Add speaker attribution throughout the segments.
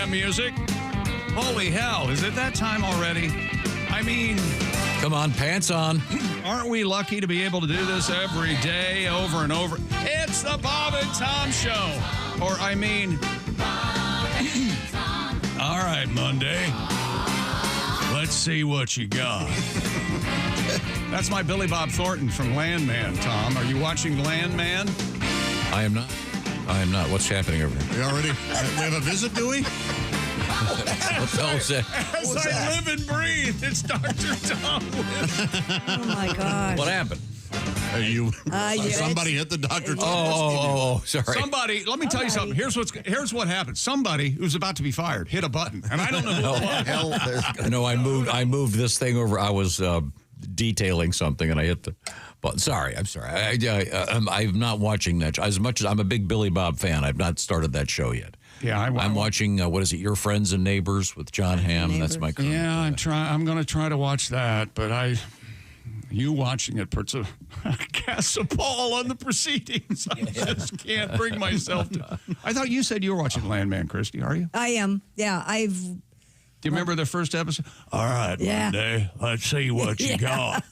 Speaker 1: that music? Holy hell, is it that time already? I mean...
Speaker 2: Come on, pants on.
Speaker 1: Aren't we lucky to be able to do this every day over and over? It's the Bob and Tom Show. Or, I mean... All right, Monday. Let's see what you got. That's my Billy Bob Thornton from Landman, Tom. Are you watching Landman?
Speaker 2: I am not. What's happening over here?
Speaker 3: We already... we have a visit, do we?
Speaker 2: What the hell is that?
Speaker 1: As I live and breathe, it's Dr. Tom.
Speaker 4: Oh, my gosh.
Speaker 2: What happened?
Speaker 3: Are you... somebody hit the Dr.
Speaker 2: Oh, sorry.
Speaker 1: Somebody, let me tell you something. Here's what happened. Somebody who's about to be fired hit a button, and I don't know who it was.
Speaker 2: No, I moved this thing over. I was detailing something, and I hit the button. Sorry, I'm sorry. I'm not watching that. As much as I'm a big Billy Bob fan, I've not started that show yet.
Speaker 1: Yeah,
Speaker 2: I'm watching, what is it, Your Friends and Neighbors with John Hamm. That's my current.
Speaker 1: Yeah, I'm going to try to watch that, but you watching it puts a cast a pall on the proceedings. I just can't bring myself to. I thought you said you were watching Landman, Christy. Are you?
Speaker 4: I am. Yeah,
Speaker 1: Do you remember the first episode? All right, Monday, let's see what you got.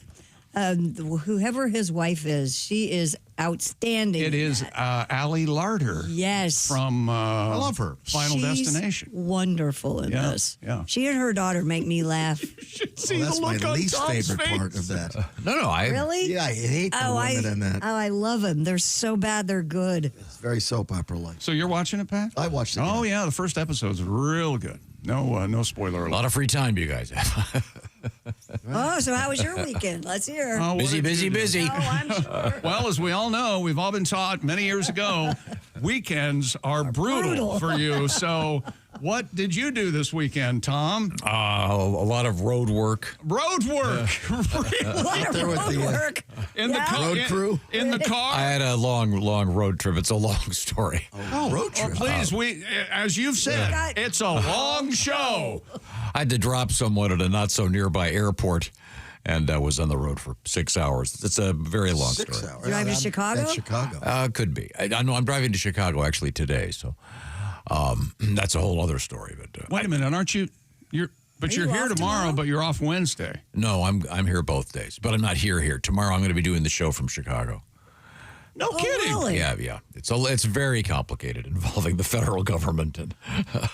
Speaker 4: Whoever his wife is, she is outstanding.
Speaker 1: It is Allie Larder.
Speaker 4: Yes.
Speaker 1: From
Speaker 3: I love her.
Speaker 1: Final
Speaker 4: She's
Speaker 1: Destination.
Speaker 4: Wonderful in this.
Speaker 1: Yeah.
Speaker 4: She and her daughter make me laugh.
Speaker 5: That's my least favorite part of that.
Speaker 2: No,
Speaker 4: Really?
Speaker 5: Yeah, I hate the women in that.
Speaker 4: Oh, I love them. They're so bad, they're good.
Speaker 5: It's very soap opera-like.
Speaker 1: So you're watching it, Pat?
Speaker 5: I watched it.
Speaker 1: Oh, yeah. The first episode's real good. No spoiler alert.
Speaker 2: A lot of free time you guys have.
Speaker 4: Oh, so how was your weekend? Let's hear.
Speaker 1: Oh, what
Speaker 2: busy,
Speaker 1: did you
Speaker 2: busy,
Speaker 1: do?
Speaker 2: busy.
Speaker 4: Oh, I'm sure.
Speaker 1: Well, as we all know, we've all been taught many years ago, weekends are brutal for you. So what did you do this weekend, Tom?
Speaker 2: A lot of road work.
Speaker 1: Road work.
Speaker 4: What a road work.
Speaker 1: In the car.
Speaker 5: Road crew?
Speaker 1: In the car.
Speaker 2: I had a long road trip. It's a long story.
Speaker 5: Oh, road trip.
Speaker 1: Please, as you've said, it's a long show.
Speaker 2: I had to drop someone at a not so nearby airport, and I was on the road for 6 hours. It's a very long
Speaker 5: 6
Speaker 2: story.
Speaker 5: hours.
Speaker 4: Driving to Chicago?
Speaker 5: That's Chicago.
Speaker 2: Could be. I know I'm driving to Chicago actually today, so that's a whole other story. But
Speaker 1: Wait a minute, aren't you? You're here
Speaker 4: off
Speaker 1: tomorrow, but you're off Wednesday.
Speaker 2: no, I'm here both days, but I'm not here. Tomorrow I'm going to be doing the show from Chicago.
Speaker 1: No kidding.
Speaker 4: Really?
Speaker 2: Yeah. It's very complicated involving the federal government and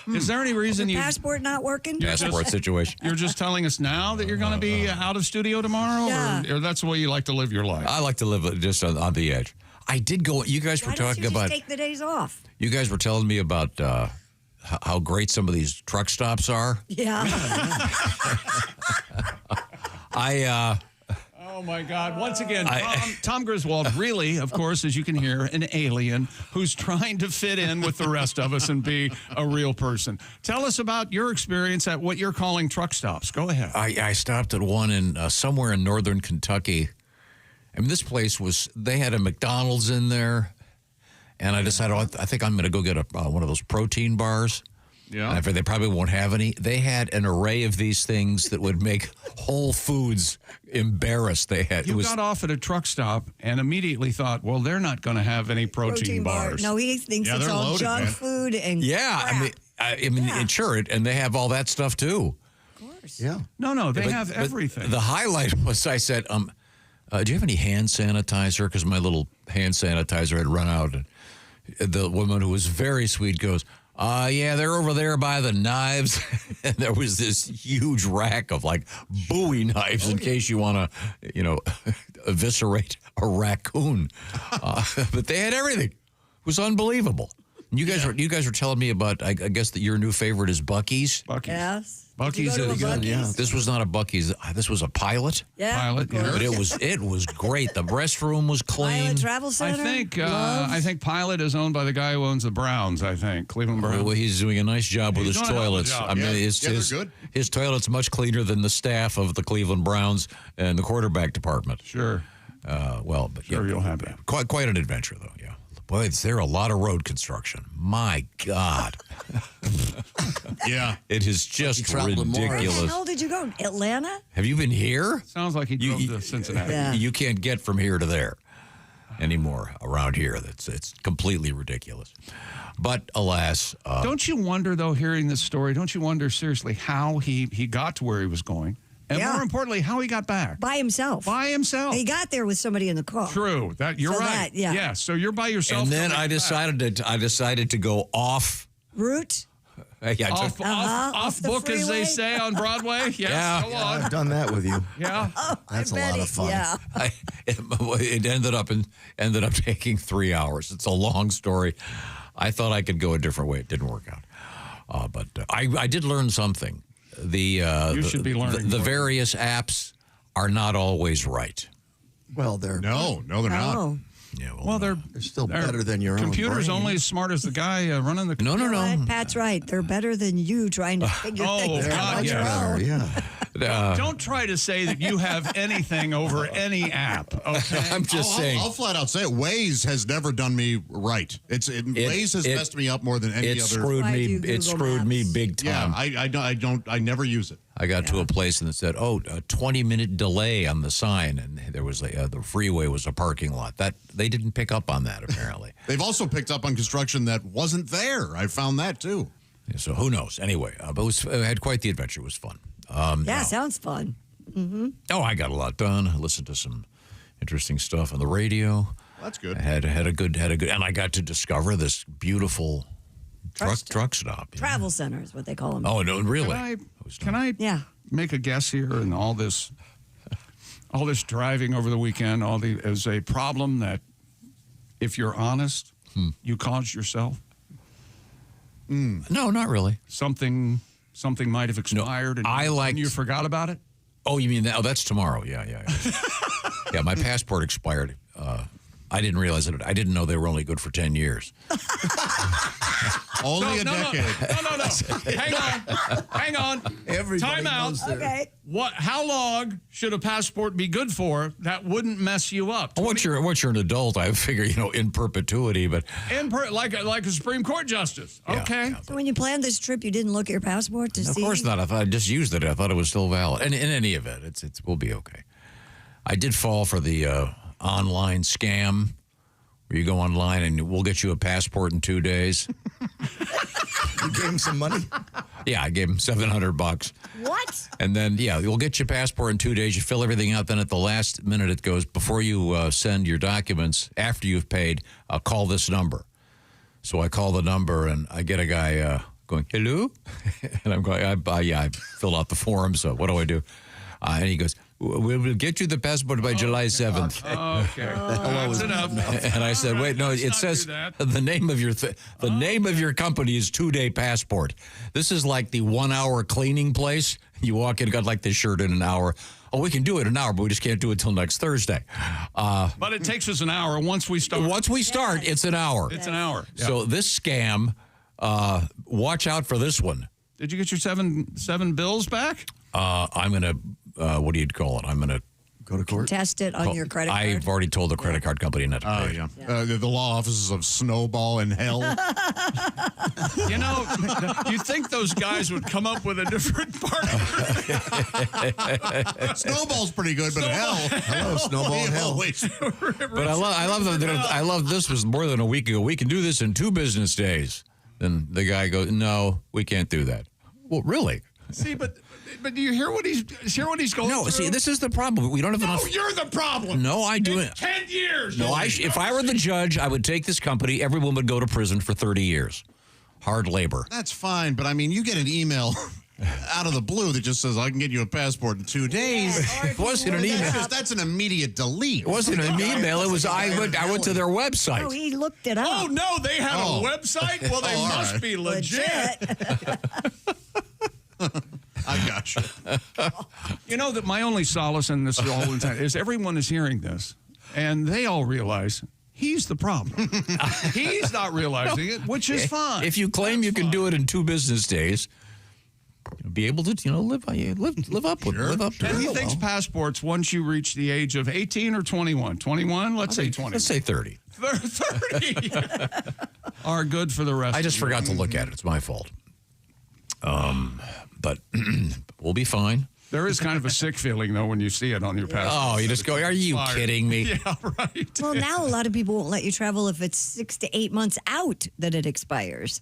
Speaker 1: Is there any reason you?
Speaker 4: Passport not working?
Speaker 2: passport situation.
Speaker 1: You're just telling us now that you're going to be out of studio tomorrow,
Speaker 4: Yeah.
Speaker 1: or that's the way you like to live your life?
Speaker 2: I like to live just on the edge. I did go. You guys were
Speaker 4: Why don't
Speaker 2: talking
Speaker 4: you just
Speaker 2: about.
Speaker 4: take the days off?
Speaker 2: You guys were telling me about how great some of these truck stops are.
Speaker 4: Yeah.
Speaker 1: Oh, my God. Once again, Tom Griswold, really, of course, as you can hear, an alien who's trying to fit in with the rest of us and be a real person. Tell us about your experience at what you're calling truck stops. Go ahead.
Speaker 2: I stopped at one in somewhere in northern Kentucky. I mean, this place they had a McDonald's in there. And I decided, I think I'm going to go get one of those protein bars.
Speaker 1: Yeah.
Speaker 2: They probably won't have any. They had an array of these things that would make Whole Foods embarrassed.
Speaker 1: You got off at a truck stop and immediately thought, well, they're not going to have any protein bars.
Speaker 4: No, he thinks
Speaker 3: Yeah,
Speaker 4: it's
Speaker 3: they're
Speaker 4: all
Speaker 3: loaded,
Speaker 4: junk
Speaker 3: man.
Speaker 4: food and
Speaker 2: Yeah,
Speaker 4: crap.
Speaker 2: sure, and they have all that stuff too.
Speaker 4: Of course.
Speaker 5: Yeah.
Speaker 1: No, they
Speaker 2: But-
Speaker 1: have
Speaker 2: but
Speaker 1: everything.
Speaker 2: The highlight was I said, do you have any hand sanitizer? Because my little hand sanitizer had run out. And the woman, who was very sweet, goes, yeah, they're over there by the knives. And there was this huge rack of like Bowie knives in case you want to, eviscerate a raccoon. But they had everything. It was unbelievable. And you guys were telling me about, I guess that your new favorite is Buc-ee's.
Speaker 1: Buc-ee's.
Speaker 4: Yes.
Speaker 1: Buc-ee's
Speaker 4: Did you go
Speaker 1: is
Speaker 4: to a
Speaker 1: good.
Speaker 4: Buc-ee's?
Speaker 5: Yeah.
Speaker 2: This was not a Buc-ee's. This was a Pilot.
Speaker 4: Yeah.
Speaker 1: Pilot,
Speaker 4: of course.
Speaker 2: But it was great. The restroom was clean.
Speaker 4: Pilot Travel Center.
Speaker 1: I think Pilot is owned by the guy who owns the Browns, I think. Cleveland Browns.
Speaker 2: Well, he's doing a nice job with
Speaker 1: He's
Speaker 2: his
Speaker 1: doing a hell of a
Speaker 2: toilets.
Speaker 1: job.
Speaker 2: I mean,
Speaker 3: Yeah, they're good.
Speaker 2: his toilet's much cleaner than the staff of the Cleveland Browns and the quarterback department.
Speaker 1: Sure. Sure, you'll have that.
Speaker 2: Quite an adventure, though. Yeah. Boy, is there a lot of road construction? My God.
Speaker 3: Yeah.
Speaker 2: It is just
Speaker 5: traveled to Mars.
Speaker 4: Where the
Speaker 2: ridiculous.
Speaker 4: hell did you go? Atlanta?
Speaker 2: Have you been here?
Speaker 1: Sounds like he drove to Cincinnati.
Speaker 4: Yeah.
Speaker 2: You can't get from here to there. anymore around here. It's completely ridiculous. But alas,
Speaker 1: don't you wonder, though, hearing this story, don't you wonder seriously how he got to where he was going? And
Speaker 4: Yeah.
Speaker 1: more importantly, how he got back.
Speaker 4: By himself.
Speaker 1: By himself.
Speaker 4: He got there with somebody in the car.
Speaker 1: True. You're
Speaker 4: So
Speaker 1: right.
Speaker 4: yeah.
Speaker 1: So you're by yourself.
Speaker 2: and then
Speaker 1: coming
Speaker 2: I
Speaker 1: back.
Speaker 2: decided to go off.
Speaker 4: Route.
Speaker 2: Yeah,
Speaker 1: Off
Speaker 4: the
Speaker 1: book, as they
Speaker 4: freeway.
Speaker 1: say on Broadway. Yes,
Speaker 2: Yeah.
Speaker 1: go on.
Speaker 5: I've done that with you.
Speaker 1: Yeah.
Speaker 5: That's
Speaker 4: I
Speaker 5: a
Speaker 4: bet
Speaker 5: lot of fun.
Speaker 4: Yeah.
Speaker 2: It ended up taking 3 hours. It's a long story. I thought I could go a different way. It didn't work out. But I did learn something. You
Speaker 1: should be learning
Speaker 2: the
Speaker 1: more.
Speaker 2: various apps are not always right.
Speaker 5: Well, they're
Speaker 3: No, they're not.
Speaker 4: Oh.
Speaker 2: Yeah,
Speaker 1: Well, they're
Speaker 5: still better than your own
Speaker 1: computer's
Speaker 5: brain.
Speaker 1: only as smart as the guy running the
Speaker 2: no.
Speaker 4: You know what? Pat's right. They're better than you trying to figure
Speaker 1: Oh,
Speaker 4: things
Speaker 1: God,
Speaker 4: out on your
Speaker 1: yeah.
Speaker 4: own.
Speaker 5: Yeah.
Speaker 1: Don't try to say that you have anything over any app. Okay.
Speaker 2: I'm just saying.
Speaker 3: I'll flat out say it. Waze has never done me right. Waze has messed me up more than any
Speaker 2: It
Speaker 3: other.
Speaker 2: screwed
Speaker 4: Why do
Speaker 2: me.
Speaker 4: you
Speaker 2: It
Speaker 4: Google
Speaker 2: screwed me
Speaker 4: Maps?
Speaker 2: big time.
Speaker 3: Yeah, I never use it.
Speaker 2: I got to a place and it said, "Oh, a 20-minute delay on the sign," and there was the freeway was a parking lot. That they didn't pick up on that apparently.
Speaker 3: They've also picked up on construction that wasn't there. I found that too.
Speaker 2: So who knows? Anyway, but it had quite the adventure. It was fun.
Speaker 4: Yeah,
Speaker 2: now-
Speaker 4: sounds fun.
Speaker 2: Oh, I got a lot done. I listened to some interesting stuff on the radio.
Speaker 3: That's good.
Speaker 2: I had a good, and I got to discover this beautiful truck stop. you know.
Speaker 4: Travel center is what they call them.
Speaker 2: Oh no, really?
Speaker 1: Can I
Speaker 4: Yeah.
Speaker 1: make a guess here? And all this driving over the weekend, is a problem that, if you're honest, you caused yourself.
Speaker 2: No, not really.
Speaker 1: Something might have expired, and
Speaker 2: I liked-
Speaker 1: you forgot about it.
Speaker 2: Oh, you mean that? Oh, that's tomorrow. Yeah. Yeah, my passport expired. I didn't realize it. I didn't know they were only good for 10 years.
Speaker 3: Only a decade.
Speaker 1: No. Hang on.
Speaker 5: Everybody
Speaker 1: Time out.
Speaker 5: knows their-
Speaker 4: Okay.
Speaker 1: How long should a passport be good for that wouldn't mess you up?
Speaker 2: Once you're an adult, I figure in perpetuity. But
Speaker 1: Like a Supreme Court justice.
Speaker 2: Yeah,
Speaker 1: Okay.
Speaker 2: yeah.
Speaker 4: So when you planned this trip, you didn't look at your passport to
Speaker 2: Of
Speaker 4: see?
Speaker 2: course not. I thought I just used it. I thought it was still valid. And in any event, we'll be okay. I did fall for the online scam where you go online and we'll get you a passport in 2 days.
Speaker 5: You gave him some money?
Speaker 2: Yeah, I gave him $700.
Speaker 4: What?
Speaker 2: And then, we'll get your passport in 2 days. You fill everything out. Then at the last minute, it goes, before you send your documents, after you've paid, call this number. So I call the number, and I get a guy going, hello? And I'm going, I filled out the form, so what do I do? And he goes, we'll get you the passport by July 7th.
Speaker 1: Okay. That's enough.
Speaker 2: And I said, wait, no,
Speaker 1: Let's
Speaker 2: it
Speaker 1: not
Speaker 2: says
Speaker 1: do that.
Speaker 2: the name of your name of your company is 2-day passport. This is like the 1 hour cleaning place. You walk in, got like this shirt in an hour. Oh, we can do it in an hour, but we just can't do it till next Thursday.
Speaker 1: But it takes us an hour once we start.
Speaker 2: Once we start, it's an hour.
Speaker 1: It's an hour. Yeah.
Speaker 2: So this scam, watch out for this one.
Speaker 1: Did you get your seven bills back?
Speaker 2: I'm going to, what do you call it? I'm going to
Speaker 5: Go to court?
Speaker 4: Test it on your credit card.
Speaker 2: I've already told the credit card company not to
Speaker 3: Oh,
Speaker 2: pay.
Speaker 3: yeah. The law offices of Snowball in Hell.
Speaker 1: You know, you'd think those guys would come up with a different part.
Speaker 3: Snowball's pretty good, but Hell.
Speaker 5: Hello, Snowball in Hell.
Speaker 2: But I love this was more than a week ago. We can do this in 2 business days. Then the guy goes, no, we can't do that. Well, really?
Speaker 1: See, but do you hear what he's going
Speaker 2: No,
Speaker 1: through?
Speaker 2: see, this is the problem. We don't have
Speaker 1: No,
Speaker 2: enough.
Speaker 1: you're the problem.
Speaker 2: No, I do
Speaker 1: In
Speaker 2: it.
Speaker 1: 10 years.
Speaker 2: No, if I were the judge, I would take this company. Everyone would go to prison for 30 years. Hard labor.
Speaker 3: That's fine, but I mean, you get an email out of the blue that just says, I can get you a passport in 2 days.
Speaker 2: It wasn't an email.
Speaker 3: That's an immediate delete.
Speaker 2: It wasn't an email. It was I went to their
Speaker 4: Oh,
Speaker 2: website.
Speaker 4: he looked it up.
Speaker 1: Oh, no, they have
Speaker 3: Oh.
Speaker 1: a website? Well, they
Speaker 3: Oh, all
Speaker 1: must
Speaker 3: right.
Speaker 1: be legit.
Speaker 3: I got you.
Speaker 1: You know that my only solace in this whole entire is everyone is hearing this, and they all realize he's the problem. He's not realizing it, which is fine.
Speaker 2: If you claim you can do it in 2 business days, you'll be able to, live up to
Speaker 1: And he
Speaker 2: it.
Speaker 1: thinks passports, once you reach the age of 18 or 21. 21? Let's say 20.
Speaker 2: Let's say 30.
Speaker 1: 30 are good for the rest
Speaker 2: I just
Speaker 1: of your
Speaker 2: forgot to look at it. It's my fault. But we'll be fine.
Speaker 1: There is kind of a sick feeling, though, when you see it on your passport.
Speaker 2: Oh, you just go, are you
Speaker 1: Expired.
Speaker 2: kidding me?
Speaker 1: Yeah, right.
Speaker 4: Well, now a lot of people won't let you travel if it's 6 to 8 months out that it expires.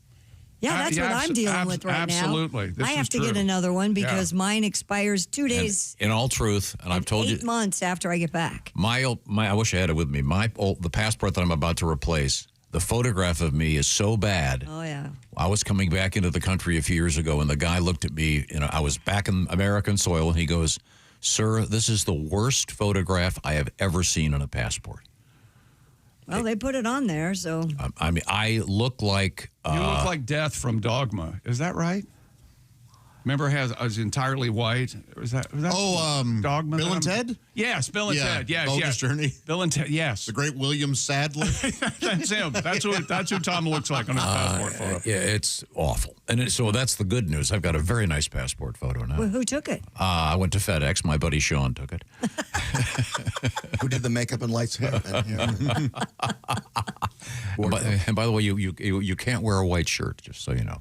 Speaker 4: Yeah, that's
Speaker 1: yeah,
Speaker 4: what I'm dealing with right
Speaker 1: absolutely.
Speaker 4: now.
Speaker 1: This
Speaker 4: I have
Speaker 1: is
Speaker 4: to get
Speaker 1: true.
Speaker 4: another one because mine expires 2 days.
Speaker 2: In all truth, and I've told you,
Speaker 4: 8 months after I get back.
Speaker 2: my I wish I had it with me. The passport that I'm about to replace, the photograph of me is so bad.
Speaker 4: Oh, yeah.
Speaker 2: I was coming back into the country a few years ago, and the guy looked at me. I was back in American soil, and he goes, "Sir, this is the worst photograph I have ever seen on a passport."
Speaker 4: Well, they put it on there, so.
Speaker 2: I mean, I look like
Speaker 1: You look like Death from Dogma. Is that right? Remember, I was entirely white. Was that Dogma?
Speaker 3: Bill and Ted?
Speaker 1: Yes, Bill and Ted. Yes,
Speaker 3: Bogus
Speaker 1: yes.
Speaker 3: Journey.
Speaker 1: Bill and Ted. Yes,
Speaker 3: The great William Sadler.
Speaker 1: that's him. That's who Tom looks like on his passport photo.
Speaker 2: yeah, it's awful. And so that's the good news. I've got a very nice passport photo now.
Speaker 4: Well, who took it?
Speaker 2: I went to FedEx. My buddy Sean took it.
Speaker 5: Who did the makeup and lights? Hair?
Speaker 2: And by the way, you can't wear a white shirt, just so you know.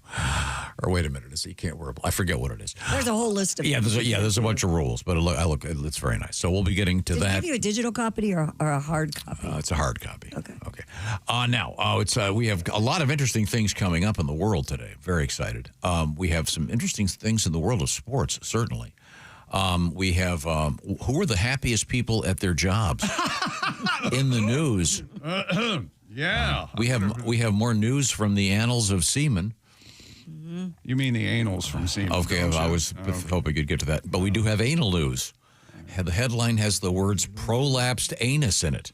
Speaker 2: Or wait a minute, you can't wear. I forget what it is.
Speaker 4: There's a whole list of
Speaker 2: There's a bunch of rules, but it's very nice. So we'll be getting to
Speaker 4: Did they
Speaker 2: that.
Speaker 4: give you a digital copy or a hard copy?
Speaker 2: It's a hard copy.
Speaker 4: Okay.
Speaker 2: Now, we have a lot of interesting things coming up in the world today. Very excited. We have some interesting things in the world of sports, certainly. We have who are the happiest people at their jobs in the news.
Speaker 1: Yeah.
Speaker 2: We have more news from the annals of seamen.
Speaker 1: You mean the anals from Seaman?
Speaker 2: Okay,
Speaker 1: don't
Speaker 2: I
Speaker 1: you?
Speaker 2: was
Speaker 1: Okay.
Speaker 2: hoping you'd get to that. But we do have anal news. The headline has the words prolapsed anus in it.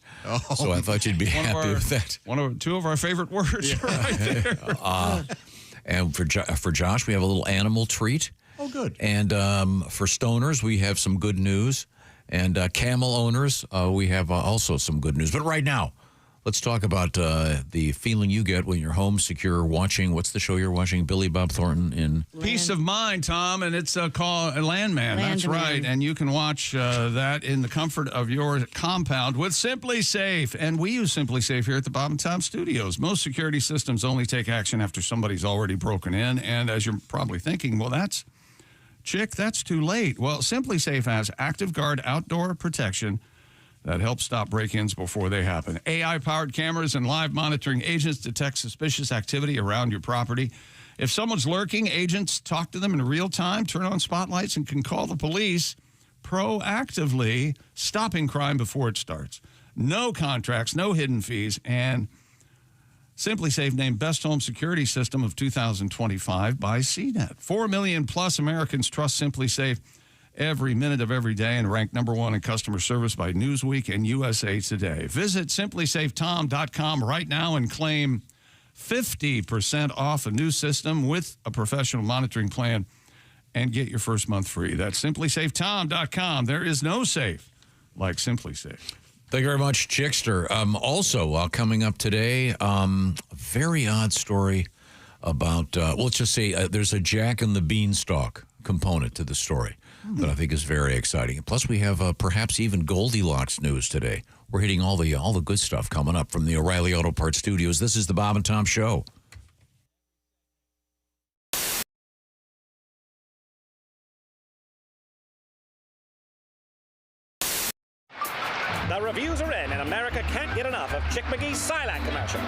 Speaker 2: So I thought you'd be happy with that.
Speaker 1: Two of our favorite words right there.
Speaker 2: And for Josh, we have a little animal treat.
Speaker 3: Oh, good.
Speaker 2: And for stoners, we have some good news. And camel owners, we have also some good news. But right now, let's talk about the feeling you get when you're home secure watching. What's the show you're watching? Billy Bob Thornton in
Speaker 1: Peace of Mind, Tom, and it's called Landman. That's
Speaker 4: Landman.
Speaker 1: right. And you can watch that in the comfort of your compound with Simply Safe. And we use Simply Safe here at the Bob and Tom Studios. Most security systems only take action after somebody's already broken in. And as you're probably thinking, well, that's too late. Well, Simply Safe has Active Guard outdoor protection that helps stop break-ins before they happen. AI-powered cameras and live monitoring agents detect suspicious activity around your property. If someone's lurking, agents talk to them in real time, turn on spotlights, and can call the police, proactively stopping crime before it starts. No contracts, no hidden fees, and Simply Safe named Best Home Security System of 2025 by CNET. 4 million plus Americans trust Simply Safe every minute of every day and ranked #1 in customer service by Newsweek and USA Today. Visit simplysafetom.com right now and claim 50% off a new system with a professional monitoring plan and get your first month free. That's simplysafetom.com. There is no safe like Simply Safe.
Speaker 2: Thank you very much, Chickster. Also, coming up today, a very odd story about, let's just say there's a Jack and the Beanstalk component to the story that I think is very exciting. Plus, we have perhaps even Goldilocks news today. We're hitting all the good stuff coming up from the O'Reilly Auto Parts Studios. This is the Bob and Tom Show.
Speaker 6: The reviews are in, and America can't get enough of Chick McGee's Silac commercial.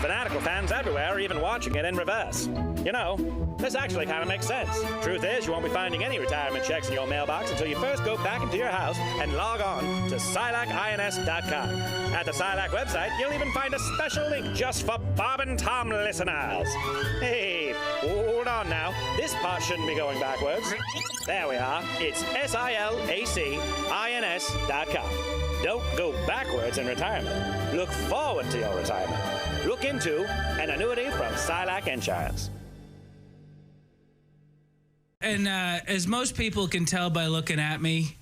Speaker 6: Fanatical fans everywhere are even watching it in reverse. You know, this actually kind of makes sense. Truth is, you won't be finding any retirement checks in your mailbox until you first go back into your house and log on to SilacINS.com. At the Silac website, you'll even find a special link just for Bob and Tom listeners. Hey, hold on now. This part shouldn't be going backwards. There we are. It's SilacINS.com. Don't go backwards in retirement. Look forward to your retirement. Look into an annuity from Silac Insurance.
Speaker 7: And as most people can tell by looking at me,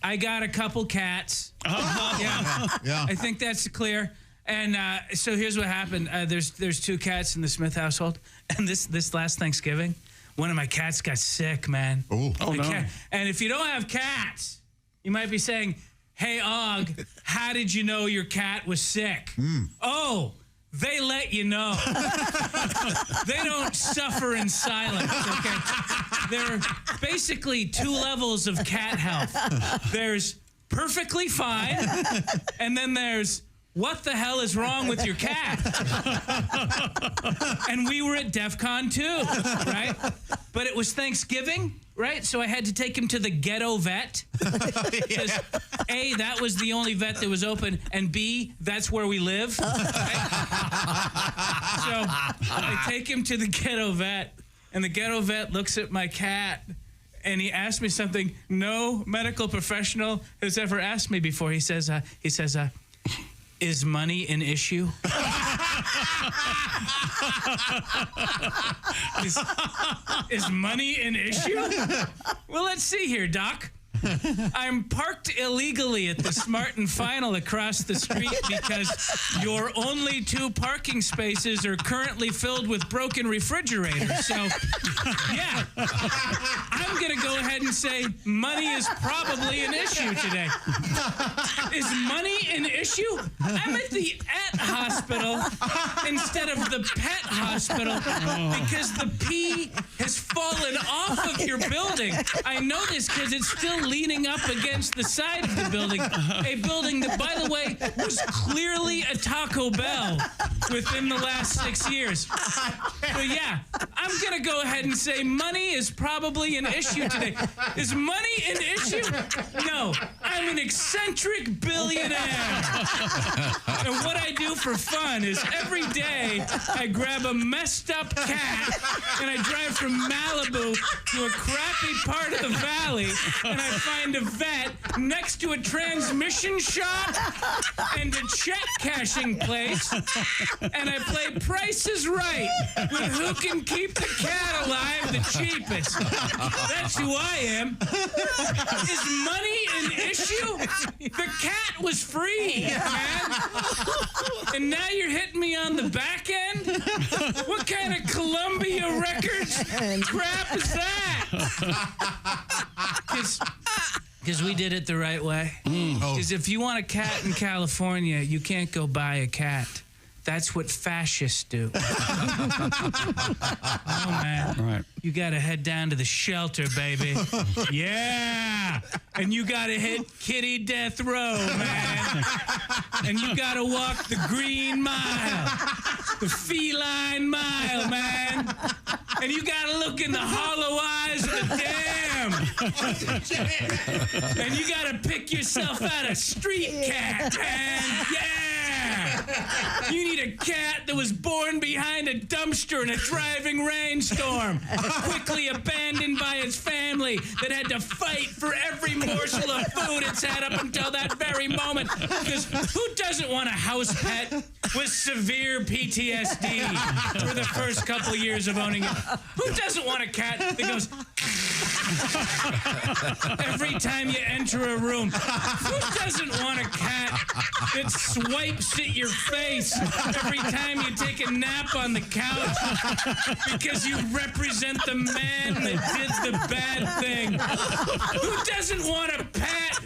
Speaker 7: I got a couple cats. Yeah. I think that's clear. And so here's what happened. There's 2 cats in the Smith household. And this last Thanksgiving, one of my cats got sick, man.
Speaker 3: Oh,
Speaker 1: no.
Speaker 7: And if you don't have cats, you might be saying, hey, Og, how did you know your cat was sick? Oh, they let you know. They don't suffer in silence, okay? There are basically 2 levels of cat health. There's perfectly fine, and then there's what the hell is wrong with your cat? And we were at DEF CON 2, right? But it was Thanksgiving, right? So I had to take him to the ghetto vet. Because A, that was the only vet that was open, and B, that's where we live. Right? So I take him to the ghetto vet, and the ghetto vet looks at my cat, and he asked me something no medical professional has ever asked me before. He says, is money an issue? Is money an issue? Well, let's see here, Doc. I'm parked illegally at the Smart and Final across the street because your only 2 parking spaces are currently filled with broken refrigerators. So, yeah, I'm going to go ahead and say money is probably an issue today. Is money an issue? I'm at the hospital instead of the pet hospital because the pee has fallen off of your building. I know this because it's still leaning up against the side of the building. A building that, by the way, was clearly a Taco Bell within the last 6 years. So, yeah, I'm going to go ahead and say money is probably an issue today. Is money an issue? No. I'm an eccentric billionaire. And what I do for fun is every day I grab a messed up cat and I drive from Malibu to a crappy part of the valley and I find a vet next to a transmission shop and a check cashing place and I play Price is Right with who can keep the cat alive the cheapest. That's who I am. Is money an issue? The cat was free, man. And now you're hitting me on the back end? What kind of Columbia Records crap is that? Because we did it the right way. Because if you want a cat in California, you can't go buy a cat. That's what fascists do. Oh, man.
Speaker 1: Right.
Speaker 7: You got to head down to the shelter, baby. Yeah. And you got to hit kitty death row, man. And you got to walk the green mile, the feline mile, man. And you got to look in the hollow eyes of the dam. And you got to pick yourself out a street cat, man. Yeah. You need a cat that was born behind a dumpster in a driving rainstorm, quickly abandoned by its family that had to fight for every morsel of food it's had up until that very moment. Because who doesn't want a house pet with severe PTSD for the first couple years of owning it? Who doesn't want a cat that goes every time you enter a room? Who doesn't want a cat that swipes at your face every time you take a nap on the couch because you represent the man that did the bad thing? Who doesn't want a pet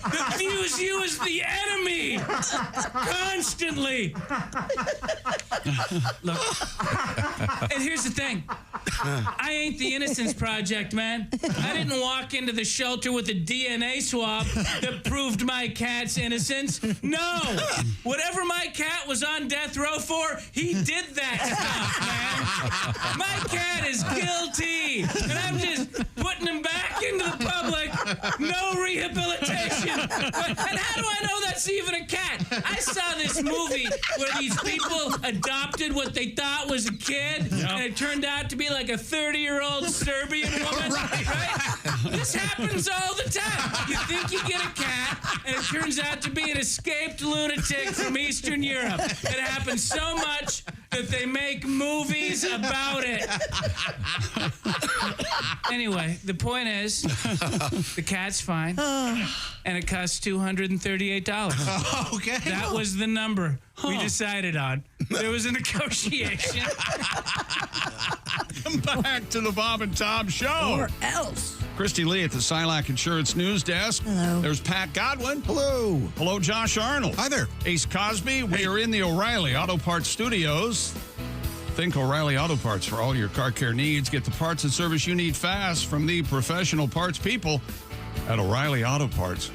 Speaker 7: that views you as the enemy constantly? Look, and here's the thing. I ain't the Innocence Project, man. I didn't walk into the shelter with a DNA swab that proved my cat's innocence. No. Whatever my cat was on death row for, he did that stuff, man. My cat is guilty, and I'm just putting him back into the public. No rehabilitation. And how do I know that's even a cat? I saw this movie where these people adopted what they thought was a kid, and it turned out to be like a 30-year-old Serbian woman, right? This happens all the time. You think you get a cat, and it turns out to be an escaped lunatic from Eastern Europe. It happens so much that they make movies about it. Anyway, the point is, the cat's fine, and it costs $238.
Speaker 3: Okay.
Speaker 7: That was the number we decided on. There was a negotiation.
Speaker 1: Welcome back to the Bob and Tom Show.
Speaker 4: Or else.
Speaker 1: Christy Lee at the Silac Insurance News Desk.
Speaker 4: Hello.
Speaker 1: There's Pat Godwin.
Speaker 5: Hello.
Speaker 1: Hello, Josh Arnold.
Speaker 3: Hi there.
Speaker 1: Ace Cosby. We are in the O'Reilly Auto Parts Studios. Think O'Reilly Auto Parts for all your car care needs. Get the parts and service you need fast from the professional parts people at O'Reilly Auto Parts.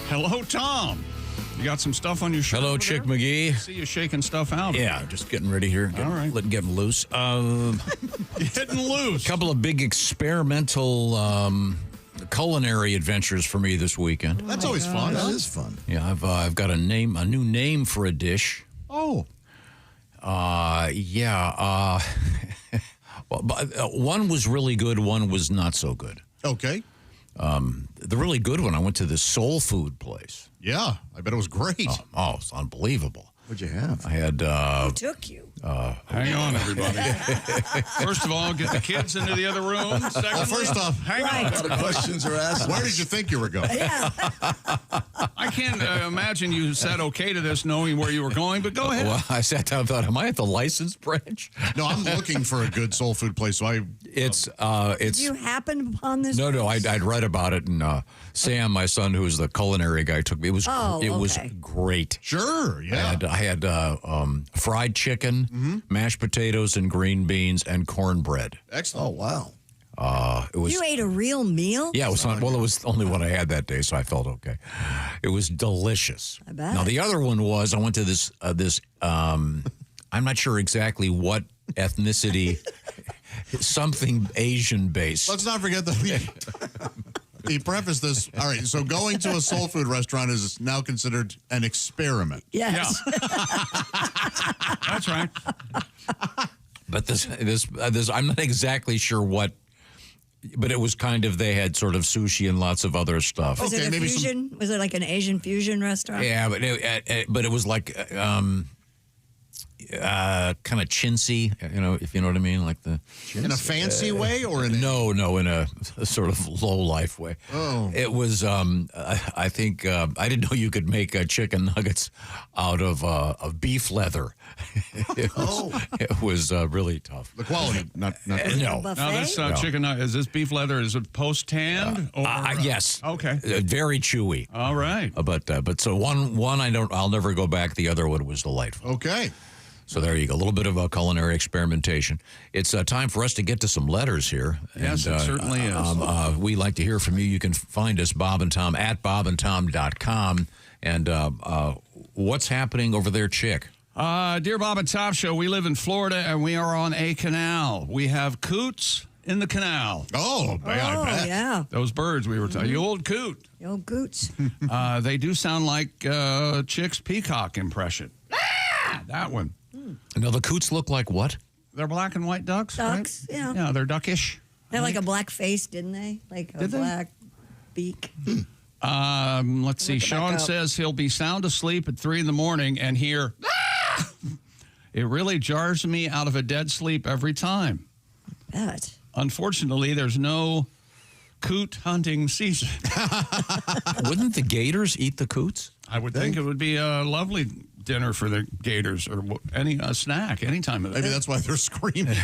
Speaker 1: Hello, Tom. You got some stuff on your shirt?
Speaker 2: Hello,
Speaker 1: over
Speaker 2: Chick
Speaker 1: there?
Speaker 2: McGee.
Speaker 1: I see you shaking stuff out.
Speaker 2: Yeah, just getting ready here.
Speaker 1: All right.
Speaker 2: Getting loose.
Speaker 1: Getting loose.
Speaker 2: A couple of big experimental culinary adventures for me this weekend.
Speaker 3: That's always fun.
Speaker 5: That is fun.
Speaker 2: Yeah, I've got a new name for a dish.
Speaker 3: Oh.
Speaker 2: Yeah. One was really good. One was not so good.
Speaker 3: Okay.
Speaker 2: The really good one, I went to this soul food place.
Speaker 3: Yeah. I bet it was great.
Speaker 2: Oh, it's unbelievable.
Speaker 5: What'd you have?
Speaker 2: I had
Speaker 4: Who took you?
Speaker 1: Hang on, everybody. First of all, get the kids into the other room. Secondly,
Speaker 3: Well, first off,
Speaker 1: hang
Speaker 4: Right.
Speaker 1: on.
Speaker 5: The questions are asked.
Speaker 3: Where did you think you were going?
Speaker 4: Yeah.
Speaker 1: I can't imagine you said okay to this knowing where you were going, but go ahead.
Speaker 2: well, I sat down and thought, am I at the license branch?
Speaker 3: No, I'm looking for a good soul food place. So
Speaker 2: It's
Speaker 4: Did you happen upon this?
Speaker 2: no,
Speaker 4: place?
Speaker 2: I'd read about it, and Sam, my son, who was the culinary guy, took me. It was was
Speaker 4: okay.
Speaker 2: great.
Speaker 3: sure. Yeah.
Speaker 2: I had fried chicken, mashed potatoes, and green beans, and cornbread.
Speaker 3: Excellent.
Speaker 5: Oh, wow.
Speaker 2: It was
Speaker 4: You ate a real meal?
Speaker 2: yeah, it was it was the only one I had that day, so I felt okay. It was delicious.
Speaker 4: I bet.
Speaker 2: Now the other one was I went to this I'm not sure exactly what ethnicity, something Asian based.
Speaker 3: Let's not forget that he prefaced this. All right, so going to a soul food restaurant is now considered an experiment.
Speaker 4: Yes.
Speaker 1: That's right.
Speaker 2: But this I'm not exactly sure what, but it was kind of, they had sort of sushi and lots of other stuff.
Speaker 4: Was
Speaker 3: Okay,
Speaker 4: it a
Speaker 3: maybe some-
Speaker 4: fusion? Was it like an Asian fusion restaurant?
Speaker 2: Yeah, but it was like kind of chintzy, if you know what I mean, like the
Speaker 3: In a fancy way or in
Speaker 2: no, in a sort of low life way.
Speaker 3: Oh.
Speaker 2: It was. I think I didn't know you could make chicken nuggets out of beef leather. It was really tough.
Speaker 3: the quality? Not great.
Speaker 2: No.
Speaker 4: Buffet?
Speaker 1: Now this chicken, is this beef leather? Is it post tanned?
Speaker 2: Yes.
Speaker 1: Okay.
Speaker 2: Very chewy.
Speaker 1: All right.
Speaker 2: But so one I'll never go back. The other one was delightful.
Speaker 3: Okay.
Speaker 2: So there you go. A little bit of a culinary experimentation. It's time for us to get to some letters here.
Speaker 1: Yes, it certainly is.
Speaker 2: We like to hear from you. You can find us, Bob and Tom, at bobandtom.com. And what's happening over there, Chick?
Speaker 1: Dear Bob and Tom Show, we live in Florida and we are on a canal. We have coots in the canal.
Speaker 3: Oh, I
Speaker 4: Oh,
Speaker 3: bet.
Speaker 4: yeah.
Speaker 1: Those birds we were talking. You old coot.
Speaker 4: The old goots.
Speaker 1: They do sound like Chick's peacock impression. Ah, that one.
Speaker 2: Now, the coots look like what?
Speaker 1: They're black and white ducks,
Speaker 4: Ducks,
Speaker 1: right?
Speaker 4: yeah.
Speaker 1: Yeah, they're duckish.
Speaker 4: They had like a black face, didn't they? Like a
Speaker 1: Did they?
Speaker 4: black beak.
Speaker 1: Let's see.
Speaker 4: Look it back
Speaker 1: Sean
Speaker 4: up.
Speaker 1: says he'll be sound asleep at 3 a.m. and hear, "Ah!" It really jars me out of a dead sleep every time.
Speaker 4: Bet.
Speaker 1: Unfortunately, there's no coot hunting season.
Speaker 2: Wouldn't the gators eat the coots?
Speaker 1: I would think it would be a lovely dinner for the gators or any snack any time of the
Speaker 3: Maybe
Speaker 1: day.
Speaker 3: that's why they're screaming.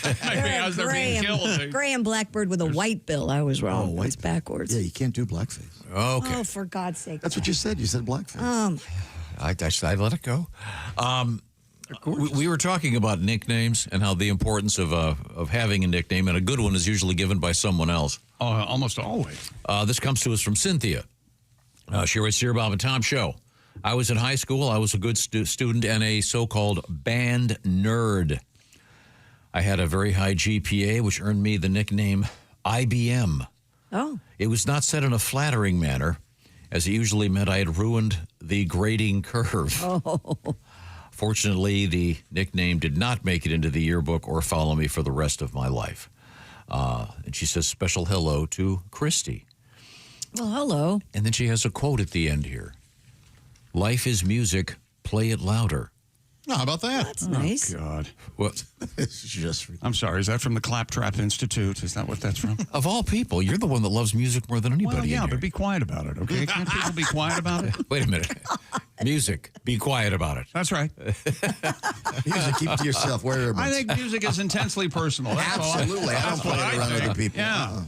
Speaker 1: Maybe as they're being killed. they-
Speaker 4: gray and blackbird with a white bill. I was wrong.
Speaker 5: white-
Speaker 4: It's backwards.
Speaker 5: Yeah, you can't do blackface.
Speaker 2: Okay.
Speaker 4: Oh, for God's sake.
Speaker 5: That's what you said. You said blackface.
Speaker 2: I let it go. We were talking about nicknames and how the importance of having a nickname, and a good one is usually given by someone else.
Speaker 1: Almost always.
Speaker 2: This comes to us from Cynthia. She writes, Dear Bob and Tom Show. I was in high school. I was a good student and a so-called band nerd. I had a very high GPA, which earned me the nickname IBM.
Speaker 4: Oh.
Speaker 2: It was not said in a flattering manner, as it usually meant I had ruined the grading curve. Fortunately, the nickname did not make it into the yearbook or follow me for the rest of my life. And she says, special hello to Christy.
Speaker 4: Well, hello.
Speaker 2: And then she has a quote at the end here. Life is music, play it louder.
Speaker 3: How about that?
Speaker 4: That's nice.
Speaker 1: Oh, God.
Speaker 2: What?
Speaker 5: It's just
Speaker 1: I'm sorry. Is that from the Claptrap Institute? Is that what that's from?
Speaker 2: Of all people, you're the one that loves music more than anybody.
Speaker 1: Well, yeah,
Speaker 2: in
Speaker 1: but
Speaker 2: here.
Speaker 1: be quiet about it, okay? Can't people be quiet about it?
Speaker 2: Wait a minute. Music. Be quiet about it.
Speaker 1: That's right.
Speaker 5: music. Keep it to yourself. Where
Speaker 1: I think music is intensely personal. That's all.
Speaker 5: Absolutely. I don't
Speaker 1: That's
Speaker 5: play
Speaker 1: what
Speaker 5: it
Speaker 1: I
Speaker 5: around
Speaker 1: think.
Speaker 5: other people.
Speaker 1: Yeah.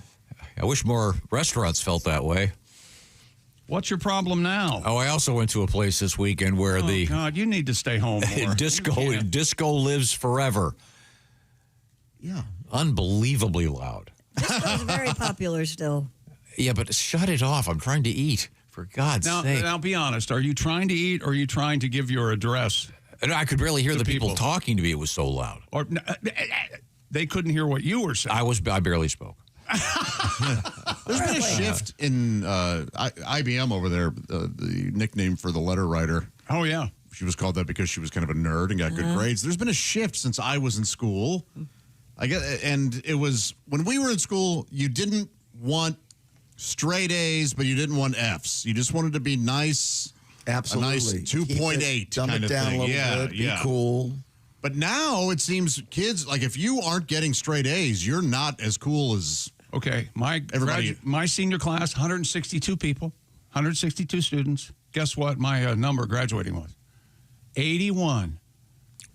Speaker 2: I wish more restaurants felt that way.
Speaker 1: What's your problem now?
Speaker 2: Oh, I also went to a place this weekend where the
Speaker 1: God, you need to stay home more.
Speaker 2: disco lives forever.
Speaker 5: Yeah.
Speaker 2: Unbelievably loud.
Speaker 4: Disco's very popular still.
Speaker 2: Yeah, but shut it off. I'm trying to eat. For God's sake.
Speaker 1: Now, be honest. Are you trying to eat or are you trying to give your address?
Speaker 2: And I could barely hear the people
Speaker 1: people.
Speaker 2: talking to me. It was so loud.
Speaker 1: Or they couldn't hear what you were saying.
Speaker 2: I barely spoke.
Speaker 3: There's been a shift in IBM over there, the nickname for the letter writer.
Speaker 1: Oh, yeah.
Speaker 3: She was called that because she was kind of a nerd and got good grades. There's been a shift since I was in school. And it was when we were in school, you didn't want straight A's, but you didn't want F's. You just wanted to be nice.
Speaker 5: Absolutely.
Speaker 3: A nice 2.8
Speaker 5: Dumb
Speaker 3: kind
Speaker 5: it
Speaker 3: of
Speaker 5: down
Speaker 3: thing.
Speaker 5: a little bit. Be cool.
Speaker 3: But now it seems kids, like if you aren't getting straight A's, you're not as cool as
Speaker 1: Okay.
Speaker 3: Everybody-
Speaker 1: My senior class, 162 people, 162 students. Guess what my number graduating was? 81.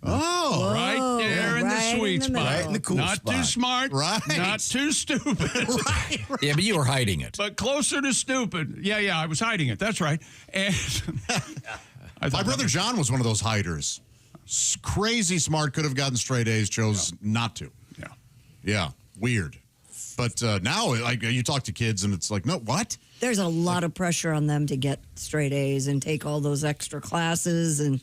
Speaker 3: Oh,
Speaker 1: Right there in
Speaker 4: right
Speaker 1: the
Speaker 4: in
Speaker 1: sweet
Speaker 4: the
Speaker 1: spot.
Speaker 4: middle.
Speaker 5: Right in the cool
Speaker 1: Not
Speaker 5: spot.
Speaker 1: too smart.
Speaker 3: Right.
Speaker 1: Not too stupid.
Speaker 2: Yeah, but you were hiding it.
Speaker 1: But closer to stupid. Yeah, I was hiding it. That's right. And
Speaker 3: My brother John was one of those hiders. Crazy smart, could have gotten straight A's, chose not to.
Speaker 1: Yeah.
Speaker 3: Yeah, weird. But now, like you talk to kids, and it's like, no, what?
Speaker 4: There's a lot of pressure on them to get straight A's and take all those extra classes. And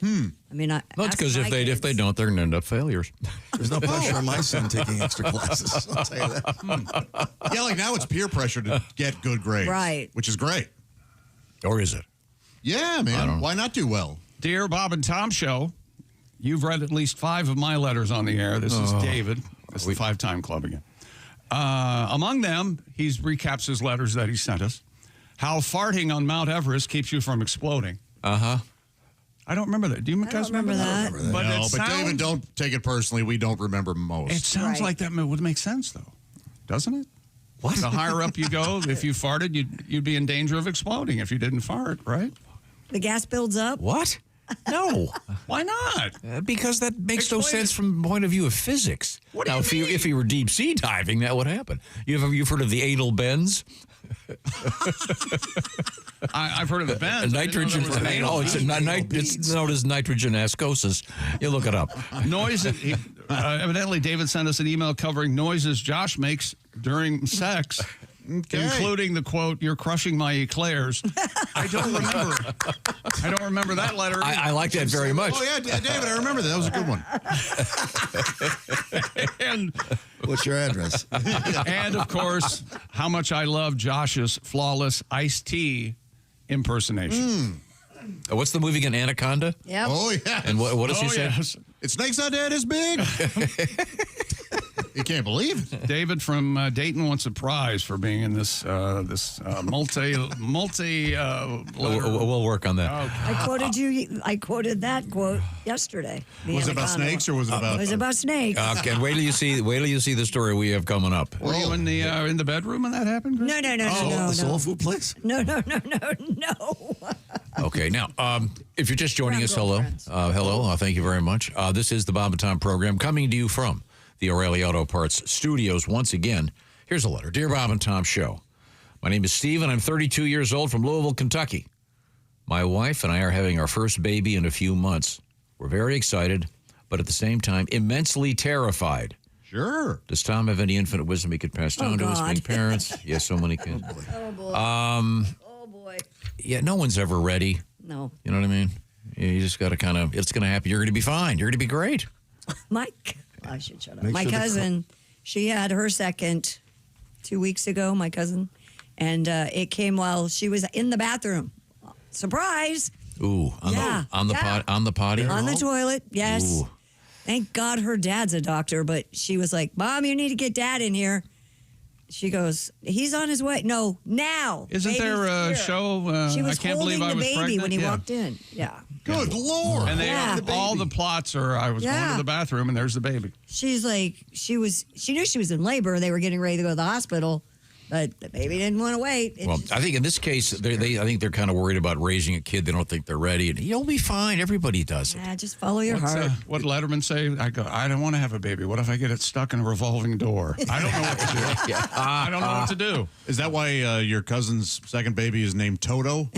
Speaker 4: I mean,
Speaker 2: Well, it's
Speaker 4: ask
Speaker 2: because
Speaker 4: my
Speaker 2: if they
Speaker 4: kids.
Speaker 2: don't, they're going to end up failures.
Speaker 5: There's no pressure on my son taking extra classes. I'll tell you that.
Speaker 3: Yeah, like now it's peer pressure to get good grades,
Speaker 4: Right.
Speaker 3: Which is great.
Speaker 2: Or is it?
Speaker 3: Yeah, man. Why not do well?
Speaker 1: Dear Bob and Tom Show, you've read at least 5 of my letters on the air. This is David. That's the 5-time club again. Among them, he recaps his letters that he sent us. How farting on Mount Everest keeps you from exploding.
Speaker 2: Uh-huh.
Speaker 1: I don't remember that. Do you guys remember that? But
Speaker 3: No,
Speaker 1: it
Speaker 3: but David,
Speaker 1: sounds-
Speaker 3: don't take it personally. We don't remember most.
Speaker 1: It sounds
Speaker 4: Right.
Speaker 1: like that would make sense, though. Doesn't it?
Speaker 2: What?
Speaker 1: The higher up you go, if you farted, you'd be in danger of exploding if you didn't fart, right?
Speaker 4: The gas builds up.
Speaker 2: What? No.
Speaker 1: Why not?
Speaker 2: Because that makes no
Speaker 1: Explain
Speaker 2: sense
Speaker 1: it.
Speaker 2: from the point of view of physics.
Speaker 1: What do
Speaker 2: now,
Speaker 1: you
Speaker 2: if you were deep sea diving, that would happen. You've heard of the anal bends?
Speaker 1: I've heard of the bends. I didn't know
Speaker 2: Nitrogen.
Speaker 1: there was an anal
Speaker 2: Oh, it's known as nitrogen ascosis. You look it up.
Speaker 1: Noises. Evidently, David sent us an email covering noises Josh makes during sex, including the quote, "You're crushing my eclairs." I don't remember that letter.
Speaker 2: I like that very much.
Speaker 3: Oh, yeah, David, I remember that. That was a good one.
Speaker 1: and
Speaker 5: What's your address?
Speaker 1: and of course, how much I love Josh's flawless iced tea impersonation.
Speaker 2: What's the movie again? Anaconda?
Speaker 4: Yep.
Speaker 3: Oh, yeah.
Speaker 2: And what does he
Speaker 1: Oh
Speaker 2: say?
Speaker 1: yes,
Speaker 3: It's snakes not dead as big. You can't believe it.
Speaker 1: David from Dayton wants a prize for being in this multi.
Speaker 2: We'll work on that.
Speaker 4: I quoted that quote yesterday.
Speaker 3: Was it about snakes or was it about?
Speaker 4: It was about snakes.
Speaker 2: Okay, wait till you see the story we have coming up.
Speaker 1: Were you in the bedroom when that happened, Chris?
Speaker 4: No,
Speaker 5: The soul food place?
Speaker 4: no.
Speaker 2: Okay, now, if you're just joining us, hello.
Speaker 4: Girlfriends.
Speaker 2: Thank you very much. This is the Bob and Tom program coming to you from the O'Reilly Auto Parts studios once again. Here's a letter. Dear Bob and Tom Show, my name is Steve, and I'm 32 years old from Louisville, Kentucky. My wife and I are having our first baby in a few months. We're very excited, but at the same time, immensely terrified.
Speaker 3: Sure.
Speaker 2: Does Tom have any infinite wisdom he could pass down to us
Speaker 4: God.
Speaker 2: being parents? Yes, so many kids.
Speaker 4: Oh boy. Oh boy.
Speaker 2: Yeah, no one's ever ready.
Speaker 4: No.
Speaker 2: You know what I mean? You just got to it's going to happen. You're going to be fine. You're going to be great.
Speaker 4: I should shut up.
Speaker 5: Make
Speaker 4: My
Speaker 5: sure the
Speaker 4: cousin, she had her second 2 weeks ago, my cousin, and it came while she was in the bathroom. Surprise!
Speaker 2: Ooh, on
Speaker 4: Yeah,
Speaker 2: the
Speaker 4: yeah.
Speaker 2: on the potty.
Speaker 4: On the toilet, yes.
Speaker 2: Ooh.
Speaker 4: Thank God her dad's a doctor, but she was like, Mom, you need to get Dad in here. She goes, he's on his way. No, now.
Speaker 1: Isn't
Speaker 4: Baby's
Speaker 1: there a
Speaker 4: here.
Speaker 1: show?
Speaker 4: She was
Speaker 1: I can't
Speaker 4: holding
Speaker 1: believe I
Speaker 4: the
Speaker 1: was
Speaker 4: baby
Speaker 1: pregnant.
Speaker 4: when he
Speaker 1: Yeah.
Speaker 4: walked in. Yeah.
Speaker 3: Good Lord.
Speaker 1: And all the plots are, I was going to the bathroom and there's the baby.
Speaker 4: She's like, she knew she was in labor. They were getting ready to go to the hospital, but the baby didn't want to wait.
Speaker 2: I think in this case, I think they're kind of worried about raising a kid. They don't think they're ready, and you'll be fine. Everybody does it.
Speaker 4: Just follow your heart.
Speaker 1: What Letterman say? I don't want to have a baby. What if I get it stuck in a revolving door? I don't know what to do. I don't know what to do.
Speaker 3: Is that why your cousin's second baby is named Toto?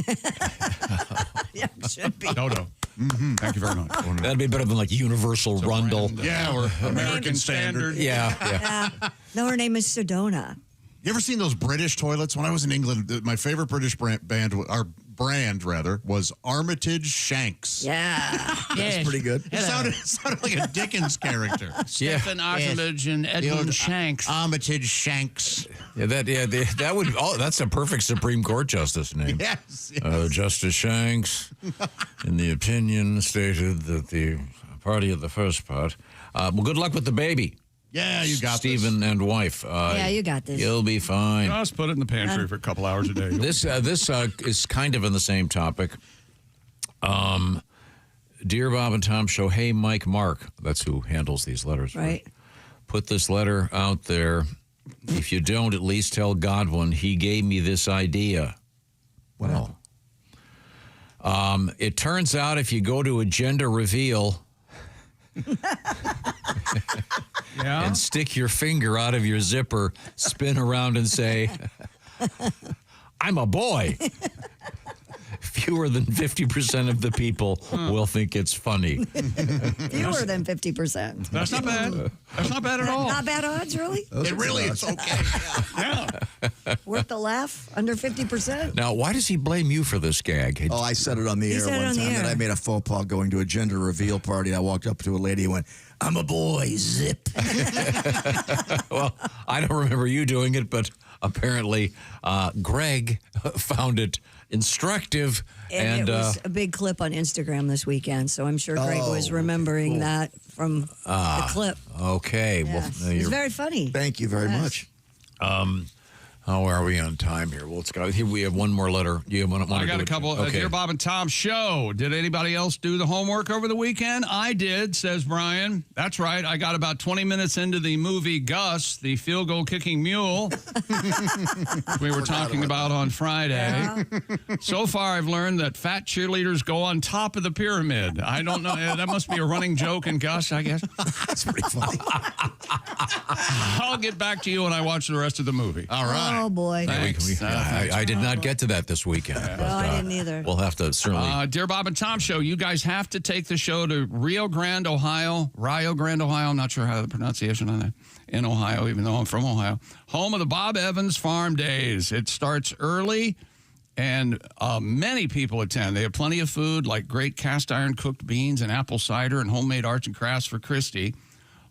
Speaker 4: Yeah, it should be.
Speaker 1: Toto. Mm-hmm. Thank you very much.
Speaker 2: That'd be better than like Universal Rundle.
Speaker 3: Or American Standard.
Speaker 2: Yeah.
Speaker 4: No, her name is Sedona.
Speaker 3: You ever seen those British toilets? When I was in England, my favorite British brand was Armitage Shanks.
Speaker 4: Yeah.
Speaker 5: That's pretty good.
Speaker 3: It sounded like a Dickens character.
Speaker 1: Stephen Armitage and Edmund Shanks.
Speaker 3: Armitage Shanks.
Speaker 2: That would. Oh, that's a perfect Supreme Court justice name.
Speaker 3: Yes.
Speaker 2: Justice Shanks, in the opinion, stated that the party of the first part. Well, good luck with the baby.
Speaker 3: Yeah, you got
Speaker 2: Stephen and wife.
Speaker 4: Yeah, you got this.
Speaker 2: You'll be fine.
Speaker 1: Just put it in the pantry for a couple hours a day.
Speaker 2: This is kind of in the same topic. Dear Bob and Tom Show, hey, Mike Mark. That's who handles these letters.
Speaker 4: Right.
Speaker 2: Put this letter out there. If you don't, at least tell Godwin he gave me this idea. Well, it turns out if you go to a gender reveal and stick your finger out of your zipper, spin around and say, I'm a boy. Fewer than 50% of the people will think it's funny.
Speaker 4: Fewer than 50%.
Speaker 1: That's not bad. That's not bad at all.
Speaker 4: Not bad odds, really?
Speaker 3: It really is okay.
Speaker 1: Yeah.
Speaker 4: Worth the laugh? Under 50%?
Speaker 2: Now, why does he blame you for this gag?
Speaker 5: Oh, I said it on the air
Speaker 4: said it
Speaker 5: one
Speaker 4: on the
Speaker 5: time
Speaker 4: air.
Speaker 5: that I made a faux pas going to a gender reveal party. I walked up to a lady and went, I'm a boy, zip.
Speaker 2: Well, I don't remember you doing it, but apparently Greg found it instructive.
Speaker 4: And it was a big clip on Instagram this weekend, so I'm sure Greg was remembering that from the clip.
Speaker 2: Okay.
Speaker 4: Yes.
Speaker 2: Well,
Speaker 4: It's very funny.
Speaker 5: Thank you very much.
Speaker 2: how are we on time here? Well, it's got, here we have one more letter. You want
Speaker 1: I got a couple.
Speaker 2: Okay.
Speaker 1: Dear Bob and Tom Show. Did anybody else do the homework over the weekend? I did, says Brian. That's right. I got about 20 minutes into the movie Gus, the field goal kicking mule we were talking about on Friday.
Speaker 4: Yeah.
Speaker 1: So far, I've learned that fat cheerleaders go on top of the pyramid. I don't know. That must be a running joke in Gus, I guess.
Speaker 5: That's pretty funny.
Speaker 1: I'll get back to you when I watch the rest of the movie.
Speaker 3: All right.
Speaker 4: Oh, boy.
Speaker 1: Thanks.
Speaker 2: I did not get to that this weekend. But,
Speaker 4: No, I didn't either.
Speaker 2: We'll have to certainly.
Speaker 1: Dear Bob and Tom Show, you guys have to take the show to Rio Grande, Ohio. I'm not sure how the pronunciation on that. In Ohio, even though I'm from Ohio. Home of the Bob Evans Farm Days. It starts early, and many people attend. They have plenty of food, like great cast iron cooked beans and apple cider and homemade arts and crafts for Christy.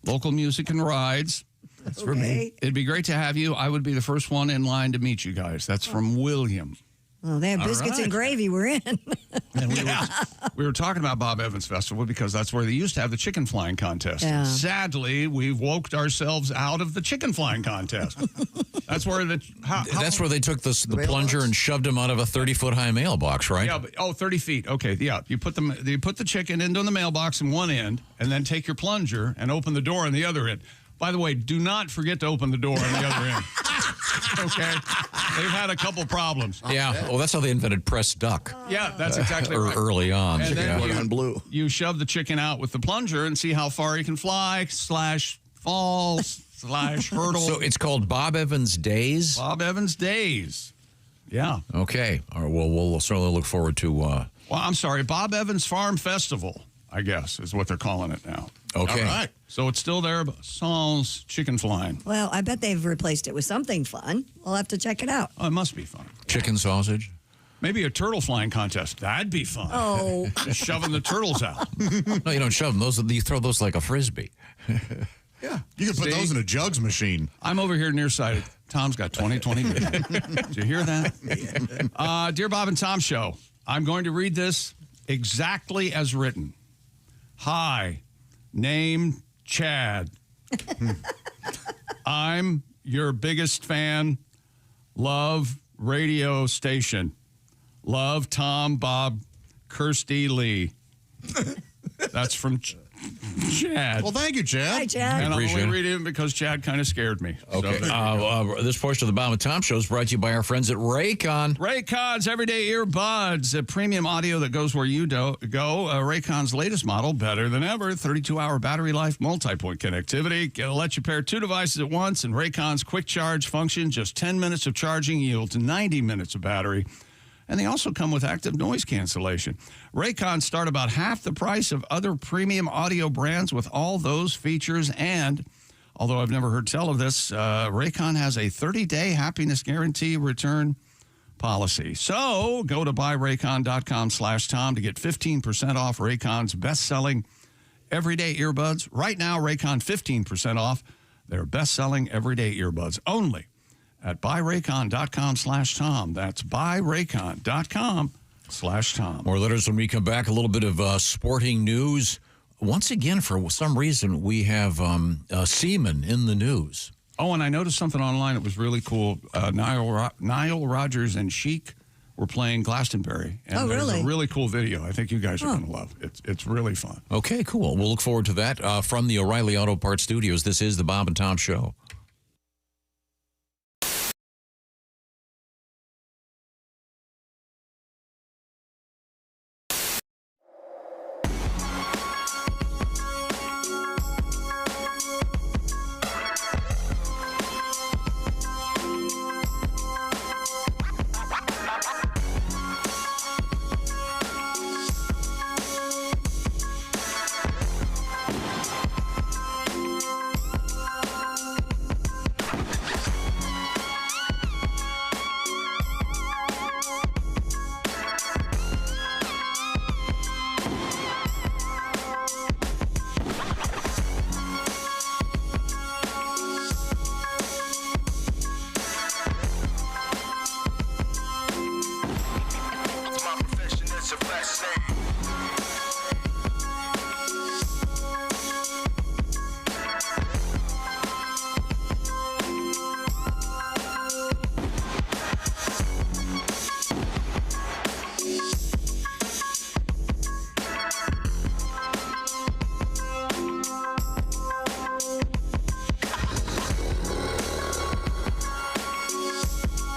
Speaker 1: Local music and rides.
Speaker 5: That's for me.
Speaker 1: It'd be great to have you. I would be the first one in line to meet you guys. That's from William.
Speaker 4: Oh, they have biscuits and gravy. We're in.
Speaker 1: And we were talking about Bob Evans Festival because that's where they used to have the chicken flying contest.
Speaker 4: Yeah.
Speaker 1: Sadly, we've woked ourselves out of the chicken flying contest. That's where
Speaker 2: That's where they took the plunger and shoved him out of a 30-foot high mailbox, right?
Speaker 1: Yeah, 30 feet. Okay, yeah. You put the chicken into the mailbox in one end, and then take your plunger and open the door on the other end. By the way, do not forget to open the door on the other end. Okay? They've had a couple problems.
Speaker 2: Yeah. Well, that's how they invented press duck.
Speaker 1: Yeah, that's exactly right.
Speaker 2: Early on.
Speaker 1: And then
Speaker 5: Blood on blue.
Speaker 1: you shove the chicken out with the plunger and see how far he can fly, /fall, /hurdle.
Speaker 2: So it's called Bob Evans Days?
Speaker 1: Bob Evans Days. Yeah.
Speaker 2: Okay. All right, well, we'll certainly look forward to...
Speaker 1: Well, I'm sorry, Bob Evans Farm Festival, I guess, is what they're calling it now.
Speaker 2: Okay.
Speaker 3: All right.
Speaker 1: So it's still there, but sans chicken flying.
Speaker 4: Well, I bet they've replaced it with something fun. We'll have to check it out.
Speaker 1: Oh, it must be fun.
Speaker 2: Chicken sausage?
Speaker 1: Maybe a turtle flying contest. That'd be fun.
Speaker 4: Oh,
Speaker 1: Just shoving the turtles out.
Speaker 2: No, you don't shove them. You throw those like a Frisbee.
Speaker 3: Yeah. You can put those in a jugs machine.
Speaker 1: I'm over here nearsighted. Tom's got 20/20 vision. Did you hear that? Dear Bob and Tom Show, I'm going to read this exactly as written. Hi, name Chad. I'm your biggest fan. Love radio station. Love Tom, Bob, Kirsty Lee. That's from Chad.
Speaker 3: Well, thank you, Chad.
Speaker 4: Hi, Chad.
Speaker 1: And I'm
Speaker 2: Appreciate
Speaker 1: only
Speaker 2: it.
Speaker 1: reading it because Chad kind of scared me.
Speaker 2: Okay.
Speaker 1: So,
Speaker 2: This portion of the Bob and Tom Show is brought to you by our friends at Raycon.
Speaker 1: Raycon's everyday earbuds, a premium audio that goes where you go. Raycon's latest model, better than ever, 32-hour battery life, multi-point connectivity. It'll let you pair 2 devices at once, and Raycon's quick charge function, just 10 minutes of charging yields 90 minutes of battery. And they also come with active noise cancellation. Raycons start about half the price of other premium audio brands with all those features. And although I've never heard tell of this, Raycon has a 30-day happiness guarantee return policy. So go to buyraycon.com/Tom to get 15% off Raycon's best-selling everyday earbuds. Right now, Raycon 15% off their best-selling everyday earbuds only at buyraycon.com/Tom. That's buyraycon.com/Tom.
Speaker 2: More letters when we come back. A little bit of sporting news. Once again, for some reason, we have seamen in the news.
Speaker 1: Oh, and I noticed something online that was really cool. Nile Rodgers and Chic were playing Glastonbury. And there's a really cool video. I think you guys are going to love. It's really fun.
Speaker 2: Okay, cool. We'll look forward to that. From the O'Reilly Auto Parts Studios, this is the Bob and Tom Show.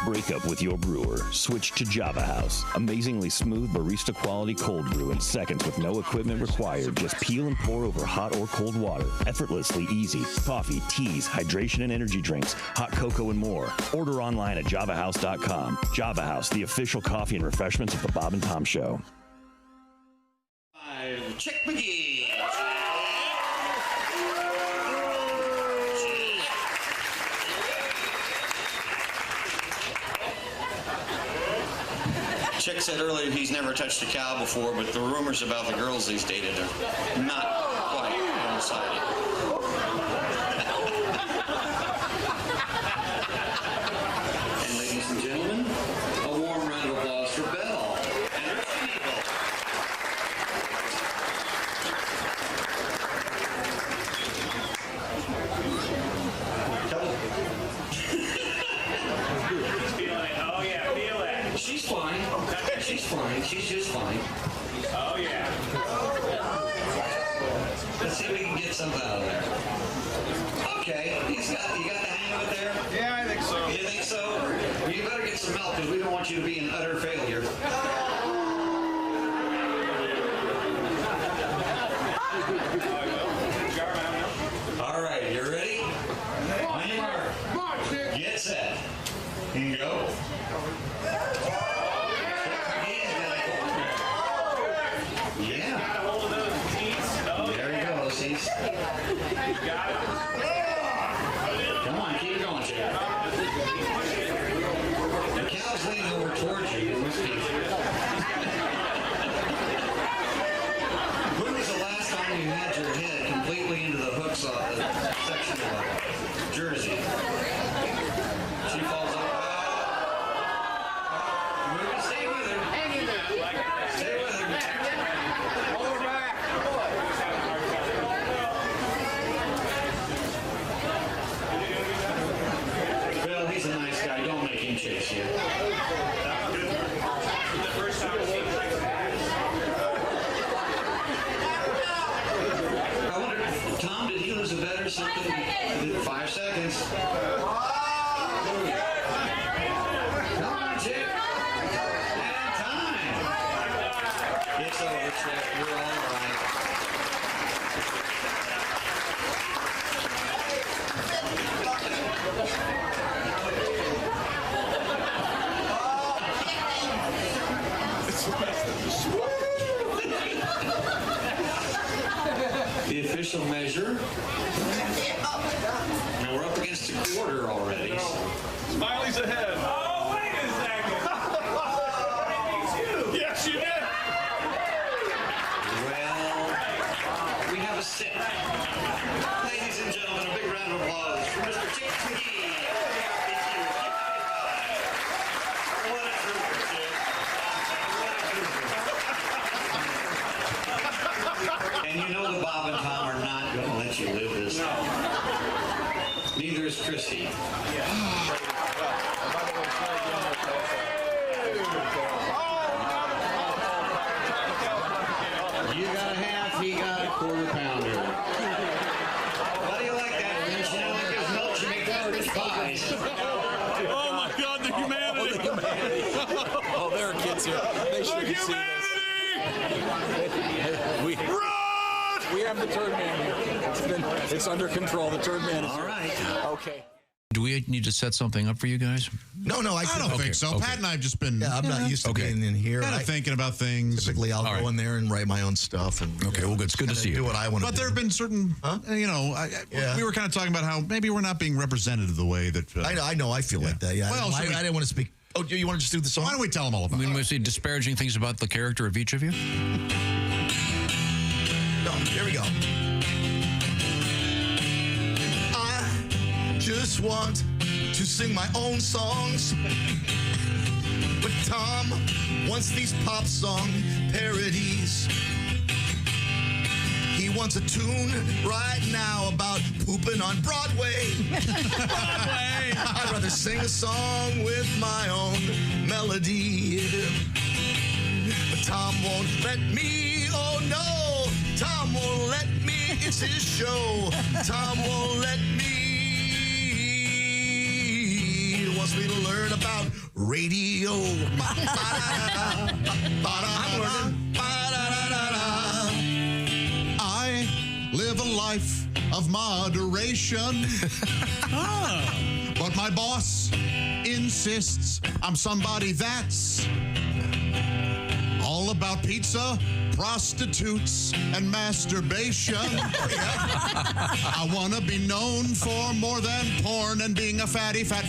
Speaker 8: Break up with your brewer. Switch to Java House. Amazingly smooth barista quality cold brew in seconds with no equipment required. Just peel and pour over hot or cold water. Effortlessly easy. Coffee, teas, hydration and energy drinks, hot cocoa and more. Order online at javahouse.com. Java House, the official coffee and refreshments of the Bob and Tom Show.
Speaker 9: Chick McGee. Chick said earlier he's never touched a cow before, but the rumors about the girls he's dated are not quite one-sided. And ladies and gentlemen, a warm round of applause for Belle and her people.
Speaker 6: Oh yeah, feel it.
Speaker 9: She's fine. She's fine. She's just fine.
Speaker 6: Oh yeah.
Speaker 9: Let's see if we can get something out of there. Okay, you got the hang of it there?
Speaker 6: Yeah, I think so.
Speaker 9: You think so? You better get some milk because we don't want you to be an utter failure. All right, you ready? On your mark. Get set. And go. Yeah. There he goes. He's. Come on, keep going, Jack. The cow's leaning over towards you. It must be. When was the last time you had your head completely into the hooks of the section of a jersey? She falls over. Stay with her. Hang in there. Stay with her. Hold her back. Bill, he's a nice guy. Don't make him chase you.
Speaker 6: The first time I seen Chick
Speaker 9: something. 5 seconds. Come on, Chick. And time. It's over, Chick. You're all right. The official measure. Now we're up against a quarter already.
Speaker 1: Smiley's ahead.
Speaker 10: Oh, wait a second. I beat you.
Speaker 1: Yes, you did.
Speaker 9: Well, we have a set. Ladies and gentlemen, a big round of applause for Mr. Chick McGee. What a trooper, Chick. What a trooper. And you know the Bob and Tom are not going to let you live this. Neither is Christy. You got a half, he got a quarter pounder. How do you like that, Rich? You know, like his milk, you make garbage pies.
Speaker 1: Oh, my God, the humanity.
Speaker 2: Oh, there are kids here. They should have seen this. We have the turd man here. It's under control. The turd man is
Speaker 9: All right.
Speaker 2: okay. Do we need to set something up for you guys?
Speaker 5: No,
Speaker 3: I don't think so.
Speaker 2: okay.
Speaker 3: Pat and I have just been
Speaker 5: I'm not used to being in here.
Speaker 3: kind of thinking about things.
Speaker 5: Typically, I'll
Speaker 3: All
Speaker 5: go in there and write my own stuff. And
Speaker 2: Okay, well, good. It's good to see you.
Speaker 5: Do what I want to
Speaker 3: But
Speaker 5: do.
Speaker 3: there have been certain, we were kind of talking about how maybe we're not being represented the way that.
Speaker 5: I know. I feel like that. Yeah.
Speaker 3: Well,
Speaker 5: I didn't want to speak. Oh, do you want to just do the song?
Speaker 3: Why don't we tell them all about
Speaker 2: We
Speaker 3: it?
Speaker 2: must see disparaging things about the character of each of you.
Speaker 5: No, here we go. I just want to sing my own songs. But Tom wants these pop song parodies. He wants a tune right now about pooping on Broadway. I'd rather sing a song with my own melody. But Tom won't let me, oh no, Tom won't let me, it's his show. Tom won't let me, he wants me to learn about radio. I'm learning.
Speaker 3: I live a life of moderation. But my boss insists I'm somebody that's all about pizza, prostitutes, and masturbation. I want to be known for more than porn and being a fatty fat.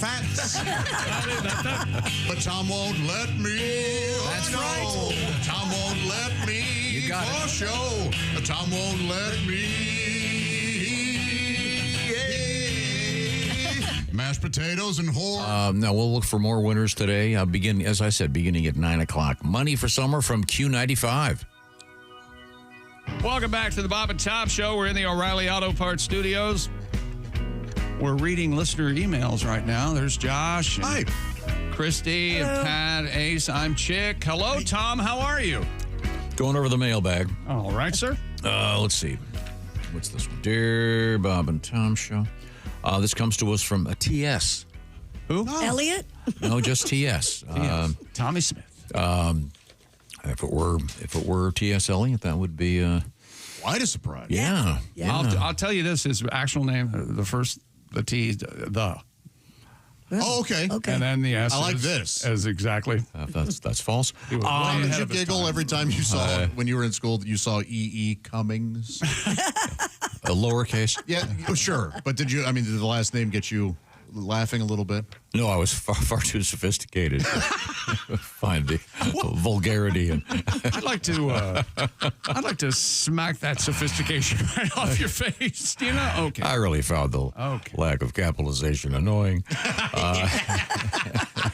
Speaker 3: But Tom won't let me.
Speaker 2: That's right.
Speaker 3: Tom won't let me.
Speaker 2: You got
Speaker 3: for
Speaker 2: it.
Speaker 3: show. Tom won't let me. Mashed potatoes and whore.
Speaker 2: Now we'll look for more winners today. As I said, beginning at 9 o'clock. Money for summer from Q95.
Speaker 1: Welcome back to the Bob and Tom Show. We're in the O'Reilly Auto Parts Studios. We're reading listener emails right now. There's Josh. And
Speaker 3: Hi.
Speaker 1: Christy and Pat, Ace. I'm Chick. Hello, Tom. How are you?
Speaker 2: Going over the mailbag.
Speaker 1: All right, sir.
Speaker 2: Let's see. What's this one? Dear Bob and Tom Show. This comes to us from a TS.
Speaker 1: Who?
Speaker 4: Elliot?
Speaker 2: No, just TS.
Speaker 1: Tommy Smith.
Speaker 2: If it were T.S. Eliot, that would be
Speaker 3: Quite a surprise.
Speaker 2: yeah.
Speaker 1: I'll tell you this: his actual name, the T, the.
Speaker 3: Oh, okay.
Speaker 4: Okay.
Speaker 1: And then the S.
Speaker 3: I like
Speaker 1: is,
Speaker 3: this.
Speaker 1: As exactly.
Speaker 2: That's false.
Speaker 1: He was way
Speaker 3: Did
Speaker 1: ahead
Speaker 3: you
Speaker 1: of his
Speaker 3: giggle
Speaker 1: time.
Speaker 3: every time you saw when you were in school that you saw E.E. Cummings?
Speaker 2: A lowercase.
Speaker 3: Yeah, sure. But did the last name get you laughing a little bit?
Speaker 2: No, I was far too sophisticated to find the vulgarity and.
Speaker 1: I'd like to smack that sophistication right off your face. Do you know? Okay.
Speaker 2: I really found the lack of capitalization annoying.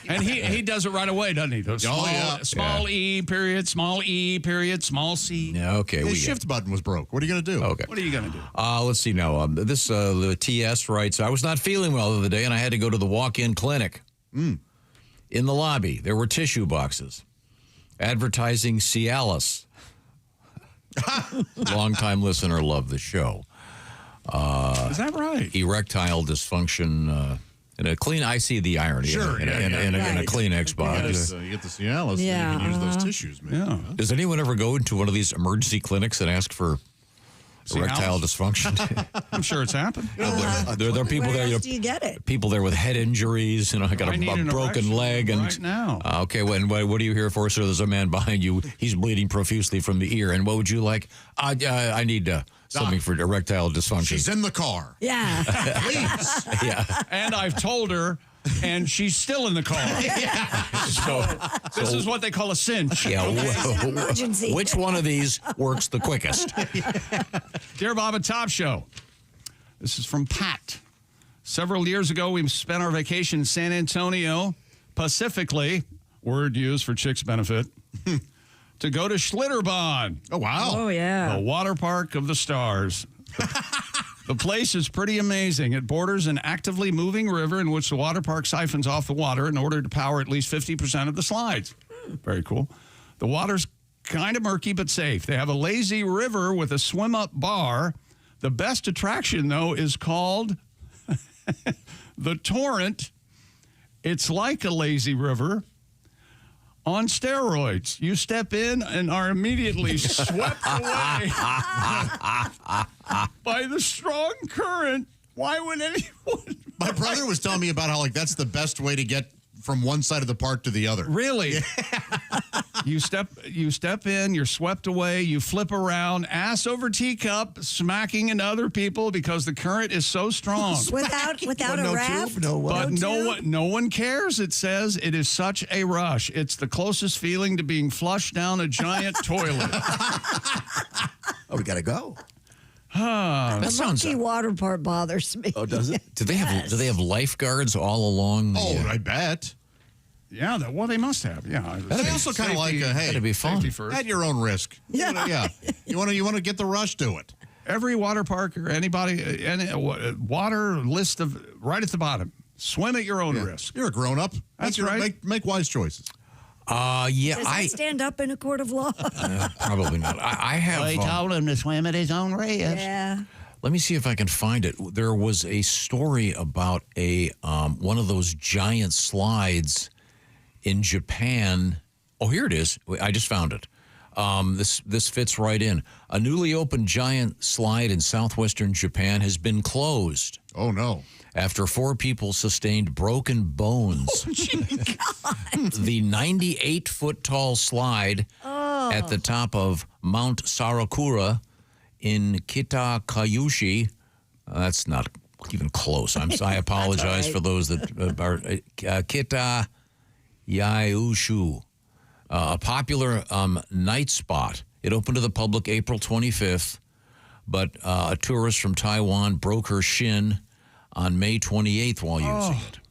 Speaker 1: And he does it right away, doesn't he? Those small E period, small C.
Speaker 2: Yeah, okay.
Speaker 3: His shift button was broke. What are you going to do?
Speaker 2: Okay.
Speaker 1: What are you going to do?
Speaker 2: Let's see now. This TS writes, I was not feeling well the other day, and I had to go to the walk-in clinic. In the lobby, there were tissue boxes advertising Cialis. Longtime listener, love the show.
Speaker 1: Is that right?
Speaker 2: Erectile dysfunction. In a clean, I see the irony.
Speaker 3: Sure,
Speaker 2: in a Kleenex box.
Speaker 3: You get the Cialis,
Speaker 4: Yeah,
Speaker 3: you can use those tissues, man.
Speaker 1: Yeah.
Speaker 2: Does anyone ever go into one of these emergency clinics and ask for erectile dysfunction?
Speaker 1: I'm sure it's happened.
Speaker 2: There are people
Speaker 4: Where
Speaker 2: there.
Speaker 4: else do you get it?
Speaker 2: People there with head injuries. I got
Speaker 1: I need
Speaker 2: a
Speaker 1: an
Speaker 2: broken
Speaker 1: erection
Speaker 2: leg. And
Speaker 1: right now.
Speaker 2: Okay, what are you here for, sir? There's a man behind you. He's bleeding profusely from the ear. And what would you like? I need something for erectile dysfunction.
Speaker 3: She's in the car.
Speaker 4: Yeah.
Speaker 3: Please.
Speaker 2: Yeah.
Speaker 1: And I've told her, and she's still in the car. So this is what they call a cinch.
Speaker 2: Yeah.
Speaker 4: Emergency.
Speaker 2: Which one of these works the quickest?
Speaker 1: Dear Bob and Top Show, this is from Pat. Several years ago, we spent our vacation in San Antonio, Pacifically, word used for chicks' benefit, to go to Schlitterbahn.
Speaker 3: Oh, wow.
Speaker 4: Oh, yeah.
Speaker 1: The water park of the stars. The place is pretty amazing. It borders an actively moving river in which the water park siphons off the water in order to power at least 50% of the slides. Very cool. The water's kind of murky but safe. They have a lazy river with a swim-up bar. The best attraction, though, is called the Torrent. It's like a lazy river on steroids. You step in and are immediately swept away by the strong current. Why would anyone?
Speaker 3: My brother was telling me about how, like, that's the best way to get from one side of the park to the other.
Speaker 1: Really? You step in, you're swept away, you flip around, ass over teacup, smacking into other people because the current is so strong.
Speaker 4: Without a raft?
Speaker 1: But no one cares, it says. It is such a rush. It's the closest feeling to being flushed down a giant toilet.
Speaker 5: Oh, we got to go.
Speaker 2: That sounds.
Speaker 4: The water part bothers me.
Speaker 5: Oh, does it?
Speaker 2: Do they have lifeguards all along?
Speaker 3: Oh, I bet.
Speaker 1: Yeah, they must have. Yeah,
Speaker 3: I also kind of like, hey,
Speaker 2: that'd be fun.
Speaker 1: safety first.
Speaker 3: at your own risk.
Speaker 4: Yeah.
Speaker 3: You want to get the rush, do it.
Speaker 1: Every water park or anybody, any water list of right at the bottom. Swim at your own risk.
Speaker 3: You're a grown up.
Speaker 1: That's right.
Speaker 3: Make wise choices.
Speaker 2: Yeah,
Speaker 4: Does that stand up in a court of law?
Speaker 2: probably not. I have.
Speaker 11: They told him to swim at his own risk.
Speaker 4: Yeah.
Speaker 2: Let me see if I can find it. There was a story about one of those giant slides in Japan. Oh, here it is. I just found it. This fits right in. A newly opened giant slide in southwestern Japan has been closed.
Speaker 3: Oh, no.
Speaker 2: After 4 people sustained broken bones. The 98-foot-tall slide at the top of Mount Sarakura in Kitakayushi. That's not even close. I apologize for those that are Kitayushu. A popular night spot. It opened to the public April 25th, but a tourist from Taiwan broke her shin on May 28th while using it.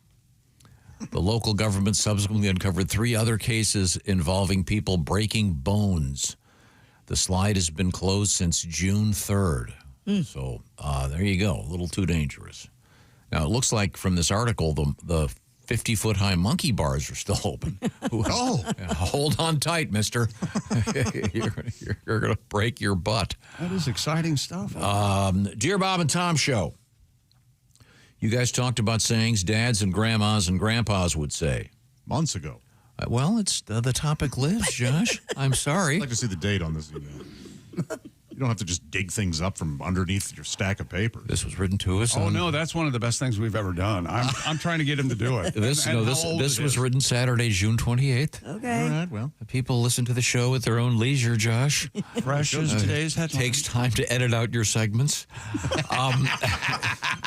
Speaker 2: The local government subsequently uncovered 3 other cases involving people breaking bones. The slide has been closed since June 3rd. So there you go. A little too dangerous. Now, it looks like from this article, the 50-foot-high monkey bars are still open. Hold on tight, mister. You're going to break your butt.
Speaker 1: That is exciting stuff.
Speaker 2: Dear Bob and Tom Show, you guys talked about sayings dads and grandmas and grandpas would say.
Speaker 3: Months ago.
Speaker 2: Well, it's the topic lives, Josh. I'm sorry.
Speaker 3: I'd like to see the date on this email. You don't have to just dig things up from underneath your stack of paper.
Speaker 2: This was written to us.
Speaker 1: Oh, no, that's one of the best things we've ever done. I'm trying to get him to do it.
Speaker 2: This was written Saturday, June 28th.
Speaker 4: Okay.
Speaker 3: All right, well.
Speaker 2: People listen to the show at their own leisure, Josh.
Speaker 1: Fresh as today's headline.
Speaker 2: Takes time to edit out your segments.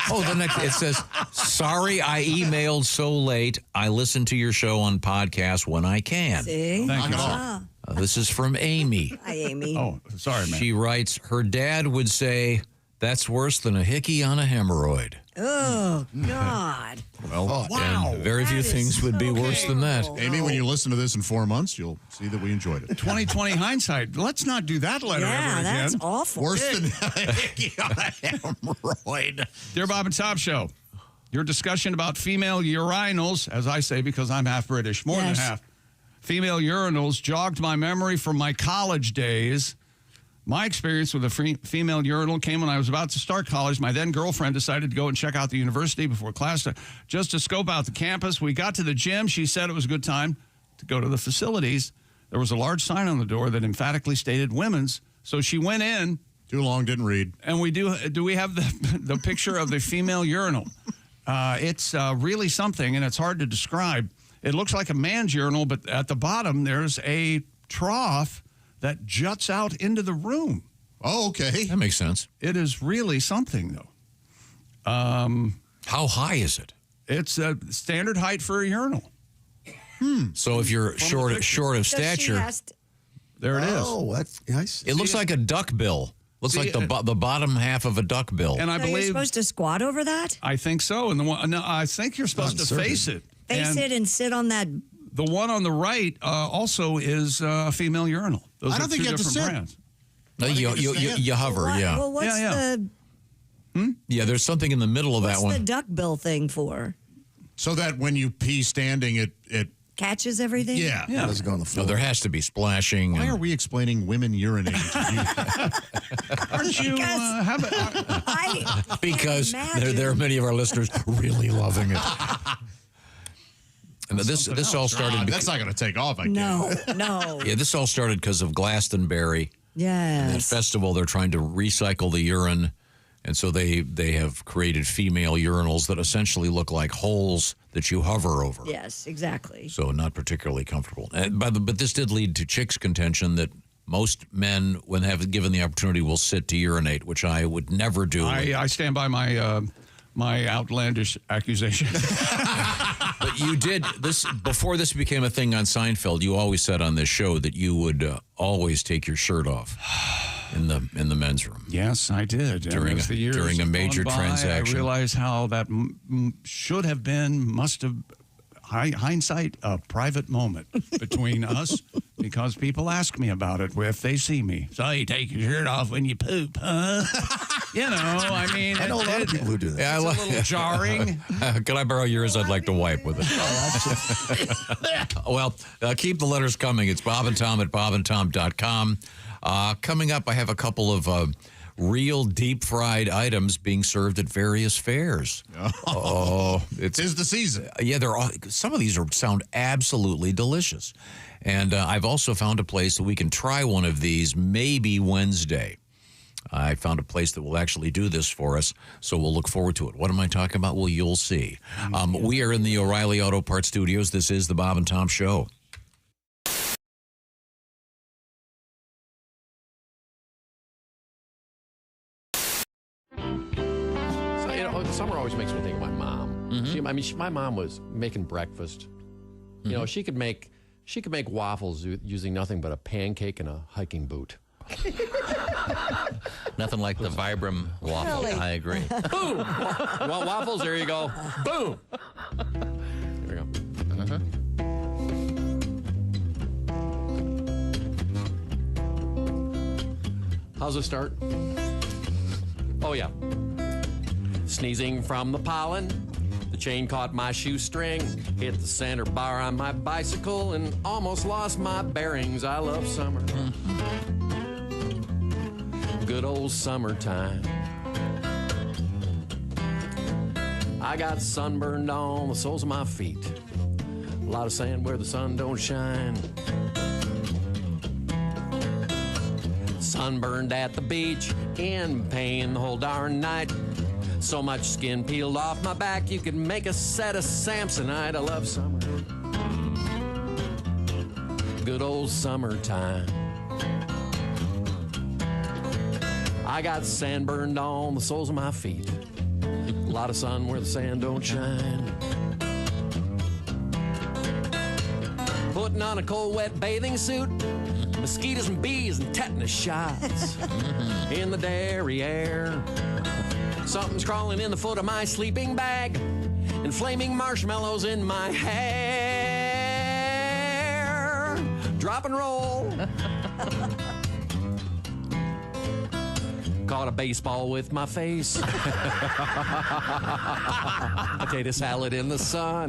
Speaker 2: The next, it says, sorry I emailed so late. I listen to your show on podcast when I can.
Speaker 4: See?
Speaker 1: Thank you.
Speaker 2: This is from Amy.
Speaker 4: Hi, Amy.
Speaker 1: Oh, sorry, man.
Speaker 2: She writes, her dad would say, that's worse than a hickey on a hemorrhoid.
Speaker 4: Oh, God.
Speaker 3: Well,
Speaker 1: wow.
Speaker 2: And very few things would be worse than that.
Speaker 3: Amy, when you listen to this in 4 months, you'll see that we enjoyed it.
Speaker 1: 2020 hindsight. Let's not do that letter ever
Speaker 4: Yeah,
Speaker 1: again.
Speaker 4: that's awful.
Speaker 3: Worse than a hickey on a hemorrhoid.
Speaker 1: Dear Bob and Top Show, your discussion about female urinals, as I say because I'm half British, more than
Speaker 4: Yes.
Speaker 1: half, female urinals jogged my memory from my college days. My experience with a female urinal came when I was about to start college. My then girlfriend decided to go and check out the university before class just to scope out the campus. We got to the gym. She said it was a good time to go to the facilities. There was a large sign on the door that emphatically stated women's. So she went in.
Speaker 3: Too long, didn't read.
Speaker 1: And we do we have the picture of the female urinal? It's really something, and it's hard to describe. It looks like a man's urinal, but at the bottom there's a trough that juts out into the room.
Speaker 3: Oh, okay.
Speaker 2: That makes sense.
Speaker 1: It is really something, though.
Speaker 2: How high is it?
Speaker 1: It's a standard height for a urinal.
Speaker 2: So if you're short of stature,
Speaker 1: there it is.
Speaker 5: Oh, that's nice.
Speaker 2: it looks like a duck bill. Looks like the bottom half of a duck bill.
Speaker 1: And I
Speaker 4: So you're
Speaker 1: believe
Speaker 4: supposed to squat over that?
Speaker 1: I think so. And I think you're supposed to face it.
Speaker 4: Face it and sit on that.
Speaker 1: The one on the right also is a female urinal. Those
Speaker 3: I don't
Speaker 1: are
Speaker 3: think
Speaker 1: two
Speaker 3: you have to
Speaker 1: different
Speaker 3: sit.
Speaker 1: brands.
Speaker 2: No, you hover,
Speaker 4: What-
Speaker 2: yeah.
Speaker 4: Well, what's
Speaker 2: Yeah, there's something in the middle of that
Speaker 4: the
Speaker 2: one.
Speaker 4: duck bill thing for?
Speaker 3: So that when you pee standing, it
Speaker 4: Catches everything?
Speaker 3: yeah.
Speaker 1: Yeah.
Speaker 5: Let's go on the
Speaker 2: No,
Speaker 5: floor.
Speaker 2: there has to be splashing.
Speaker 3: Why
Speaker 2: and-
Speaker 3: are we explaining women urinating to you?
Speaker 1: Aren't you have it?
Speaker 2: because
Speaker 4: imagine.
Speaker 2: there are many of our listeners really loving it. And this all started.
Speaker 3: That's not going to take off, I guess.
Speaker 4: No.
Speaker 2: Yeah, this all started because of Glastonbury. That
Speaker 4: Yes.
Speaker 2: festival, they're trying to recycle the urine, and so they have created female urinals that essentially look like holes that you hover over.
Speaker 4: Yes, exactly.
Speaker 2: So not particularly comfortable. But this did lead to Chick's contention that most men, when given the opportunity, will sit to urinate, which I would never do.
Speaker 1: I stand by my outlandish accusation.
Speaker 2: But you did this before this became a thing on Seinfeld. You always said on this show that you would always take your shirt off in the men's room.
Speaker 1: Yes, I did.
Speaker 2: During
Speaker 1: And as the years
Speaker 2: during a
Speaker 1: have
Speaker 2: major
Speaker 1: gone by,
Speaker 2: transaction.
Speaker 1: I realized how that should have been, must have, hindsight, a private moment between us because people ask me about it if they see me. So you take your shirt off when you poop, huh? You know, I mean,
Speaker 5: I know a lot of people who do that.
Speaker 2: Yeah,
Speaker 1: it's a little jarring.
Speaker 2: Can I borrow yours? I'd like to wipe with it. Well, keep the letters coming. It's Bob and Tom at bobandtom.com. Coming up, I have a couple of real deep-fried items being served at various fairs.
Speaker 3: Tis the season.
Speaker 2: Yeah, some of these sound absolutely delicious. And I've also found a place that we can try one of these maybe Wednesday. I found a place that will actually do this for us, so we'll look forward to it. What am I talking about? Well, you'll see. We are in the O'Reilly Auto Parts Studios. This is the Bob and Tom Show.
Speaker 12: So, summer always makes me think of my mom.
Speaker 2: Mm-hmm.
Speaker 12: My mom was making breakfast. You know, she could make waffles using nothing but a pancake and a hiking boot.
Speaker 13: Nothing like the Vibram waffle.
Speaker 4: Really?
Speaker 13: I agree.
Speaker 12: Boom! You want waffles? There you go. Boom! There we go. How's it start? Oh, yeah. Sneezing from the pollen. The chain caught my shoestring, hit the center bar on my bicycle, and almost lost my bearings. I love summer. Good old summertime. I got sunburned on the soles of my feet. A lot of sand where the sun don't shine. Sunburned at the beach, in pain the whole darn night. So much skin peeled off my back, you could make a set of Samsonite. I love summer. Good old summertime. I got sand burned on the soles of my feet. A lot of sun where the sand don't shine. Putting on a cold, wet bathing suit. Mosquitoes and bees and tetanus shots in the derriere. Something's crawling in the foot of my sleeping bag, and flaming marshmallows in my hair. Drop and roll. Caught a baseball with my face. Potato salad in the sun.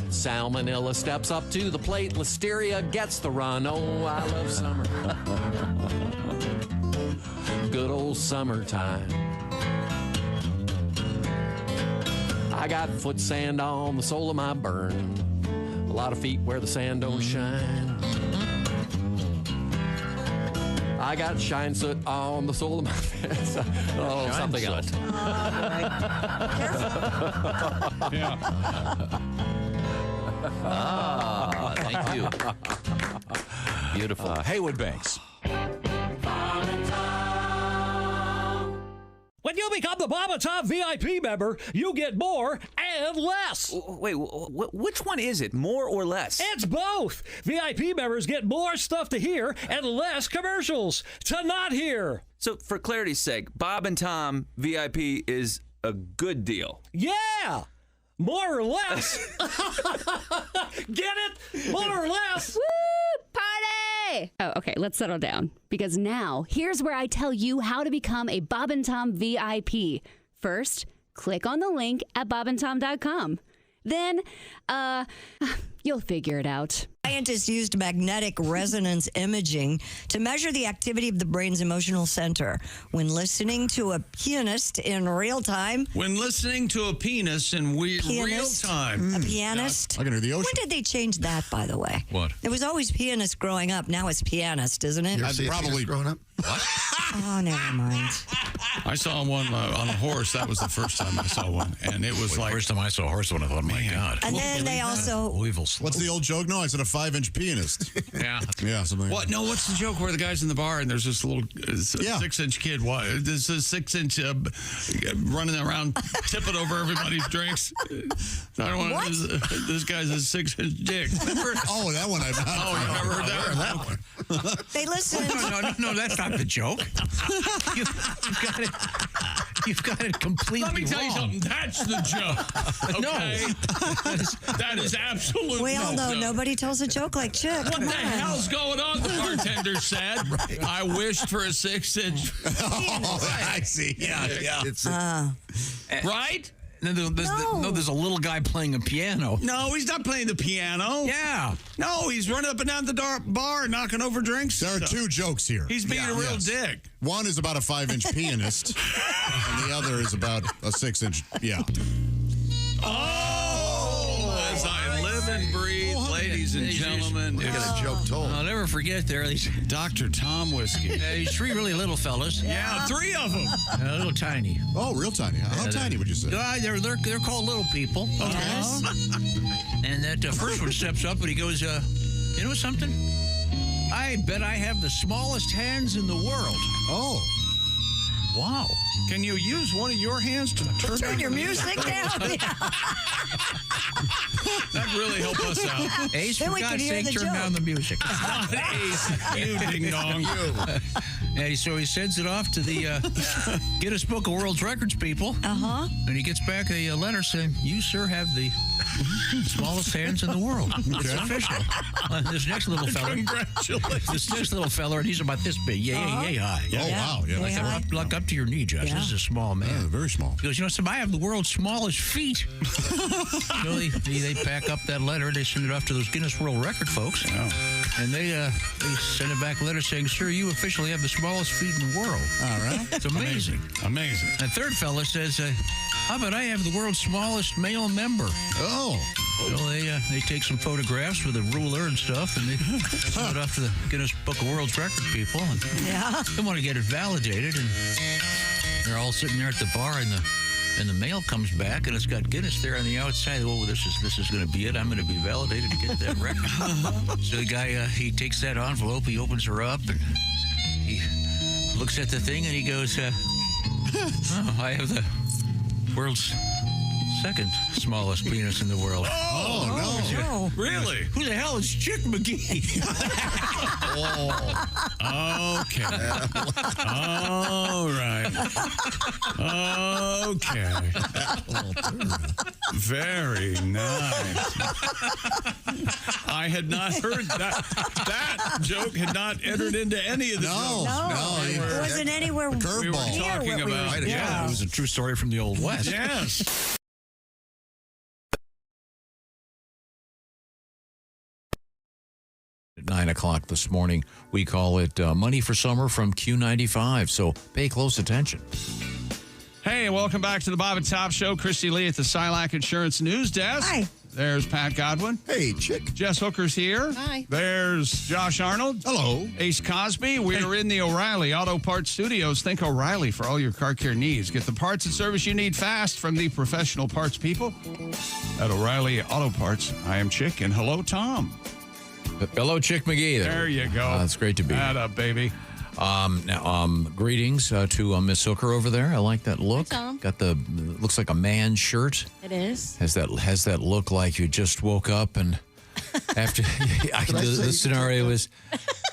Speaker 12: Salmonella steps up to the plate. Listeria gets the run. Oh, I love summer. good old summertime. I got foot sand on the sole of my burn, a lot of feet where the sand don't shine. I got shine soot on the sole of my fence. Oh, shine something soot. Else.
Speaker 1: Yeah.
Speaker 13: Ah, thank you. Beautiful.
Speaker 2: Haywood Banks.
Speaker 14: When you become the Bob and Tom VIP member, you get more and less.
Speaker 15: Wait, which one is it? More or less?
Speaker 14: It's both. VIP members get more stuff to hear and less commercials to not hear.
Speaker 15: So, for clarity's sake, Bob and Tom VIP is a good deal.
Speaker 14: Yeah. More or less. Get it? More or less.
Speaker 16: Woo! Party! Oh, okay, let's settle down. Because now, here's where I tell you how to become a Bob and Tom VIP. First, click on the link at bobandtom.com. Then, you'll figure it out.
Speaker 4: Scientists used magnetic resonance imaging to measure the activity of the brain's emotional center when listening to a pianist in real time.
Speaker 1: When listening to a penis in real time.
Speaker 4: A pianist.
Speaker 3: I can hear the ocean.
Speaker 4: When did they change that, by the way?
Speaker 2: What?
Speaker 4: It was always pianist growing up. Now it's pianist, isn't it?
Speaker 3: Probably growing up.
Speaker 2: What?
Speaker 4: Oh, never mind.
Speaker 1: I saw one on a horse. That was the first time I saw one. And it was like...
Speaker 2: The first time I saw a horse, I thought, my God.
Speaker 4: And then they also...
Speaker 3: What's the old joke? No, I said a 5-inch pianist.
Speaker 1: Yeah.
Speaker 3: Yeah, something.
Speaker 1: What? No, what's the joke where the guy's in the bar and there's this little 6-inch kid? What? This is 6-inch running around tipping over everybody's drinks. I don't want this guy's a 6-inch dick.
Speaker 3: Oh, that one I've
Speaker 1: Oh, you never heard that one?
Speaker 4: They listened.
Speaker 2: No, that's not the joke. You've got it completely wrong.
Speaker 1: Let me tell you something. That's the joke. Okay? That is absolutely
Speaker 4: We all know nobody tells a joke like Chick.
Speaker 1: What the hell's going on? The bartender said. I wished for a 6-inch.
Speaker 3: Oh, I see. Yeah.
Speaker 1: Right?
Speaker 2: There's a little guy playing a piano.
Speaker 1: No, he's not playing the piano.
Speaker 2: Yeah.
Speaker 1: No, he's running up and down the bar, knocking over drinks.
Speaker 3: There are two jokes here.
Speaker 1: He's being a real dick.
Speaker 3: One is about a 5-inch pianist, and the other is about a 6-inch. Yeah.
Speaker 1: Oh, as I live and breathe, ladies and gentlemen.
Speaker 2: I got a joke told. I'll never forget these
Speaker 1: Dr. Tom Whiskey.
Speaker 2: These 3 really little fellas.
Speaker 1: Yeah, 3 of them.
Speaker 2: A little tiny.
Speaker 3: Oh, real tiny. How tiny would you say?
Speaker 2: They're called little people.
Speaker 4: Yes.
Speaker 2: And that first one steps up and he goes, you know something? I bet I have the smallest hands in the world.
Speaker 3: Oh.
Speaker 2: Wow.
Speaker 1: Can you use one of your hands to
Speaker 4: turn your music down?
Speaker 1: That really helped us out.
Speaker 2: Ace, for God's sake, turn down the music.
Speaker 1: Not Ace. You ding dong.
Speaker 2: And so he sends it off to the Guinness Book of World Records people.
Speaker 4: Uh-huh.
Speaker 2: And he gets back a letter saying, you, sir, have the smallest hands in the world. It's official. This next little fella.
Speaker 1: Congratulations.
Speaker 2: This next little fella, and he's about this big. Yay high.
Speaker 3: Oh, wow. Yeah.
Speaker 2: Like up to your knee, Josh. This is a small man.
Speaker 3: Yeah, very small.
Speaker 2: He goes, I have the world's smallest feet. So they pack up that letter. They send it off to those Guinness World Record folks.
Speaker 1: Oh.
Speaker 2: And they send it back a letter saying, sir, you officially have the smallest feet in the world.
Speaker 3: All right.
Speaker 2: It's amazing.
Speaker 1: Amazing.
Speaker 2: And third fella says, how about I have the world's smallest male member?
Speaker 3: Oh.
Speaker 2: So they take some photographs with a ruler and stuff, and they send it off to the Guinness Book of World Record people. And they want to get it validated, and they're all sitting there at the bar, and the mail comes back, and it's got Guinness there on the outside. Oh, this is going to be it. I'm going to be validated to get that record. So the guy, he takes that envelope, he opens her up, and he looks at the thing, and he goes, I have the world's second smallest penis in the world.
Speaker 3: Oh, no.
Speaker 1: Really?
Speaker 2: Who the hell is Chick McGee?
Speaker 1: Okay. All right. Okay. Very nice. I had not heard that. That joke had not entered into any of the jokes.
Speaker 4: No. It wasn't anywhere
Speaker 1: we were
Speaker 3: curveball.
Speaker 1: talking about.
Speaker 2: Yeah, it was a true story from the Old West.
Speaker 1: Yes.
Speaker 2: At 9 9 o'clock this morning. We call it Money for Summer from Q95, so pay close attention.
Speaker 1: Hey, welcome back to the Bob and Tom Show. Christy Lee at the Silac Insurance News Desk.
Speaker 4: Hi.
Speaker 1: There's Pat Godwin.
Speaker 5: Hey, chick.
Speaker 1: Jess Hooker's here.
Speaker 17: Hi.
Speaker 1: There's Josh Arnold.
Speaker 3: Hello.
Speaker 1: Ace Cosby. We are in the O'Reilly Auto Parts Studios. Think O'Reilly for all your car care needs. Get the parts and service you need fast from the professional parts people at O'Reilly Auto Parts. I am Chick, and hello, Tom.
Speaker 2: Hello, Chick McGee.
Speaker 1: There you go.
Speaker 2: It's great to be here.
Speaker 1: Atta, baby.
Speaker 2: Greetings to Miss Hooker over there. I like that look.
Speaker 17: Hi, Tom.
Speaker 2: Got the looks like a man shirt.
Speaker 17: It is.
Speaker 2: Has that look like you just woke up and after the scenario is,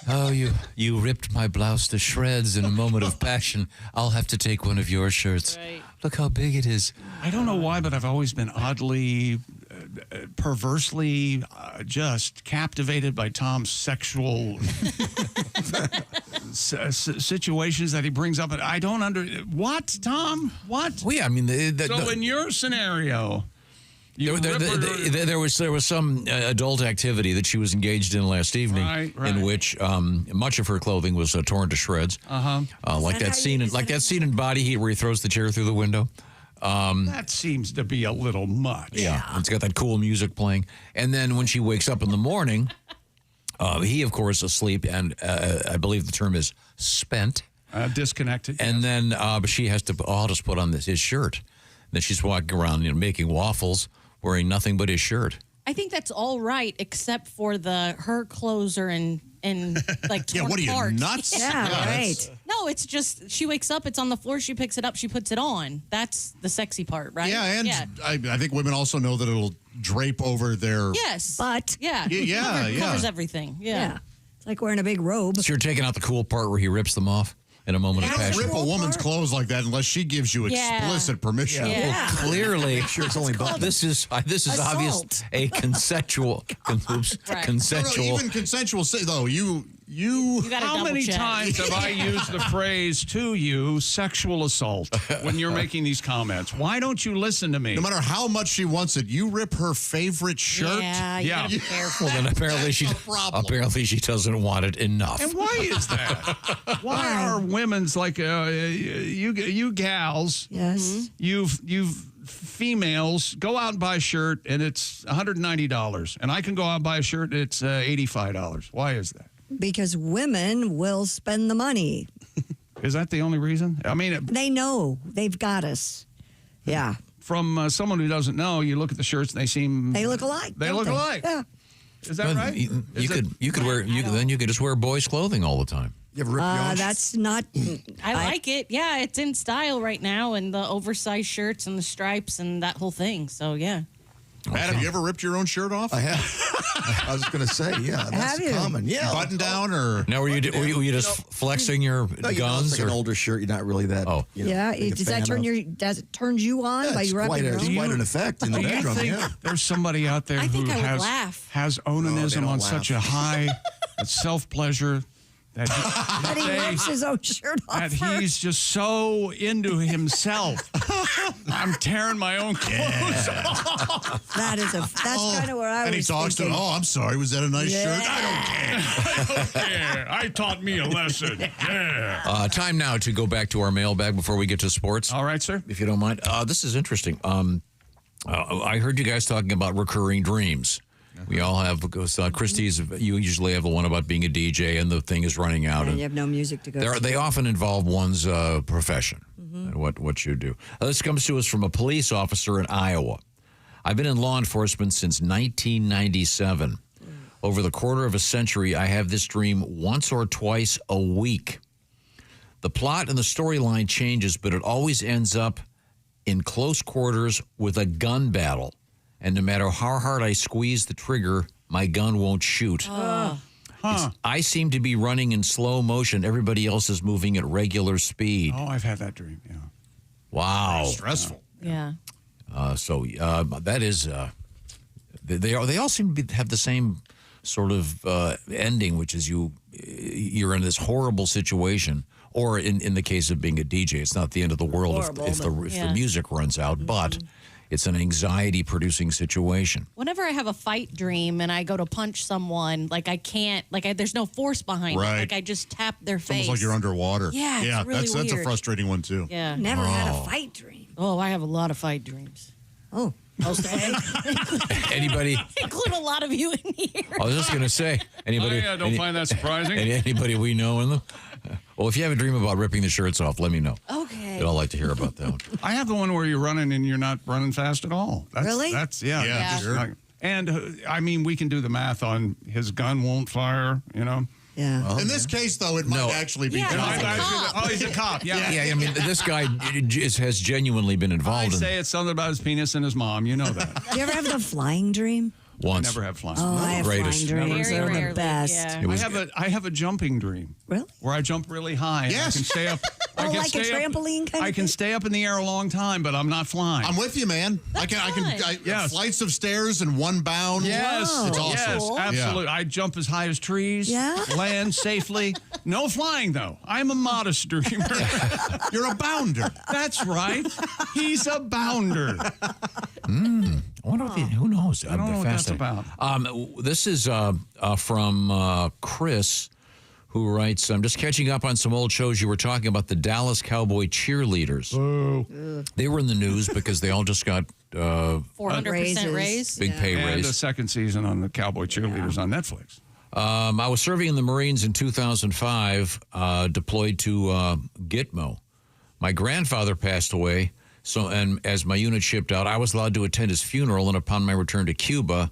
Speaker 2: oh, you ripped my blouse to shreds in a moment of passion. I'll have to take one of your shirts.
Speaker 17: Right.
Speaker 2: Look how big it is.
Speaker 1: I don't know why, but I've always been oddly, perversely just captivated by Tom's sexual situations that he brings up. I don't what, Tom? What?
Speaker 2: Well, yeah, I mean,
Speaker 1: so in your scenario,
Speaker 2: there was some adult activity that she was engaged in last evening,
Speaker 1: right.
Speaker 2: in which much of her clothing was torn to shreds. Like that scene in Body Heat where he throws the chair through the window.
Speaker 1: That seems to be a little much.
Speaker 2: Yeah, it's got that cool music playing. And then when she wakes up in the morning, he, of course, asleep, and I believe the term is spent.
Speaker 1: Disconnected.
Speaker 2: And then but she has to, I'll just put on his shirt. And then she's walking around, making waffles, wearing nothing but his shirt.
Speaker 17: I think that's all right, except for her clothes are in like torn
Speaker 3: Yeah, what are you,
Speaker 17: apart.
Speaker 3: nuts?
Speaker 4: Yeah, right.
Speaker 17: No, it's just she wakes up, it's on the floor, she picks it up, she puts it on. That's the sexy part, right?
Speaker 3: Yeah, and I think women also know that it'll drape over their...
Speaker 17: Yes.
Speaker 4: But
Speaker 17: yeah.
Speaker 3: Yeah,
Speaker 17: Covers everything. Yeah.
Speaker 4: It's like wearing a big robe.
Speaker 2: So you're taking out the cool part where he rips them off in a moment of
Speaker 3: You don't
Speaker 2: passion.
Speaker 3: rip a woman's clothes like that unless she gives you explicit permission.
Speaker 17: Yeah.
Speaker 2: Well, clearly,
Speaker 5: Sure, it's only button.
Speaker 2: this is obvious a consensual.
Speaker 17: Right.
Speaker 2: Consensual.
Speaker 3: No, even consensual. Though you
Speaker 17: gotta
Speaker 1: How many
Speaker 17: double check.
Speaker 1: times have I used the phrase to you, sexual assault, when you're making these comments? Why don't you listen to me?
Speaker 3: no matter how much she wants it, you rip her favorite shirt.
Speaker 17: Yeah, you gotta be careful.
Speaker 2: Well, then apparently she doesn't want it enough.
Speaker 1: And why is that? Why are women's like you gals?
Speaker 4: Yes.
Speaker 1: You females go out and buy a shirt and it's $190, and I can go out and buy a shirt and it's $85. Why is that?
Speaker 4: Because women will spend the money.
Speaker 1: Is that the only reason? I mean,
Speaker 4: They know they've got us. Yeah.
Speaker 1: from someone who doesn't know, you look at the shirts and
Speaker 4: They look alike.
Speaker 1: They
Speaker 4: don't
Speaker 1: look alike.
Speaker 4: Yeah.
Speaker 1: Is that right?
Speaker 2: You could just wear boys' clothing all the time.
Speaker 5: You ever rip your own
Speaker 4: That's not.
Speaker 17: I like it. Yeah, it's in style right now, and the oversized shirts and the stripes and that whole thing. So yeah.
Speaker 3: Pat, have you ever ripped your own shirt off?
Speaker 5: I have. I was going to say, yeah, that's
Speaker 4: Have you?
Speaker 5: common. Yeah.
Speaker 3: Button down or?
Speaker 2: Now, were you just flexing your
Speaker 5: No,
Speaker 2: guns?
Speaker 5: it's like an older shirt. You're not really that.
Speaker 2: Oh.
Speaker 4: Yeah.
Speaker 5: big a
Speaker 4: Does that
Speaker 5: fan of.
Speaker 4: does it turn you on by
Speaker 5: It's
Speaker 4: rubbing
Speaker 5: quite,
Speaker 4: your
Speaker 5: it's
Speaker 4: own?
Speaker 5: quite an effect in the
Speaker 1: Do you
Speaker 5: bedroom.
Speaker 1: think
Speaker 5: Yeah.
Speaker 1: there's somebody out there
Speaker 17: I
Speaker 1: who
Speaker 17: think I would laugh.
Speaker 1: has
Speaker 5: No, they
Speaker 1: onanism
Speaker 5: don't
Speaker 1: on
Speaker 5: laugh.
Speaker 1: such a high self-pleasure that
Speaker 4: But he rips his own shirt off.
Speaker 1: that he's just so into himself. I'm tearing my own clothes off.
Speaker 4: That's kind of where I
Speaker 3: And
Speaker 4: was
Speaker 3: he talks to
Speaker 4: thinking.
Speaker 3: him. Oh, I'm sorry. Was that a nice shirt? I don't care.
Speaker 1: Yeah, I taught me a lesson. Yeah.
Speaker 2: Time now to go back to our mailbag before we get to sports.
Speaker 1: All right, sir.
Speaker 2: If you don't mind. This is interesting. I heard you guys talking about recurring dreams. We all have, Christie's, you usually have the one about being a DJ and the thing is running out.
Speaker 4: And you have no music to go to.
Speaker 2: They often involve one's profession and what you do. This comes to us from a police officer in Iowa. I've been in law enforcement since 1997. Over the quarter of a century, I have this dream once or twice a week. The plot and the storyline changes, but it always ends up in close quarters with a gun battle. And no matter how hard I squeeze the trigger, my gun won't shoot. I seem to be running in slow motion. Everybody else is moving at regular speed.
Speaker 1: Oh, I've had that dream, yeah.
Speaker 2: Wow.
Speaker 3: Very stressful.
Speaker 17: Yeah.
Speaker 2: So that is, they all seem to have the same sort of ending, which is you're in this horrible situation. Or in the case of being a DJ, it's not the end of the world if the music runs out, but It's an anxiety-producing situation.
Speaker 17: Whenever I have a fight dream and I go to punch someone, like I can't, there's no force behind it.
Speaker 3: Right.
Speaker 17: Like I just tap their
Speaker 3: It's
Speaker 17: face.
Speaker 3: almost like you're underwater.
Speaker 17: Yeah, it's really
Speaker 3: that's a
Speaker 17: weird.
Speaker 3: frustrating one too.
Speaker 17: Yeah.
Speaker 4: Never had a fight dream.
Speaker 17: Oh, I have a lot of fight dreams.
Speaker 4: Oh.
Speaker 17: Most of them.
Speaker 2: Anybody?
Speaker 17: Include a lot of you in here.
Speaker 2: I was just going to say, anybody?
Speaker 1: Don't find that surprising.
Speaker 2: Anybody we know in them? Well, if you have a dream about ripping the shirts off, let me know.
Speaker 17: Okay.
Speaker 2: I'd all like to hear about that one.
Speaker 1: I have the one where you're running and you're not running fast at all.
Speaker 4: Really?
Speaker 1: That's
Speaker 3: Sure.
Speaker 1: And I mean, we can do the math on his gun won't fire.
Speaker 4: Yeah.
Speaker 3: In this case, though, it might actually be.
Speaker 17: Yeah,
Speaker 3: true.
Speaker 17: he's a cop.
Speaker 1: Oh, he's a cop. Yeah.
Speaker 2: Yeah, I mean, this guy has genuinely been
Speaker 1: I
Speaker 2: involved in
Speaker 1: say it's something about his penis and his mom. You know that.
Speaker 4: Do you ever have the flying dream?
Speaker 2: once.
Speaker 1: Never have flying.
Speaker 4: Oh, I have
Speaker 2: Greatest.
Speaker 4: flying dreams.
Speaker 17: Very
Speaker 4: They're
Speaker 17: rarely,
Speaker 4: the best.
Speaker 17: yeah.
Speaker 1: I have a jumping dream.
Speaker 4: Really?
Speaker 1: Where I jump really high. And I can stay up. I can
Speaker 4: like a
Speaker 1: stay up-
Speaker 4: trampoline kind of
Speaker 1: I can
Speaker 4: thing?
Speaker 1: stay up in the air a long time, but I'm not flying.
Speaker 3: I'm with you, man. I can.
Speaker 1: Yes.
Speaker 3: Flights of stairs in one bound.
Speaker 1: Yes,
Speaker 3: It's awesome.
Speaker 1: yes,
Speaker 4: Cool.
Speaker 1: absolutely. I jump as high as trees.
Speaker 4: Yeah?
Speaker 1: Land safely. No flying though. I'm a modest dreamer.
Speaker 3: You're a bounder.
Speaker 1: That's right. He's a bounder.
Speaker 2: I wonder what who knows?
Speaker 1: I don't know what that's about.
Speaker 2: This is from Chris, who writes, I'm just catching up on some old shows. You were talking about the Dallas Cowboy cheerleaders. They were in the news because they all just got
Speaker 17: 400% raise.
Speaker 2: big pay
Speaker 1: And
Speaker 2: raise.
Speaker 1: the second season on the Cowboy Cheerleaders on Netflix.
Speaker 2: I was serving in the Marines in 2005, deployed to Gitmo. My grandfather passed away, and as my unit shipped out, I was allowed to attend his funeral, and upon my return to Cuba,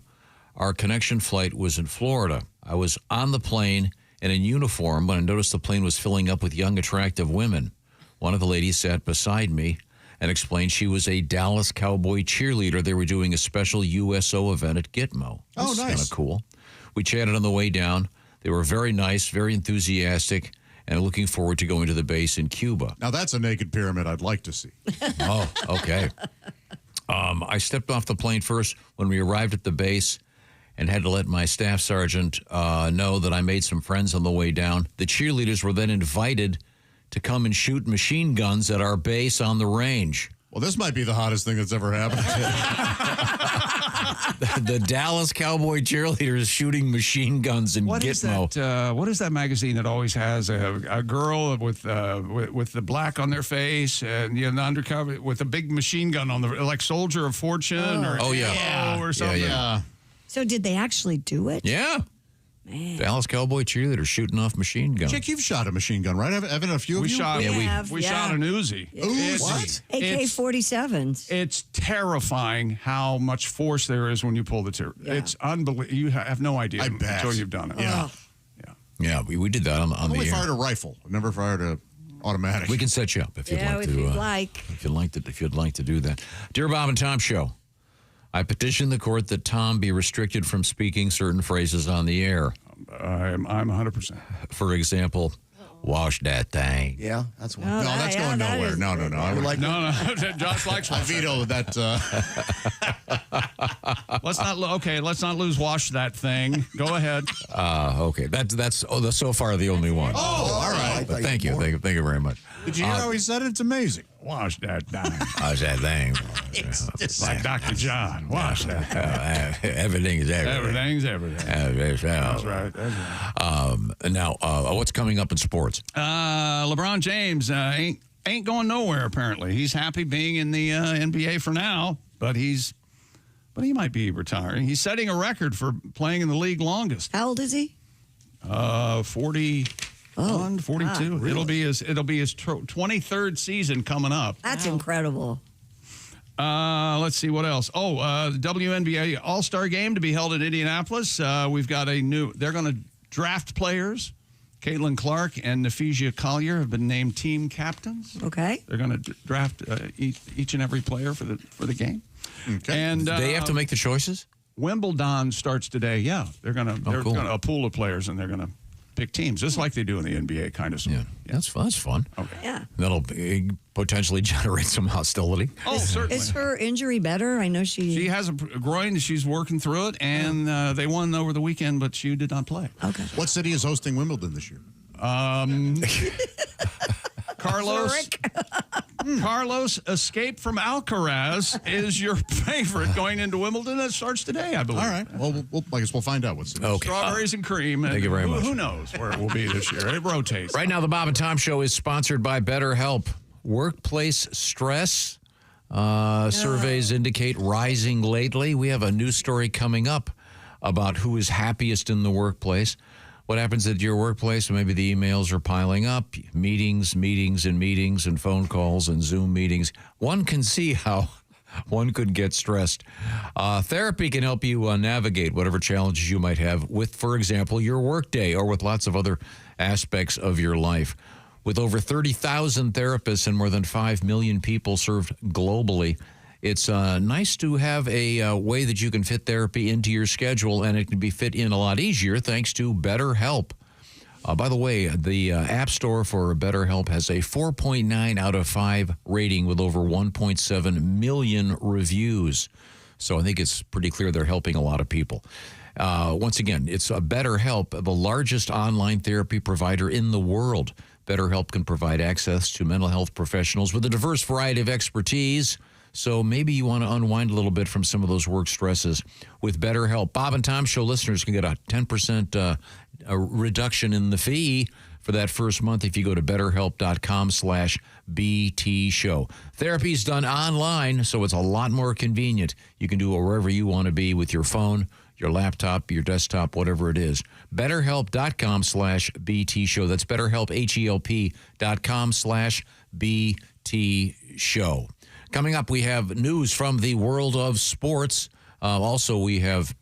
Speaker 2: our connection flight was in Florida. I was on the plane and in uniform when I noticed the plane was filling up with young, attractive women. One of the ladies sat beside me and explained she was a Dallas Cowboy cheerleader. They were doing a special USO event at Gitmo.
Speaker 3: Oh,
Speaker 2: That's
Speaker 3: nice.
Speaker 2: kind of cool. We chatted on the way down. They were very nice, very enthusiastic, and looking forward to going to the base in Cuba.
Speaker 3: Now that's a naked pyramid I'd like to see.
Speaker 2: Oh, okay. I stepped off the plane first when we arrived at the base and had to let my staff sergeant know that I made some friends on the way down. The cheerleaders were then invited to come and shoot machine guns at our base on the range.
Speaker 3: Well, this might be the hottest thing that's ever happened.
Speaker 2: The Dallas Cowboy cheerleaders shooting machine guns in
Speaker 1: What is
Speaker 2: Gitmo.
Speaker 1: that? What is that magazine that always has a girl with the black on their face and the undercover with a big machine gun on the like Soldier of Fortune or or something?
Speaker 2: Yeah.
Speaker 4: So did they actually do it?
Speaker 2: Yeah.
Speaker 4: Man.
Speaker 2: Dallas Cowboy cheerleaders shooting off machine guns.
Speaker 3: Chick, you've shot a machine gun, right? Haven't a few of
Speaker 1: We
Speaker 3: you?
Speaker 1: shot.
Speaker 4: We
Speaker 1: shot an Uzi.
Speaker 3: What?
Speaker 4: AK-47s.
Speaker 1: It's terrifying how much force there is when you pull the trigger.
Speaker 4: Yeah.
Speaker 1: It's unbelievable. You have no idea
Speaker 3: I bet.
Speaker 1: until you've done it.
Speaker 3: Yeah.
Speaker 2: Yeah, we did that on
Speaker 3: I've
Speaker 2: the
Speaker 3: only
Speaker 2: air.
Speaker 3: fired a rifle. I've never fired a automatic.
Speaker 2: We can set you up if you'd
Speaker 4: Yeah,
Speaker 2: like
Speaker 4: if
Speaker 2: to.
Speaker 4: you'd like.
Speaker 2: If you'd like to do that. Dear Bob and Tom Show, I petition the court that Tom be restricted from speaking certain phrases on the air.
Speaker 1: I'm 100%.
Speaker 2: For example, wash that thing.
Speaker 5: Yeah, that's one.
Speaker 3: No, that's going nowhere. No. I would like.
Speaker 1: No. Josh likes
Speaker 3: I veto that.
Speaker 1: Let's not lose wash that thing. Go ahead.
Speaker 2: Okay, that's so far the only one.
Speaker 3: Oh, all right.
Speaker 2: But thank you very much.
Speaker 3: Did you hear how he said it? It's amazing.
Speaker 1: Wash that thing.
Speaker 2: Wash that thing.
Speaker 1: It's like Dr. John. Wash that thing.
Speaker 2: Everything is everything.
Speaker 1: Everything's everything. That's right.
Speaker 2: Now, what's coming up in sports?
Speaker 1: LeBron James ain't going nowhere. Apparently, he's happy being in the NBA for now, but he might be retiring. He's setting a record for playing in the league longest.
Speaker 4: How old is he?
Speaker 1: 41, 42.
Speaker 4: God,
Speaker 1: It'll be his 23rd season coming up.
Speaker 4: That's incredible.
Speaker 1: Let's see what else. The WNBA All-Star Game to be held in Indianapolis. We've got they're going to draft players. Caitlin Clark and Nephesia Collier have been named team captains.
Speaker 4: Okay.
Speaker 1: They're going to draft each and every player for the game.
Speaker 3: Okay.
Speaker 1: And
Speaker 2: They have to make the choices?
Speaker 1: Wimbledon starts today. Yeah, they're going
Speaker 2: cool.
Speaker 1: to a pool of players, and they're going to pick teams, just like they do in the NBA, kind of.
Speaker 2: Yeah, that's fun.
Speaker 1: Okay.
Speaker 4: Yeah.
Speaker 2: That'll potentially generate some hostility.
Speaker 1: Oh, certainly.
Speaker 4: Is her injury better? I know
Speaker 1: She has a groin. She's working through it, and they won over the weekend, but she did not play.
Speaker 4: Okay.
Speaker 3: What city is hosting Wimbledon this year?
Speaker 1: Carlos. Carlos, Escape from Alcaraz is your favorite going into Wimbledon. It starts today, I believe.
Speaker 3: All right. Well, I guess we'll find out what's in it.
Speaker 2: Okay.
Speaker 1: Strawberries and cream. And
Speaker 2: Thank you very much.
Speaker 1: Who knows where it will be this year? It rotates.
Speaker 2: Right now, the Bob and Tom Show is sponsored by BetterHelp. Workplace stress surveys indicate rising lately. We have a news story coming up about who is happiest in the workplace. What happens at your workplace? Maybe the emails are piling up, meetings, and phone calls and Zoom meetings. One can see how one could get stressed. Therapy can help you navigate whatever challenges you might have with, for example, your workday or with lots of other aspects of your life. With over 30,000 therapists and more than 5 million people served globally, it's nice to have a way that you can fit therapy into your schedule, and it can be fit in a lot easier thanks to BetterHelp. By the way, the App Store for BetterHelp has a 4.9 out of 5 rating with over 1.7 million reviews. So I think it's pretty clear they're helping a lot of people. Once again, it's BetterHelp, the largest online therapy provider in the world. BetterHelp can provide access to mental health professionals with a diverse variety of expertise. So maybe you want to unwind a little bit from some of those work stresses with BetterHelp. Bob and Tom Show listeners can get a 10% reduction in the fee for that first month if you go to betterhelp.com/BT Show. Therapy is done online, so it's a lot more convenient. You can do it wherever you want to be with your phone, your laptop, your desktop, whatever it is. BetterHelp.com/BT Show. That's BetterHelp, HELP.com/BT Show. Coming up, we have news from the world of sports. Also, we have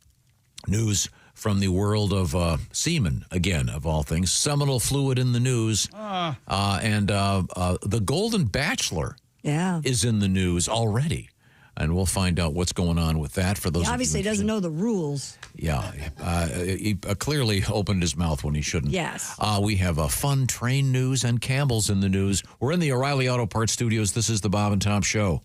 Speaker 2: news from the world of semen, again, of all things. Seminal fluid in the news. And the Golden Bachelor is in the news already. And we'll find out what's going on with that for those.
Speaker 4: He obviously doesn't know the rules.
Speaker 2: Yeah, he clearly opened his mouth when he shouldn't.
Speaker 4: Yes.
Speaker 2: We have fun train news and Campbell's in the news. We're in the O'Reilly Auto Parts Studios. This is the Bob and Tom Show.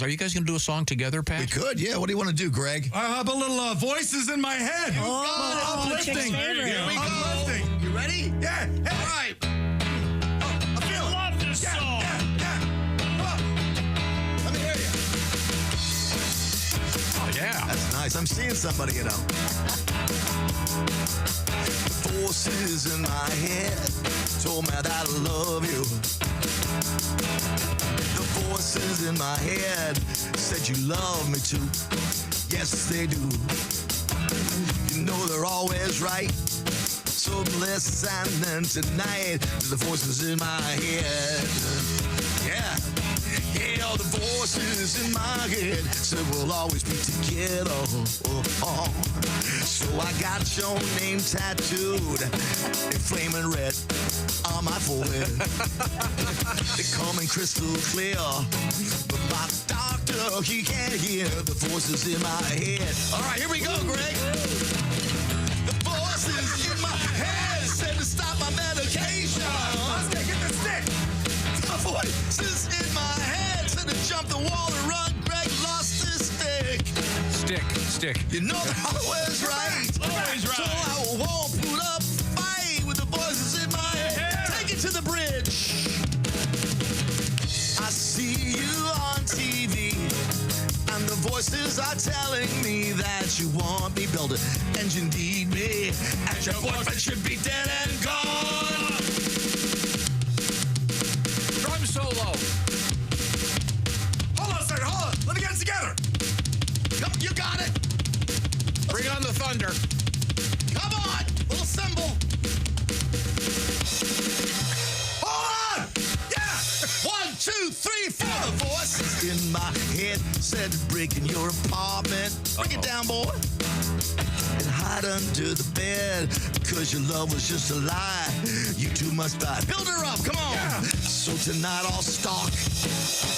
Speaker 2: Are you guys going to do a song together, Pat?
Speaker 5: We could, yeah. What do you want to do, Greg?
Speaker 10: How about a little Voices in My Head?
Speaker 5: Uplifting.
Speaker 10: Here we go. Uplifting.
Speaker 5: You ready?
Speaker 10: Yeah. Hey. All right.
Speaker 5: I
Speaker 10: love this song.
Speaker 5: Yeah. Let me hear you.
Speaker 2: Oh, yeah.
Speaker 5: That's nice. I'm seeing somebody, you know. The voices in my head told me that I love you. The voices in my head said you love me too. Yes, they do. You know they're always right. So listen tonight to the voices in my head. Yeah. Yeah, the voices in my head said we'll always be together. So I got your name tattooed in flaming red on my forehead. They come in crystal clear, but my doctor, he can't hear the voices in my head. All right, here we go, Greg. The voices in my head said to stop my medication.
Speaker 10: Let's get the stick.
Speaker 5: The voices in my head said to jump the wall and run. Greg lost his stick.
Speaker 2: Stick.
Speaker 5: You know they're always right.
Speaker 10: Always right.
Speaker 5: So I won't put up a fight with the voices in my head. Take it to the bridge. I see you on TV, and the voices are telling me that you want me built and you need me, and your boyfriend should be dead and gone.
Speaker 2: Drum solo.
Speaker 10: Hold on a second. Hold on. Let me get it together.
Speaker 5: Come, you got it.
Speaker 2: Bring on the thunder.
Speaker 5: Come on, little cymbal. Hold on. Yeah. 1, 2, 3, 4. The voices in my head said break in your apartment. Bring it down, boy. And hide under the bed because your love was just a lie. You two must die. Build her up. Come on. Yeah. So tonight I'll stalk,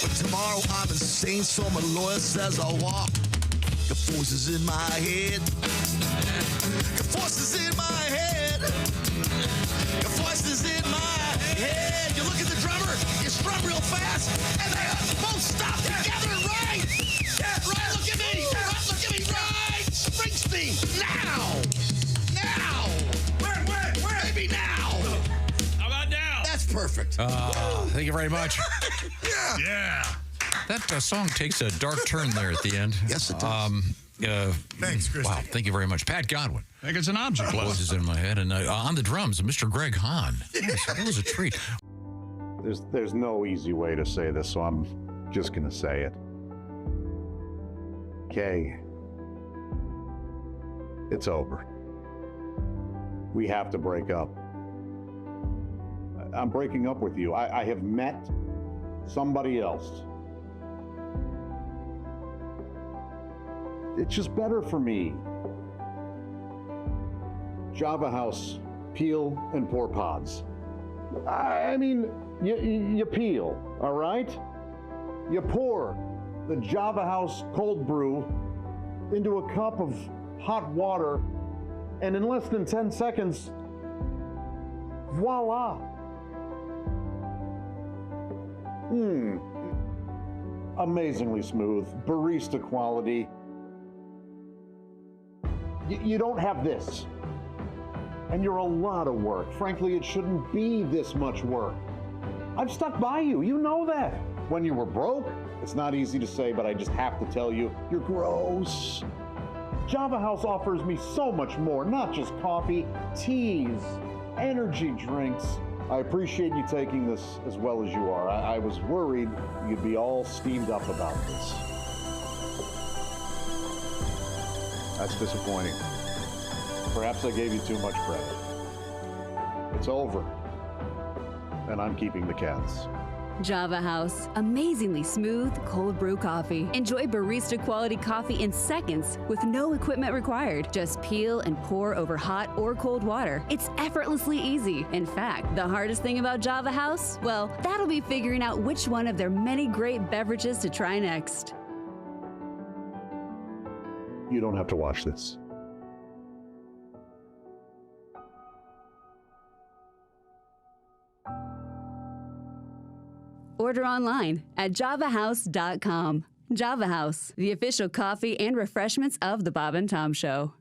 Speaker 5: but tomorrow I'm insane. So my lawyer says I'll walk. The voices in my head. The voices in my head. The voices in my head. You look at the drummer, you strum real fast, and they both stop together, right? Yeah, right, look at me. Right, look at me, right? Springsteen, now. perfect.
Speaker 2: Thank you very much.
Speaker 3: Yeah.
Speaker 2: That song takes a dark turn there at the end.
Speaker 5: Yes, it does.
Speaker 3: Thanks, Christy.
Speaker 2: Wow, thank you very much. Pat Godwin.
Speaker 1: I think it's an object lesson.
Speaker 2: Voices in my head. And on the drums, Mr. Greg Hahn. Yes, that was a treat.
Speaker 18: There's no easy way to say this, so I'm just going to say it. Kay, it's over. We have to break up. I'm breaking up with you. I have met somebody else. It's just better for me. Java House, peel and pour pods. I mean, you peel, all right? You pour the Java House cold brew into a cup of hot water, and in less than 10 seconds, voila. Amazingly smooth, barista quality. You don't have this. And you're a lot of work. Frankly, it shouldn't be this much work. I've stuck by you. You know that. When you were broke, it's not easy to say, but I just have to tell you, you're gross. Java House offers me so much more, not just coffee, teas, energy drinks. I appreciate you taking this as well as you are. I was worried you'd be all steamed up about this. That's disappointing. Perhaps I gave you too much credit. It's over, and I'm keeping the cats.
Speaker 16: Java House, amazingly smooth cold brew coffee. Enjoy barista quality coffee in seconds with no equipment required. Just peel and pour over hot or cold water. It's effortlessly easy. In fact, the hardest thing about Java House, well, that'll be figuring out which one of their many great beverages to try next.
Speaker 18: You don't have to watch this.
Speaker 16: Order online at javahouse.com. Java House, the official coffee and refreshments of the Bob and Tom Show.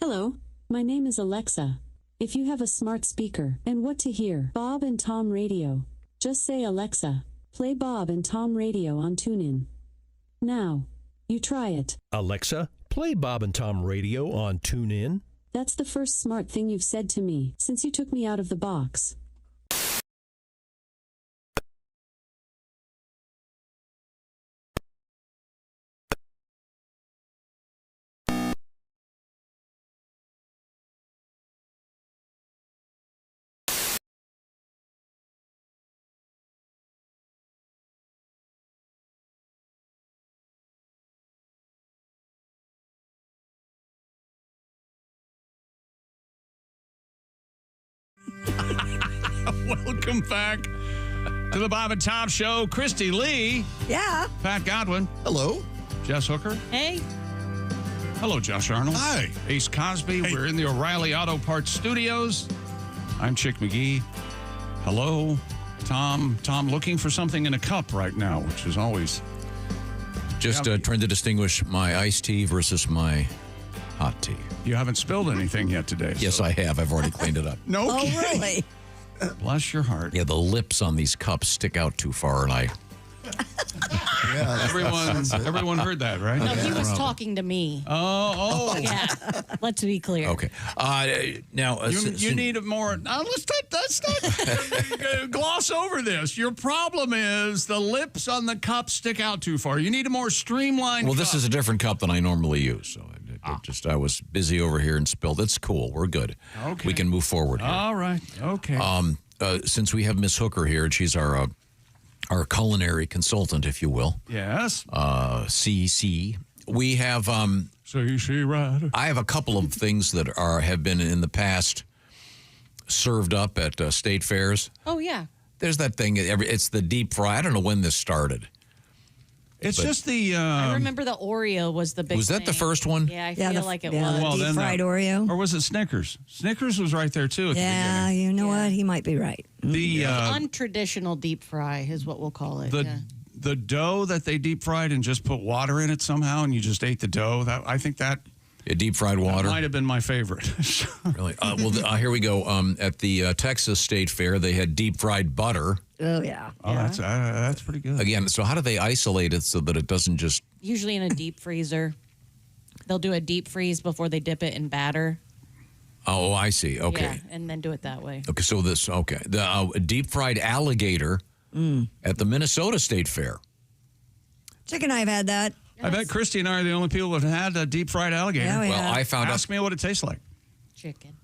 Speaker 19: Hello, my name is Alexa. If you have a smart speaker and what to hear, Bob and Tom Radio, just say, Alexa, play Bob and Tom Radio on TuneIn. Now, you try it.
Speaker 14: Alexa, play Bob and Tom Radio on TuneIn.
Speaker 19: That's the first smart thing you've said to me since you took me out of the box.
Speaker 1: Welcome back to the Bob and Tom Show. Christy Lee.
Speaker 4: Yeah.
Speaker 1: Pat Godwin.
Speaker 5: Hello.
Speaker 1: Jess Hooker.
Speaker 17: Hey.
Speaker 1: Hello, Josh Arnold.
Speaker 3: Hi.
Speaker 1: Ace Cosby. Hey. We're in the O'Reilly Auto Parts Studios. I'm Chick McGee. Hello, Tom. Tom looking for something in a cup right now, which is always...
Speaker 2: Just trying to distinguish my iced tea versus my hot tea.
Speaker 1: You haven't spilled anything yet today.
Speaker 2: Yes,
Speaker 1: so.
Speaker 2: I have. I've already cleaned it up.
Speaker 1: No
Speaker 4: Oh,
Speaker 1: kidding.
Speaker 4: really?
Speaker 1: Bless your heart.
Speaker 2: Yeah, the lips on these cups stick out too far, and I...
Speaker 5: Yeah,
Speaker 1: everyone heard that, right?
Speaker 17: No, he was talking to me.
Speaker 1: Oh.
Speaker 17: Yeah. Let's be clear.
Speaker 2: Okay. Now,
Speaker 1: you need a more... let's not gloss over this. Your problem is the lips on the cup stick out too far. You need a more streamlined
Speaker 2: Well,
Speaker 1: cup.
Speaker 2: this is a different cup than I normally use, so I was busy over here and spilled. It's cool. We're good.
Speaker 1: Okay.
Speaker 2: We can move forward here.
Speaker 1: All right. Okay.
Speaker 2: Since we have Miss Hooker here, and she's our culinary consultant, if you will.
Speaker 1: Yes.
Speaker 2: CC. We have...
Speaker 1: CC, right.
Speaker 2: I have a couple of things that have been in the past served up at state fairs.
Speaker 17: Oh, yeah.
Speaker 2: There's that thing, it's the deep fry. I don't know when this started.
Speaker 1: It's just the...
Speaker 17: I remember the Oreo was the big
Speaker 2: Was that the
Speaker 17: thing.
Speaker 2: first one?
Speaker 17: Yeah, I feel like it was.
Speaker 1: Well,
Speaker 4: deep
Speaker 1: then
Speaker 4: fried Oreo.
Speaker 1: Or was it Snickers? Snickers was right there, too, at the
Speaker 4: Yeah,
Speaker 1: beginning.
Speaker 4: you know what? He might be right.
Speaker 1: The
Speaker 17: untraditional deep fry is what we'll call it.
Speaker 1: The dough that they deep fried and just put water in it somehow, and you just ate the dough. I think that
Speaker 2: Yeah, deep fried water.
Speaker 1: That might have been my favorite.
Speaker 2: Really? Here we go. At the Texas State Fair, they had deep fried butter.
Speaker 4: Oh, yeah.
Speaker 1: Oh, that's pretty good.
Speaker 2: Again, so how do they isolate it so that it doesn't just...
Speaker 17: Usually in a deep freezer. They'll do a deep freeze before they dip it in batter.
Speaker 2: Oh, I see. Okay.
Speaker 17: Yeah, and then do it that way.
Speaker 2: Okay, so the deep fried alligator at the Minnesota State Fair.
Speaker 4: Chick and I have had that.
Speaker 1: I bet Christy and I are the only people that have had a deep fried alligator.
Speaker 4: Yeah,
Speaker 2: Well, I found
Speaker 1: Ask me what it tastes like.
Speaker 17: Chicken.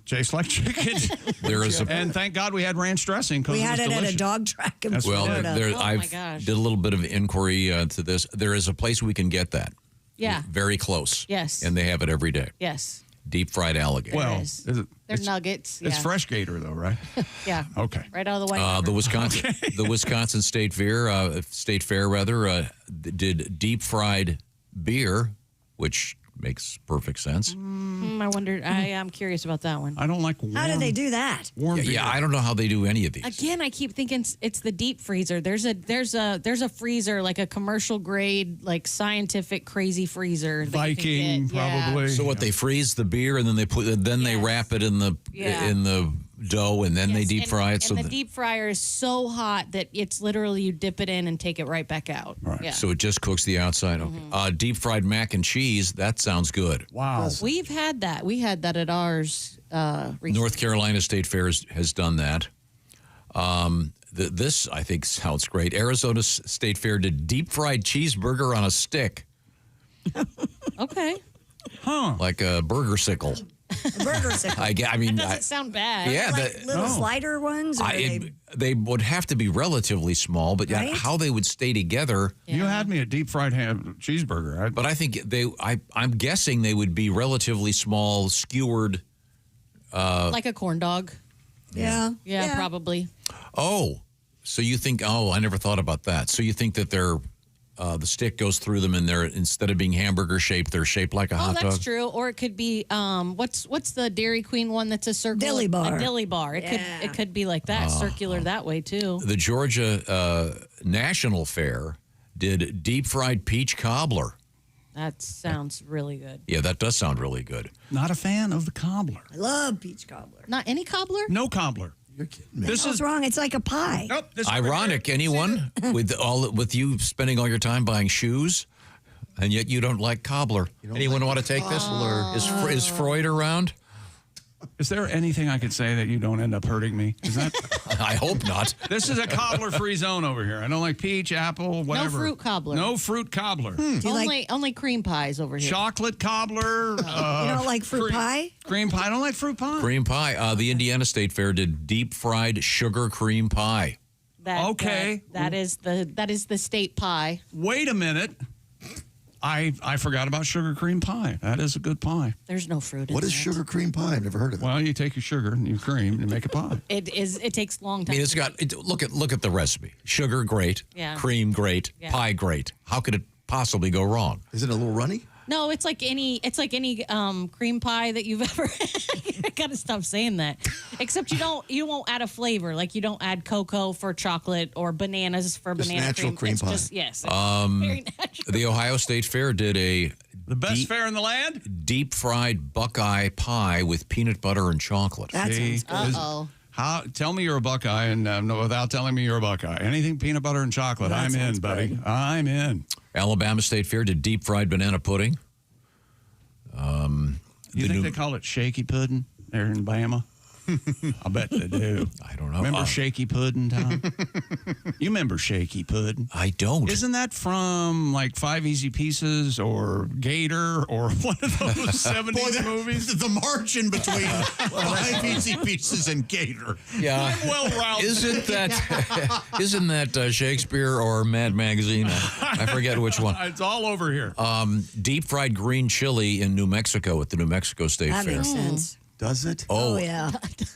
Speaker 1: Tastes like chicken.
Speaker 2: There is
Speaker 1: and thank God we had ranch dressing because
Speaker 4: We had it
Speaker 1: delicious.
Speaker 4: at a dog track in
Speaker 1: That's
Speaker 2: Well,
Speaker 4: Florida.
Speaker 2: I've did a little bit of inquiry to this. There is a place we can get that.
Speaker 17: Yeah.
Speaker 2: Very close.
Speaker 17: Yes.
Speaker 2: And they have it every day.
Speaker 17: Yes.
Speaker 2: Deep fried alligator.
Speaker 1: Well,
Speaker 17: is.
Speaker 1: is it,
Speaker 17: They're
Speaker 1: it's,
Speaker 17: nuggets.
Speaker 1: It's
Speaker 17: yeah.
Speaker 1: fresh gator though, right?
Speaker 17: Yeah.
Speaker 1: Okay.
Speaker 17: Right out of the white.
Speaker 2: The Wisconsin State Fair, did deep fried beer, which makes perfect sense.
Speaker 17: I wondered. I am curious about that one.
Speaker 1: I don't like warm.
Speaker 4: How do they do that?
Speaker 1: Warm beer.
Speaker 2: Yeah, I don't know how they do any of these.
Speaker 17: Again, I keep thinking it's the deep freezer. There's a freezer, like a commercial grade, like scientific crazy freezer. that you can
Speaker 1: Viking,
Speaker 17: get. Yeah.
Speaker 1: probably.
Speaker 2: So what? They freeze the beer and then they wrap it in the dough and then they deep fry it.
Speaker 17: And the deep fryer is so hot that it's literally you dip it in and take it right back out.
Speaker 1: Right.
Speaker 17: Yeah.
Speaker 2: So it just cooks the outside. Okay. Deep fried mac and cheese. That sounds good.
Speaker 1: Wow.
Speaker 17: We've had that. We had that at ours. Recently.
Speaker 2: North Carolina State Fair has done that. This, I think, sounds great. Arizona State Fair did deep fried cheeseburger on a stick.
Speaker 17: Okay.
Speaker 1: Huh.
Speaker 2: Like a burger sickle.
Speaker 4: Burger sickle.
Speaker 2: I mean,
Speaker 17: That doesn't sound bad.
Speaker 2: yeah,
Speaker 4: Like little slider ones? Or
Speaker 2: they would have to be relatively small, but
Speaker 4: Right?
Speaker 2: how they would stay together.
Speaker 1: You had me a deep fried ham cheeseburger.
Speaker 2: But I think I'm guessing they would be relatively small, skewered.
Speaker 17: Like a corn dog.
Speaker 4: Yeah.
Speaker 17: Yeah, probably.
Speaker 2: Oh, so you think? Oh, I never thought about that. So you think that they're the stick goes through them, and they're instead of being hamburger shaped, they're shaped like a hot dog.
Speaker 17: Oh, that's true. Or it could be what's the Dairy Queen one that's a circle?
Speaker 4: Dilly bar.
Speaker 17: A dilly bar. It could be like that, circular that way too.
Speaker 2: The Georgia National Fair did deep fried peach cobbler.
Speaker 17: That sounds really good.
Speaker 2: Yeah, that does sound really good.
Speaker 1: Not a fan of the cobbler.
Speaker 4: I love peach cobbler.
Speaker 17: Not any cobbler?
Speaker 1: No cobbler.
Speaker 3: You're kidding me.
Speaker 1: This
Speaker 4: What's
Speaker 1: is
Speaker 4: wrong? It's like a pie.
Speaker 1: Nope, this
Speaker 2: Ironic, anyone with you spending all your time buying shoes, and yet you don't like cobbler. Anyone want to take this? Is Freud around?
Speaker 1: Is there anything I could say that you don't end up hurting me? Is that?
Speaker 2: I hope not.
Speaker 1: This is a cobbler-free zone over here. I don't like peach, apple, whatever.
Speaker 17: No fruit cobbler.
Speaker 1: No fruit cobbler.
Speaker 17: Only cream pies over here.
Speaker 1: Chocolate cobbler.
Speaker 4: You don't like fruit pie?
Speaker 1: Cream pie. I don't like fruit pie.
Speaker 2: Cream pie. The Indiana State Fair did deep fried sugar cream pie.
Speaker 1: Okay.
Speaker 17: That is the state pie.
Speaker 1: Wait a minute. I forgot about sugar cream pie. That is a good pie.
Speaker 17: There's no fruit in
Speaker 3: What
Speaker 17: it.
Speaker 3: is sugar cream pie? I've never heard of it.
Speaker 1: Well, you take your sugar and your cream and make a pie.
Speaker 17: It takes a long
Speaker 2: I
Speaker 17: time.
Speaker 2: mean, it's got. Look at the recipe. Sugar, great.
Speaker 17: Yeah.
Speaker 2: Cream, great.
Speaker 17: Yeah.
Speaker 2: Pie, great. How could it possibly go wrong?
Speaker 3: Is it a little runny?
Speaker 17: No, it's like any cream pie that you've ever had. I gotta stop saying that. Except you won't add a flavor. Like you don't add cocoa for chocolate or bananas for
Speaker 3: Just
Speaker 17: banana
Speaker 3: natural cream
Speaker 17: It's
Speaker 3: pie.
Speaker 17: just yes. Very natural.
Speaker 2: The Ohio State Fair did
Speaker 1: The best fair in the land?
Speaker 2: deep fried Buckeye pie with peanut butter and chocolate.
Speaker 4: That sounds good.
Speaker 17: Uh-oh.
Speaker 1: Tell me you're a Buckeye, and without telling me you're a Buckeye. Anything peanut butter and chocolate,
Speaker 4: That
Speaker 1: I'm in,
Speaker 4: sounds
Speaker 1: buddy.
Speaker 4: good.
Speaker 1: I'm in.
Speaker 2: Alabama State Fair did deep fried banana pudding.
Speaker 1: You think they call it shaky pudding there in Bama? I bet they do.
Speaker 2: I don't know.
Speaker 1: Remember shaky pudding, Tom? You remember shaky pudding?
Speaker 2: I don't.
Speaker 1: Isn't that from like Five Easy Pieces or Gator or one of those 70s movies?
Speaker 3: The margin between Five Easy Pieces and Gator.
Speaker 2: Yeah.
Speaker 1: I'm well-rounded.
Speaker 2: Isn't that Shakespeare or Mad Magazine? I forget which one.
Speaker 1: It's all over here.
Speaker 2: Deep fried green chili in New Mexico at the New Mexico State
Speaker 4: That
Speaker 2: Fair.
Speaker 4: makes sense.
Speaker 3: Does it?
Speaker 2: Oh,
Speaker 4: yeah.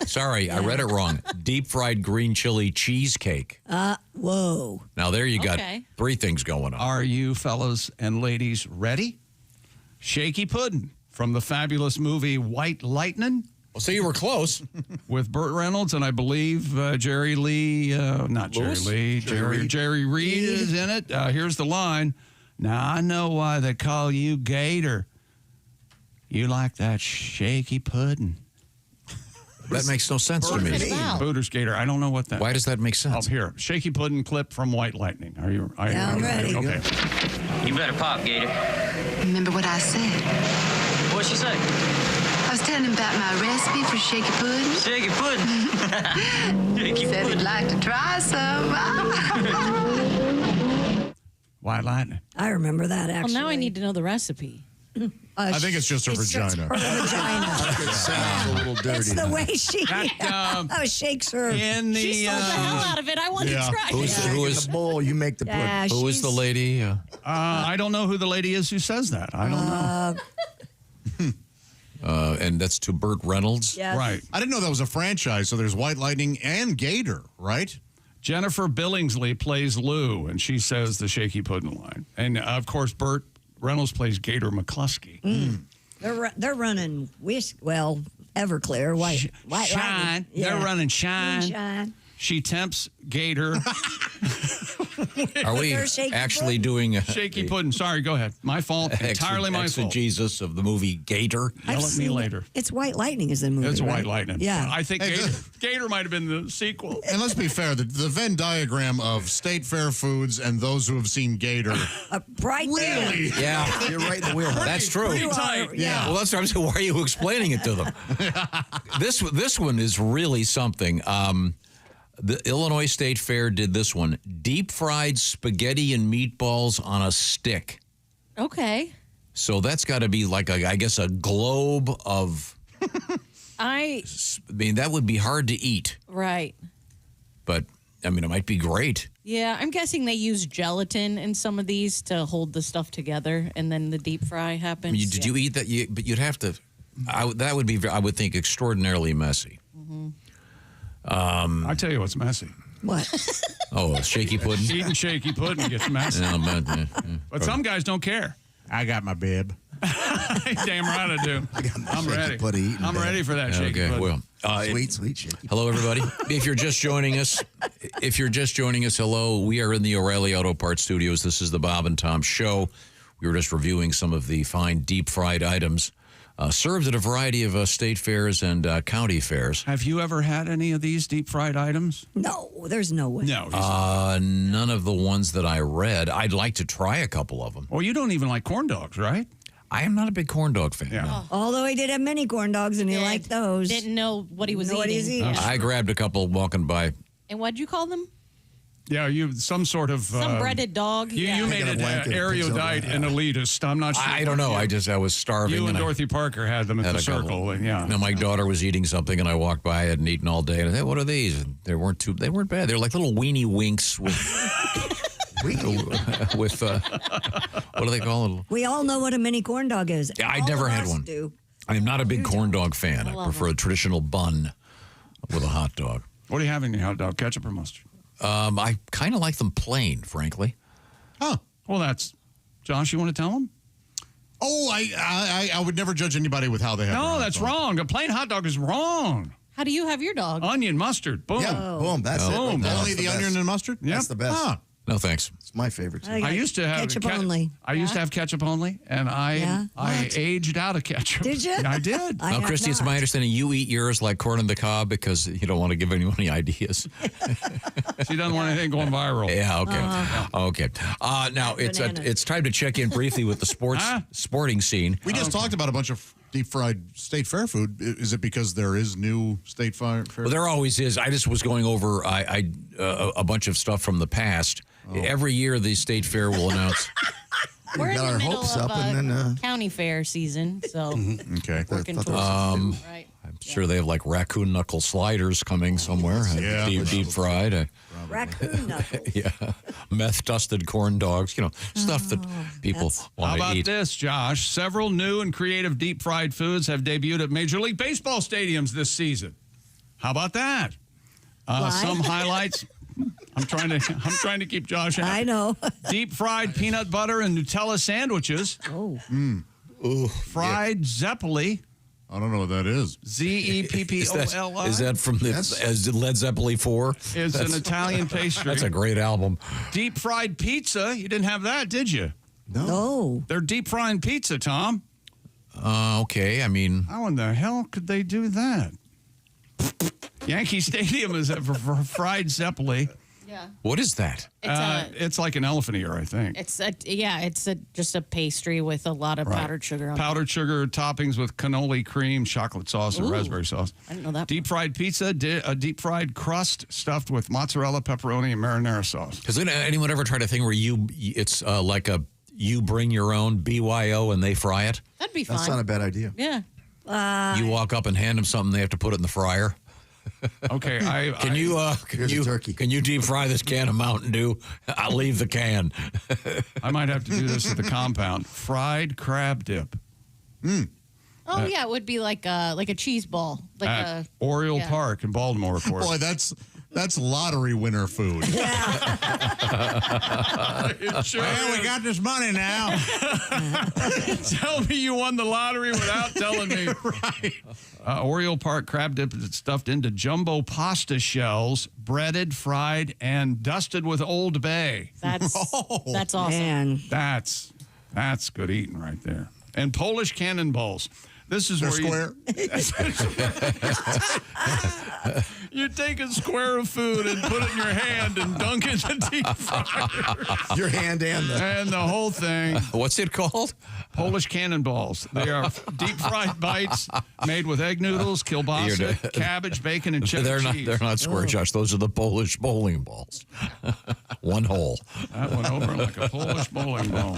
Speaker 2: Sorry, I read it wrong. Deep fried green chili cheesecake.
Speaker 4: Whoa.
Speaker 2: Now there you got
Speaker 17: Okay.
Speaker 2: three things going on.
Speaker 1: Are you fellas and ladies ready? Shaky pudding from the fabulous movie White Lightning.
Speaker 2: Well, so you were close.
Speaker 1: With Burt Reynolds and I believe Jerry Lee, not
Speaker 2: Lewis?
Speaker 1: Jerry Lee, Jerry Reed is in it. Here's the line. Now I know why they call you Gator. You like that shaky pudding?
Speaker 2: That makes no sense to me.
Speaker 1: Booters Gator. I don't know what that.
Speaker 2: Why does that make sense?
Speaker 1: Oh, here, shaky pudding clip from White Lightning. Are you?
Speaker 4: Yeah, I'm ready.
Speaker 1: Okay.
Speaker 20: You better pop, Gator.
Speaker 21: Remember what I said?
Speaker 20: What'd she say?
Speaker 21: I was telling him about my recipe for shaky pudding.
Speaker 20: Shaky pudding. Shaky
Speaker 21: Said
Speaker 20: pudding.
Speaker 21: he'd like to try some.
Speaker 1: White Lightning.
Speaker 4: I remember that, actually.
Speaker 17: Well, now I need to know the recipe.
Speaker 3: I think it's just her vagina.
Speaker 4: Her vagina.
Speaker 5: It sounds a little dirty.
Speaker 4: It's the way she shakes her.
Speaker 1: In the,
Speaker 17: She sold the hell out of it. I want to try it.
Speaker 2: Who is
Speaker 5: the bowl? You make the pudding.
Speaker 4: Yeah,
Speaker 2: who is the lady?
Speaker 1: I don't know who the lady is who says that. I don't know.
Speaker 2: And that's to Burt Reynolds.
Speaker 4: Yes.
Speaker 1: Right.
Speaker 3: I didn't know that was a franchise. So there's White Lightning and Gator, right?
Speaker 1: Jennifer Billingsley plays Lou, and she says the shaky pudding line. And of course, Burt Reynolds plays Gator McCluskey.
Speaker 4: They're running Everclear, White
Speaker 1: Shine.
Speaker 4: Lightning.
Speaker 1: They're running Shine.
Speaker 4: Shine.
Speaker 1: She tempts Gator.
Speaker 2: Are we
Speaker 4: Their shaky
Speaker 2: actually
Speaker 4: pudding.
Speaker 2: doing
Speaker 1: Shaky pudding. Sorry, go ahead. My fault. Entirely my fault.
Speaker 2: exegesis of the movie Gator?
Speaker 1: Yell at me later.
Speaker 4: It's White Lightning is the movie.
Speaker 1: It's
Speaker 4: right?
Speaker 1: White Lightning.
Speaker 4: Yeah.
Speaker 1: I think Gator might have been the sequel.
Speaker 3: And let's be fair, the Venn diagram of State Fair foods and those who have seen Gator.
Speaker 4: Right there.
Speaker 3: Really?
Speaker 2: Yeah.
Speaker 5: You're right in the wheelhouse.
Speaker 2: That's true.
Speaker 4: You are, yeah.
Speaker 2: Well, that's what I'm saying. Why are you explaining it to them? This one is really something. The Illinois State Fair did this one. Deep fried spaghetti and meatballs on a stick.
Speaker 17: Okay.
Speaker 2: So that's got to be like, I guess, a globe of... I mean, that would be hard to eat.
Speaker 17: Right.
Speaker 2: But, I mean, it might be great.
Speaker 17: Yeah, I'm guessing they use gelatin in some of these to hold the stuff together, and then the deep fry happens.
Speaker 2: I mean, did you eat that? But you'd have to... that would be, I would think, extraordinarily messy.
Speaker 17: Mm-hmm.
Speaker 1: I tell you what's messy.
Speaker 4: What?
Speaker 2: Oh, shaky pudding?
Speaker 1: Eating shaky pudding gets messy.
Speaker 2: Yeah,
Speaker 1: But some guys don't care.
Speaker 3: I got my bib.
Speaker 1: Damn right I do. I'm ready. I'm ready for that shaky
Speaker 2: Okay,
Speaker 1: pudding.
Speaker 2: well,
Speaker 5: sweet shaky.
Speaker 2: Hello, everybody. If you're just joining us, hello. We are in the O'Reilly Auto Parts Studios. This is the Bob and Tom Show. We were just reviewing some of the fine deep fried items served at a variety of state fairs and county fairs.
Speaker 1: Have you ever had any of these deep fried items?
Speaker 4: No, there's no way.
Speaker 1: No.
Speaker 2: None of the ones that I read. I'd like to try a couple of them.
Speaker 1: Well, you don't even like corn dogs, right?
Speaker 2: I am not a big corn dog fan.
Speaker 1: Yeah.
Speaker 2: No.
Speaker 4: Although he did have many corn dogs and he liked those.
Speaker 17: Didn't know what he was eating.
Speaker 2: I grabbed a couple walking by.
Speaker 17: And what'd you call them?
Speaker 1: Yeah, you some sort of
Speaker 17: Some breaded dog.
Speaker 1: You made it erudite and elitist. I'm not sure.
Speaker 2: I don't know. I was starving.
Speaker 1: You and Dorothy Parker had them at the circle. And yeah.
Speaker 2: Now my daughter was eating something, and I walked by. I hadn't eaten all day, and I said, "What are these?" And they weren't bad. They're like little weenie winks with. with what do they call it?
Speaker 4: We all know what a mini corn dog is.
Speaker 2: Yeah, I
Speaker 4: All
Speaker 2: never
Speaker 4: of
Speaker 2: had
Speaker 4: us
Speaker 2: one.
Speaker 4: do.
Speaker 2: I am not a big corn dog fan. I prefer a traditional bun with a hot dog.
Speaker 1: What do you have in your hot dog? Ketchup or mustard?
Speaker 2: I kind of like them plain, frankly.
Speaker 3: Huh.
Speaker 1: Well, that's Josh. You want to tell them?
Speaker 3: Oh, I would never judge anybody with how they have.
Speaker 1: No, that's wrong. A plain hot dog is wrong.
Speaker 17: How do you have your dog?
Speaker 1: Onion, mustard, boom.
Speaker 5: Yeah, boom. That's it.
Speaker 1: Boom.
Speaker 5: Right.
Speaker 3: Only the onion and mustard.
Speaker 1: Yep.
Speaker 5: That's the best.
Speaker 3: Ah.
Speaker 2: No, thanks.
Speaker 5: It's my favorite. Too.
Speaker 1: I used to have
Speaker 4: ketchup only.
Speaker 1: I used to have ketchup only, and I aged out of ketchup.
Speaker 4: Did you?
Speaker 1: I did.
Speaker 4: I
Speaker 2: Now,
Speaker 4: have
Speaker 2: Christy, it's
Speaker 4: not.
Speaker 2: my understanding you eat yours like corn on the cob because you don't want to give anyone any ideas.
Speaker 1: She doesn't want anything going viral.
Speaker 2: Yeah, okay. Okay. Now, it's time to check in briefly with the sporting scene.
Speaker 3: We just talked about a bunch of deep fried state fair food. Is it because there is new state fair?
Speaker 2: Well, there always is. I just was going over a bunch of stuff from the past. Every year, the state fair will announce.
Speaker 17: We're in
Speaker 5: got
Speaker 17: the
Speaker 5: our
Speaker 17: middle
Speaker 5: hopes
Speaker 17: of
Speaker 5: up and then,
Speaker 17: county fair season, so
Speaker 3: Okay.
Speaker 17: working towards right.
Speaker 2: I'm sure they have like raccoon knuckle sliders coming somewhere.
Speaker 3: Yeah,
Speaker 2: deep fried.
Speaker 4: Raccoon knuckles.
Speaker 2: Yeah, meth dusted corn dogs. Stuff that people
Speaker 1: How
Speaker 2: want to
Speaker 1: about
Speaker 2: eat.
Speaker 1: this, Josh? Several new and creative deep fried foods have debuted at Major League Baseball stadiums this season. How about that? Some highlights. I'm trying to keep Josh happy.
Speaker 4: I know.
Speaker 1: Deep fried peanut butter and Nutella sandwiches.
Speaker 4: Oh.
Speaker 2: Ooh,
Speaker 1: fried Zeppeli.
Speaker 3: I don't know what that is.
Speaker 1: Zeppoli.
Speaker 2: Is that from as Led Zeppelin 4?
Speaker 1: It's an Italian pastry.
Speaker 2: That's a great album.
Speaker 1: Deep fried pizza. You didn't have that, did you?
Speaker 4: No.
Speaker 1: They're deep frying pizza, Tom.
Speaker 2: Okay, I mean...
Speaker 1: How in the hell could they do that? Yankee Stadium is for fried zeppoli.
Speaker 17: Yeah.
Speaker 2: What is that?
Speaker 1: It's like an elephant ear, I think.
Speaker 17: It's just a pastry with a lot of powdered sugar on it.
Speaker 1: Powdered sugar toppings with cannoli cream, chocolate sauce, and
Speaker 17: Ooh,
Speaker 1: raspberry sauce.
Speaker 17: I didn't know that.
Speaker 1: Deep fried pizza, a deep fried crust stuffed with mozzarella, pepperoni, and marinara sauce.
Speaker 2: Has anyone ever tried a thing where it's like you bring your own BYO and they fry it?
Speaker 17: That'd be fun.
Speaker 3: That's not a bad idea.
Speaker 17: Yeah.
Speaker 2: You walk up and hand them something, they have to put it in the fryer.
Speaker 1: Okay,
Speaker 2: can you deep fry this can of Mountain Dew? I'll leave the can.
Speaker 1: I might have to do this at the compound. Fried crab dip.
Speaker 17: Oh yeah, it would be like a cheese ball, like
Speaker 1: at Oriole Park in Baltimore, of course.
Speaker 3: Boy, that's lottery winner food.
Speaker 1: Sure
Speaker 11: well, we got this money now.
Speaker 1: Tell me you won the lottery without telling me.
Speaker 3: Right.
Speaker 1: Oriole Park crab dip is stuffed into jumbo pasta shells, breaded, fried, and dusted with Old Bay.
Speaker 17: That's awesome.
Speaker 4: Man.
Speaker 1: That's good eating right there. And Polish cannonballs. This is
Speaker 3: They're
Speaker 1: where you take a square of food and put it in your hand and dunk it in the deep fryer.
Speaker 3: Your hand and
Speaker 1: the whole thing.
Speaker 2: What's it called?
Speaker 1: Polish cannonballs. They are deep fried bites made with egg noodles, kielbasa, cabbage, bacon, and cheddar cheese.
Speaker 2: They're not square, Josh. Those are the Polish bowling balls. One hole.
Speaker 1: That went over like a Polish bowling ball.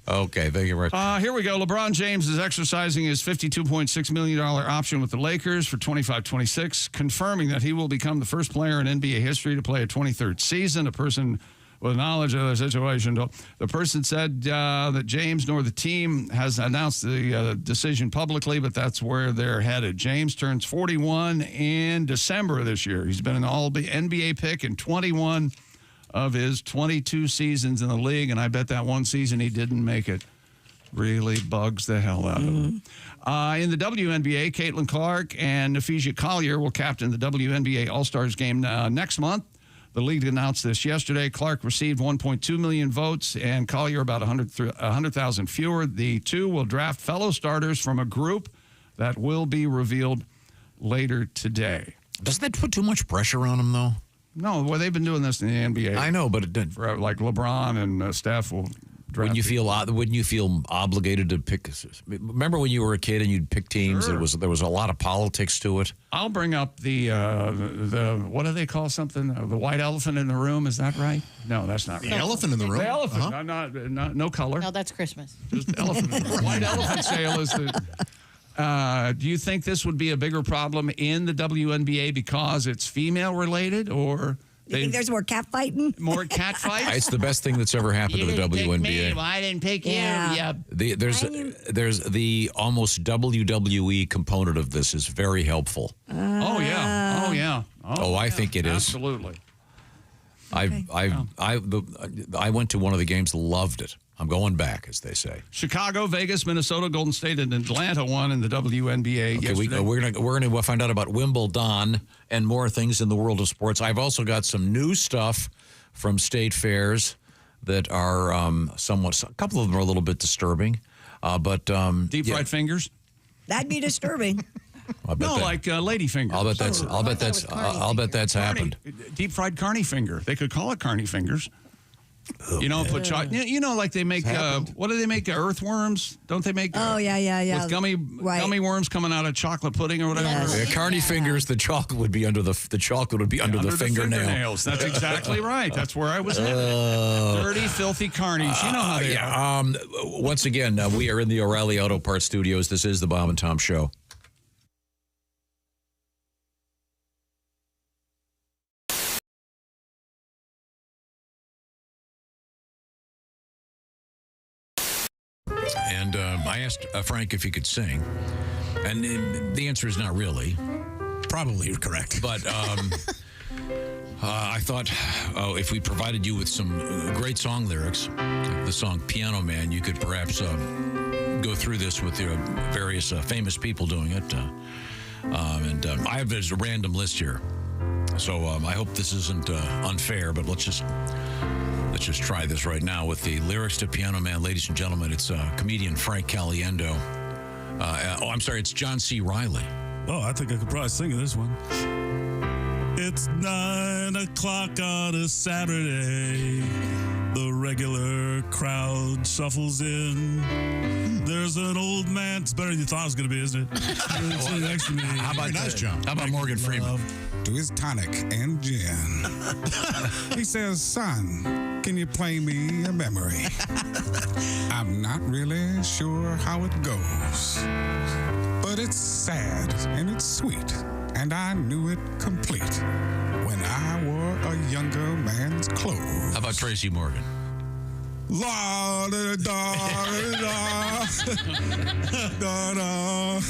Speaker 2: Okay, thank you very much.
Speaker 1: Here we go. LeBron James is exercising his $52.6 million option with the Lakers for 25-26, confirming that he will become the first player in NBA history to play a 23rd season. A person with knowledge of the situation. The person said that James nor the team has announced the decision publicly, but that's where they're headed. James turns 41 in December of this year. He's been an all-NBA pick in 21 of his 22 seasons in the league, and I bet that one season he didn't make it really bugs the hell out of him. In the WNBA, Caitlin Clark and Nephesia Collier will captain the WNBA All-Stars game next month. The league announced this yesterday. Clark received 1.2 million votes and Collier about 100,000 fewer. The two will draft fellow starters from a group that will be revealed later today.
Speaker 2: Doesn't that put too much pressure on them, though?
Speaker 1: No, well, they've been doing this in the NBA.
Speaker 2: I know, but it did.
Speaker 1: For, like LeBron and Steph will draft.
Speaker 2: Wouldn't you feel obligated to pick? Remember when you were a kid and you'd pick teams?
Speaker 1: Sure.
Speaker 2: There was a lot of politics to it.
Speaker 1: I'll bring up the what do they call something? The white elephant in the room. Is that right? No, that's not right.
Speaker 3: The elephant in the room.
Speaker 1: The elephant.
Speaker 3: Uh-huh.
Speaker 1: Not no color.
Speaker 17: No, that's Christmas.
Speaker 1: Just elephant. The white elephant sale is the. Do you think this would be a bigger problem in the WNBA because it's female related, or
Speaker 4: you think there's more cat fighting?
Speaker 1: More cat fights?
Speaker 2: It's the best thing that's ever happened to the WNBA.
Speaker 11: Me. Well, I didn't pick you.
Speaker 4: Yeah.
Speaker 2: There's the almost WWE component of this is very helpful.
Speaker 1: Oh yeah.
Speaker 2: I think it is.
Speaker 1: Absolutely.
Speaker 2: I went to one of the games, loved it. I'm going back, as they say.
Speaker 1: Chicago, Vegas, Minnesota, Golden State, and Atlanta won in the WNBA yesterday.
Speaker 2: We're gonna find out about Wimbledon and more things in the world of sports. I've also got some new stuff from state fairs that are somewhat. A couple of them are a little bit disturbing, but
Speaker 1: deep fried fingers.
Speaker 4: That'd be disturbing.
Speaker 1: Like lady fingers.
Speaker 2: I'll bet that's happened.
Speaker 1: Deep fried carny finger. They could call it carny fingers. Put chocolate. Like they make. What do they make? Earthworms? Don't they make?
Speaker 4: Yeah.
Speaker 1: With gummy worms coming out of chocolate pudding or whatever.
Speaker 2: Yeah, carny fingers. The chocolate would be under the fingernails.
Speaker 1: That's exactly right. That's where I was headed. Dirty, filthy carnies. You know how they are.
Speaker 2: Once again, we are in the O'Reilly Auto Parts Studios. This is the Bob and Tom Show. And I asked Frank if he could sing, and the answer is not really.
Speaker 7: Probably you're correct.
Speaker 2: But I thought if we provided you with some great song lyrics, like the song Piano Man, you could perhaps go through this with your various famous people doing it. And I have a random list here. So I hope this isn't unfair, but let's just try this right now with the lyrics to Piano Man. Ladies and gentlemen, it's comedian Frank Caliendo I'm sorry, it's John C. Reilly.
Speaker 8: Oh, I think I could probably sing this one. It's 9 o'clock on a Saturday. The regular crowd shuffles in. There's an old man. It's better than you thought it was going to be, isn't it? Sitting next to me.
Speaker 2: How about nice, John? How about Morgan Freeman?
Speaker 8: To his tonic and gin. He says, son, can you play me a memory? I'm not really sure how it goes, but it's sad and it's sweet, and I knew it complete when I wore a younger man's clothes.
Speaker 2: How about Tracy Morgan?
Speaker 8: La da da da da da.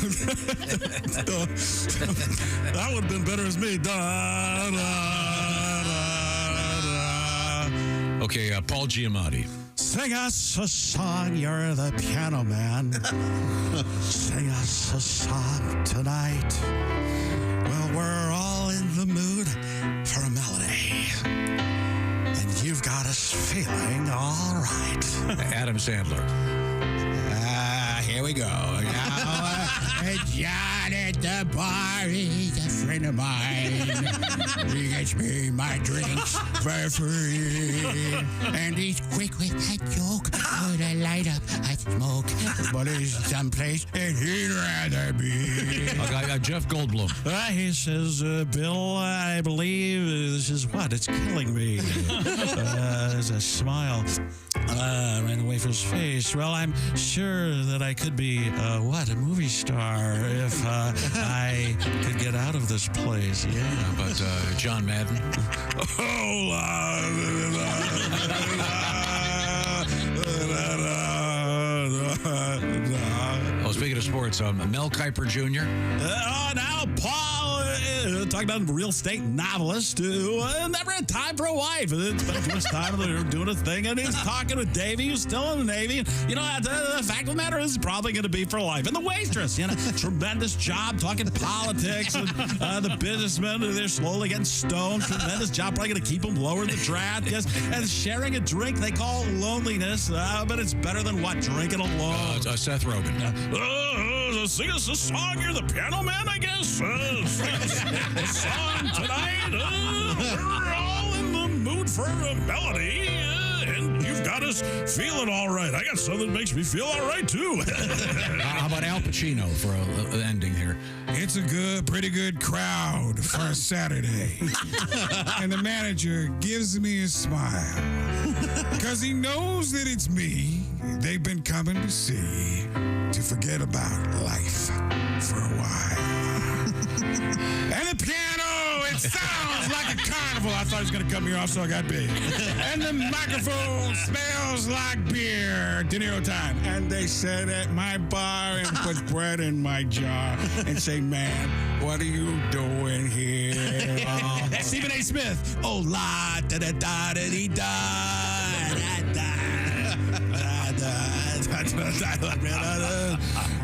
Speaker 8: That would have been better as me. Da da da.
Speaker 2: Okay, Paul Giamatti.
Speaker 1: Sing us a song, you're the piano man. Sing us a song tonight. Well, we're all in the mood for a melody. And you've got us feeling all right.
Speaker 2: Adam Sandler.
Speaker 11: Here we go. John at the bar, he's a friend of mine. He gets me my drinks for free. And he's quick with that joke. Would I light up a smoke? But he's someplace that he'd rather be.
Speaker 2: Jeff Goldblum.
Speaker 1: He says, Bill, I believe this is what? It's killing me. There's a smile ran away from his face. Well, I'm sure that I could be, a movie star if I could get out of this place. Yeah.
Speaker 2: But John Madden. Oh, speaking of sports, Mel Kiper Jr.
Speaker 8: Now, Paul, talking about a real estate novelist who never had time for a wife. Spent too much time doing a thing, and he's talking with Davey, who's still in the Navy. You know, the fact of the matter is probably going to be for life. And the waitress, tremendous job talking politics. And the businessmen, they're slowly getting stoned. Tremendous job, probably going to keep them lower in the draft. Yes, and sharing a drink they call loneliness, but it's better than what? Drinking alone.
Speaker 2: Seth Rogen.
Speaker 8: Sing us a song. You're the piano man, I guess. Sing us a song tonight. We're all in the mood for a melody. And you've got us feeling all right. I got something that makes me feel all right, too.
Speaker 2: How about Al Pacino for an ending here?
Speaker 8: It's a pretty good crowd for a Saturday. And the manager gives me a smile. Because he knows that it's me they've been coming to see to forget about life for a while. And the piano, it sounds like a carnival. I thought he was going to cut me off, so I got big. And the microphone smells like beer. De Niro time. And they sit at my bar and put bread in my jar and say, man, what are you doing here? Stephen A. Smith. Oh, la, da, da, da, da, dee, da, da, da.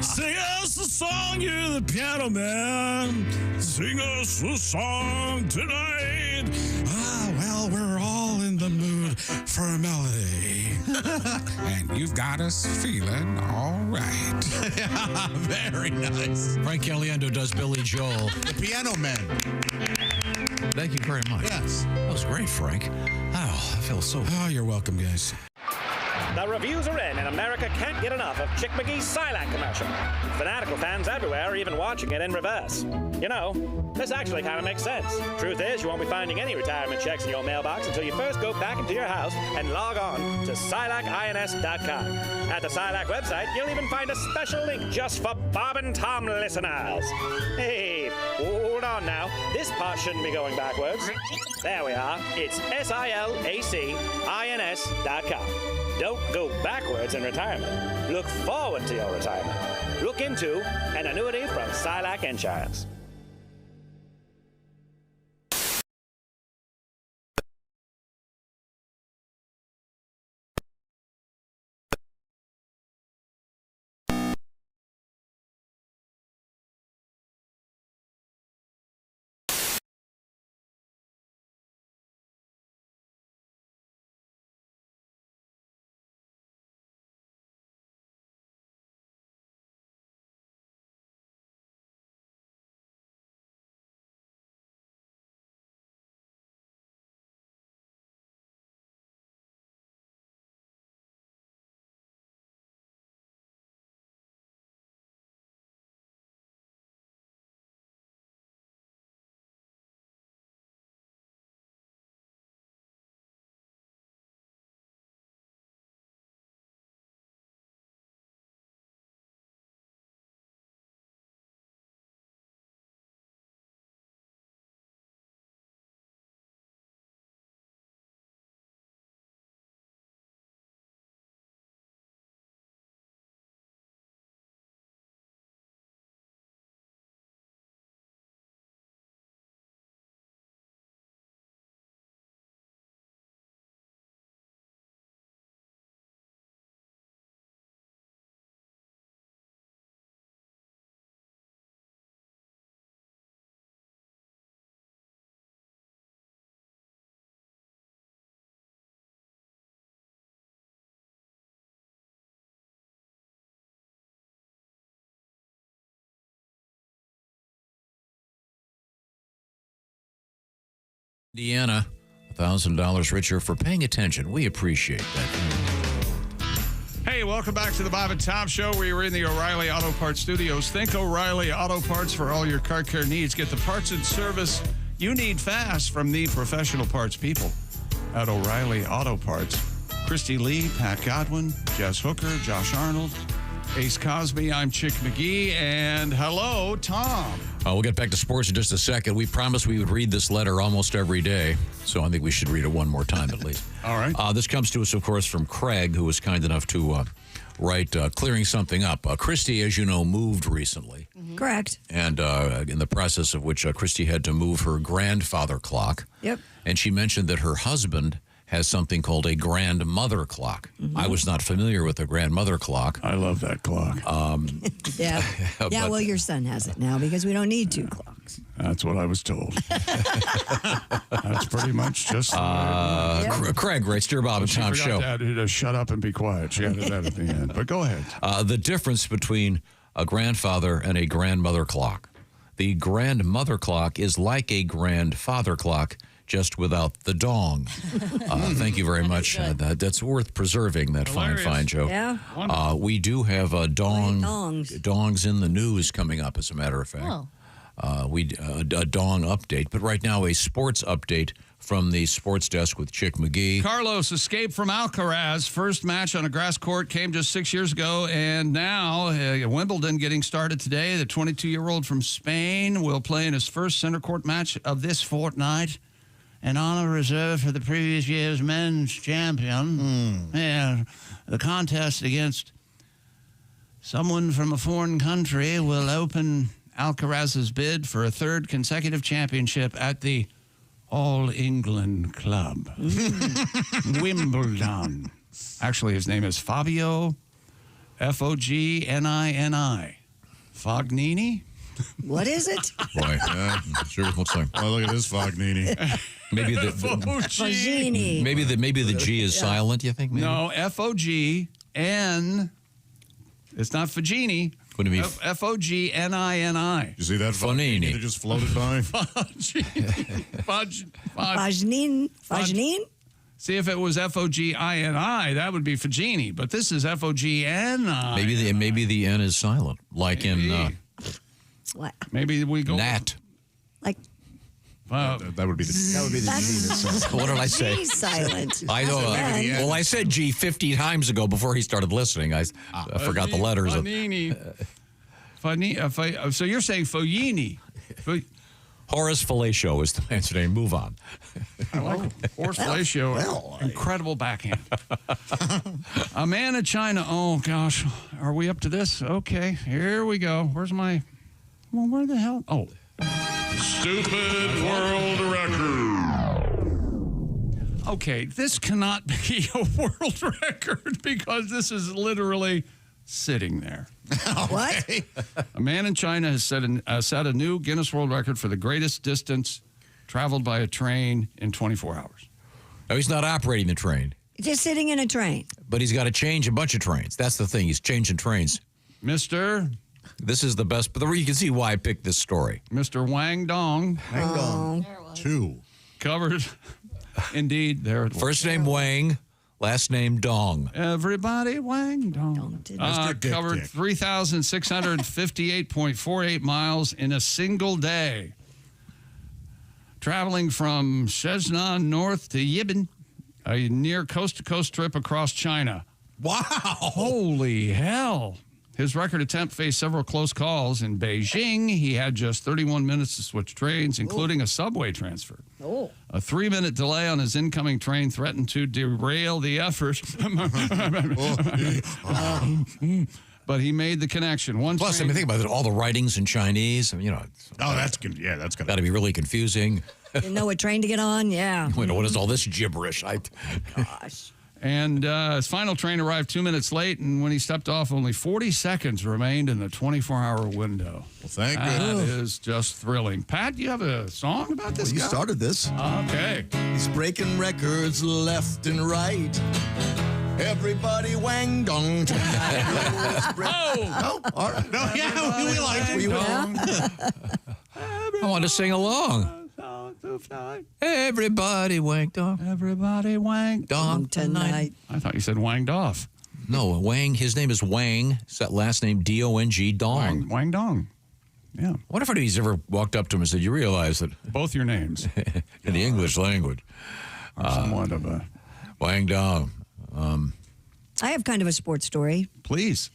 Speaker 8: Sing us a song, you're the piano man. Sing us a song tonight. Well, we're all in the mood for a melody. And you've got us feeling all right.
Speaker 3: Yeah, very nice.
Speaker 2: Frank Caliendo does Billy Joel.
Speaker 3: The Piano Man.
Speaker 2: Thank you very much.
Speaker 3: Yes.
Speaker 2: That was great, Frank. Oh, I feel so...
Speaker 8: Oh, you're welcome, guys.
Speaker 6: The reviews are in, and America can't get enough of Chick McGee's Silac commercial. Fanatical fans everywhere are even watching it in reverse. You know, this actually kind of makes sense. Truth is, you won't be finding any retirement checks in your mailbox until you first go back into your house and log on to SilacINS.com. At the Silac website, you'll even find a special link just for Bob and Tom listeners. Hey, hold on now. This part shouldn't be going backwards. There we are. It's SilacINS.com. Don't go backwards in retirement. Look forward to your retirement. Look into an annuity from Silac Insurance.
Speaker 2: Deanna, $1,000 richer for paying attention. We appreciate that.
Speaker 1: Hey, welcome back to the Bob and Tom Show. We were in the O'Reilly Auto Parts studios. Think O'Reilly Auto Parts for all your car care needs. Get the parts and service you need fast from the professional parts people at O'Reilly Auto Parts. Christy Lee, Pat Godwin, Jess Hooker, Josh Arnold, Ace Cosby. I'm Chick McGee, and hello, Tom.
Speaker 2: We'll get back to sports in just a second. We promised we would read this letter almost every day, so I think we should read it one more time at least.
Speaker 1: All right.
Speaker 2: This comes to us, of course, from Craig, who was kind enough to write clearing something up. Christy, as you know, moved recently.
Speaker 4: Correct.
Speaker 2: And in the process of which Christy had to move her grandfather clock.
Speaker 4: Yep.
Speaker 2: And she mentioned that her husband has something called a grandmother clock. I was not familiar with a grandmother clock.
Speaker 1: I love that clock.
Speaker 4: Yeah.
Speaker 2: But-
Speaker 4: Well, your son has it now because we don't need 2 clocks.
Speaker 1: That's what I was told. That's pretty much just
Speaker 2: Craig writes, Dear Bob and
Speaker 1: She
Speaker 2: Tom
Speaker 1: forgot
Speaker 2: Show.
Speaker 1: to shut up and be quiet. She added that at the end. But go ahead.
Speaker 2: The difference between a grandfather and a grandmother clock. The grandmother clock is like a grandfather clock, just without the dong. Thank you very much. That's worth preserving, that fine joke.
Speaker 4: Yeah.
Speaker 2: We do have dongs in the news coming up, as a matter of fact.
Speaker 17: Oh.
Speaker 2: A dong update. But right now, a sports update from the sports desk with Chick McGee.
Speaker 1: Carlos escaped from Alcaraz. First match on a grass court came just 6 years ago, and now Wimbledon getting started today. The 22-year-old from Spain will play in his first center court match of this fortnight. An honor reserved for the previous year's men's champion. Yeah, the contest against someone from a foreign country will open Alcaraz's bid for a 3rd consecutive championship at the All England Club. Wimbledon. Actually, his name is Fabio, Fognini. Fognini?
Speaker 4: What is it?
Speaker 2: Boy, sure looks like.
Speaker 3: Oh, look at this Fognini.
Speaker 2: Maybe
Speaker 4: Fognini.
Speaker 2: maybe the G is silent. You think? Maybe?
Speaker 1: No, Fogn. It's not Fognini.
Speaker 2: What do you mean?
Speaker 1: Fognini.
Speaker 3: You see that
Speaker 2: Fognini?
Speaker 3: That just floated by.
Speaker 4: Fajnin?
Speaker 1: See, if it was Fogini, that would be Fognini. But this is Fogni.
Speaker 2: Maybe the N is silent, like in
Speaker 4: What?
Speaker 1: Maybe we go
Speaker 2: Nat.
Speaker 4: Like
Speaker 3: That would be the G.
Speaker 2: What did I say?
Speaker 4: G's silent.
Speaker 2: I know. Well, I said G 50 times ago before he started listening. I forgot the letters.
Speaker 1: Fognini. So you're saying Fognini.
Speaker 2: Horace Fellatio is the man's name. Move on.
Speaker 1: I like Horace Fellatio. Incredible backhand. A man in China. Oh, gosh. Are we up to this? Okay. Here we go. Where's my... Well, where the hell... Oh. Stupid world record. Okay, this cannot be a world record because this is literally sitting there.
Speaker 4: What?
Speaker 1: A man in China has set a new Guinness World Record for the greatest distance traveled by a train in 24 hours.
Speaker 2: No, he's not operating the train.
Speaker 4: Just sitting in a train.
Speaker 2: But he's got to change a bunch of trains. That's the thing. He's changing trains.
Speaker 1: Mr.
Speaker 2: This is the best, but you can see why I picked this story.
Speaker 1: Mr. Wang Dong.
Speaker 3: Wang Dong. 2.
Speaker 1: Covered. Indeed, there it was.
Speaker 2: First name Wang, last name Dong.
Speaker 1: Everybody Wang Dong. Covered 3,658.48 miles in a single day. Traveling from Shenzhen north to Yibin, a near coast-to-coast trip across China.
Speaker 3: Wow.
Speaker 1: Holy hell. His record attempt faced several close calls. In Beijing, he had just 31 minutes to switch trains, including a subway transfer.
Speaker 4: Oh.
Speaker 1: A 3-minute delay on his incoming train threatened to derail the effort. But he made the connection.
Speaker 2: Plus, I mean, think about it, all the writings in Chinese. I mean,
Speaker 3: that's good. Yeah, that's
Speaker 2: got to be really confusing.
Speaker 4: Didn't know what train to get on? Yeah.
Speaker 2: What is all this gibberish?
Speaker 4: Gosh.
Speaker 1: And his final train arrived 2 minutes late, and when he stepped off, only 40 seconds remained in the 24-hour window.
Speaker 3: Well, thank
Speaker 1: That
Speaker 3: goodness.
Speaker 1: is just thrilling. Pat, do you have a song about this
Speaker 5: You
Speaker 1: guy?
Speaker 5: started this.
Speaker 1: Okay.
Speaker 5: He's breaking records left and right. Everybody wang dong tonight.
Speaker 1: Oh!
Speaker 5: All right.
Speaker 3: No, yeah, we liked it.
Speaker 2: I want to sing along. Everybody wanked off.
Speaker 1: Everybody wanked
Speaker 2: off tonight.
Speaker 1: I thought you said wanged off.
Speaker 2: No, Wang. His name is Wang. It's that last name D-O-N-G, Dong.
Speaker 1: Wang Dong. Yeah.
Speaker 2: I wonder if anybody's ever walked up to him and said, "You realize that
Speaker 1: both your names
Speaker 2: in the English language
Speaker 1: are somewhat of a
Speaker 2: Wang Dong."
Speaker 4: I have kind of a sports story.
Speaker 1: Please.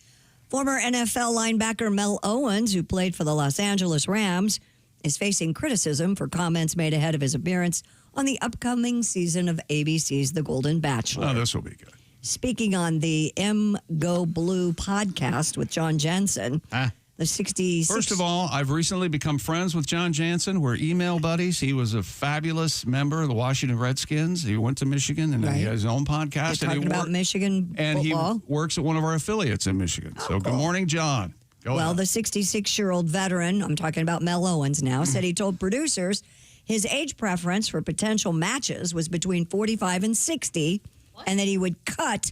Speaker 4: Former NFL linebacker Mel Owens, who played for the Los Angeles Rams, is facing criticism for comments made ahead of his appearance on the upcoming season of ABC's The Golden Bachelor.
Speaker 1: Oh, this will be good.
Speaker 4: Speaking on the M Go Blue podcast with John Jensen, the 66...
Speaker 1: First of all, I've recently become friends with John Jansen. We're email buddies. He was a fabulous member of the Washington Redskins. He went to Michigan, and he has his own podcast.
Speaker 4: You're talking about Michigan
Speaker 1: and
Speaker 4: football?
Speaker 1: he works at one of our affiliates in Michigan. So good morning, John. Go
Speaker 4: Well,
Speaker 1: ahead.
Speaker 4: the 66-year-old veteran, I'm talking about Mel Owens now, said he told producers his age preference for potential matches was between 45 and 60, and that he would cut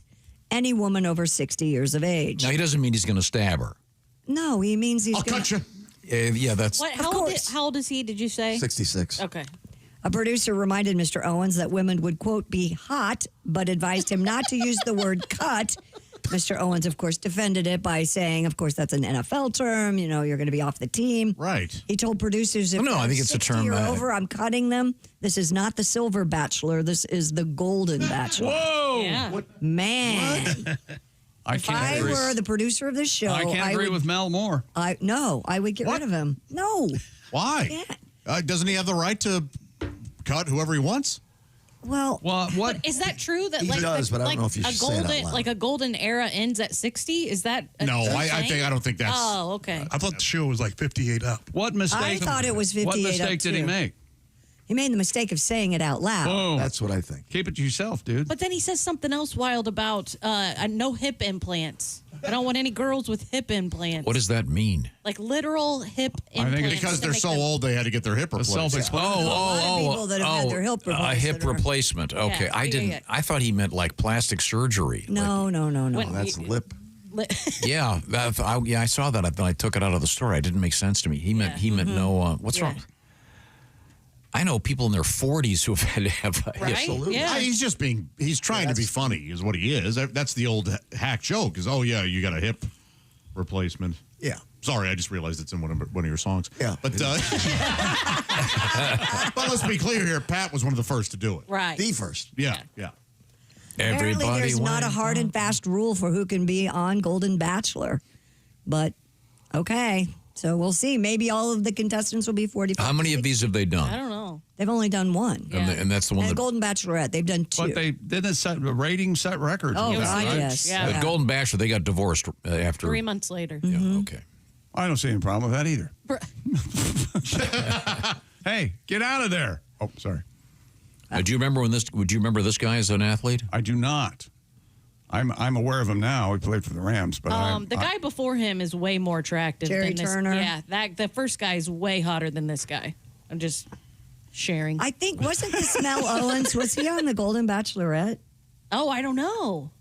Speaker 4: any woman over 60 years of age.
Speaker 2: Now, he doesn't mean he's going to stab her.
Speaker 4: No, he means he's going to...
Speaker 2: Yeah, that's...
Speaker 17: What? How old is he, did you say?
Speaker 3: 66.
Speaker 17: Okay.
Speaker 4: A producer reminded Mr. Owens that women would, quote, be hot, but advised him not to use the word cut. Mr. Owens, of course, defended it by saying, of course, that's an NFL term. You know, you're going to be off the team.
Speaker 3: Right.
Speaker 4: He told producers, if
Speaker 2: No, I
Speaker 4: they're
Speaker 2: think it's a
Speaker 4: 60
Speaker 2: term,
Speaker 4: or over, I'm cutting them. This is not the Silver Bachelor. This is the Golden Bachelor.
Speaker 1: Whoa!
Speaker 17: Yeah.
Speaker 4: Man. If I were the producer of this show,
Speaker 1: I can't agree with Mel more.
Speaker 4: I would get rid of him. No.
Speaker 3: Why? Doesn't he have the right to cut whoever he wants?
Speaker 4: Well,
Speaker 1: what?
Speaker 17: But is that true that
Speaker 3: He
Speaker 17: like
Speaker 3: does, but I don't
Speaker 17: like
Speaker 3: know if you
Speaker 17: a
Speaker 3: should say it out
Speaker 17: golden
Speaker 3: loud.
Speaker 17: like a golden era ends at 60? Is that a
Speaker 3: No,
Speaker 17: true
Speaker 3: I
Speaker 17: thing?
Speaker 3: don't think that's.
Speaker 17: Oh, okay.
Speaker 7: I thought the show was like 58 up.
Speaker 1: What mistake?
Speaker 4: I thought it was 58
Speaker 1: What mistake
Speaker 4: up
Speaker 1: did he
Speaker 4: too.
Speaker 1: make?
Speaker 4: He made the mistake of saying it out loud.
Speaker 1: Boom.
Speaker 3: That's what I think.
Speaker 1: Keep it to yourself, dude.
Speaker 17: But then he says something else wild about no hip implants. I don't want any girls with hip implants.
Speaker 2: What does that mean?
Speaker 17: Like literal hip
Speaker 3: I
Speaker 17: implants.
Speaker 3: think because
Speaker 17: to
Speaker 3: they're
Speaker 17: make
Speaker 3: so
Speaker 17: them-
Speaker 3: old, they had to get their hip replaced.
Speaker 1: Self-explanatory.
Speaker 4: people that have had their hip
Speaker 2: a
Speaker 4: replaced
Speaker 2: hip
Speaker 4: that are-
Speaker 2: replacement. Okay,
Speaker 17: Yeah,
Speaker 2: I didn't.
Speaker 17: yeah.
Speaker 2: I thought he meant like plastic surgery.
Speaker 4: No.
Speaker 17: When
Speaker 3: That's
Speaker 17: you-
Speaker 3: lip.
Speaker 2: Yeah, I saw that. Then I took it out of the store. It didn't make sense to me. He meant no. What's wrong? I know people in their 40s who have had to have
Speaker 17: Right?
Speaker 3: Absolutely.
Speaker 17: Yeah.
Speaker 3: He's trying to be funny, is what he is. That's the old hack joke, is, oh, yeah, you got a hip replacement.
Speaker 11: Yeah.
Speaker 3: Sorry, I just realized it's in one of your songs.
Speaker 11: Yeah.
Speaker 3: But, but let's be clear here. Pat was one of the first to do it.
Speaker 17: Right.
Speaker 11: The first.
Speaker 3: Yeah.
Speaker 4: Apparently, there's not a hard and fast rule for who can be on Golden Bachelor. But, okay. So we'll see. Maybe all of the contestants will be 45.
Speaker 2: How many of these have they
Speaker 17: I
Speaker 2: done?
Speaker 17: don't know.
Speaker 4: They've only done one.
Speaker 2: And that's the one
Speaker 4: And
Speaker 2: that.
Speaker 4: Golden Bachelorette, they've done two.
Speaker 1: But they didn't set a rating, set records.
Speaker 4: Oh,
Speaker 1: with that,
Speaker 4: God,
Speaker 1: right?
Speaker 4: yes.
Speaker 17: Yeah.
Speaker 2: The Golden Bachelor, they got divorced after.
Speaker 17: 3 months later.
Speaker 2: Yeah, okay.
Speaker 1: I don't see any problem with that either. Hey, get out of there. Oh, sorry.
Speaker 2: Do you remember would you remember this guy as an athlete?
Speaker 1: I do not. I'm aware of him now. He played for the Rams, but
Speaker 17: The guy before him is way more attractive
Speaker 4: Jerry
Speaker 17: than this.
Speaker 4: Turner?
Speaker 17: Yeah, the first guy is way hotter than this guy. I'm just sharing.
Speaker 4: I think, wasn't this Mel Owens? Was he on the Golden Bachelorette?
Speaker 17: Oh, I don't know.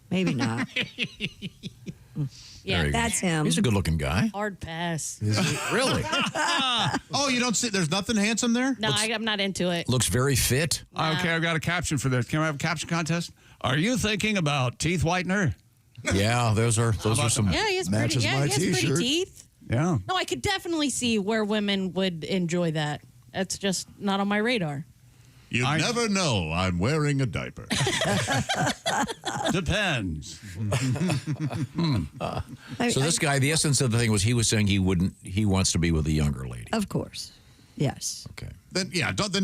Speaker 4: Maybe not.
Speaker 17: Yeah,
Speaker 2: There you go.
Speaker 4: That's him.
Speaker 2: He's a good-looking guy.
Speaker 17: hard pass.
Speaker 2: Really?
Speaker 3: Oh, you don't see, there's nothing handsome there?
Speaker 17: No, I'm not into it.
Speaker 2: Looks very fit.
Speaker 1: Okay, I've got a caption for this. Can I have a caption contest? Are you thinking about teeth whitener?
Speaker 2: Yeah, those are some.
Speaker 17: Yeah, he has pretty, he has pretty teeth.
Speaker 1: Yeah.
Speaker 17: No, I could definitely see where women would enjoy that. That's just not on my radar.
Speaker 3: You never know. I'm wearing a diaper.
Speaker 1: Depends.
Speaker 2: So this guy, the essence of the thing was he was saying he wants to be with a younger lady.
Speaker 4: Of course. Yes.
Speaker 2: Okay.
Speaker 3: Then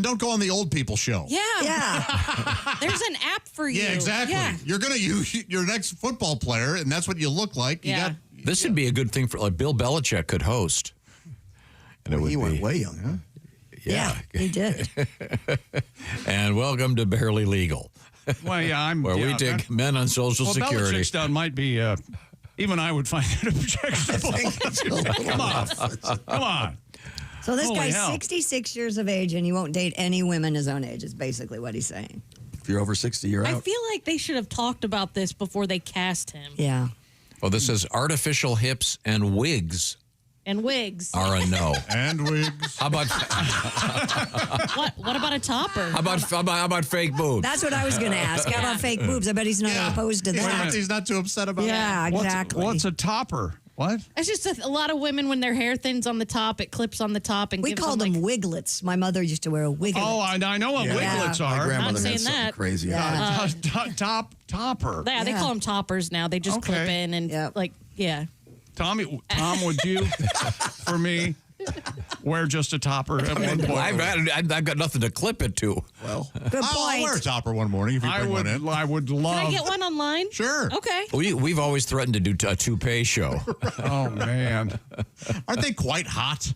Speaker 3: don't go on the old people show.
Speaker 17: Yeah.
Speaker 4: Yeah.
Speaker 17: There's an app for you.
Speaker 3: Yeah, exactly.
Speaker 17: Yeah.
Speaker 3: You're gonna use your next football player, and that's what you look like. You got
Speaker 2: This would be a good thing for like Bill Belichick could host. And
Speaker 11: He went way young, huh?
Speaker 2: Yeah,
Speaker 4: he did.
Speaker 2: And welcome to Barely Legal.
Speaker 1: Well, yeah,
Speaker 2: where we take men on Social Security.
Speaker 1: Belichick's down might be, even I would find it objectionable. Come on. Come on.
Speaker 4: So this
Speaker 1: Holy
Speaker 4: guy's
Speaker 1: hell.
Speaker 4: 66 years of age, and he won't date any women his own age, is basically what he's saying.
Speaker 11: If you're over 60, you're
Speaker 17: I
Speaker 11: out.
Speaker 17: feel like they should have talked about this before they cast him.
Speaker 4: Yeah.
Speaker 2: Well, this says artificial hips and wigs
Speaker 17: And wigs.
Speaker 2: are a no.
Speaker 3: And wigs.
Speaker 2: How about
Speaker 17: What about a topper?
Speaker 2: how about fake boobs?
Speaker 4: That's what I was going to ask. How about fake boobs? I bet he's not opposed to that.
Speaker 3: He's not too upset about
Speaker 4: Yeah,
Speaker 3: that.
Speaker 4: exactly.
Speaker 1: What's a topper? What?
Speaker 17: It's just a lot of women when their hair thins on the top, it clips on the top and
Speaker 4: We
Speaker 17: gives
Speaker 4: call them wiglets. My mother used to wear a wiglet.
Speaker 1: Oh, I know what wiglets
Speaker 17: My
Speaker 1: are.
Speaker 17: grandmother Not saying had something that.
Speaker 5: crazy.
Speaker 17: Yeah.
Speaker 1: Topper.
Speaker 17: Yeah, they call them toppers now. They just clip in and yeah.
Speaker 1: Tom, would you, for me, wear just a topper at one point?
Speaker 2: I've got nothing to clip it to.
Speaker 3: Well,
Speaker 4: good
Speaker 3: I'll wear a topper one morning if you bring one in.
Speaker 1: I would love.
Speaker 17: Can I get one online?
Speaker 3: Sure.
Speaker 17: Okay.
Speaker 2: We've always threatened to do a toupee show.
Speaker 1: Oh man,
Speaker 3: aren't they quite hot?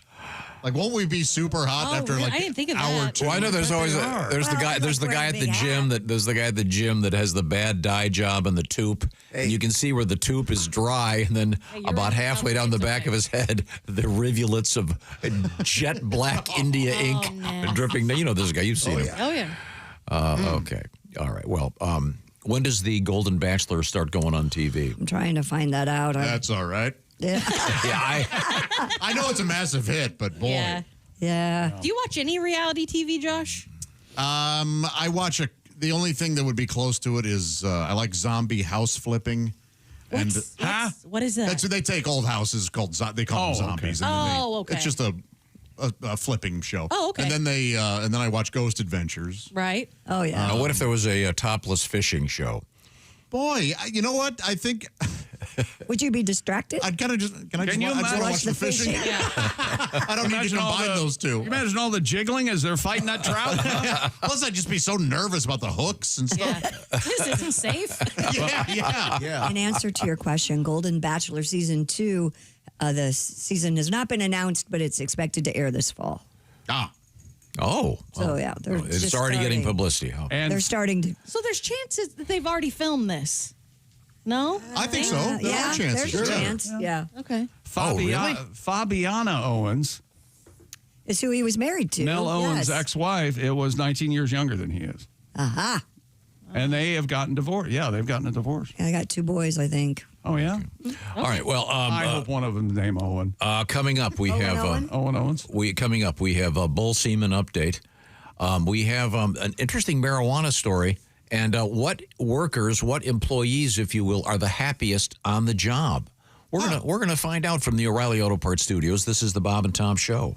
Speaker 3: Like, won't we be super hot after like
Speaker 17: I didn't think of
Speaker 3: hour
Speaker 17: that.
Speaker 3: two?
Speaker 2: Well, I know there's always the guy at the gym that has the bad dye job and the tube. And you can see where the tube is dry, and then about halfway down the back of his head, the rivulets of jet black India ink dripping. You know this guy. You've seen him.
Speaker 17: Oh yeah.
Speaker 2: Okay. All right. Well, when does the Golden Bachelor start going on TV?
Speaker 4: I'm trying to find that out.
Speaker 3: That's all right.
Speaker 4: Yeah.
Speaker 3: I know it's a massive hit, but boy.
Speaker 17: Yeah.
Speaker 4: Yeah.
Speaker 17: Do you watch any reality TV, Josh?
Speaker 3: I watch the only thing that would be close to it is I like zombie house flipping.
Speaker 17: What is that?
Speaker 3: That's they take old houses they call them zombies.
Speaker 17: Okay.
Speaker 3: And then
Speaker 17: Okay.
Speaker 3: It's just a flipping show.
Speaker 17: Oh, okay.
Speaker 3: And then I watch Ghost Adventures.
Speaker 17: Right.
Speaker 4: Oh yeah.
Speaker 2: What if there was a topless fishing show?
Speaker 3: Boy, you know what? I think.
Speaker 4: Would you be distracted?
Speaker 3: I'd kind of just. I just want to watch the fishing. I don't need to combine those two.
Speaker 1: You imagine all the jiggling as they're fighting that trout?
Speaker 3: Plus, I'd just be so nervous about the hooks and stuff.
Speaker 17: This isn't safe.
Speaker 3: Yeah.
Speaker 4: In answer to your question, Golden Bachelor season 2, the season has not been announced, but it's expected to air this fall.
Speaker 2: Oh.
Speaker 4: So yeah, they're
Speaker 2: it's
Speaker 4: just
Speaker 2: already getting
Speaker 4: starting.
Speaker 2: publicity. Oh.
Speaker 1: And
Speaker 4: They're starting to.
Speaker 17: So there's chances that they've already filmed this. No?
Speaker 3: I think so. There
Speaker 4: yeah,
Speaker 3: are chances.
Speaker 4: there's a
Speaker 3: Sure.
Speaker 4: chance. Yeah.
Speaker 17: Okay.
Speaker 1: Fabiana Owens,
Speaker 4: It's who he was married to.
Speaker 1: Mel Owens'
Speaker 4: Yes.
Speaker 1: ex-wife, it was 19 years younger than he is.
Speaker 4: Aha.
Speaker 1: And they have gotten divorced. Yeah, they've gotten a divorce.
Speaker 4: I got 2 boys, I think.
Speaker 1: Oh, yeah?
Speaker 2: All right. Well,
Speaker 1: I hope one of them's named Owen.
Speaker 2: coming up we have
Speaker 4: Owen?
Speaker 1: Owen Owens.
Speaker 2: we have a bull semen update. We have an interesting marijuana story, and what employees, if you will, are the happiest on the job. We're gonna find out from the O'Reilly Auto Parts Studios. This is the Bob and Tom Show.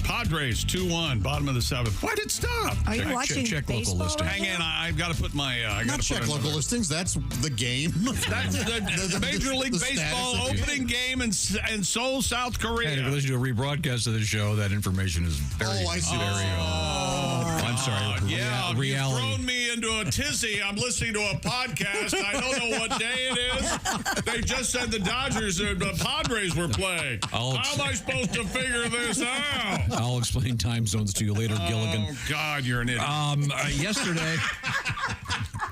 Speaker 1: Padres 2-1, bottom of the 7th. Why'd it stop?
Speaker 4: Are you watching
Speaker 2: check local
Speaker 4: baseball
Speaker 2: listing.
Speaker 4: right
Speaker 1: Hang in,
Speaker 4: now?
Speaker 1: I've got to put my.
Speaker 3: Not check local listings. That's the game.
Speaker 1: That's the Major League
Speaker 3: the
Speaker 1: Baseball
Speaker 3: status of
Speaker 1: opening game in Seoul, South Korea.
Speaker 2: And if you listen to a rebroadcast of the show, that information is very,
Speaker 3: I see.
Speaker 2: I'm sorry.
Speaker 1: Yeah,
Speaker 2: reality.
Speaker 1: you've thrown me into a tizzy. I'm listening to a podcast. I don't know what day it is. They just said the Dodgers, the Padres were playing. How am I supposed to figure this out?
Speaker 2: I'll explain time zones to you later, Gilligan.
Speaker 1: Oh, God, you're an idiot.
Speaker 2: Yesterday,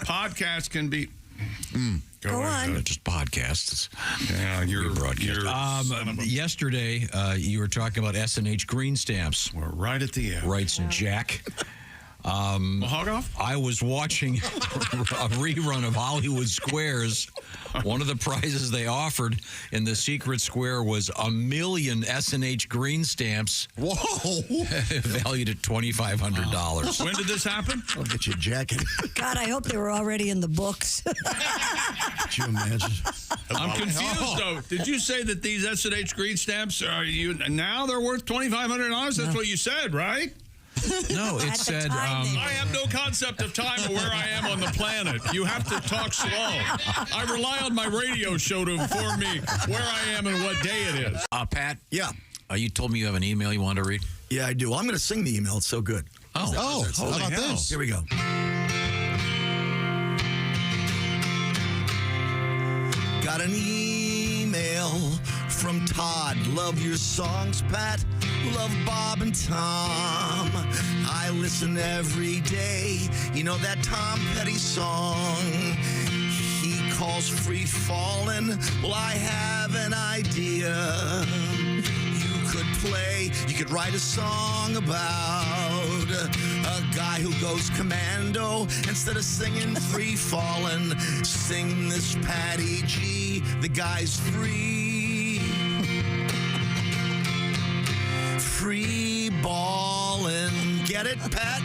Speaker 1: Podcasts can be...
Speaker 4: Go on.
Speaker 2: just podcasts.
Speaker 1: Yeah, you're
Speaker 2: broadcast. Yesterday, you were talking about S&H green stamps.
Speaker 1: We're right at the end.
Speaker 2: Writes Jack.
Speaker 1: Hog off?
Speaker 2: I was watching a rerun of Hollywood Squares. One of the prizes they offered in the secret square was 1 million S&H green stamps.
Speaker 3: Whoa.
Speaker 2: Valued at $2,500.
Speaker 1: When did this happen?
Speaker 5: I'll get you a jacket.
Speaker 4: God, I hope they were already in the books.
Speaker 5: Could you imagine?
Speaker 1: I'm confused, though. Did you say that these S&H green stamps now they're worth $2,500? That's what you said, right?
Speaker 2: No, it said...
Speaker 1: I have no concept of time or where I am on the planet. You have to talk slow. I rely on my radio show to inform me where I am and what day it is.
Speaker 2: Pat?
Speaker 5: Yeah.
Speaker 2: You told me you have an email you want to read?
Speaker 5: Yeah, I do. I'm going to sing the email. It's so good.
Speaker 3: How about this?
Speaker 5: Here we go. Got an email from Todd. Love your songs, Pat. Love Bob and Tom. I listen every day. You know that Tom Petty song he calls Free Fallin'? Well, I have an idea. You could play You could write a song about a guy who goes commando. Instead of singing Free Fallin', sing this Patty G. The guy's free. Free ballin'. Get it, Pat?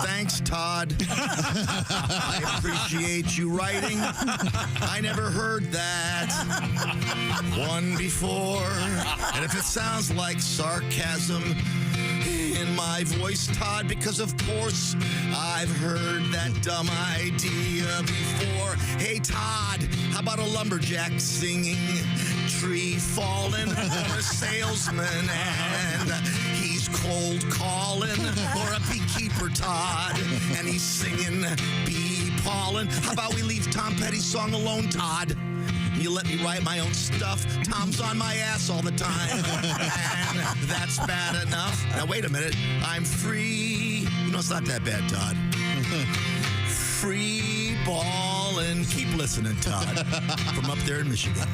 Speaker 5: Thanks, Todd. I appreciate you writing. I never heard that one before. And if it sounds like sarcasm in my voice, Todd, because of course I've heard that dumb idea before. Hey, Todd, how about a lumberjack singing Tree Falling, or a salesman and he's cold calling, or a beekeeper, Todd, and he's singing bee pollen? How about we leave Tom Petty's song alone, Todd? You let me write my own stuff. Tom's on my ass all the time, and that's bad enough. Now wait a minute, I'm free. You know, it's not that bad, Todd. Free ballin'. Keep listening, Todd, from up there in Michigan.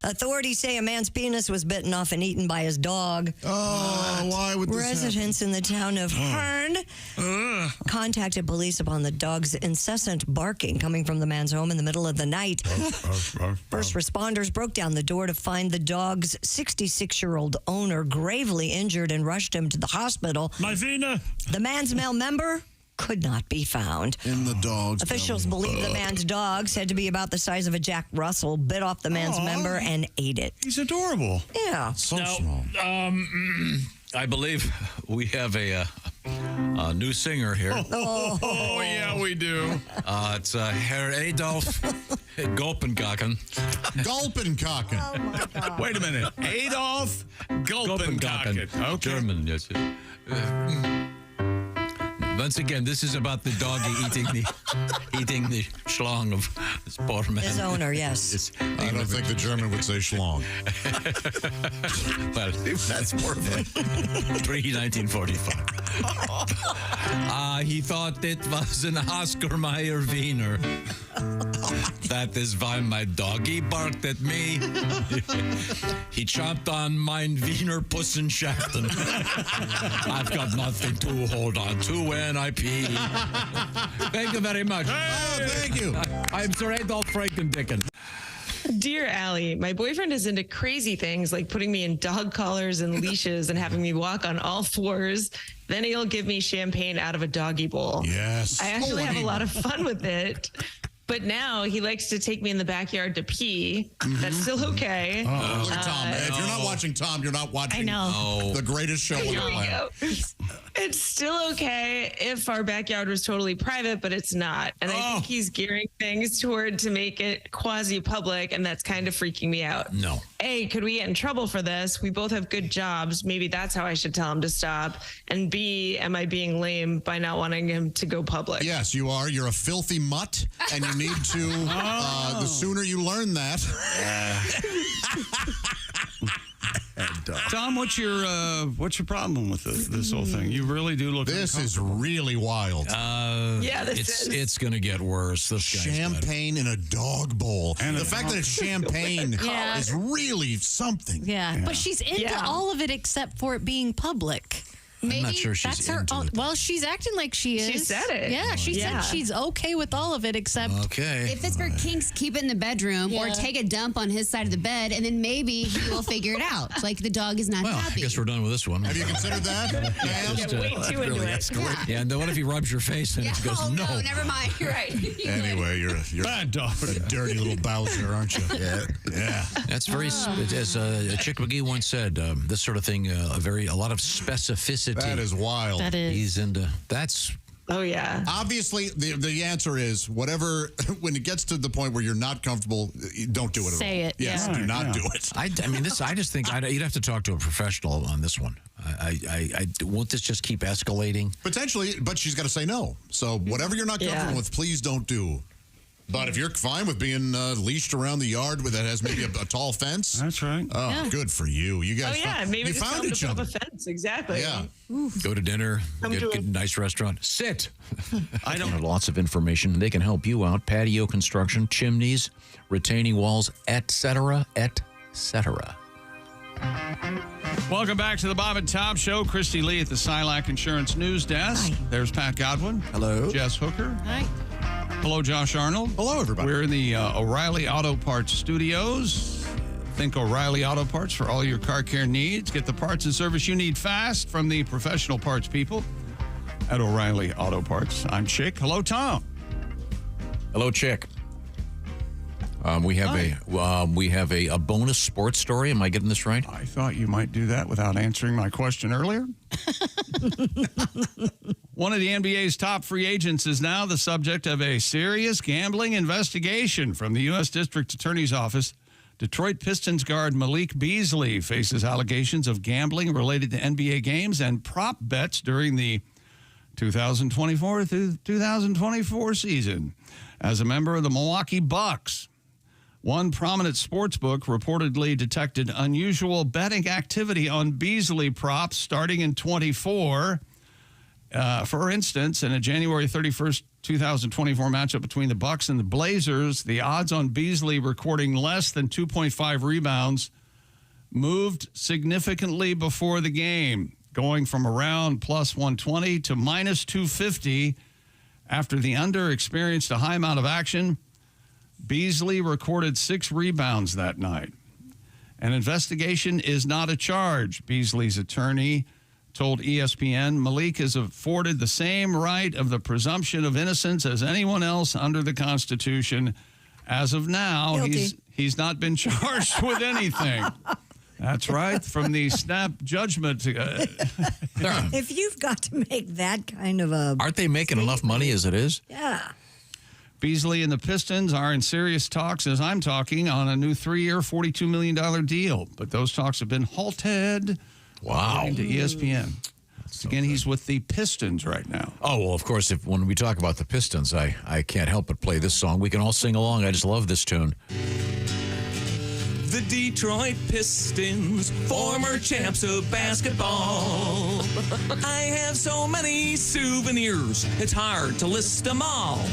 Speaker 4: Authorities say a man's penis was bitten off and eaten by his dog.
Speaker 3: Oh, why would this
Speaker 4: Residents in the town of Hearn contacted police upon the dog's incessant barking coming from the man's home in the middle of the night. First responders broke down the door to find the dog's 66-year-old owner gravely injured and rushed him to the hospital.
Speaker 10: My Vina.
Speaker 4: The man's male member could not be found.
Speaker 3: In the dog's
Speaker 4: Officials believe the man's dog, said to be about the size of a Jack Russell, bit off the man's member and ate it.
Speaker 1: He's adorable.
Speaker 4: Yeah.
Speaker 3: So small.
Speaker 2: I believe we have a new singer here.
Speaker 1: Oh, yeah, we do.
Speaker 2: It's Herr Adolf Gulpenkaken.
Speaker 3: Gulpenkaken.
Speaker 1: Wait a minute. Adolf Gulpenkaken. Okay.
Speaker 2: German, yes. Once again, this is about the doggy eating the schlong of this poor man.
Speaker 4: His owner, yes.
Speaker 3: I don't think the German would say schlong.
Speaker 2: Well, that's more pre-1945. He thought it was an Oscar Mayer Wiener. That is why my doggy barked at me. He chomped on mine Wiener Pussenschachten. I've got nothing to hold on to when I pee. Thank you very much.
Speaker 3: Oh, thank you.
Speaker 2: I'm Sir Adolf Frankendicken.
Speaker 9: Dear Allie, my boyfriend is into crazy things like putting me in dog collars and leashes and having me walk on all fours. Then he'll give me champagne out of a doggy bowl.
Speaker 3: Yes.
Speaker 9: I actually have a lot of fun with it. But now he likes to take me in the backyard to pee. That's still okay.
Speaker 3: Look at Tom. If you're not watching Tom, you're not watching the greatest show on the planet.
Speaker 9: It's still okay if our backyard was totally private, but it's not. And I think he's gearing things toward to make it quasi-public, and that's kind of freaking me out.
Speaker 2: No.
Speaker 9: A, could we get in trouble for this? We both have good jobs. Maybe that's how I should tell him to stop. And B, am I being lame by not wanting him to go public?
Speaker 3: Yes, you are. You're a filthy mutt, and you need to, the sooner you learn that.
Speaker 1: Tom, what's your problem with this whole thing? You really do look.
Speaker 3: This is really wild.
Speaker 9: Yeah,
Speaker 2: it's going to get worse. This
Speaker 3: champagne in a dog bowl, and the fact that it's champagne
Speaker 17: Yeah.
Speaker 3: is really something.
Speaker 17: Yeah, but she's into all of it except for it being public. Maybe
Speaker 2: not sure she's
Speaker 17: that's her
Speaker 2: into
Speaker 17: own.
Speaker 2: it.
Speaker 17: Well, she's acting like she is.
Speaker 9: She said it.
Speaker 17: Yeah, she said she's okay with all of it except.
Speaker 2: Okay.
Speaker 16: If it's for kinks, keep it in the bedroom or
Speaker 17: Yeah.
Speaker 16: take a dump on his side of the bed, and then maybe he will figure it out. Like the dog is not
Speaker 2: Well,
Speaker 16: happy.
Speaker 2: I guess we're done with this one.
Speaker 3: Have you considered that?
Speaker 9: Way too into it.
Speaker 2: Yeah, and then what if he rubs your face and he goes,
Speaker 16: oh,
Speaker 2: no.
Speaker 16: no, never mind. You're right.
Speaker 3: Anyway, you're
Speaker 1: bad dog.
Speaker 3: a dirty little Bowser, aren't you? Yeah.
Speaker 2: That's very, as Chick McGee once said, this sort of thing, a lot of specificity.
Speaker 3: That is wild.
Speaker 17: That is.
Speaker 2: He's into, that's.
Speaker 9: Oh, yeah.
Speaker 3: Obviously, the answer is whatever, when it gets to the point where you're not comfortable, don't do it at all.
Speaker 17: Say it,
Speaker 3: Yes,
Speaker 17: yeah.
Speaker 3: do not do it.
Speaker 2: I mean, this. I just think you'd have to talk to a professional on this one. I won't this just keep escalating?
Speaker 3: Potentially, but she's got to say no. So whatever you're not comfortable with, please don't do. But if you're fine with being leashed around the yard that has maybe a tall fence.
Speaker 1: That's right.
Speaker 3: Oh,
Speaker 9: Yeah.
Speaker 3: good for you. You guys
Speaker 9: Maybe
Speaker 3: you
Speaker 9: just
Speaker 3: found
Speaker 9: tell them
Speaker 3: each
Speaker 9: to put
Speaker 3: other.
Speaker 9: up a fence. Exactly.
Speaker 3: Yeah.
Speaker 2: Go to dinner,
Speaker 9: Come
Speaker 2: get
Speaker 9: to
Speaker 2: a nice restaurant. Sit.
Speaker 1: I don't.
Speaker 2: Lots of information. They can help you out. Patio construction, chimneys, retaining walls, etc., etc.
Speaker 1: Welcome back to the Bob and Tom Show. Christy Lee at the Silac Insurance News Desk.
Speaker 4: Hi.
Speaker 1: There's Pat Godwin.
Speaker 3: Hello.
Speaker 1: Jess Hooker.
Speaker 17: Hi.
Speaker 1: Hello, Josh Arnold.
Speaker 3: Hello, everybody.
Speaker 1: We're in the O'Reilly Auto Parts studios. Think O'Reilly Auto Parts for all your car care needs. Get the parts and service you need fast from the professional parts people at O'Reilly Auto Parts. I'm Chick. Hello, Tom.
Speaker 2: Hello, Chick. We have a bonus sports story. Am I getting this right?
Speaker 1: I thought you might do that without answering my question earlier. One of the NBA's top free agents is now the subject of a serious gambling investigation from the U.S. District Attorney's Office. Detroit Pistons guard Malik Beasley faces allegations of gambling related to NBA games and prop bets during the 2024 through 2024 season. As a member of the Milwaukee Bucks, one prominent sportsbook reportedly detected unusual betting activity on Beasley props starting in 24. For instance, in a January 31st, 2024 matchup between the Bucks and the Blazers, the odds on Beasley recording less than 2.5 rebounds moved significantly before the game, going from around plus 120 to minus 250 after the under experienced a high amount of action. Beasley recorded 6 rebounds that night. An investigation is not a charge, Beasley's attorney told ESPN. Malik is afforded the same right of the presumption of innocence as anyone else under the Constitution. As of now, he's not been charged with anything. That's right, from the snap judgment.
Speaker 4: If you've got to make that kind of a...
Speaker 2: Aren't they making enough money as it is?
Speaker 4: Yeah.
Speaker 1: Beasley and the Pistons are in serious talks as I'm talking on a new 3-year, $42 million deal. But those talks have been halted.
Speaker 2: Wow.
Speaker 1: According to ESPN. Again, he's with the Pistons right now.
Speaker 2: Oh, well, of course, when we talk about the Pistons, I can't help but play this song. We can all sing along. I just love this tune.
Speaker 10: The Detroit Pistons, former champs of basketball. I have so many souvenirs, it's hard to list them all.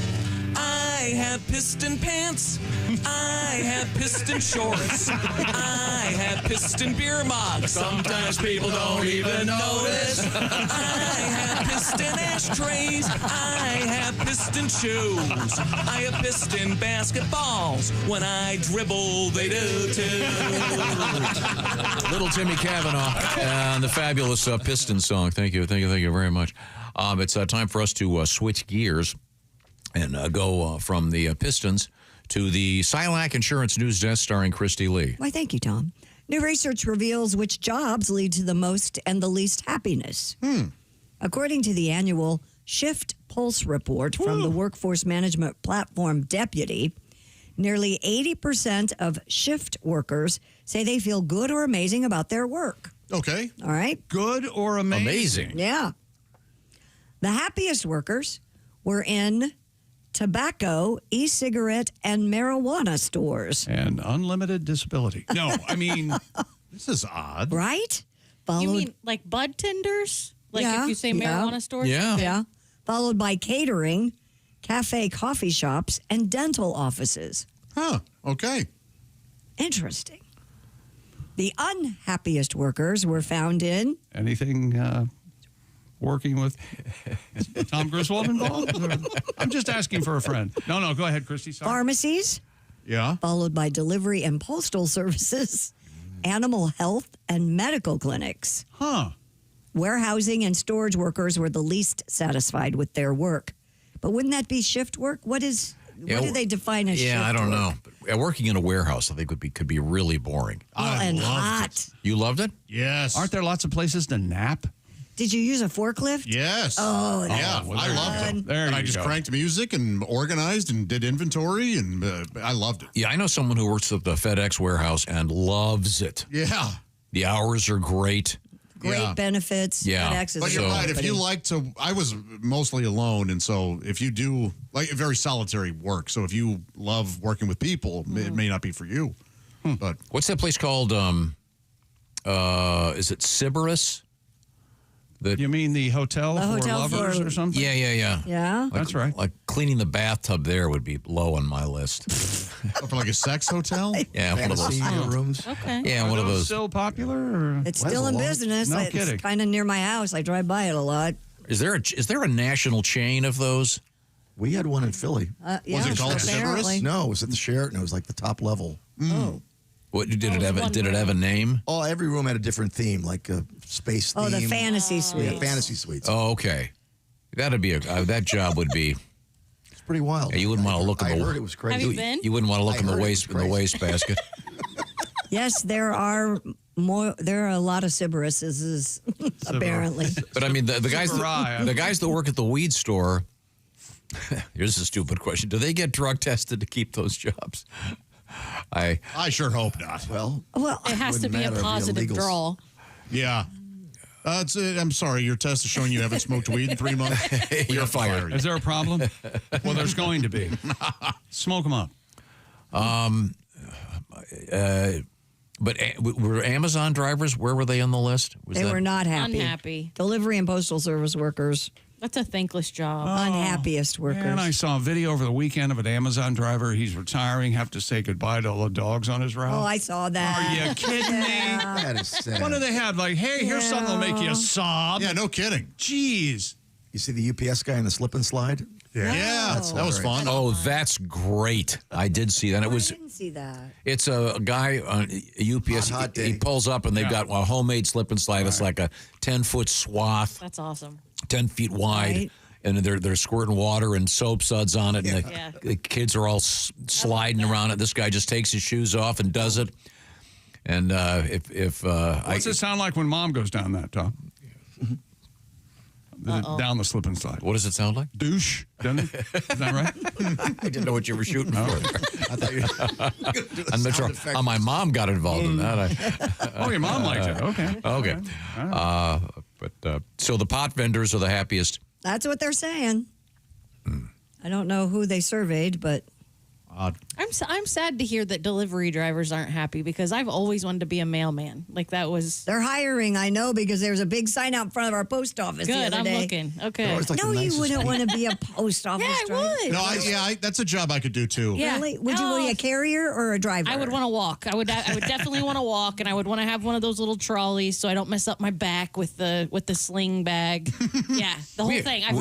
Speaker 10: I have piston pants. I have piston shorts. I have piston beer mugs. Sometimes people don't even notice. I have piston ashtrays. I have piston shoes. I have piston basketballs. When I dribble, they do too.
Speaker 2: Little Timmy Cavanaugh and the fabulous Piston song. Thank you very much. It's time for us to switch gears and go from the Pistons to the Silac Insurance News Desk starring Christy Lee.
Speaker 4: Why, thank you, Tom. New research reveals which jobs lead to the most and the least happiness. According to the annual Shift Pulse report from the workforce management platform Deputy, nearly 80% of shift workers say they feel good or amazing about their work.
Speaker 3: Okay.
Speaker 4: All right.
Speaker 1: Good or amazing?
Speaker 4: Yeah. The happiest workers were in tobacco, e-cigarette, and marijuana stores.
Speaker 1: And unlimited disability. No, I mean,
Speaker 3: this is odd.
Speaker 4: Right?
Speaker 17: You mean like bud tenders? Like if you say marijuana stores?
Speaker 4: Yeah. Followed by catering, cafe coffee shops, and dental offices.
Speaker 3: Huh. Okay.
Speaker 4: Interesting. The unhappiest workers were found in...
Speaker 1: anything working with Tom Griswold involved? I'm just asking for a friend. No, go ahead, Christy. Sorry.
Speaker 4: Pharmacies.
Speaker 3: Yeah.
Speaker 4: Followed by delivery and postal services, animal health, and medical clinics.
Speaker 1: Huh.
Speaker 4: Warehousing and storage workers were the least satisfied with their work. But wouldn't that be shift work? What do they define as shift work?
Speaker 2: Yeah, I don't know. But working in a warehouse, I think, could be really boring.
Speaker 4: Well, and hot.
Speaker 2: You loved it?
Speaker 3: Yes.
Speaker 1: Aren't there lots of places to nap?
Speaker 4: Did you use a forklift?
Speaker 3: Yes.
Speaker 4: Oh,
Speaker 3: yeah.
Speaker 1: well,
Speaker 3: I loved it.
Speaker 1: There
Speaker 3: and I
Speaker 1: you
Speaker 3: just
Speaker 1: go.
Speaker 3: cranked music and organized and did inventory, and I loved it.
Speaker 2: Yeah, I know someone who works at the FedEx warehouse and loves it.
Speaker 3: Yeah.
Speaker 2: The hours are great.
Speaker 4: great benefits.
Speaker 2: Yeah.
Speaker 4: FedEx is
Speaker 3: But you're
Speaker 4: a good
Speaker 3: right. If you
Speaker 4: company.
Speaker 3: like to, I was mostly alone, and so if you do like very solitary work, so if you love working with people, it may not be for you. But
Speaker 2: what's that place called? Is it Sybaris?
Speaker 1: You mean the hotel
Speaker 4: The
Speaker 1: for
Speaker 4: hotel
Speaker 1: lovers
Speaker 4: for-
Speaker 1: or something?
Speaker 2: Yeah.
Speaker 4: Yeah.
Speaker 1: That's right.
Speaker 2: Like cleaning the bathtub there would be low on my list.
Speaker 3: for like a sex hotel,
Speaker 2: Yeah, one of those.
Speaker 12: Fantasy rooms.
Speaker 17: Okay.
Speaker 2: Yeah,
Speaker 1: Are
Speaker 2: one of those.
Speaker 1: still popular? Or?
Speaker 4: It's still in business.
Speaker 1: No
Speaker 4: It's
Speaker 1: kidding.
Speaker 4: kind of near my house. I drive by it a lot.
Speaker 2: Is there a national chain of those?
Speaker 12: We had one in Philly.
Speaker 4: Yeah,
Speaker 3: it called
Speaker 4: apparently.
Speaker 12: No, it was at the Sheraton. It was like the top level.
Speaker 4: Oh.
Speaker 2: What did it have? Did it have a name?
Speaker 12: Oh, every room had a different theme, like a space theme.
Speaker 4: Oh, the fantasy suite.
Speaker 12: Yeah, fantasy suites.
Speaker 2: Oh, okay. That'd be that job would be.
Speaker 12: It's pretty wild.
Speaker 2: Yeah, you wouldn't want to look in
Speaker 12: I
Speaker 2: the.
Speaker 12: heard it was crazy.
Speaker 17: Have you been?
Speaker 2: You wouldn't want to look
Speaker 12: I
Speaker 2: in the
Speaker 12: heard it
Speaker 2: waste
Speaker 12: was crazy.
Speaker 2: basket.
Speaker 4: Yes, there are more. There are a lot of Sybaris's, apparently.
Speaker 2: But I mean, the guys
Speaker 1: Right.
Speaker 2: the guys that work at the weed store. Here's a stupid question: do they get drug tested to keep those jobs?
Speaker 3: I sure hope not.
Speaker 12: Well,
Speaker 17: It has to be a positive draw.
Speaker 3: Yeah. I'm sorry, your test is showing you haven't smoked weed in 3 months.
Speaker 2: You're fired.
Speaker 1: Is there a problem? Well, there's going to be. Smoke them up.
Speaker 2: But were Amazon drivers? Where were they on the list?
Speaker 4: They were not happy.
Speaker 17: Unhappy.
Speaker 4: Delivery and postal service workers,
Speaker 17: That's a thankless job.
Speaker 4: unhappiest workers.
Speaker 1: And I saw a video over the weekend of an Amazon driver. He's retiring, have to say goodbye to all the dogs on his route.
Speaker 4: Oh, I saw that.
Speaker 1: Are you kidding me?
Speaker 12: that is sad.
Speaker 1: What do they have? Like, hey, here's something that'll make you sob.
Speaker 3: Yeah, no kidding.
Speaker 1: Jeez.
Speaker 12: You see the UPS guy in the slip and slide?
Speaker 3: Yeah, that was fun.
Speaker 2: Oh, that's great! I did see that. It was.
Speaker 4: I didn't see that.
Speaker 2: It's a guy on UPS.
Speaker 12: Hot day.
Speaker 2: He pulls up and they've got a homemade slip and slide. It's like a 10-foot swath,
Speaker 17: That's awesome.
Speaker 2: 10 feet wide.
Speaker 4: Right.
Speaker 2: And they're squirting water and soap suds on it, and the kids are all sliding around it. This guy just takes his shoes off and does it. And
Speaker 1: What's it sound like when mom goes down that, Tom? Down the slip and slide.
Speaker 2: What does it sound like?
Speaker 1: Douche, doesn't it? Is that right?
Speaker 2: I didn't know what you were shooting for.
Speaker 12: I thought you were going to do a
Speaker 2: I'm not sure
Speaker 12: sound effect.
Speaker 2: how my mom got involved in that.
Speaker 1: Oh, your mom liked it. Okay.
Speaker 2: Okay. So the pot vendors are the happiest.
Speaker 4: That's what they're saying. I don't know who they surveyed, but
Speaker 17: I'm sad to hear that delivery drivers aren't happy because I've always wanted to be a mailman. Like that was
Speaker 4: they're hiring. I know because there's a big sign out in front of our post office. the
Speaker 17: good.
Speaker 4: other
Speaker 17: I'm
Speaker 4: day.
Speaker 17: looking. Okay.
Speaker 12: Always like
Speaker 4: No,
Speaker 12: the
Speaker 4: you
Speaker 12: nicest
Speaker 4: wouldn't
Speaker 12: thing.
Speaker 4: want to be a post office.
Speaker 17: Yeah, I
Speaker 4: driver.
Speaker 17: would.
Speaker 3: No, that's a job I could do too.
Speaker 17: Yeah.
Speaker 4: Really? Would you be a carrier or a driver?
Speaker 17: I would want to walk. I would definitely want to walk, and I would want to have one of those little trolleys so I don't mess up my back with the sling bag. Yeah, the whole thing. I've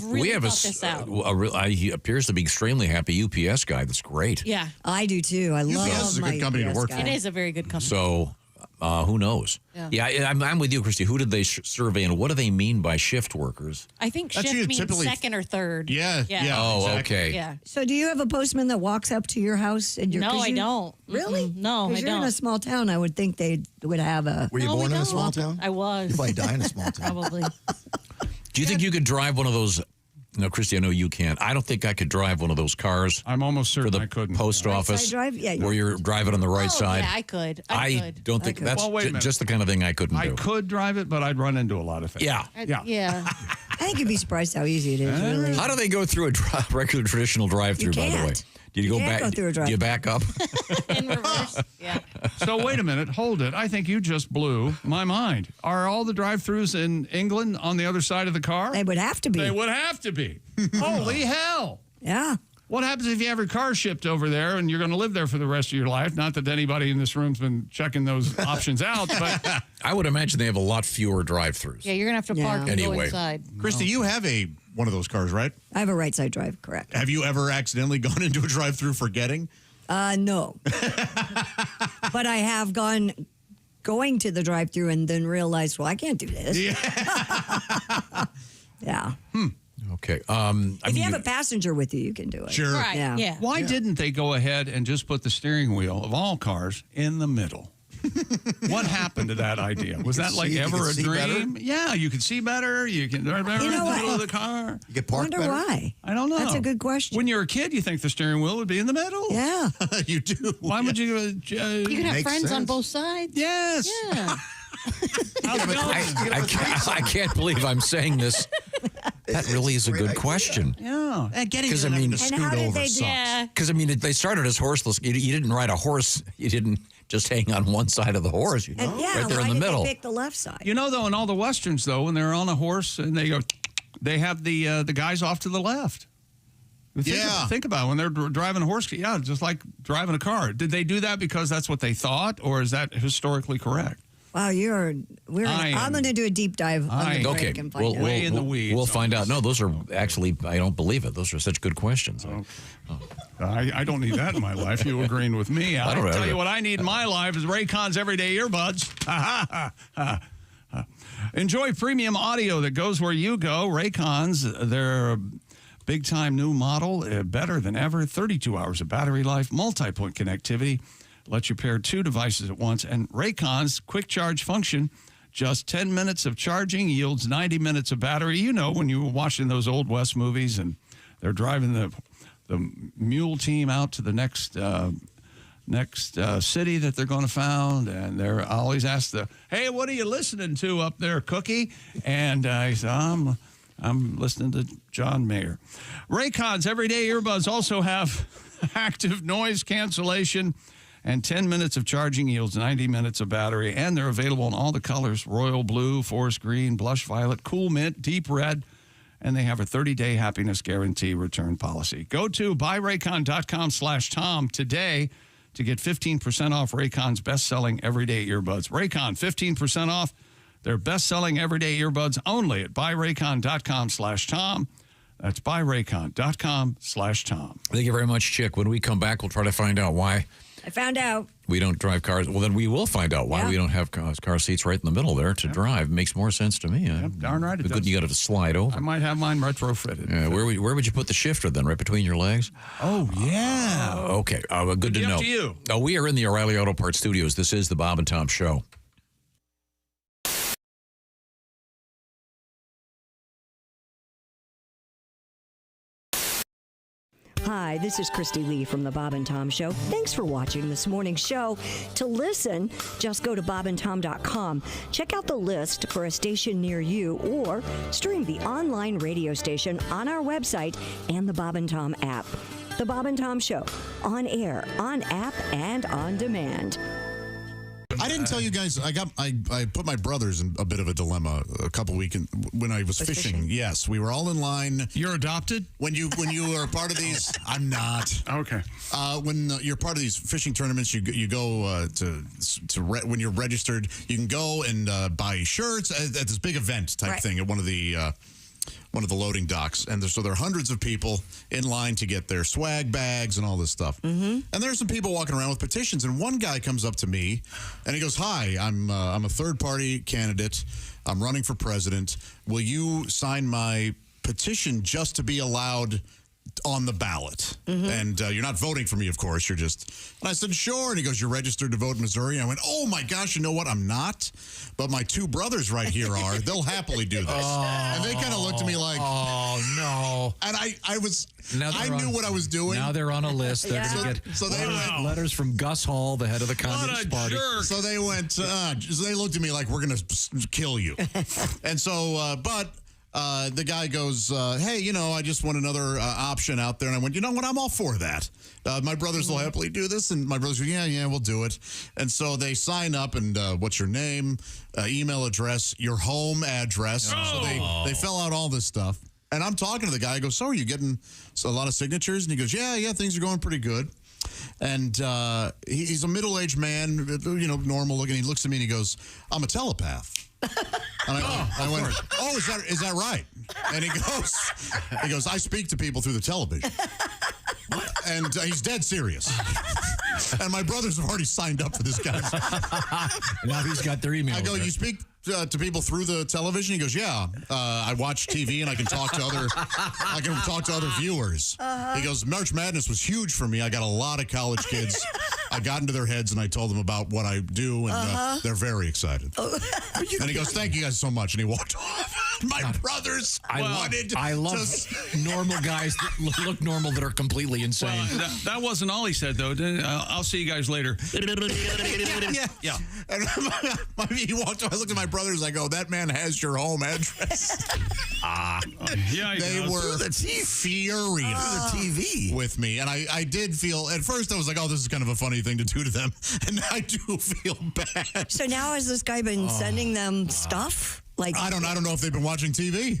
Speaker 17: really thought this out.
Speaker 2: He appears to be extremely happy UPS guy. That's great.
Speaker 17: Yeah,
Speaker 4: I do too. I love
Speaker 3: is a
Speaker 4: my
Speaker 3: good company to
Speaker 4: UPS
Speaker 3: work
Speaker 4: guy.
Speaker 17: it is a very good company.
Speaker 2: So who knows? Yeah, I'm with you, Christy. Who did they survey, and what do they mean by shift workers?
Speaker 17: I think
Speaker 3: That's
Speaker 17: shift
Speaker 3: you
Speaker 17: means
Speaker 3: typically-
Speaker 17: second or third.
Speaker 3: Yeah.
Speaker 2: Oh,
Speaker 3: exactly.
Speaker 2: okay.
Speaker 17: Yeah.
Speaker 4: So, do you have a postman that walks up to your house? And
Speaker 17: No, I don't.
Speaker 4: Really?
Speaker 17: No, I
Speaker 4: Because you're in a
Speaker 17: don't.
Speaker 4: small town. I would think they would have a.
Speaker 12: Were you
Speaker 17: No, we
Speaker 12: born in a
Speaker 17: don't.
Speaker 12: small town?
Speaker 17: I was.
Speaker 12: You probably die in a small town.
Speaker 17: Probably.
Speaker 2: Do you think you could drive one of those? No, Christy, I know you can't. I don't think I could drive one of those cars
Speaker 1: I'm almost
Speaker 2: for
Speaker 1: certain
Speaker 2: the
Speaker 1: I couldn't.
Speaker 2: post office
Speaker 4: side drive? Yeah,
Speaker 2: where you're driving on the right
Speaker 17: Oh,
Speaker 2: side.
Speaker 17: yeah, I could.
Speaker 2: I don't think
Speaker 4: could.
Speaker 2: that's
Speaker 1: Well, wait a minute.
Speaker 2: just the kind of thing I couldn't
Speaker 1: I
Speaker 2: do.
Speaker 1: could drive it, but I'd run into a lot of things.
Speaker 2: Yeah.
Speaker 1: Yeah.
Speaker 4: I think you'd be surprised how easy it is. Really.
Speaker 2: How do they go through a regular traditional drive-through? By the way,
Speaker 4: can't.
Speaker 2: do you go
Speaker 4: can't
Speaker 2: back?
Speaker 4: go through a
Speaker 2: Do you back up?
Speaker 17: In reverse. Yeah.
Speaker 1: So wait a minute, hold it. I think you just blew my mind. Are all the drive-throughs in England on the other side of the car?
Speaker 4: They would have to be.
Speaker 1: They would have to be. Holy hell!
Speaker 4: Yeah.
Speaker 1: What happens if you have your car shipped over there and you're going to live there for the rest of your life? Not that anybody in this room's been checking those options out, but
Speaker 2: I would imagine they have a lot fewer drive-throughs.
Speaker 17: Yeah, you're gonna have to park and go
Speaker 2: Anyway.
Speaker 17: inside.
Speaker 3: Christy, you have one of those cars, right?
Speaker 4: I have a right side drive, correct.
Speaker 3: Have you ever accidentally gone into a drive-through forgetting?
Speaker 4: No. But I have going to the drive through and then realized, well, I can't do this. Yeah.
Speaker 2: Okay.
Speaker 4: If you have a passenger with you, you can do it.
Speaker 3: Sure.
Speaker 17: Right. Yeah.
Speaker 1: why didn't they go ahead and just put the steering wheel of all cars in the middle? What happened to that idea? Was that like
Speaker 12: you
Speaker 1: ever
Speaker 12: could
Speaker 1: a
Speaker 12: see
Speaker 1: dream? Yeah, you can see better. You can drive better in the middle of the car.
Speaker 12: You get
Speaker 4: I
Speaker 12: parked
Speaker 4: wonder
Speaker 12: better?
Speaker 4: why.
Speaker 1: I don't know.
Speaker 4: That's a good question.
Speaker 1: When you're a kid, you think the steering wheel would be in the middle.
Speaker 4: Yeah.
Speaker 3: You do.
Speaker 1: Why would you?
Speaker 17: You can have
Speaker 12: Makes
Speaker 17: friends on
Speaker 12: sense.
Speaker 17: both sides.
Speaker 1: Yes.
Speaker 17: Yeah.
Speaker 2: I can't believe I'm saying this. That really is a good question.
Speaker 1: Yeah.
Speaker 3: Getting
Speaker 2: I mean,
Speaker 3: to scoot over sucks.
Speaker 2: Because I mean, they started as horseless. You didn't ride a horse. You didn't just hang on one side of the horse. You right there in the middle.
Speaker 4: They pick the left side?
Speaker 1: You know, though, in all the westerns, though, when they're on a horse and they go, they have the guys off to the left. Think about it. When they're driving a horse. Yeah, just like driving a car. Did they do that because that's what they thought, or is that historically correct?
Speaker 4: Wow, I'm going to do a deep dive on the break and find out.
Speaker 1: Way in the weeds.
Speaker 2: We'll find out. No, those are actually, I don't believe it. Those are such good questions.
Speaker 1: I don't need that in my life. You agreeing with me?
Speaker 2: I don't
Speaker 1: tell you what I need in my life is Raycon's everyday earbuds. Enjoy premium audio that goes where you go. Raycon's, they're big-time new model, better than ever. 32 hours of battery life, multi-point connectivity. Lets you pair two devices at once. And Raycon's quick charge function, just 10 minutes of charging yields 90 minutes of battery. You know, when you were watching those Old West movies and they're driving the mule team out to the next city that they're going to found. And they're always asked hey, what are you listening to up there, Cookie? And he said, I'm listening to John Mayer. Raycon's everyday earbuds also have active noise cancellation, and 10 minutes of charging yields 90 minutes of battery, and they're available in all the colors: royal blue, forest green, blush violet, cool mint, deep red, and they have a 30-day happiness guarantee return policy. Go to buyraycon.com/Tom today to get 15% off Raycon's best-selling everyday earbuds. Raycon, 15% off their best-selling everyday earbuds only at buyraycon.com/Tom. That's buyraycon.com/Tom.
Speaker 2: Thank you very much, Chick. When we come back, we'll try to find out why
Speaker 4: I found out.
Speaker 2: we don't drive cars. Well, then we will find out why we don't have car seats right in the middle there to drive. Makes more sense to me.
Speaker 1: Darn right it does.
Speaker 2: You got to slide over.
Speaker 1: I might have mine retrofitted.
Speaker 2: Yeah, where would you put the shifter then? Right between your legs?
Speaker 1: Oh, yeah.
Speaker 2: Okay. Good to know.
Speaker 1: Up to you.
Speaker 2: We are in the O'Reilly Auto Parts studios. This is the Bob and Tom Show.
Speaker 4: Hi, this is Christy Lee from the Bob and Tom Show. Thanks for watching this morning's show. To listen, just go to bobandtom.com. Check out the list for a station near you, or stream the online radio station on our website and the Bob and Tom app. The Bob and Tom Show, on air, on app, and on demand.
Speaker 3: I didn't tell you guys. I put my brothers in a bit of a dilemma a couple weekends when I was fishing. Yes, we were all in line.
Speaker 1: You're adopted?
Speaker 3: When you are part of these, I'm not.
Speaker 1: Okay.
Speaker 3: When you're part of these fishing tournaments, you go when you're registered, you can go and buy shirts at this big event type thing at one of the loading docks. And so there are hundreds of people in line to get their swag bags and all this stuff. Mm-hmm. And there's some people walking around with petitions. And one guy comes up to me and he goes, "Hi, I'm a third-party candidate. I'm running for president. Will you sign my petition just to be allowed on the ballot?" Mm-hmm. And you're not voting for me, of course. You're just... And I said, "Sure." And he goes, "You're registered to vote in Missouri?" And I went, "Oh, my gosh, you know what? I'm not. But my two brothers right here are. They'll happily do this." And they kind of looked at me like...
Speaker 2: Oh, no.
Speaker 3: And I knew what I was doing.
Speaker 2: Now they're on a list. They're going to get letters from Gus Hall, the head of the Communist Party.
Speaker 3: Jerk. So they went... so they looked at me like, "We're going to kill you." And so... the guy goes, "Hey, I just want another option out there." And I went, "You know what? I'm all for that. My brothers will happily do this." And my brothers go, yeah, we'll do it. And so they sign up, and what's your name, email address, your home address.
Speaker 1: Oh.
Speaker 3: So they fill out all this stuff. And I'm talking to the guy. I go, "So are you getting a lot of signatures?" And he goes, yeah, things are going pretty good. And he's a middle-aged man, normal looking. He looks at me and he goes, "I'm a telepath." And I went, "Oh, is that right?" And he goes, "I speak to people through the television." And he's dead serious. And my brothers have already signed up for this guy.
Speaker 2: Now he's got their email.
Speaker 3: I go, "You speak to people through the television?" He goes, "Yeah, I watch TV and I can talk to other viewers." Uh-huh. He goes, "March Madness was huge for me. I got a lot of college kids. I got into their heads and I told them about what I do, and they're very excited." And he goes, "Thank you guys so much." And he walked off. My brothers wanted
Speaker 2: I love normal guys that look normal that are completely insane.
Speaker 1: Well, that wasn't all he said, though. I'll see you guys later.
Speaker 3: Yeah. And he walked. I looked at my brothers. I go, "That man has your home address."
Speaker 1: Yeah,
Speaker 3: they were furious
Speaker 12: the TV
Speaker 3: with me, and I did feel at first I was like, "Oh, this is kind of a funny thing to do to them," and I do feel bad.
Speaker 4: So now has this guy been sending them stuff? Like
Speaker 3: I don't know if they've been watching TV.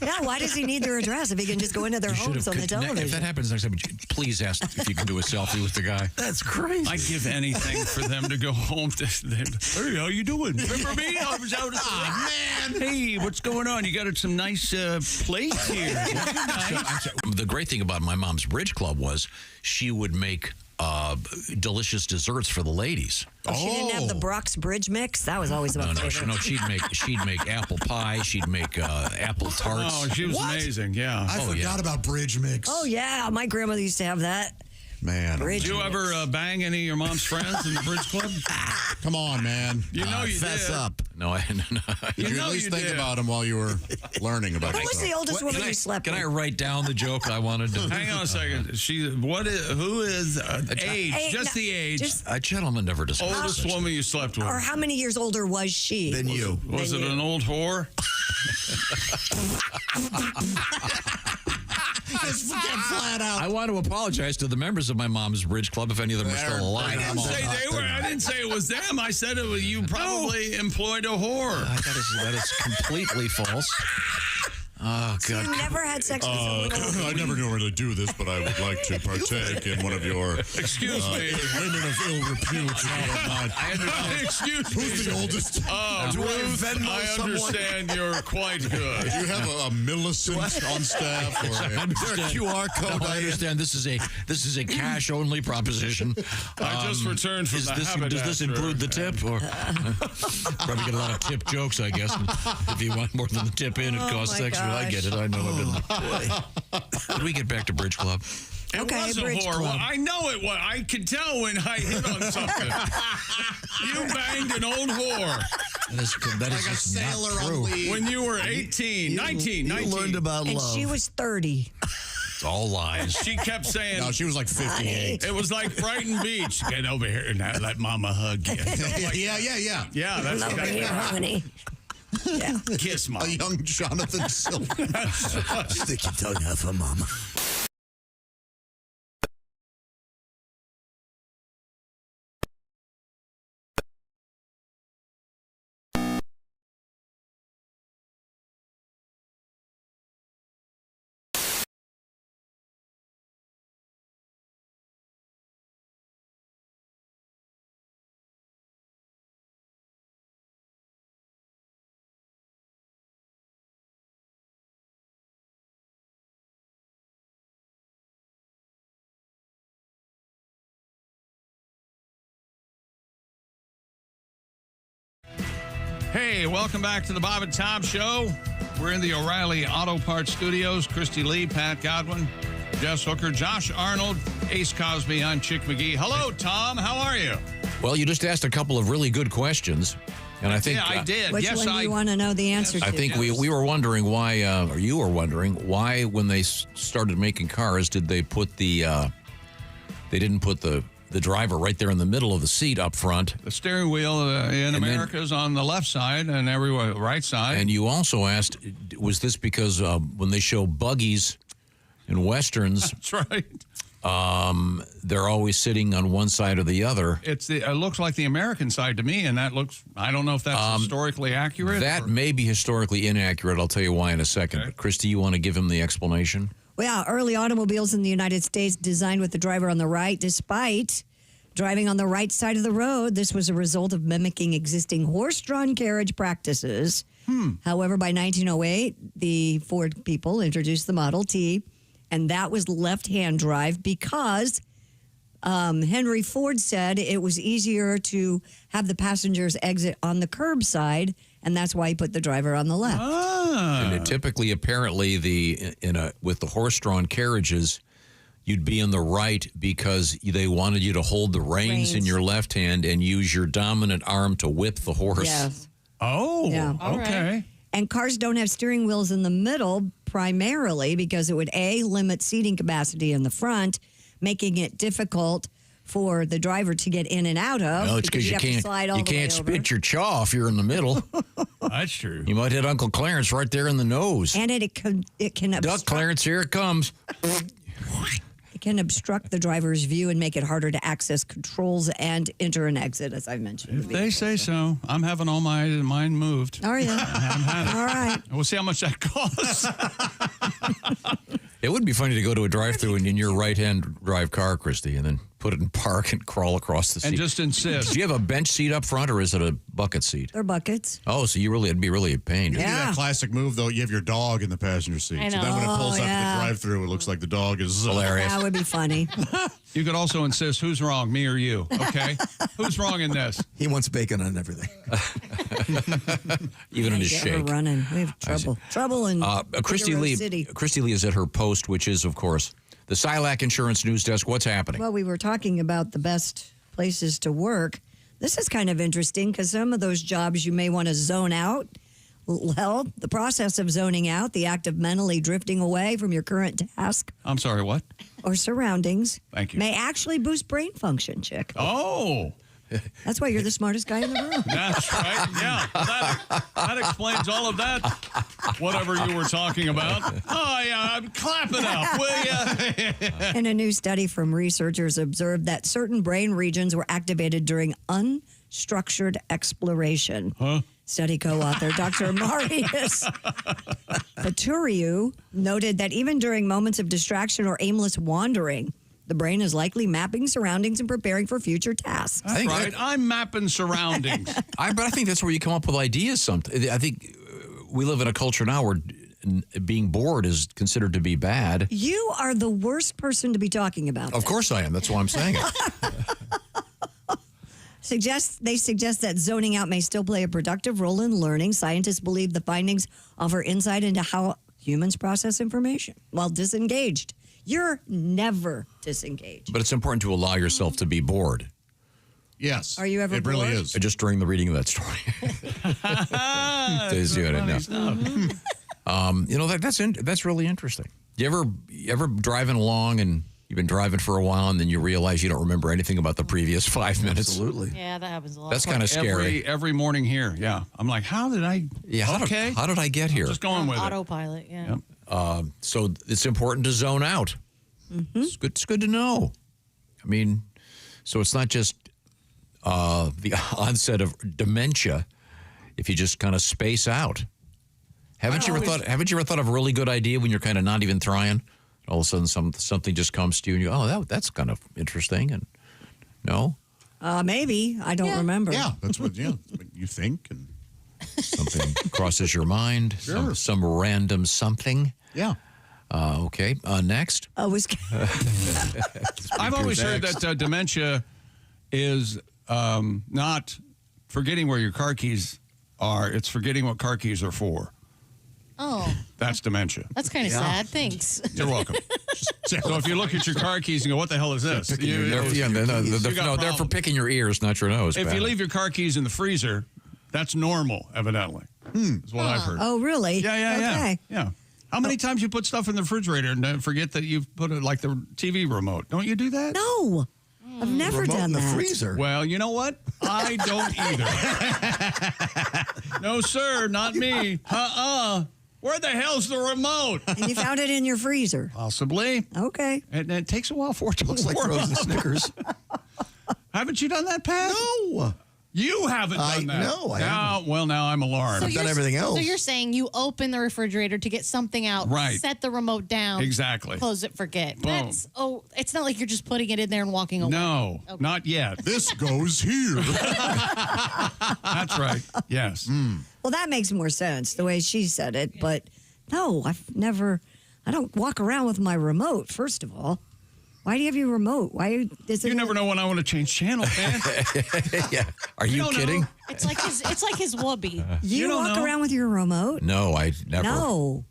Speaker 4: Yeah, why does he need their address if he can just go into their homes on the television?
Speaker 2: If that happens next time, please ask if you can do a selfie with the guy.
Speaker 12: That's crazy.
Speaker 1: I'd give anything for them to go home to them. Hey, how you doing? Remember me? I was out at man. Hey, what's going on? You got some nice plates here.
Speaker 2: The great thing about my mom's bridge club was she would make delicious desserts for the ladies.
Speaker 4: She didn't have the Brock's Bridge mix. That was always my favorite.
Speaker 2: No, she'd make apple pie. She'd make apple tarts.
Speaker 1: Oh, she was amazing. Yeah.
Speaker 3: I forgot about bridge mix.
Speaker 4: Oh yeah, my grandmother used to have that.
Speaker 3: Man,
Speaker 1: did you ever bang any of your mom's friends in the bridge club?
Speaker 3: Come on, man.
Speaker 1: You know you
Speaker 3: fess
Speaker 1: did.
Speaker 3: up.
Speaker 2: No,
Speaker 3: Did you at least think about him while you were learning about it?
Speaker 4: Who was the oldest woman you slept
Speaker 2: Can
Speaker 4: with?
Speaker 2: I write down the joke I wanted to?
Speaker 1: Hang on a second. Who is age? Just the age.
Speaker 2: A gentleman never discussed.
Speaker 1: Oldest woman you slept with.
Speaker 4: Or how many years older was she?
Speaker 12: Than you.
Speaker 1: Was it an old whore?
Speaker 3: Just get flat out.
Speaker 2: I want to apologize to the members of my mom's bridge club if any of them are still alive.
Speaker 1: I didn't say they were. I didn't say it was them. I said it was you probably employed a whore.
Speaker 2: That is completely false. Oh, God.
Speaker 4: You never had sex with someone older.
Speaker 3: I never normally do this, but I would like to partake in one of your
Speaker 1: Excuse me.
Speaker 3: women of ill repute.
Speaker 1: Excuse me.
Speaker 3: Who's the oldest?
Speaker 1: Ruth, I understand you're quite good.
Speaker 3: Do you have a Millicent on staff or a QR code?
Speaker 2: No, I understand this is a cash only proposition.
Speaker 1: I just returned from the haberdasher.
Speaker 2: Does this include the tip? Or probably get a lot of tip jokes, I guess. If you want more than the tip in, it costs extra. I get it. I know. Did we get back to bridge club?
Speaker 1: It was a
Speaker 4: bridge
Speaker 1: whore.
Speaker 4: club.
Speaker 1: I know it was. I could tell when I hit on something. You banged an old whore.
Speaker 2: That is
Speaker 3: Like a
Speaker 2: just
Speaker 3: sailor
Speaker 2: not
Speaker 3: on
Speaker 2: true.
Speaker 3: leave.
Speaker 1: When you were 18, 19.
Speaker 12: You learned about
Speaker 4: And
Speaker 12: love.
Speaker 4: she was 30.
Speaker 2: It's all lies.
Speaker 1: She kept saying,
Speaker 3: No, she was like 58.
Speaker 1: it was like Brighton Beach. Get over here and let mama hug you.
Speaker 3: Yeah.
Speaker 1: Yeah, that's
Speaker 4: Over here, honey. Yeah.
Speaker 1: Kiss mom.
Speaker 3: A young Jonathan Silver.
Speaker 12: Stick your tongue out for mama.
Speaker 1: Hey, welcome back to the Bob and Tom Show. We're in the O'Reilly Auto Parts Studios. Christy Lee, Pat Godwin, Jess Hooker, Josh Arnold, Ace Cosby. I'm Chick McGee. Hello, Tom. How are you?
Speaker 2: Well, you just asked a couple of really good questions, and I think
Speaker 1: Yeah, I did.
Speaker 4: Which
Speaker 1: yes,
Speaker 4: one do you want to know the answer to?
Speaker 2: I think we were wondering why, or you were wondering why, when they started making cars, did they put they didn't put the driver right there in the middle of the seat up front.
Speaker 1: The steering wheel in America is on the left side and everywhere right side.
Speaker 2: And you also asked, was this because when they show buggies in Westerns,
Speaker 1: That's right.
Speaker 2: they're always sitting on one side or the other?
Speaker 1: It looks like the American side to me, and that looks, I don't know if that's historically accurate.
Speaker 2: That may be historically inaccurate. I'll tell you why in a second.
Speaker 1: Okay.
Speaker 2: But Christy, you want to give him the explanation?
Speaker 4: Well, yeah, early automobiles in the United States designed with the driver on the right, despite driving on the right side of the road. This was a result of mimicking existing horse-drawn carriage practices. However, by 1908, the Ford people introduced the Model T, and that was left-hand drive because Henry Ford said it was easier to have the passengers exit on the curbside, and that's why he put the driver on the left.
Speaker 2: And it typically, apparently, with the horse-drawn carriages, you'd be in the right because they wanted you to hold the reins in your left hand and use your dominant arm to whip the horse.
Speaker 4: Yes.
Speaker 1: Oh,
Speaker 4: Yeah.
Speaker 1: okay.
Speaker 4: And cars don't have steering wheels in the middle primarily because it would, A, limit seating capacity in the front, making it difficult for the driver to get in and out of.
Speaker 2: Well, it's because you can't spit your chaw if you're in the middle.
Speaker 1: That's true.
Speaker 2: You might hit Uncle Clarence right there in the nose.
Speaker 4: And it can
Speaker 2: Duck Clarence, here it comes.
Speaker 4: It can obstruct the driver's view and make it harder to access controls and enter and exit, as I mentioned.
Speaker 1: If they say so. I'm having all mine moved.
Speaker 4: Are you? All right.
Speaker 1: We'll see how much that costs.
Speaker 2: It would be funny to go to a drive-thru and in your right-hand drive car, Christy, and then put it in park and crawl across the seat.
Speaker 1: And just insist.
Speaker 2: Do you have a bench seat up front, or is it a bucket seat?
Speaker 4: They're buckets.
Speaker 2: Oh, so it'd be really a pain.
Speaker 3: You do that classic move, though. You have your dog in the passenger seat.
Speaker 4: I
Speaker 3: So
Speaker 4: know.
Speaker 3: then when it pulls
Speaker 4: Oh,
Speaker 3: up
Speaker 4: yeah.
Speaker 3: to the drive-thru, it looks like the dog is
Speaker 2: hilarious.
Speaker 4: That would be funny.
Speaker 1: You could also insist, who's wrong, me or you? Okay? Who's wrong in this?
Speaker 12: He wants bacon on everything.
Speaker 2: Even in his
Speaker 4: We're
Speaker 2: shake.
Speaker 4: running. We have trouble. Trouble in
Speaker 2: Christy
Speaker 4: Figaro
Speaker 2: Lee.
Speaker 4: City.
Speaker 2: Christy Lee is at her post, which is, of course, the Silac Insurance News Desk. What's happening?
Speaker 4: Well, we were talking about the best places to work. This is kind of interesting because some of those jobs you may want to zone out. Well, the process of zoning out, the act of mentally drifting away from your current task
Speaker 1: I'm sorry, what?
Speaker 4: or surroundings,
Speaker 1: Thank you.
Speaker 4: may actually boost brain function, Chick.
Speaker 1: Oh.
Speaker 4: That's why you're the smartest guy in the room.
Speaker 1: That's right. Yeah. That explains all of that. Whatever you were talking about. Oh, yeah. Clap it up, will you?
Speaker 4: And a new study from researchers observed that certain brain regions were activated during unstructured exploration.
Speaker 1: Huh?
Speaker 4: Study co-author Dr. Marius Paturiu noted that even during moments of distraction or aimless wandering, the brain is likely mapping surroundings and preparing for future tasks.
Speaker 1: That's right. I'm mapping surroundings.
Speaker 2: But I think that's where you come up with ideas. I think we live in a culture now where being bored is considered to be bad.
Speaker 4: You are the worst person to be talking about
Speaker 2: Of course I am. That's why I'm saying it.
Speaker 4: They suggest that zoning out may still play a productive role in learning. Scientists believe the findings offer insight into how humans process information while disengaged. You're never disengaged.
Speaker 2: But it's important to allow yourself to be bored.
Speaker 3: Yes.
Speaker 4: Are you ever
Speaker 3: It really
Speaker 4: bored?
Speaker 3: is.
Speaker 2: Just during the reading of that story. Days doing it now. That's really interesting. You ever driving along and you've been driving for a while and then you realize you don't remember anything about the previous 5 minutes?
Speaker 12: Absolutely.
Speaker 17: Yeah, that happens a lot.
Speaker 2: That's kind of scary.
Speaker 1: Every morning here, yeah. I'm like, how did I?
Speaker 2: Yeah, how did I get here?
Speaker 1: Just going with it.
Speaker 17: Autopilot, yeah.
Speaker 2: So it's important to zone out.
Speaker 4: Mm-hmm.
Speaker 2: It's good to know. I mean, so it's not just the onset of dementia if you just kind of space out. Haven't you ever thought of a really good idea when you're kind of not even trying? All of a sudden something just comes to you and you go, that's kind of interesting. And no?
Speaker 4: Maybe. I don't remember.
Speaker 3: Yeah, that's what you think. And
Speaker 2: something crosses your mind.
Speaker 3: Sure.
Speaker 2: Some random something.
Speaker 3: Yeah.
Speaker 2: Okay. Next.
Speaker 4: I've
Speaker 1: always heard that dementia is not forgetting where your car keys are. It's forgetting what car keys are for.
Speaker 17: Oh,
Speaker 1: That's dementia.
Speaker 17: that's kind of sad. Thanks.
Speaker 1: You're welcome. So if you look at your car keys and go, what the hell is this?
Speaker 2: They're for picking your ears, not your nose.
Speaker 1: If
Speaker 2: Pat.
Speaker 1: you leave your car keys in the freezer, that's normal, evidently. Is what I've heard.
Speaker 4: Oh, really?
Speaker 1: Yeah. How many times you put stuff in the refrigerator and then forget that you've put it like the TV remote? Don't you do that?
Speaker 4: No. I've never
Speaker 12: Remote
Speaker 4: done
Speaker 12: in the
Speaker 4: that.
Speaker 12: freezer.
Speaker 1: Well, you know what? I don't either. No, sir, not me. Where the hell's the remote?
Speaker 4: And you found it in your freezer.
Speaker 1: Possibly.
Speaker 4: Okay.
Speaker 1: And it takes a while for it to
Speaker 12: Looks like
Speaker 1: warm
Speaker 12: frozen
Speaker 1: up.
Speaker 12: Snickers.
Speaker 1: Haven't you done that, Pat?
Speaker 12: No.
Speaker 1: You haven't done that.
Speaker 12: No, I haven't.
Speaker 1: Well, now I'm alarmed.
Speaker 12: I've done everything else.
Speaker 17: So you're saying you open the refrigerator to get something out,
Speaker 1: Right.
Speaker 17: set the remote down,
Speaker 1: Exactly.
Speaker 17: close it, forget.
Speaker 1: Boom.
Speaker 17: It's not like you're just putting it in there and walking away.
Speaker 1: No, not yet.
Speaker 3: This goes here.
Speaker 1: That's right. Yes.
Speaker 4: Well, that makes more sense the way she said it. But no, I don't walk around with my remote, first of all. Why do you have your remote? Why is it?
Speaker 1: You never know when I want to change channel, man.
Speaker 2: Yeah. Are you
Speaker 1: don't
Speaker 2: kidding?
Speaker 1: know.
Speaker 17: It's like his whoopee.
Speaker 4: You
Speaker 1: don't
Speaker 4: walk
Speaker 1: know.
Speaker 4: around with your remote?
Speaker 2: No, I never.
Speaker 4: No.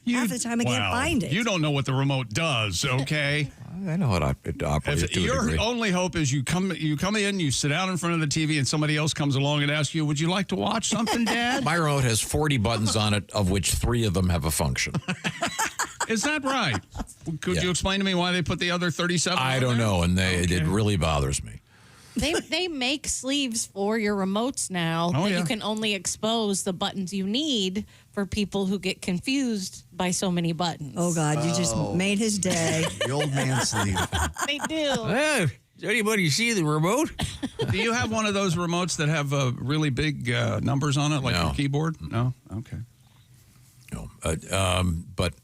Speaker 4: Half the time I can't find it.
Speaker 1: You don't know what the remote does, okay?
Speaker 2: I know how it operates to a
Speaker 1: Your
Speaker 2: degree.
Speaker 1: only hope is you come in, you sit down in front of the TV, and somebody else comes along and asks you, "Would you like to watch something, Dad?"
Speaker 2: My remote has 40 buttons on it, of which 3 of them have a function.
Speaker 1: Is that right? Could you explain to me why they put the other 37?
Speaker 2: I don't know, and it really bothers me.
Speaker 17: They make sleeves for your remotes now that you can only expose the buttons you need for people who get confused by so many buttons.
Speaker 4: Oh, God, you just made his day.
Speaker 12: The old man sleeve.
Speaker 17: They do.
Speaker 2: Hey, does anybody see the remote?
Speaker 1: Do you have one of those remotes that have really big numbers on it, like your keyboard? No? Okay.
Speaker 2: No. But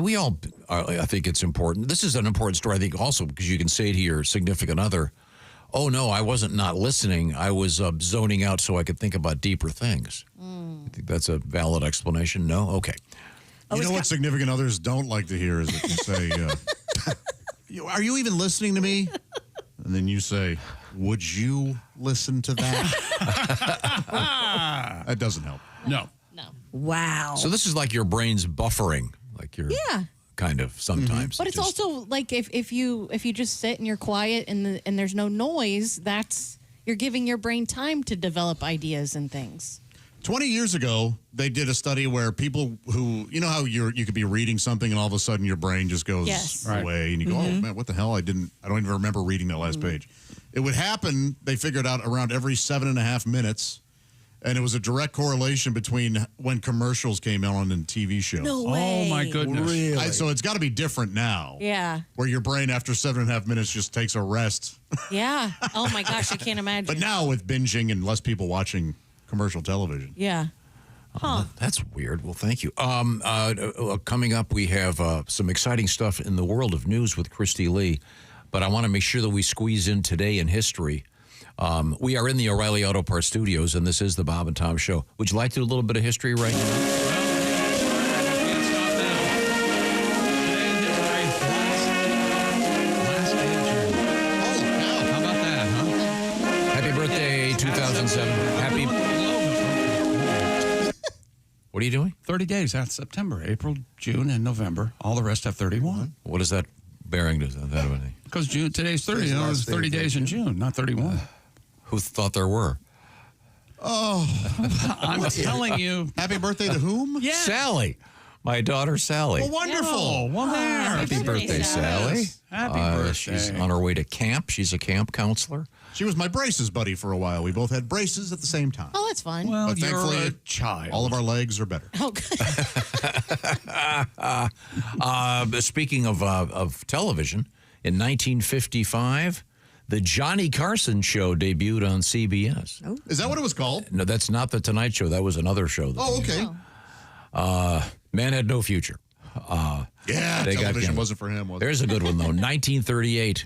Speaker 2: we all, I think it's important. This is an important story, I think, also, because you can say to your significant other, "Oh, no, I wasn't not listening. I was zoning out so I could think about deeper things." I think that's a valid explanation. No? Okay.
Speaker 3: You know what significant others don't like to hear is if you say, "Are you even listening to me?" And then you say, "Would you listen to that?" That doesn't help.
Speaker 1: No.
Speaker 4: Wow.
Speaker 2: So this is like your brain's buffering, like you're kind of sometimes.
Speaker 17: But it's also like if you just sit and you're quiet and there's no noise, you're giving your brain time to develop ideas and things.
Speaker 3: 20 years ago, they did a study where people who, you know how you could be reading something and all of a sudden your brain just goes away and you go, "Oh, man, what the hell? I don't even remember reading that last page." It would happen, they figured out, around every 7.5 minutes. And it was a direct correlation between when commercials came on in TV shows.
Speaker 17: No way.
Speaker 1: Oh, my goodness.
Speaker 12: Really?
Speaker 3: So it's got to be different now.
Speaker 17: Yeah.
Speaker 3: Where your brain, after 7.5 minutes, just takes a rest.
Speaker 17: Yeah. Oh, my gosh, I can't imagine.
Speaker 3: But now with binging and less people watching commercial television.
Speaker 17: Yeah. Huh.
Speaker 2: That's weird. Well, thank you. Coming up, we have some exciting stuff in the world of news with Christy Lee. But I want to make sure that we squeeze in today in history. We are in the O'Reilly Auto Parts Studios, and this is the Bob and Tom Show. Would you like to do a little bit of history right now?
Speaker 1: How about that, huh?
Speaker 2: Happy birthday, 2007. Happy. What are you doing?
Speaker 1: 30 days. That's September, April, June, and November. All the rest have 31.
Speaker 2: What is that bearing? Does that have anything?
Speaker 1: Because today's 30. You know, it's 30 days in June, not 31.
Speaker 2: Who thought there were?
Speaker 3: Oh,
Speaker 1: I'm telling you.
Speaker 3: Happy birthday to whom?
Speaker 1: Yeah.
Speaker 2: Sally. My daughter, Sally.
Speaker 3: Well, wonderful.
Speaker 1: Oh, well, there.
Speaker 2: Happy birthday, Sally.
Speaker 1: Happy birthday.
Speaker 2: She's on her way to camp. She's a camp counselor.
Speaker 3: She was my braces buddy for a while. We both had braces at the same time.
Speaker 17: Oh, that's fun.
Speaker 1: Well,
Speaker 3: But
Speaker 1: you're
Speaker 3: thankfully,
Speaker 1: a child.
Speaker 3: all of our legs are better.
Speaker 17: Oh, good.
Speaker 2: Speaking of television, in 1955, the Johnny Carson Show debuted on CBS.
Speaker 4: Oh.
Speaker 3: Is that what it was called?
Speaker 2: No, that's not the Tonight Show. That was another show.
Speaker 3: Oh, okay.
Speaker 2: Man had no future.
Speaker 3: Yeah,
Speaker 2: They got
Speaker 3: television
Speaker 2: him.
Speaker 3: wasn't for him, was it?
Speaker 2: There's a good one, though. 1938,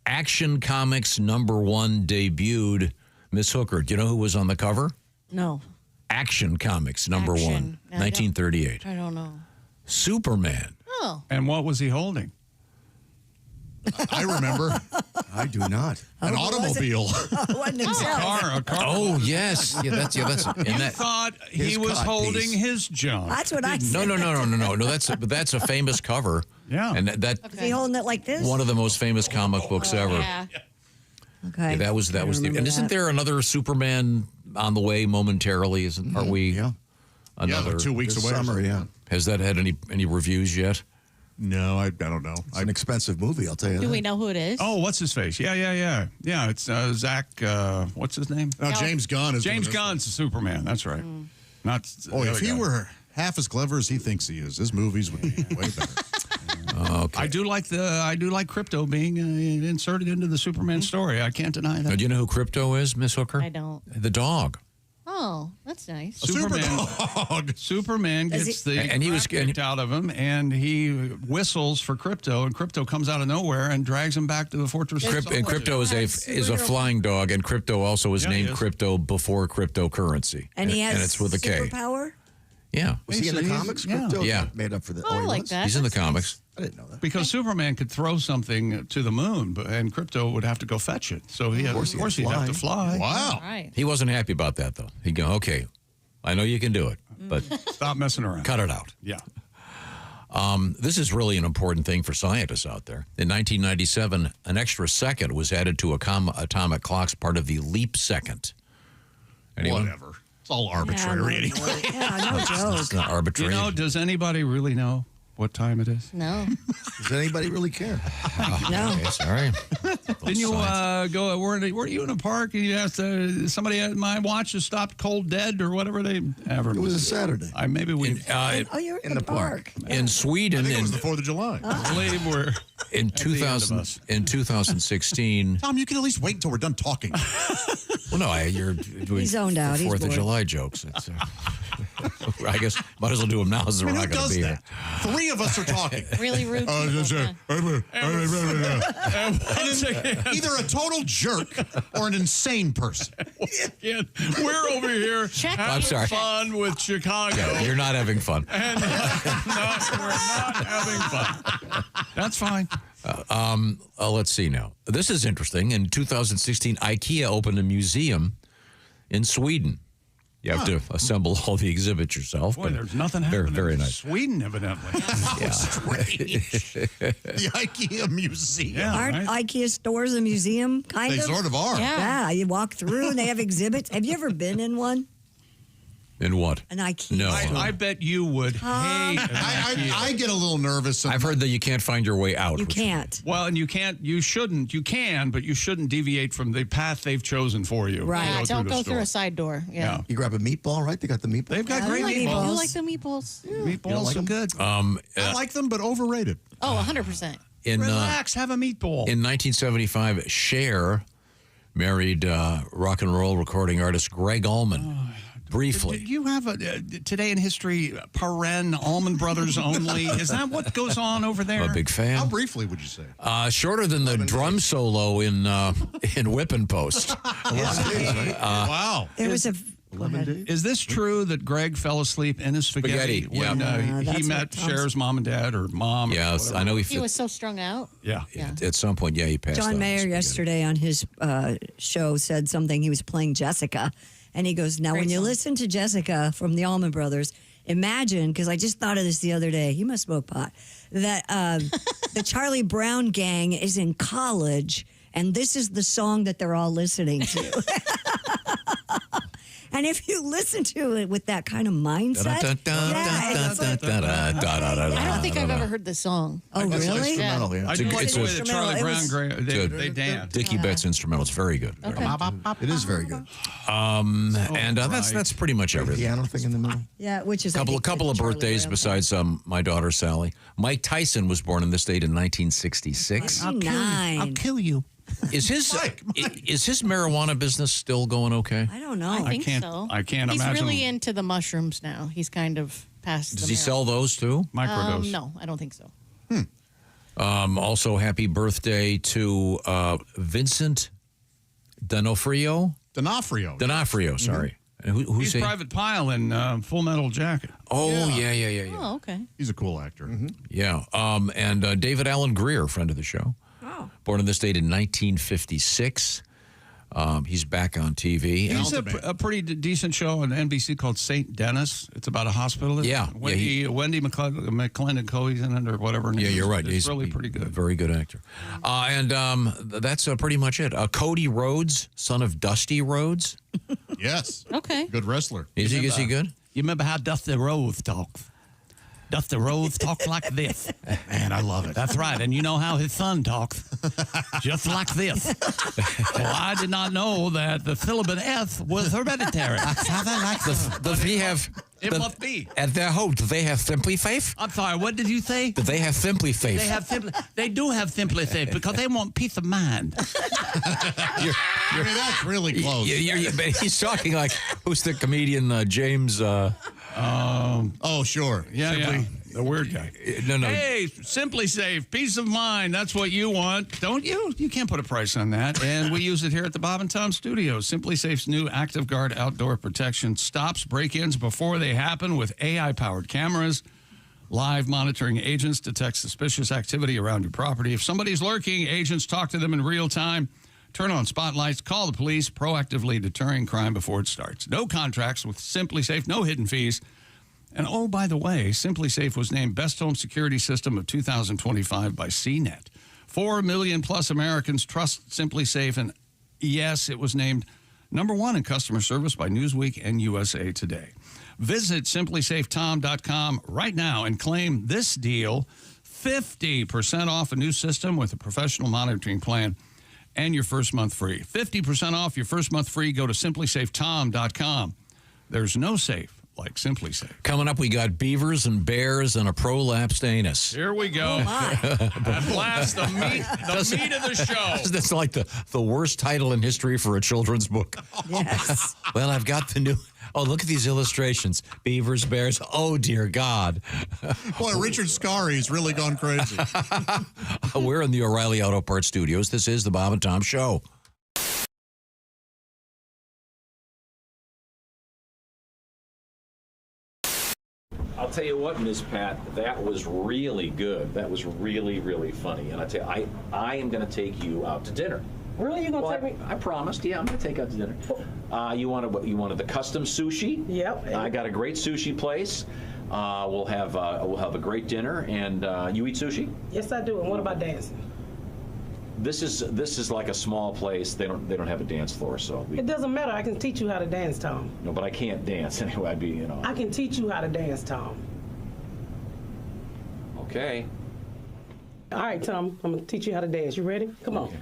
Speaker 2: Action Comics #1 debuted. Miss Hooker, do you know who was on the cover?
Speaker 17: No.
Speaker 2: Action Comics #1,
Speaker 17: Action. I don't-
Speaker 2: 1938.
Speaker 17: I don't know.
Speaker 2: Superman.
Speaker 17: Oh.
Speaker 1: And what was he holding?
Speaker 3: I remember.
Speaker 12: I do not.
Speaker 3: An automobile.
Speaker 4: Wasn't himself.
Speaker 1: A car.
Speaker 2: Oh, yes. Yeah, that's and
Speaker 1: You
Speaker 2: that,
Speaker 1: thought he
Speaker 12: his
Speaker 1: was
Speaker 12: cod
Speaker 1: holding
Speaker 12: piece.
Speaker 1: his junk.
Speaker 4: That's what I said.
Speaker 2: No. That's a famous cover.
Speaker 1: Yeah.
Speaker 2: And
Speaker 4: Is he holding it like this?
Speaker 2: one of the most famous comic books ever.
Speaker 17: Yeah.
Speaker 4: Okay.
Speaker 2: Yeah, that was
Speaker 4: I
Speaker 2: the.
Speaker 4: remember
Speaker 2: And isn't
Speaker 4: that.
Speaker 2: there another Superman on the way momentarily? Aren't we?
Speaker 12: Yeah.
Speaker 2: Another
Speaker 3: Yeah, 2 weeks
Speaker 12: This
Speaker 3: away. or
Speaker 12: summer,
Speaker 3: something.
Speaker 12: yeah.
Speaker 2: Has that had any reviews yet?
Speaker 3: No, I don't know.
Speaker 12: It's an expensive movie, I'll tell you
Speaker 17: Do
Speaker 12: that.
Speaker 17: we know who it is?
Speaker 1: Oh, what's his face? Yeah. Yeah, it's Zach. What's his name?
Speaker 3: No, James Gunn is
Speaker 1: James
Speaker 3: doing this
Speaker 1: Gunn's Superman. That's right. Not.
Speaker 3: one. Oh,
Speaker 1: the
Speaker 3: if
Speaker 1: other
Speaker 3: he
Speaker 1: guy.
Speaker 3: were half as clever as he thinks he is, his movies would be way better.
Speaker 2: Okay.
Speaker 1: I do like crypto being inserted into the Superman story. I can't deny
Speaker 2: Now,
Speaker 1: that.
Speaker 2: do you know who Crypto is, Miss Hooker?
Speaker 17: I don't.
Speaker 2: The dog.
Speaker 17: Oh, that's nice.
Speaker 1: Superman gets the
Speaker 2: And he was
Speaker 1: kicked out of him, and he whistles for Crypto, and Crypto comes out of nowhere and drags him back to the fortress. of
Speaker 2: And
Speaker 1: Solitude.
Speaker 2: Crypto is a flying dog, and Crypto also was
Speaker 1: Yeah, he
Speaker 2: named
Speaker 1: is.
Speaker 2: Crypto before cryptocurrency.
Speaker 4: And he has
Speaker 2: and it's with a K.
Speaker 4: superpower?
Speaker 2: Yeah.
Speaker 12: Was he in the
Speaker 1: He's-
Speaker 12: comics?
Speaker 1: yeah.
Speaker 12: Crypto
Speaker 2: Yeah.
Speaker 12: made up for the.
Speaker 17: Oh, I
Speaker 12: he
Speaker 17: like
Speaker 12: was?
Speaker 17: that.
Speaker 2: He's in the
Speaker 17: That's nice.
Speaker 2: comics.
Speaker 12: I didn't know that.
Speaker 1: Because Superman could throw something to the moon, and Crypto would have to go fetch it. So he had, of course he'd have to fly.
Speaker 3: Wow.
Speaker 17: All right.
Speaker 2: He wasn't happy about that, though. He'd go, okay, I know you can do it, but
Speaker 1: Stop messing around.
Speaker 2: cut it out.
Speaker 1: Yeah.
Speaker 2: This is really an important thing for scientists out there. In 1997, an extra second was added to atomic clocks, part of the leap second. Anyone?
Speaker 3: Whatever. It's all arbitrary anyway.
Speaker 4: Yeah, no joke.
Speaker 2: It's not arbitrary.
Speaker 1: You know, does anybody really know what time it is?
Speaker 17: No.
Speaker 12: Does anybody really care?
Speaker 4: No.
Speaker 2: Okay, sorry.
Speaker 1: Didn't you go? Were you in a park and you asked somebody? My watch has stopped cold dead or whatever they ever.
Speaker 12: It was a Saturday.
Speaker 1: Maybe we.
Speaker 4: You're in the park.
Speaker 2: In Sweden,
Speaker 3: I think it was the 4th of July.
Speaker 1: I believe we're
Speaker 2: in
Speaker 1: at the end of
Speaker 2: 2000,
Speaker 1: us.
Speaker 2: in 2016.
Speaker 3: Tom, you can at least wait until we're done talking.
Speaker 2: Well, no, you're doing
Speaker 4: He's zoned out. He's
Speaker 2: 4th of
Speaker 4: bored.
Speaker 2: July jokes. It's, I guess might as well do them now, as
Speaker 3: I
Speaker 2: we're
Speaker 3: mean, who
Speaker 2: not going to
Speaker 3: does
Speaker 2: be
Speaker 3: that? 3 of us are talking.
Speaker 17: Really rude.
Speaker 3: Either a total jerk or an insane person.
Speaker 1: Yeah, we're over here
Speaker 17: Check.
Speaker 1: having
Speaker 2: I'm sorry.
Speaker 1: fun with Chicago.
Speaker 2: You're not having fun.
Speaker 1: And we're not having fun. That's fine.
Speaker 2: Let's see now. This is interesting. In 2016, IKEA opened a museum in Sweden. You have to assemble all the exhibits yourself.
Speaker 1: Boy,
Speaker 2: but
Speaker 1: there's nothing
Speaker 2: very,
Speaker 1: happening
Speaker 2: very
Speaker 1: in
Speaker 2: nice.
Speaker 1: Sweden, evidently.
Speaker 3: The IKEA museum.
Speaker 1: Yeah,
Speaker 4: Aren't
Speaker 1: right?
Speaker 4: IKEA stores a museum? Kind
Speaker 3: They
Speaker 4: of.
Speaker 3: sort of are.
Speaker 4: Yeah, you walk through and they have exhibits. Have you ever been in one?
Speaker 2: In what?
Speaker 4: An IKEA
Speaker 2: No.
Speaker 4: store?
Speaker 1: I bet you would hate an IKEA.
Speaker 3: I get a little nervous.
Speaker 2: I've heard that you can't find your way out.
Speaker 4: You can't.
Speaker 1: Well, and you shouldn't. You can, but you shouldn't deviate from the path they've chosen for you.
Speaker 4: Right.
Speaker 17: Yeah, don't go through
Speaker 1: store.
Speaker 17: a side door. Yeah.
Speaker 12: You grab a meatball, right? They got the meatball.
Speaker 1: They've got
Speaker 4: Yeah,
Speaker 1: great
Speaker 4: I like
Speaker 1: meatballs.
Speaker 17: You like the meatballs?
Speaker 1: Meatballs
Speaker 12: like
Speaker 1: are
Speaker 12: them?
Speaker 1: good.
Speaker 3: I like them, but overrated.
Speaker 17: Oh, 100%.
Speaker 1: Relax, have a meatball.
Speaker 2: In 1975, Cher married rock and roll recording artist Greg Allman. Briefly.
Speaker 1: Did you have a Today in History paren Allman Brothers only? Is that what goes on over there?
Speaker 2: I'm a big fan.
Speaker 3: How briefly would you say?
Speaker 2: Shorter than the drum solo in Whippin' Post.
Speaker 3: Wow.
Speaker 4: There was a. Go ahead.
Speaker 1: Is this true that Greg fell asleep in his spaghetti,
Speaker 2: Spaghetti,
Speaker 1: when
Speaker 2: yeah.
Speaker 1: he
Speaker 4: That's
Speaker 1: met
Speaker 4: what Tom's-
Speaker 1: Cher's mom and dad or mom? or
Speaker 2: Yes,
Speaker 1: whatever?
Speaker 2: I know
Speaker 17: He was so strung out.
Speaker 1: Yeah.
Speaker 2: At some point, he passed out.
Speaker 4: John
Speaker 2: on
Speaker 4: Mayer
Speaker 2: spaghetti.
Speaker 4: yesterday on his show said something. He was playing Jessica, and he goes, "Now,
Speaker 17: Great
Speaker 4: when you
Speaker 17: song.
Speaker 4: listen to Jessica from the Allman Brothers, imagine, because I just thought of this the other day. You must smoke pot. That the Charlie Brown gang is in college, and this is the song that they're all listening to." And if you listen to it with that kind of mindset, yeah, it's like,
Speaker 17: I don't think I've ever heard this song.
Speaker 4: oh, really?
Speaker 12: Instrumental, yeah.
Speaker 1: I do like
Speaker 2: it's
Speaker 1: the way
Speaker 2: a-
Speaker 1: that Charlie
Speaker 4: It
Speaker 1: Brown
Speaker 4: was-
Speaker 1: they dance.
Speaker 2: Dickie Betts instrumental. It's very good.
Speaker 17: Okay.
Speaker 12: It is very good.
Speaker 2: And that's pretty much everything.
Speaker 12: Piano thing in the middle.
Speaker 4: Yeah, which is I
Speaker 2: Couple
Speaker 4: think,
Speaker 2: of
Speaker 4: the Charlie
Speaker 2: birthdays
Speaker 4: Brown
Speaker 2: besides my daughter Sally. Mike Tyson was born in this date in 1966.
Speaker 4: thing. 69.
Speaker 3: Kill you.
Speaker 2: Is his marijuana business still going okay?
Speaker 4: I don't know.
Speaker 17: I think
Speaker 1: can't-
Speaker 17: so.
Speaker 1: I can't
Speaker 17: He's
Speaker 1: imagine.
Speaker 17: really into the mushrooms now. He's kind of past.
Speaker 2: Does
Speaker 17: the
Speaker 2: he sell those too?
Speaker 1: Microdose.
Speaker 17: No, I don't think so.
Speaker 2: Also, happy birthday to Vincent D'Onofrio.
Speaker 3: D'Onofrio.
Speaker 2: Sorry. And who's
Speaker 1: He's
Speaker 2: he?
Speaker 1: Private Pile in Full Metal Jacket.
Speaker 2: Oh, yeah.
Speaker 17: Oh, okay.
Speaker 3: He's a cool actor.
Speaker 2: Yeah. And David Allen Greer, friend of the show.
Speaker 4: Oh.
Speaker 2: Born in this date in 1956. He's back on TV.
Speaker 1: He's a pretty decent show on NBC called St. Dennis. It's about a hospital.
Speaker 2: Yeah.
Speaker 1: Wendy McClendon Cody's in it or whatever.
Speaker 2: Yeah, you're right.
Speaker 1: It's
Speaker 2: He's
Speaker 1: really pretty good.
Speaker 2: A very good actor. And that's pretty much it. Cody Rhodes, son of Dusty Rhodes.
Speaker 3: Yes.
Speaker 17: Okay.
Speaker 3: Good wrestler.
Speaker 2: Is he good?
Speaker 1: You remember how Dusty Rhodes talks? Dusty Rhodes talks like this.
Speaker 3: Man, I love it.
Speaker 1: That's right. And you know how his son talks? Just like this. Well, I did not know that the syllable F was hereditary.
Speaker 2: Does he have...
Speaker 1: It must be.
Speaker 2: At their home, do they have Simply Faith?
Speaker 1: I'm sorry, what did you say?
Speaker 2: Do they have Simply Faith?
Speaker 1: They do have Simply Safe because they want peace of mind.
Speaker 3: I mean, that's really close.
Speaker 2: He's talking like, who's the comedian, James...
Speaker 3: Oh, sure.
Speaker 1: Yeah. The weird guy.
Speaker 2: No.
Speaker 1: Hey, Simply Safe, peace of mind. That's what you want, don't you? You can't put a price on that. And we use it here at the Bob and Tom Studios. Simply Safe's new Active Guard outdoor protection stops break-ins before they happen with AI-powered cameras. Live monitoring agents detect suspicious activity around your property. If somebody's lurking, agents talk to them in real time. Turn on spotlights, call the police, proactively deterring crime before it starts. No contracts with Simply Safe, no hidden fees. And oh, by the way, Simply Safe was named Best Home Security System of 2025 by CNET. 4 million plus Americans trust Simply Safe, and yes, it was named number 1 in customer service by Newsweek and USA Today. Visit simplysafetom.com right now and claim this deal, 50% off a new system with a professional monitoring plan and your first month free. 50% off your first month free. Go to simplysafetom.com. There's no safe like Simply Safe.
Speaker 2: Coming up, we got beavers and bears and a prolapsed anus.
Speaker 1: Here we go. At last, the meat of the show.
Speaker 2: That's like the worst title in history for a children's book.
Speaker 4: Yes.
Speaker 2: Well, I've got the new... Oh, look at these illustrations. Beavers, bears. Oh, dear God.
Speaker 3: Boy, Richard Scarry's really gone crazy.
Speaker 2: We're in the O'Reilly Auto Parts Studios. This is the Bob and Tom Show.
Speaker 13: I'll tell you what, Miss Pat, that was really good. That was really, really funny. And I tell you, I am going to take you out to dinner.
Speaker 22: Really? You gonna take me?
Speaker 13: I promised. Yeah, I'm going to take you out to dinner. You wanted the custom sushi?
Speaker 22: Yep.
Speaker 13: I got a great sushi place. We'll have a great dinner. And you eat sushi?
Speaker 22: Yes, I do. And what about dancing?
Speaker 13: This is like a small place. They don't have a dance floor, so
Speaker 22: It doesn't matter. I can teach you how to dance, Tom.
Speaker 13: no. But I can't dance anyway. I'd be
Speaker 22: I can teach you how to dance, Tom.
Speaker 13: Okay.
Speaker 22: All right, Tom. I'm gonna teach you how to dance. You ready? Come on.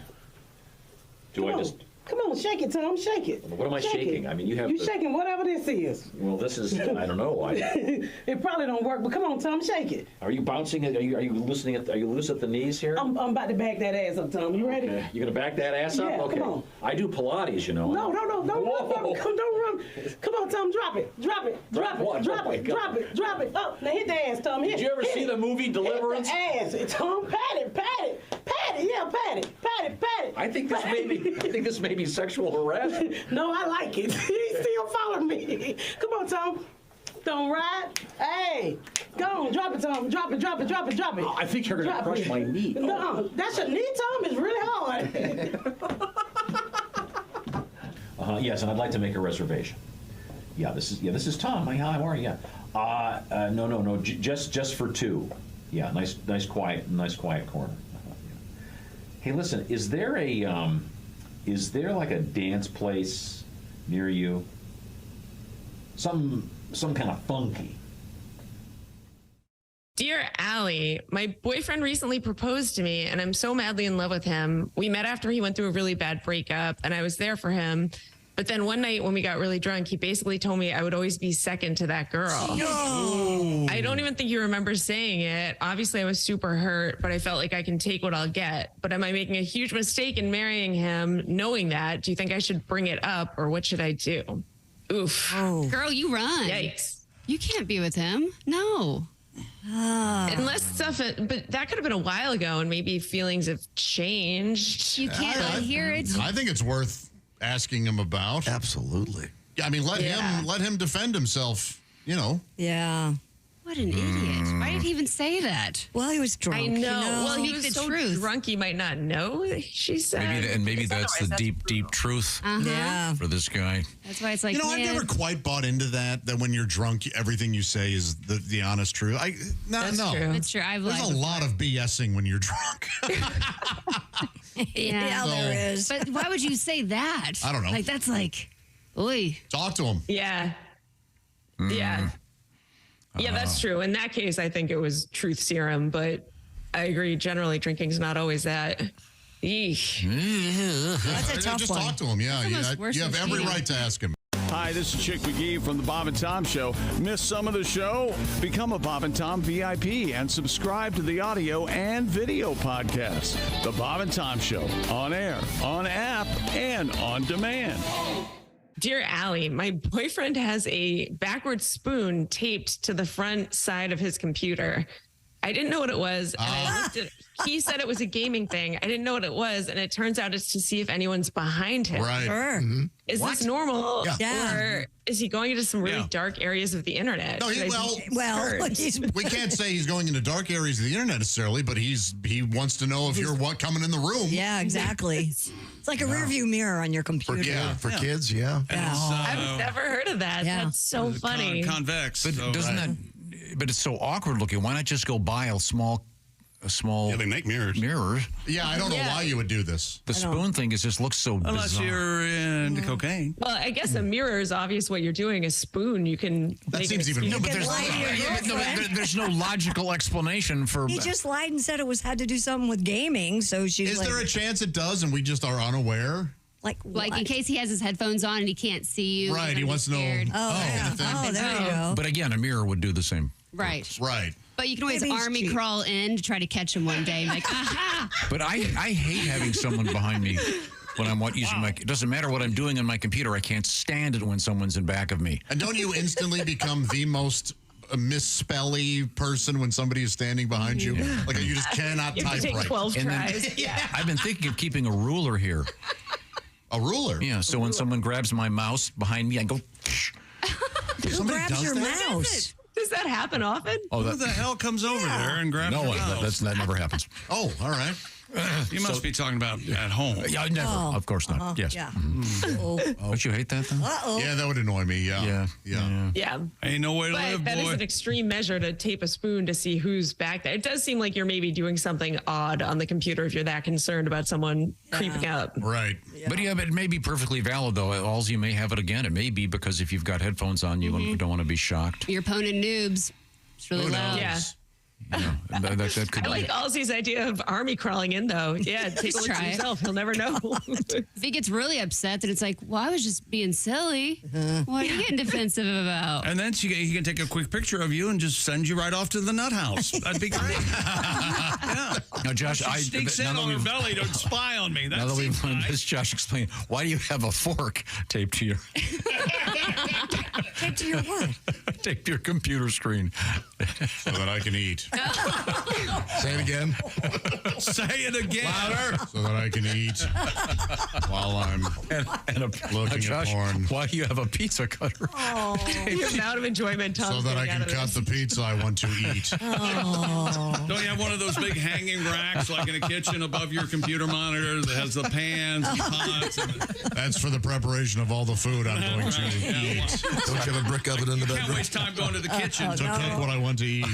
Speaker 13: Do I just?
Speaker 22: Come on, shake it, Tom. Shake it.
Speaker 13: What am I
Speaker 22: Shake
Speaker 13: shaking?
Speaker 22: it.
Speaker 13: I mean, you have.
Speaker 22: You
Speaker 13: to-
Speaker 22: shaking whatever this is.
Speaker 13: Well, this is. I don't know.
Speaker 22: It probably don't work, but come on, Tom. Shake it.
Speaker 13: Are you bouncing? Are you loosening it? Are you loose at the knees here?
Speaker 22: I'm about to back that ass up, Tom. You ready?
Speaker 13: Okay. You're gonna back that ass up?
Speaker 22: Yeah,
Speaker 13: Okay.
Speaker 22: come on.
Speaker 13: I do Pilates, you know.
Speaker 22: No, don't run. Don't run. Come on, Tom. Drop it. Drop it.
Speaker 13: Drop what?
Speaker 22: Drop
Speaker 13: Oh my
Speaker 22: it.
Speaker 13: God.
Speaker 22: Drop it. Drop it. Up. Now hit the ass, Tom. Hit.
Speaker 13: Did you ever
Speaker 22: hit
Speaker 13: see
Speaker 22: it.
Speaker 13: the movie Deliverance?
Speaker 22: Hit the ass, Tom. Pat it. Pat it. Pat it. Yeah, pat it. Pat it. Pat it.
Speaker 13: I think this may be sexual harassment.
Speaker 22: No, I like it. He still following me. Come on, Tom. Don't ride. Hey, go on. Drop it, Tom. Drop it. Drop it. Drop it. Drop it.
Speaker 13: I think you're gonna
Speaker 22: Drop
Speaker 13: crush
Speaker 22: it.
Speaker 13: my knee.
Speaker 22: No, that's your knee, Tom. It's really hard.
Speaker 13: Yes, and I'd like to make a reservation. Yeah, this is Tom. Hi, how are you? Yeah. No. Just for two. Yeah, nice quiet corner. Yeah. Hey, listen, is there like a dance place near you? Some kind of funky.
Speaker 9: Dear Allie, my boyfriend recently proposed to me and I'm so madly in love with him. We met after he went through a really bad breakup and I was there for him. But then one night when we got really drunk, he basically told me I would always be second to that girl.
Speaker 22: No.
Speaker 9: I don't even think he remembers saying it. Obviously, I was super hurt, but I felt like I can take what I'll get. But am I making a huge mistake in marrying him knowing that? Do you think I should bring it up or what should I do? Oof.
Speaker 16: Girl, you run.
Speaker 9: Yikes.
Speaker 16: You can't be with him. No.
Speaker 9: Unless stuff, but that could have been a while ago and maybe feelings have changed.
Speaker 16: You can't hear it.
Speaker 3: I think it's worth asking him about.
Speaker 12: Absolutely.
Speaker 3: Yeah, I mean, let him defend himself, you know.
Speaker 4: Yeah.
Speaker 16: What an idiot. Why did he even say that?
Speaker 4: Well, he was drunk.
Speaker 9: I know.
Speaker 4: You know?
Speaker 9: Well, he
Speaker 16: Speak
Speaker 9: was
Speaker 16: the
Speaker 9: so
Speaker 16: truth.
Speaker 9: drunk he might not know. She said.
Speaker 2: Maybe that's the deep truth
Speaker 4: Yeah.
Speaker 2: for this guy.
Speaker 16: That's why it's like,
Speaker 3: You know, I've
Speaker 16: man,
Speaker 3: never quite bought into that when you're drunk, everything you say is the honest truth.
Speaker 9: That's
Speaker 3: no.
Speaker 9: true.
Speaker 16: It's true. I've
Speaker 3: There's
Speaker 16: lied
Speaker 3: a lot of BSing when you're drunk.
Speaker 4: Yeah, there is.
Speaker 16: But why would you say that?
Speaker 3: I don't know.
Speaker 16: Like, that's like, oy.
Speaker 3: Talk to him.
Speaker 9: Yeah. Yeah. Yeah, that's true. In that case, I think it was truth serum, but I agree. Generally, drinking's not always that. Eesh.
Speaker 4: That's a tough
Speaker 3: Just
Speaker 4: one.
Speaker 3: talk to him. Yeah,
Speaker 16: almost worse
Speaker 3: you have
Speaker 16: than
Speaker 3: every
Speaker 16: cheating.
Speaker 3: right to ask him.
Speaker 1: Hi, this is Chick McGee from the Bob and Tom Show. Miss some of the show? Become a Bob and Tom VIP and subscribe to the audio and video podcast. The Bob and Tom Show, on air, on app, and on demand.
Speaker 9: Dear Allie, my boyfriend has a backward spoon taped to the front side of his computer. I didn't know what it was. And I looked at, he said it was a gaming thing. I didn't know what it was. And it turns out it's to see if anyone's behind him.
Speaker 3: Right.
Speaker 4: Sure.
Speaker 9: Is this normal?
Speaker 3: Yeah.
Speaker 9: Or is he going into some really dark areas of the internet?
Speaker 3: No,
Speaker 9: Should I be concerned?
Speaker 3: we can't say he's going into dark areas of the internet necessarily, but he wants to know if you're coming in the room.
Speaker 4: Yeah, exactly. It's like a rearview mirror on your computer.
Speaker 12: For kids, yeah.
Speaker 9: I've never heard of that.
Speaker 4: Yeah.
Speaker 9: That's so funny.
Speaker 1: Convex.
Speaker 2: But doesn't that? But it's so awkward looking. Why not just go buy a small? Yeah,
Speaker 7: they make mirrors.
Speaker 3: Yeah, I don't know why you would do this.
Speaker 2: The spoon thing just looks so
Speaker 1: Unless
Speaker 2: bizarre.
Speaker 1: you're into cocaine.
Speaker 9: Well, I guess a mirror is obvious what you're doing. A spoon, you can.
Speaker 3: That
Speaker 9: make
Speaker 3: seems
Speaker 9: an
Speaker 3: even.
Speaker 9: excuse.
Speaker 3: No,
Speaker 2: but there's no logical explanation for.
Speaker 4: He just lied and said it had to do something with gaming. So she's
Speaker 3: Is
Speaker 4: like,
Speaker 3: there a chance it does, and we just are unaware?
Speaker 4: Like
Speaker 15: in case he has his headphones on and he can't see you.
Speaker 3: Right, he wants to know.
Speaker 15: scared.
Speaker 4: there you go.
Speaker 2: But again, a mirror would do the same.
Speaker 15: Right.
Speaker 3: Right.
Speaker 15: But you can always
Speaker 4: Maybe he's
Speaker 15: army
Speaker 4: cheap.
Speaker 15: crawl in to try to catch him one day. Like, aha!
Speaker 2: But I hate having someone behind me when I'm using my. It doesn't matter what I'm doing on my computer. I can't stand it when someone's in back of me.
Speaker 3: And don't you instantly become the most misspelly person when somebody is standing behind you? Like you just cannot
Speaker 9: You have
Speaker 3: type
Speaker 9: to take
Speaker 3: right.
Speaker 9: 12
Speaker 2: And then-
Speaker 9: tries. Yeah.
Speaker 2: I've been thinking of keeping a ruler here.
Speaker 3: A ruler?
Speaker 2: Yeah. So when someone grabs my mouse behind me, I go.
Speaker 4: Who grabs your mouse?
Speaker 9: Does that happen often?
Speaker 2: Oh,
Speaker 1: Who the hell comes over there and grabs
Speaker 2: No
Speaker 1: your
Speaker 2: one.
Speaker 1: mouse?
Speaker 2: That never happens.
Speaker 3: Oh, all right.
Speaker 1: You must be talking about at home.
Speaker 2: Yeah, never. Of course not. Yes.
Speaker 4: Yeah.
Speaker 2: Don't you hate that though?
Speaker 3: Yeah, that would annoy me. Yeah.
Speaker 9: Yeah.
Speaker 1: Ain't no way to
Speaker 9: But
Speaker 1: live,
Speaker 9: that is
Speaker 1: boy.
Speaker 9: an extreme measure to tape a spoon to see who's back there. It does seem like you're maybe doing something odd on the computer if you're that concerned about someone creeping up.
Speaker 3: Right.
Speaker 2: But it may be perfectly valid though. Also, you may have it again. It may be because if you've got headphones on, you don't want to be shocked.
Speaker 15: Your opponent noobs. It's really
Speaker 3: Who
Speaker 15: loud.
Speaker 3: knows?
Speaker 9: Yeah.
Speaker 2: That could
Speaker 9: I like Ozzy's idea of army crawling in, though. Yeah, take a look
Speaker 15: Try
Speaker 9: at
Speaker 15: it.
Speaker 9: yourself. He'll never know.
Speaker 15: If he gets really upset, then it's like, well, I was just being silly. What are you getting defensive about?
Speaker 1: And then he can take a quick picture of you and just send you right off to the nut house. That'd be great. Yeah.
Speaker 2: Now, Josh,
Speaker 1: She sneaks in on her belly to spy on me.
Speaker 2: Now
Speaker 1: That
Speaker 2: that we've
Speaker 1: seems
Speaker 2: learned
Speaker 1: nice.
Speaker 2: this, Josh, explain why do you have a fork taped to your
Speaker 4: Taped to your what?
Speaker 2: taped to your computer screen?
Speaker 3: So that I can eat.
Speaker 12: Say it again.
Speaker 1: Say it again.
Speaker 3: Louder. So that I can eat while I'm looking
Speaker 2: Josh,
Speaker 3: at porn.
Speaker 2: why do you have a pizza cutter?
Speaker 9: The amount of enjoyment Tom's
Speaker 3: So that I
Speaker 9: getting
Speaker 3: can
Speaker 9: out of
Speaker 3: cut the
Speaker 9: this.
Speaker 3: pizza I want to eat.
Speaker 1: Don't you have one of those big hanging racks like in a kitchen above your computer monitor that has the pans and pots? And
Speaker 3: That's for the preparation of all the food I'm going to eat.
Speaker 12: Don't you have a brick oven in the
Speaker 1: can't
Speaker 12: bedroom?
Speaker 1: waste time going to the kitchen.
Speaker 3: To cook what I want to eat.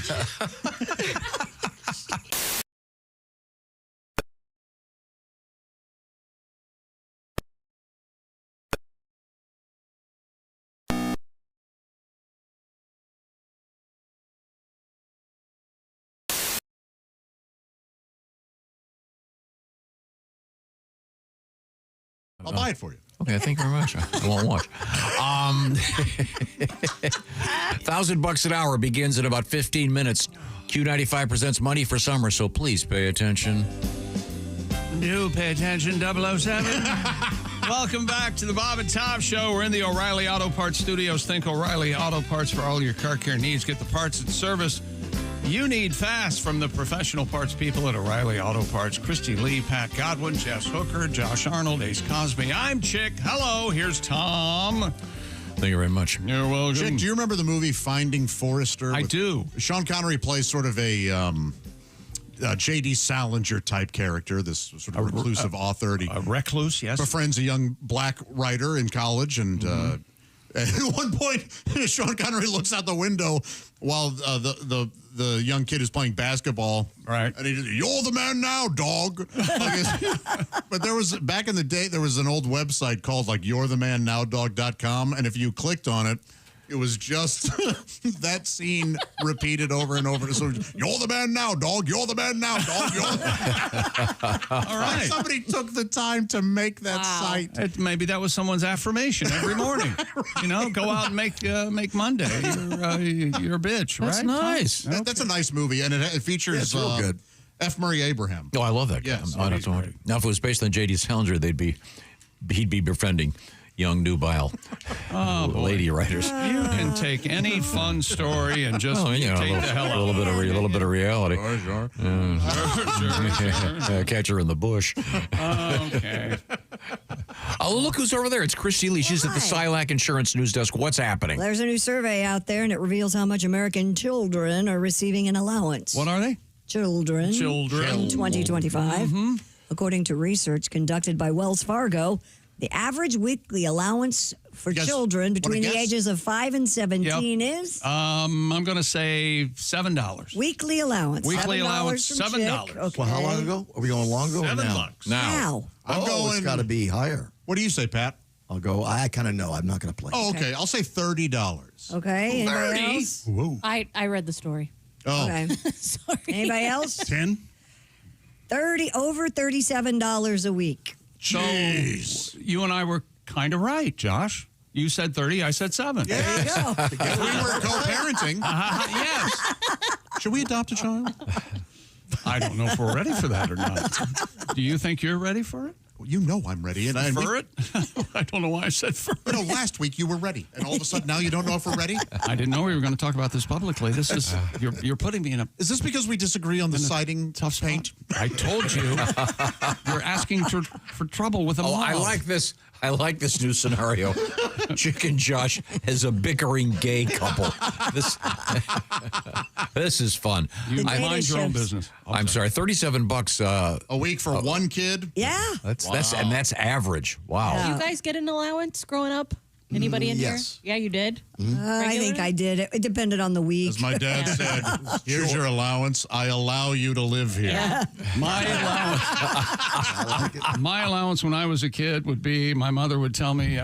Speaker 3: I'll buy it for you.
Speaker 2: Okay, thank you very much. I won't watch. $1,000 an hour begins in about 15 minutes. Q95 presents Money for Summer, so please pay attention.
Speaker 1: Do pay attention, 007. Welcome back to the Bob and Tom Show. We're in the O'Reilly Auto Parts Studios. Think O'Reilly Auto Parts for all your car care needs. Get the parts and service you need fast from the professional parts people at O'Reilly Auto Parts. Christy Lee, Pat Godwin, Jess Hooker, Josh Arnold, Ace Cosby. I'm Chick. Hello, here's Tom.
Speaker 2: Thank you very much.
Speaker 1: You're welcome.
Speaker 3: Chick, do you remember the movie Finding Forrester?
Speaker 1: I do.
Speaker 3: Sean Connery plays sort of a J.D. Salinger type character, this sort of reclusive author. And he
Speaker 1: A recluse, yes.
Speaker 3: befriends a young black writer in college, and at one point, Sean Connery looks out the window while the young kid is playing basketball.
Speaker 1: Right.
Speaker 3: And he just, "You're the man now, dog." But there was, back in the day, there was an old website called like you'rethemannowdog.com, and if you clicked on it, it was just that scene repeated over and over. So, "You're the man now, dog. You're the man now, dog."
Speaker 1: All right.
Speaker 3: Somebody took the time to make that site.
Speaker 1: Maybe that was someone's affirmation every morning. You know, go out and make Monday your bitch,
Speaker 2: That's
Speaker 1: right?
Speaker 2: nice.
Speaker 3: That's a nice movie, and it features
Speaker 12: it's real good.
Speaker 3: F. Murray Abraham.
Speaker 2: Oh, I love that guy.
Speaker 3: Yes,
Speaker 2: Now, if it was based on J.D. Salinger, he'd be befriending young nubile lady writers.
Speaker 1: You can take any fun story and just take the hell out.
Speaker 2: A little bit of reality.
Speaker 1: Sure.
Speaker 2: Catch her in the bush.
Speaker 1: Okay.
Speaker 2: Oh, look who's over there. It's Christy Lee. She's at the Silac Insurance News Desk. What's happening?
Speaker 4: There's a new survey out there, and it reveals how much American children are receiving an allowance.
Speaker 1: What are they?
Speaker 4: Children. In 2025. According to research conducted by Wells Fargo, the average weekly allowance for children between the ages of 5 and 17 is?
Speaker 1: I'm going to say $7.
Speaker 4: Weekly allowance.
Speaker 1: Weekly allowance,
Speaker 4: from
Speaker 1: $7.
Speaker 4: Chick. Okay.
Speaker 12: Well, how long ago? Are we going long ago or now?
Speaker 1: $7.
Speaker 4: Now.
Speaker 3: I'm going.
Speaker 12: It's got to be higher.
Speaker 3: What do you say, Pat?
Speaker 12: I'll go. I kind of know. I'm not going to play.
Speaker 3: Oh, okay. I'll say $30.
Speaker 4: Okay. Anybody else?
Speaker 3: Whoa.
Speaker 17: I read the story.
Speaker 3: Oh.
Speaker 4: Okay.
Speaker 17: Sorry.
Speaker 4: Anybody else?
Speaker 7: 10?
Speaker 4: Over $37 a week.
Speaker 1: Jeez. So you and I were kind of right, Josh. You said 30, I said 7.
Speaker 3: Yeah.
Speaker 4: There you go.
Speaker 3: If we were co-parenting.
Speaker 1: Yes.
Speaker 3: Should we adopt a child?
Speaker 1: I don't know if we're ready for that or not. Do you think you're ready for it?
Speaker 3: Well, you know I'm ready. And
Speaker 1: For it? I don't know why I said for
Speaker 3: You know, last week you were ready. And all of a sudden now you don't know if we're ready?
Speaker 1: I didn't know we were going to talk about this publicly. This is, you're putting me in a
Speaker 3: Is this because we disagree on the siding
Speaker 1: tough
Speaker 3: paint?
Speaker 1: I told you. You're asking for trouble with a
Speaker 2: I
Speaker 1: mob.
Speaker 2: like this. I like this new scenario. Chick and Josh as a bickering gay couple. This is fun.
Speaker 1: You mind your own business.
Speaker 2: I'm sorry, $37
Speaker 3: a week for one kid?
Speaker 4: Yeah.
Speaker 2: That's average. Wow.
Speaker 17: Did you guys get an allowance growing up? Anybody in
Speaker 12: yes.
Speaker 17: here? Yeah, you did?
Speaker 4: I think I did. It depended on the week.
Speaker 3: As my dad said, here's your allowance. I allow you to live here.
Speaker 17: Yeah.
Speaker 1: My allowance. My allowance when I was a kid would be my mother would tell me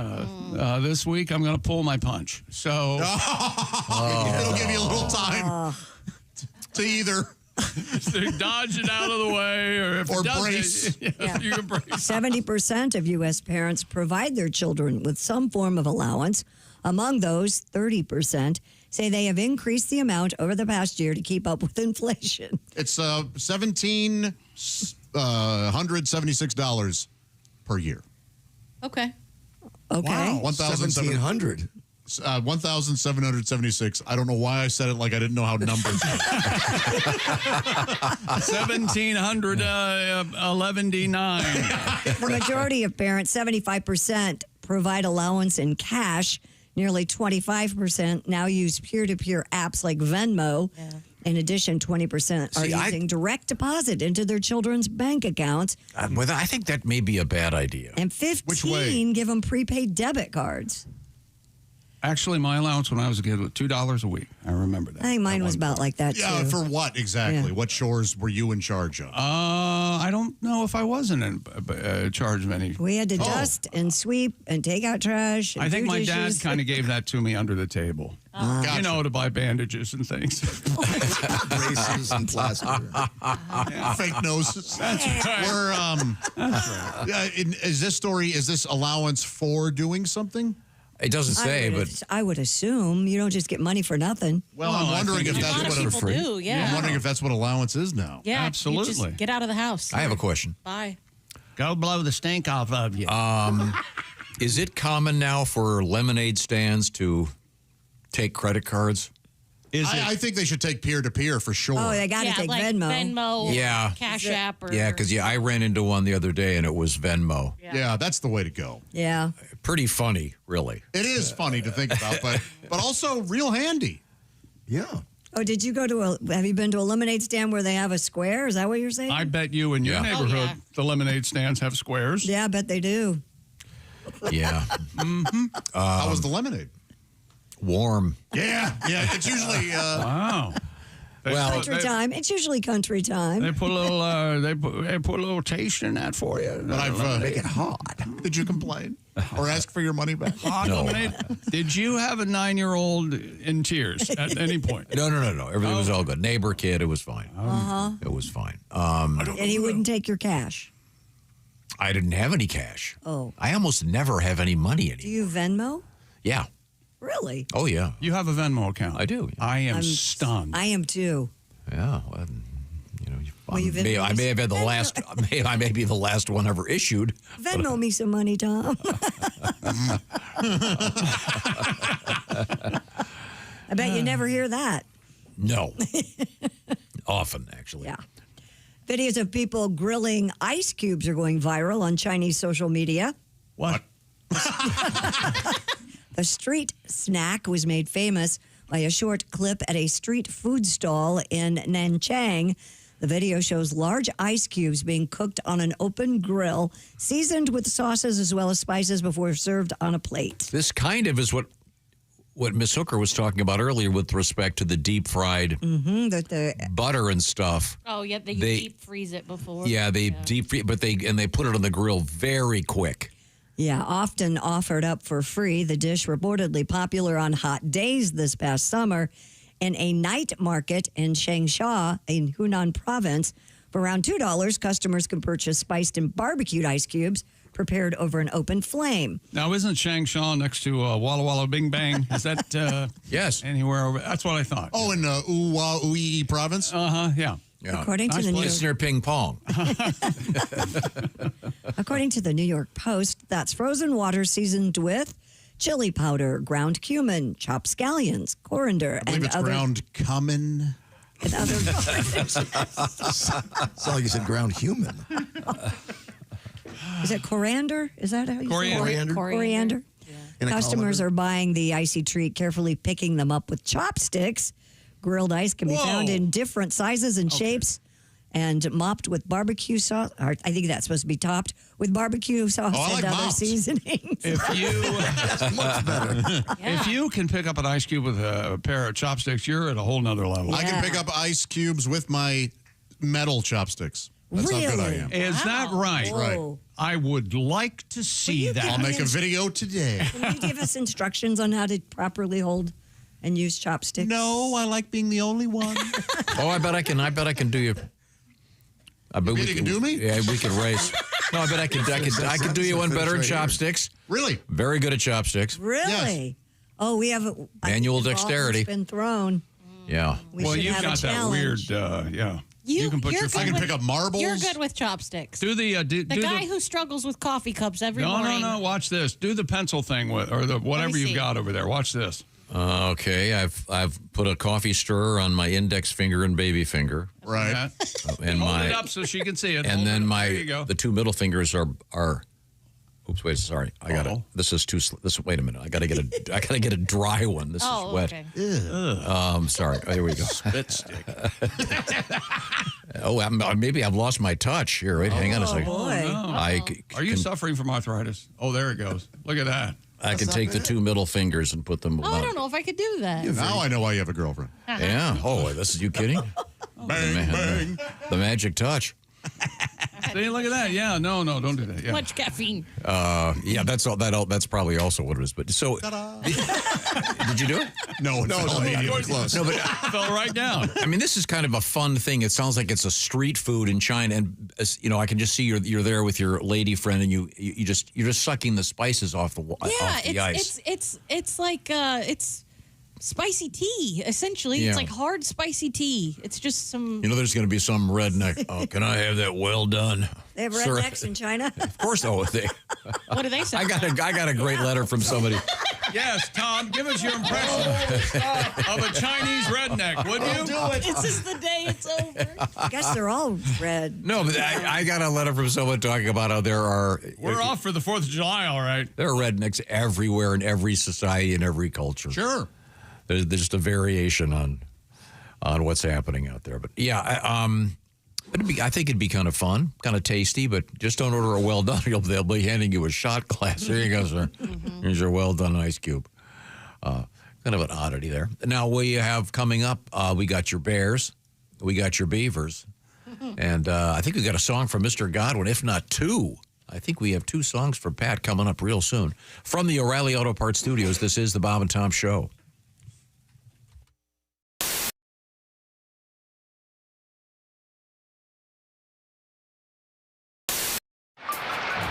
Speaker 1: this week I'm going to pull my punch. So
Speaker 3: it'll give you a little time to either
Speaker 1: dodge it out of the way or if it doesn't,
Speaker 3: brace.
Speaker 1: You can brace.
Speaker 4: 70% of U.S. parents provide their children with some form of allowance. Among those, 30% say they have increased the amount over the past year to keep up with inflation.
Speaker 3: It's $1,776 per year.
Speaker 17: Okay.
Speaker 4: Okay.
Speaker 3: Wow.
Speaker 12: 1,700.
Speaker 3: 1,776. I don't know why I said it like I didn't know how numbers work.
Speaker 1: 1,711.
Speaker 4: The majority of parents, 75%, provide allowance in cash. Nearly 25% now use peer-to-peer apps like Venmo. Yeah. In addition, 20% are using direct deposit into their children's bank accounts.
Speaker 2: I think that may be a bad idea.
Speaker 4: And 15 give them prepaid debit cards.
Speaker 1: Actually, my allowance when I was a kid was $2 a week. I remember that.
Speaker 4: I think mine was about like that,
Speaker 3: Yeah,
Speaker 4: too.
Speaker 3: for what exactly?
Speaker 4: Yeah.
Speaker 3: What chores were you in charge of?
Speaker 1: I don't know if I wasn't in charge of any.
Speaker 4: We had to dust and sweep and take out trash. And
Speaker 1: I think
Speaker 4: do
Speaker 1: my dad
Speaker 4: dishes.
Speaker 1: kind of gave that to me under the table.
Speaker 3: Gotcha.
Speaker 1: You know, to buy bandages and things.
Speaker 12: Braces and plaster.
Speaker 3: Fake noses.
Speaker 1: That's right.
Speaker 3: Is this allowance for doing something?
Speaker 2: It doesn't say, but
Speaker 4: I would assume you don't just get money for nothing.
Speaker 3: Well, I'm wondering if that's what
Speaker 17: people do. Yeah.
Speaker 3: I'm wondering if that's what allowance is now.
Speaker 17: Yeah,
Speaker 1: absolutely.
Speaker 17: you just get out of the house.
Speaker 2: I have a question.
Speaker 17: Bye.
Speaker 1: Go blow the stink off of you.
Speaker 2: Is it common now for lemonade stands to take credit cards?
Speaker 3: I think they should take peer-to-peer for sure.
Speaker 4: Oh, they got to take
Speaker 17: like
Speaker 4: Venmo.
Speaker 2: Yeah.
Speaker 17: Cash App. Or,
Speaker 2: Because I ran into one the other day and it was Venmo.
Speaker 3: Yeah, that's the way to go.
Speaker 4: Yeah.
Speaker 2: Pretty funny, really.
Speaker 3: It is funny to think about, but also real handy.
Speaker 12: Yeah.
Speaker 4: Oh, did you have you been to a lemonade stand where they have a square? Is that what you're saying?
Speaker 1: I bet you in your neighborhood, the lemonade stands have squares.
Speaker 4: Yeah, I bet they do.
Speaker 2: Yeah.
Speaker 3: How was the lemonade?
Speaker 2: Warm.
Speaker 3: Yeah. It's usually...
Speaker 1: Wow.
Speaker 4: Country time. It's usually country time.
Speaker 1: They put a little they put a little taste in that for you.
Speaker 3: But make it hot. Did you complain or ask for your money back?
Speaker 1: Hot lemonade. Did you have a 9-year-old in tears at any point?
Speaker 2: No. Everything was all good. Neighbor kid, it was fine. It was fine.
Speaker 4: And he wouldn't take your cash.
Speaker 2: I didn't have any cash.
Speaker 4: Oh.
Speaker 2: I almost never have any money anymore.
Speaker 4: Do you Venmo?
Speaker 2: Yeah.
Speaker 4: Really?
Speaker 2: Oh, yeah.
Speaker 1: You have a Venmo account.
Speaker 2: I do.
Speaker 1: I am stunned.
Speaker 4: I am too.
Speaker 2: Yeah. Well,
Speaker 4: Will you
Speaker 2: I may have had the last. I may be the last one ever issued.
Speaker 4: Venmo me some money, Tom. I bet you never hear that.
Speaker 2: No. Often, actually.
Speaker 4: Yeah. Videos of people grilling ice cubes are going viral on Chinese social media.
Speaker 1: What?
Speaker 4: The street snack was made famous by a short clip at a street food stall in Nanchang. The video shows large ice cubes being cooked on an open grill, seasoned with sauces as well as spices before served on a plate.
Speaker 2: This kind of is what Miss Hooker was talking about earlier with respect to the deep fried butter and stuff.
Speaker 17: Oh, yeah, they deep freeze it before.
Speaker 2: Yeah, they deep freeze, but they put it on the grill very quick.
Speaker 4: Yeah, often offered up for free. The dish reportedly popular on hot days this past summer in a night market in Changsha in Hunan province. For around $2, customers can purchase spiced and barbecued ice cubes prepared over an open flame.
Speaker 1: Now, isn't Changsha next to Walla Walla Bing Bang? Is that
Speaker 2: yes
Speaker 1: anywhere over? That's what I thought.
Speaker 3: Oh, in Ui province?
Speaker 1: Yeah.
Speaker 4: According to the
Speaker 2: place near ping pong.
Speaker 4: According to the New York Post, that's frozen water seasoned with chili powder, ground cumin, chopped scallions, coriander,
Speaker 3: I believe
Speaker 4: and
Speaker 3: it's
Speaker 4: other
Speaker 3: ground cumin.
Speaker 4: and other
Speaker 12: It's like you said ground human.
Speaker 4: Is it coriander? Is that how you say it?
Speaker 12: Coriander.
Speaker 4: Coriander.
Speaker 12: In a
Speaker 4: Customers
Speaker 12: colander?
Speaker 4: are buying the icy treat, carefully picking them up with chopsticks. Grilled ice can be found in different sizes and shapes and mopped with barbecue sauce. Or I think that's supposed to be topped with barbecue sauce and other seasonings.
Speaker 1: If you
Speaker 12: much better.
Speaker 1: If you can pick up an ice cube with a pair of chopsticks, you're at a whole nother level.
Speaker 3: I can pick up ice cubes with my metal chopsticks. That's how good I am.
Speaker 1: Is that right?
Speaker 3: Right.
Speaker 1: I would like to see that.
Speaker 3: I'll make a video today.
Speaker 4: Can you give us instructions on how to properly hold and use chopsticks?
Speaker 3: No, I like being the only one.
Speaker 2: Oh, I bet I can do you. I bet
Speaker 3: You can do me?
Speaker 2: Yeah, we could race. No, I bet I could do you one better in chopsticks.
Speaker 3: Really?
Speaker 2: Very good at chopsticks.
Speaker 4: Really? Oh, we have
Speaker 2: Manual
Speaker 4: I think the ball
Speaker 2: dexterity.
Speaker 4: has been thrown.
Speaker 2: Yeah.
Speaker 1: Well,
Speaker 4: should
Speaker 1: you've
Speaker 4: have a
Speaker 1: got that weird,
Speaker 4: challenge.
Speaker 1: yeah. You can put
Speaker 17: you're
Speaker 1: your
Speaker 17: good
Speaker 1: finger.
Speaker 17: with-
Speaker 3: pick up marbles.
Speaker 17: You're good with chopsticks.
Speaker 1: Do the
Speaker 17: The guy who struggles with coffee cups every morning.
Speaker 1: No. Watch this. Do the pencil thing with, or the whatever you've
Speaker 17: see.
Speaker 1: got over there. Watch this.
Speaker 2: Okay, I've put a coffee stirrer on my index finger and baby finger.
Speaker 3: Right.
Speaker 2: And
Speaker 1: Hold
Speaker 2: my
Speaker 1: it up so she can see it.
Speaker 2: and
Speaker 1: Hold
Speaker 2: then
Speaker 1: it up. There you go.
Speaker 2: the two middle fingers are oops, wait, sorry. I got it. This is too wait a minute. I got to get a dry one. This
Speaker 17: Oh,
Speaker 2: is wet.
Speaker 17: okay.
Speaker 2: Sorry. Oh, here we go.
Speaker 1: Spit stick.
Speaker 2: Maybe I've lost my touch. Here, wait, hang on a second.
Speaker 4: Boy.
Speaker 1: Are you suffering from arthritis? Oh, there it goes. Look at that.
Speaker 2: I can take the two middle fingers and put them.
Speaker 17: Oh, I don't know if I could do that.
Speaker 3: Now I know why you have a girlfriend.
Speaker 2: Yeah. Oh, this is you kidding?
Speaker 3: Bang, bang.
Speaker 2: The magic touch.
Speaker 1: See, look at that. Yeah, no, don't do that. Yeah.
Speaker 17: Much caffeine.
Speaker 2: Yeah, that's all. That's probably also what it is. But so, did you do it?
Speaker 3: No, immediately close.
Speaker 2: No, but
Speaker 1: Fell right down.
Speaker 2: I mean, this is kind of a fun thing. It sounds like it's a street food in China, and I can just see you're there with your lady friend, and you're just sucking the spices off the off the ice.
Speaker 17: It's like it's spicy tea. Essentially,
Speaker 2: Yeah.
Speaker 17: it's like hard spicy tea. It's just some.
Speaker 2: There's going to be some redneck. Oh, can I have that well done?
Speaker 4: They have
Speaker 2: Sir?
Speaker 4: rednecks in China.
Speaker 2: Of course, oh, they.
Speaker 17: What do they say?
Speaker 2: I got a great letter from somebody.
Speaker 1: Yes, Tom, give us your impression of a Chinese redneck, would you?
Speaker 17: This is the day it's over.
Speaker 4: I guess they're all red.
Speaker 2: No, but I got a letter from someone talking about how there are.
Speaker 1: We're off for the 4th of July, all right.
Speaker 2: There are rednecks everywhere in every society and every culture.
Speaker 3: Sure.
Speaker 2: There's just a variation on what's happening out there. But yeah, I think it'd be kind of fun, kind of tasty. But just don't order a well done. They'll be handing you a shot glass. There you go, sir. Here's your well done ice cube. Kind of an oddity there. Now we have coming up. We got your Bears, we got your Beavers, and I think we got a song from Mr. Godwin, if not two. I think we have two songs for Pat coming up real soon from the O'Reilly Auto Parts Studios. This is the Bob and Tom Show.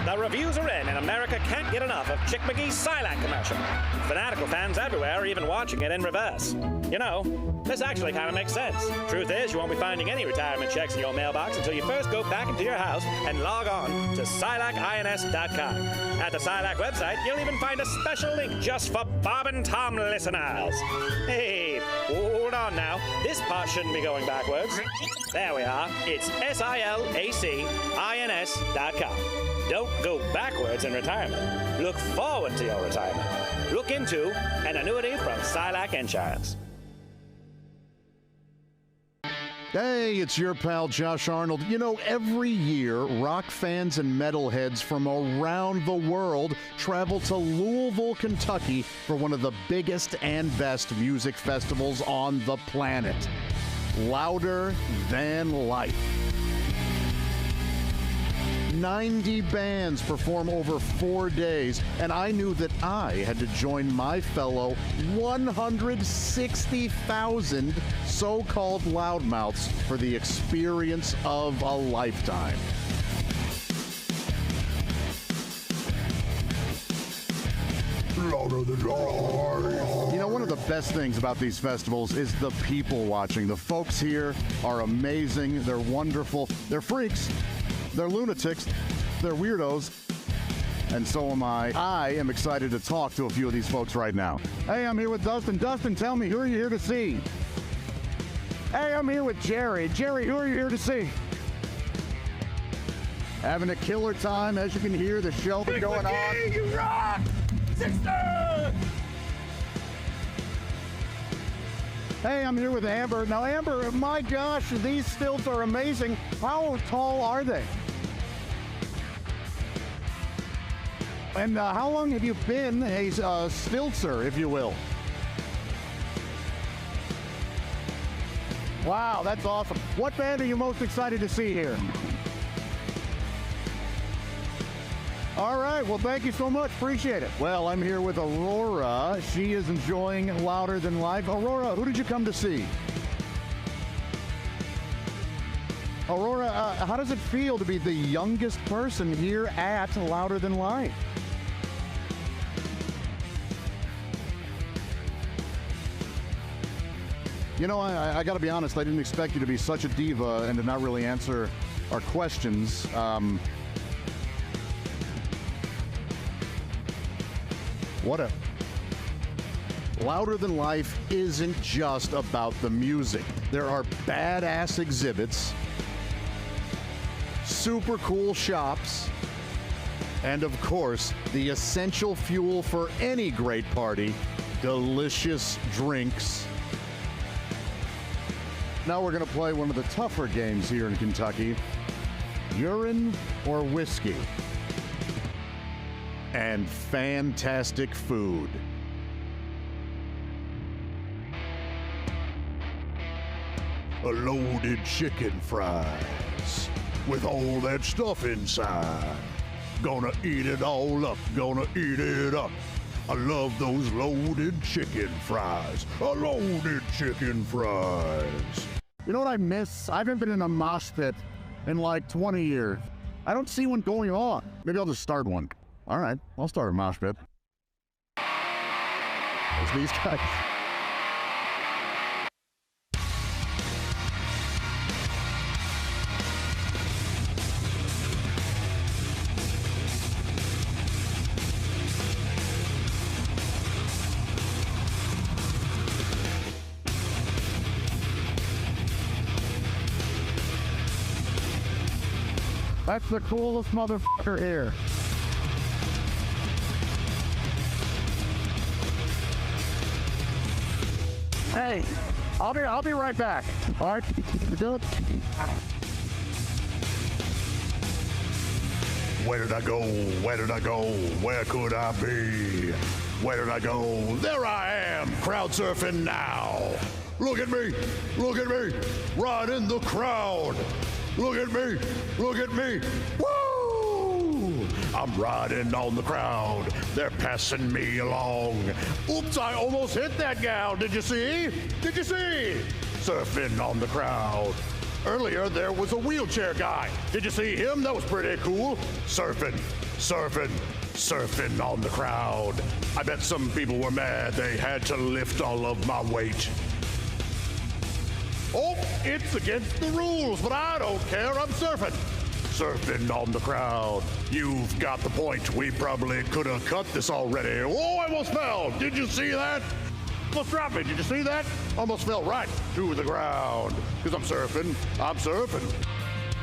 Speaker 6: The reviews are in, and America can't get enough enough of Chick McGee's Silac commercial. Fanatical fans everywhere are even watching it in reverse. You know, this actually kind of makes sense. Truth is, you won't be finding any retirement checks in your mailbox until you first go back into your house and log on to SilacINS.com. At the Silac website, you'll even find a special link just for Bob and Tom listeners. Hey, hold on now. This part shouldn't be going backwards. There we are. It's SilacINS.com. Don't go backwards in retirement. Look forward to your retirement. Look into an annuity from Silac Insurance.
Speaker 14: Hey, it's your pal Josh Arnold. You know, every year, rock fans and metalheads from around the world travel to Louisville, Kentucky for one of the biggest and best music festivals on the planet. Louder Than Life. 90 bands perform over 4 days, and I knew that I had to join my fellow 160,000 so-called loudmouths for the experience of a lifetime. Louder than life. You know, one of the best things about these festivals is the people watching. The folks here are amazing. They're wonderful. They're freaks. They're lunatics, they're weirdos, and so am I. I am excited to talk to a few of these folks right now. Hey, I'm here with Dustin. Dustin, tell me, who are you here to see? Hey, I'm here with Jerry. Jerry, who are you here to see? Having a killer time, as you can hear, the show is going on. You rock! Sister! Hey, I'm here with Amber. Now, Amber, my gosh, these stilts are amazing. How tall are they? And how long have you been a stiltzer, if you will? Wow, that's awesome. What band are you most excited to see here? All right, well, thank you so much. Appreciate it. Well, I'm here with Aurora. She is enjoying Louder Than Life. Aurora, who did you come to see? Aurora, how does it feel to be the youngest person here at Louder Than Life? You know, I got to be honest, I didn't expect you to be such a diva and to not really answer our questions. Louder Than Life isn't just about the music. There are badass exhibits, super cool shops, and of course, the essential fuel for any great party, delicious drinks. Now we're going to play one of the tougher games here in Kentucky, urine or whiskey. And fantastic food. A loaded chicken fries with all that stuff inside. Gonna eat it all up, gonna eat it up. I love those loaded chicken fries. A loaded chicken fries. You know what I miss? I haven't been in a mosh pit in like 20 years. I don't see one going on. Maybe I'll just start one. All right, I'll start a mosh pit. There's these guys. That's the coolest motherfucker here. Hey, I'll be right back. All right. Where did I go? Where did I go? Where could I be? Where did I go? There I am, crowd surfing now. Look at me, right in the crowd. Look at me, woo! I'm riding on the crowd, they're passing me along. Oops, I almost hit that gal, did you see? Surfing on the crowd. Earlier, there was a wheelchair guy. Did you see him? That was pretty cool. Surfing surfing on the crowd. I bet some people were mad they had to lift all of my weight. Oh, it's against the rules, but I don't care. I'm surfing. Surfing on the crowd. You've got the point. We probably could have cut this already. Oh, I almost fell. Did you see that? Almost dropped me. Did you see that? Almost fell right to the ground. Because I'm surfing. I'm surfing.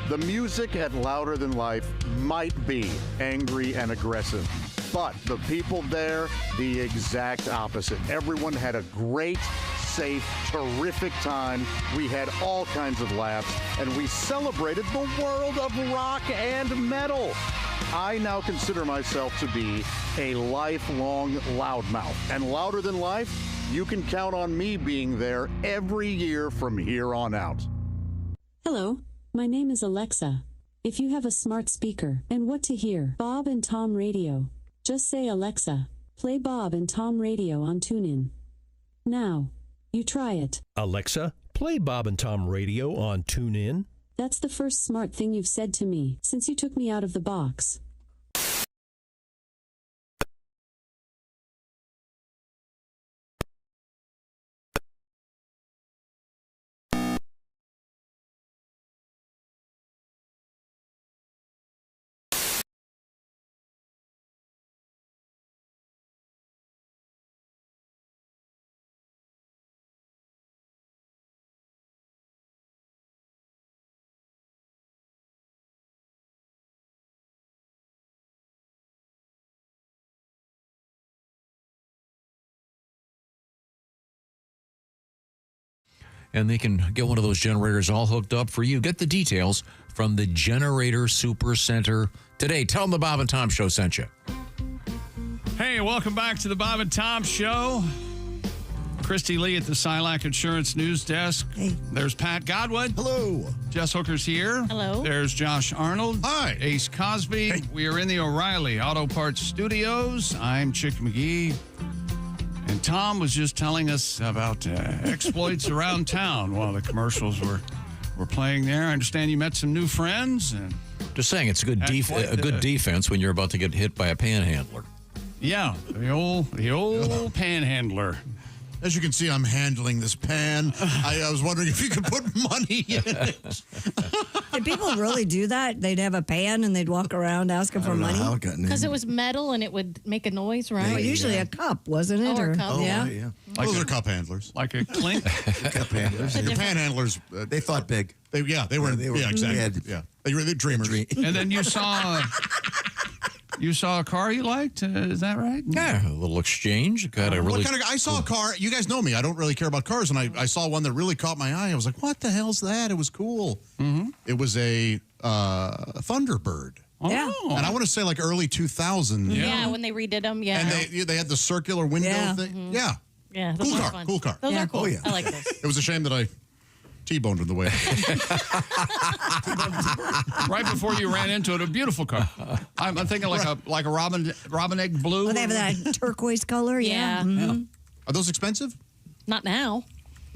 Speaker 3: The music at Louder Than Life might be angry and aggressive, but the people there, the exact opposite. Everyone had a great, safe, terrific time. We had all kinds of laughs, and we celebrated the world of rock and metal. I now consider myself to be a lifelong loudmouth, and Louder Than Life, you can count on me being there every year from here on out.
Speaker 18: Hello, my name is Alexa. If you have a smart speaker and what to hear, Bob and Tom Radio, just say Alexa, play Bob and Tom Radio on TuneIn. Now, you try it.
Speaker 19: Alexa, play Bob and Tom Radio on TuneIn.
Speaker 18: That's the first smart thing you've said to me since you took me out of the box.
Speaker 2: And they can get one of those generators all hooked up for you. Get the details from the Generator Super Center today. Tell them the Bob and Tom Show sent you.
Speaker 1: Hey, welcome back to the Bob and Tom Show. Christy Lee at the Silac Insurance News Desk.
Speaker 4: Hey.
Speaker 1: There's Pat Godwin.
Speaker 12: Hello.
Speaker 1: Jess Hooker's here.
Speaker 17: Hello.
Speaker 1: There's Josh Arnold.
Speaker 3: Hi.
Speaker 1: Ace Cosby. We are in the O'Reilly Auto Parts Studios. I'm Chick McGee. And Tom was just telling us about exploits around town while the commercials were playing there. I understand you met some new friends. And
Speaker 2: just saying, it's a good defense when you're about to get hit by a panhandler.
Speaker 1: Yeah, the old panhandler.
Speaker 3: As you can see, I'm handling this pan. I was wondering if you could put money in it.
Speaker 4: Did people really do that? They'd have a pan and they'd walk around asking for money?
Speaker 17: Because it was metal and it would make a noise, right?
Speaker 4: Well, usually a cup, wasn't it?
Speaker 17: Or a cup.
Speaker 4: Yeah.
Speaker 3: Those are cup handlers.
Speaker 1: Like a clink?
Speaker 12: Cup handlers.
Speaker 3: Your panhandlers.
Speaker 12: They thought big.
Speaker 3: They were exactly. They were dreamers.
Speaker 1: And then you saw a car you liked, is that right?
Speaker 2: Yeah, a little exchange. Got a really.
Speaker 3: I saw a car. You guys know me. I don't really care about cars, and I saw one that really caught my eye. I was like, "What the hell's that?" It was cool. Mm-hmm. It was a Thunderbird.
Speaker 4: Yeah.
Speaker 3: And I want to say like early 2000s.
Speaker 17: Yeah, when they redid them. Yeah.
Speaker 3: And they had the circular window thing.
Speaker 17: Mm-hmm.
Speaker 3: Yeah.
Speaker 17: Yeah. Those
Speaker 3: Cool
Speaker 17: are
Speaker 3: car.
Speaker 17: fun.
Speaker 3: Cool car.
Speaker 17: Those are cool.
Speaker 3: Oh, yeah.
Speaker 17: I like those.
Speaker 3: It was a shame that I T-boned in the way.
Speaker 1: Right before you ran into it, a beautiful car. I'm thinking like a robin egg blue.
Speaker 4: Oh, they have that turquoise color. Yeah. Mm-hmm.
Speaker 3: Are those expensive?
Speaker 17: Not now.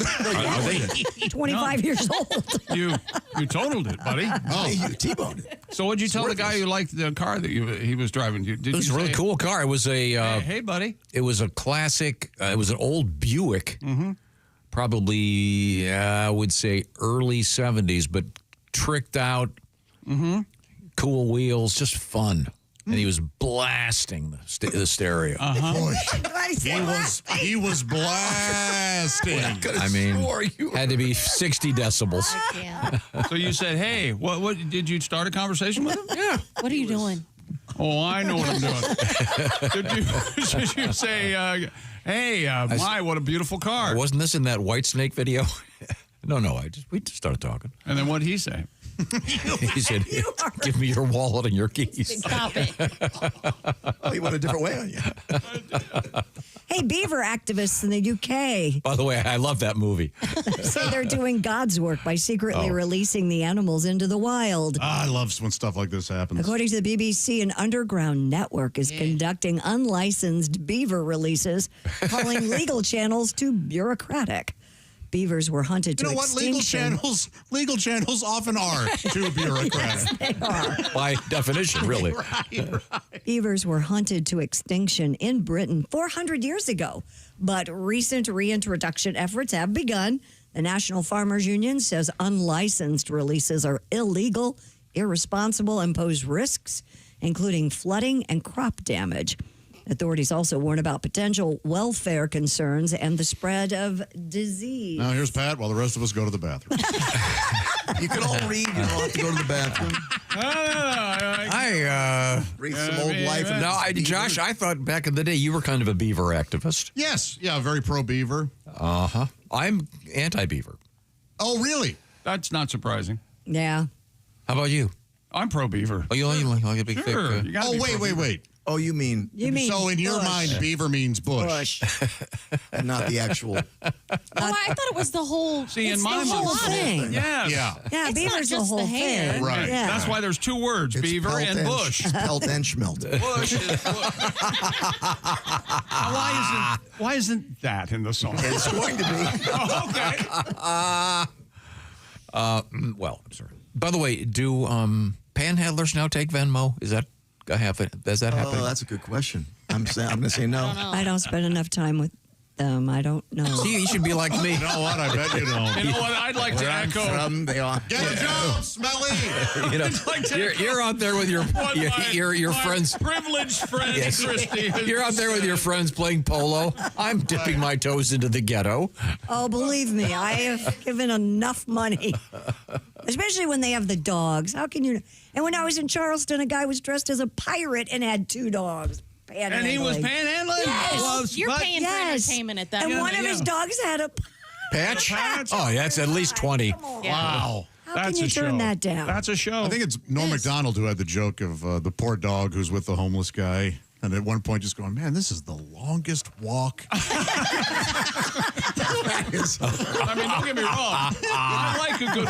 Speaker 1: Are they?
Speaker 4: 25 years old.
Speaker 1: You totaled it, buddy.
Speaker 12: Oh, you T-boned it.
Speaker 1: So what'd you tell the guy who liked the car that he was driving?
Speaker 2: It was a really cool car. It was a
Speaker 1: hey, buddy.
Speaker 2: It was a classic. It was an old Buick.
Speaker 1: Mm-hmm.
Speaker 2: Probably, I would say early 70s, but tricked out, cool wheels, just fun. And he was blasting the stereo.
Speaker 3: Boy, he was blasting.
Speaker 2: I mean, had to be 60 decibels.
Speaker 1: So you said, hey, what did you start a conversation with him?
Speaker 2: Yeah.
Speaker 17: What are you doing?
Speaker 1: Oh, I know what I'm doing. Did you say, hey, my, what a beautiful car.
Speaker 2: Wasn't this in that Whitesnake video? No, we just started talking.
Speaker 1: And then what'd he say?
Speaker 2: He said, give me your wallet and your keys.
Speaker 17: Stop it.
Speaker 12: Oh, he went a different way on you.
Speaker 4: Hey, beaver activists in the UK
Speaker 2: By the way, I love that movie.
Speaker 4: say they're doing God's work by secretly releasing the animals into the wild.
Speaker 3: I love when stuff like this happens.
Speaker 4: According to the BBC, an underground network is conducting unlicensed beaver releases, calling legal channels too bureaucratic. Beavers were hunted
Speaker 3: You
Speaker 4: to
Speaker 3: know what?
Speaker 4: extinction.
Speaker 3: Legal channels often are too bureaucratic.
Speaker 4: They are.
Speaker 2: By definition, really.
Speaker 4: Beavers were hunted to extinction in Britain 400 years ago, but recent reintroduction efforts have begun. The National Farmers Union says unlicensed releases are illegal, irresponsible, and pose risks, including flooding and crop damage. Authorities also warn about potential welfare concerns and the spread of disease.
Speaker 3: Now, here's Pat while the rest of us go to the bathroom.
Speaker 12: You can all read. You don't have to go to the bathroom. Read some old life.
Speaker 2: Josh, I thought back in the day you were kind of a beaver activist.
Speaker 3: Yes. Yeah, very pro-beaver.
Speaker 2: Uh-huh. I'm anti-beaver.
Speaker 3: Oh, really?
Speaker 1: That's not surprising.
Speaker 4: Yeah.
Speaker 2: How about you?
Speaker 1: I'm pro-beaver.
Speaker 2: Oh, you like a big
Speaker 1: Sure.
Speaker 2: thick...
Speaker 1: You gotta
Speaker 3: Oh,
Speaker 1: be
Speaker 3: wait.
Speaker 1: pro-beaver.
Speaker 12: Oh, you mean
Speaker 3: so in your
Speaker 4: bush.
Speaker 3: mind, beaver means bush.
Speaker 12: and not the actual.
Speaker 17: Oh, I thought it was the whole.
Speaker 1: See, in
Speaker 17: it's
Speaker 1: my
Speaker 17: the whole
Speaker 1: mind-
Speaker 17: thing.
Speaker 1: Yes.
Speaker 3: Yeah.
Speaker 4: Yeah,
Speaker 17: It's
Speaker 4: beaver's
Speaker 17: not
Speaker 4: the
Speaker 17: just
Speaker 4: whole
Speaker 17: the hair.
Speaker 4: thing.
Speaker 3: Right.
Speaker 4: Yeah.
Speaker 1: That's why there's two words,
Speaker 12: It's
Speaker 1: beaver
Speaker 12: pelt
Speaker 1: and bush.
Speaker 12: Pelt and schmelt.
Speaker 1: Bush is why isn't that in the song?
Speaker 12: It's going to be.
Speaker 1: Oh, okay.
Speaker 2: Well, I'm sorry. By the way, do panhandlers now take Venmo? Is that happening? Does that happen?
Speaker 12: Oh, that's a good question. I'm going to say no.
Speaker 4: I don't spend enough time with them. I don't know.
Speaker 2: See, you should be like me.
Speaker 3: You know what? I bet you don't.
Speaker 1: You know what? I'd like to echo.
Speaker 12: They are.
Speaker 3: Get a job, Smelly.
Speaker 2: You know, you're out there with your friends.
Speaker 1: Privileged friend,
Speaker 2: Yes.
Speaker 1: Christy.
Speaker 2: You're out there with your friends playing polo. I'm dipping my toes into the ghetto.
Speaker 4: Oh, believe me, I have given enough money. Especially when they have the dogs. How can you? And when I was in Charleston, a guy was dressed as a pirate and had 2 dogs.
Speaker 1: And he was panhandling?
Speaker 4: Yes.
Speaker 1: Well,
Speaker 17: You're paying for entertainment at that
Speaker 4: And
Speaker 17: point.
Speaker 4: one of his dogs had a
Speaker 2: Patch? Oh, yeah, that's at least 20.
Speaker 3: Wow.
Speaker 4: How
Speaker 1: That's
Speaker 4: can you
Speaker 1: a
Speaker 4: turn
Speaker 1: show.
Speaker 4: that down?
Speaker 1: That's a show.
Speaker 3: I think it's Norm Macdonald who had the joke of the poor dog who's with the homeless guy. And at one point just going, man, this is the longest walk.
Speaker 1: I mean, don't get me wrong. I like a good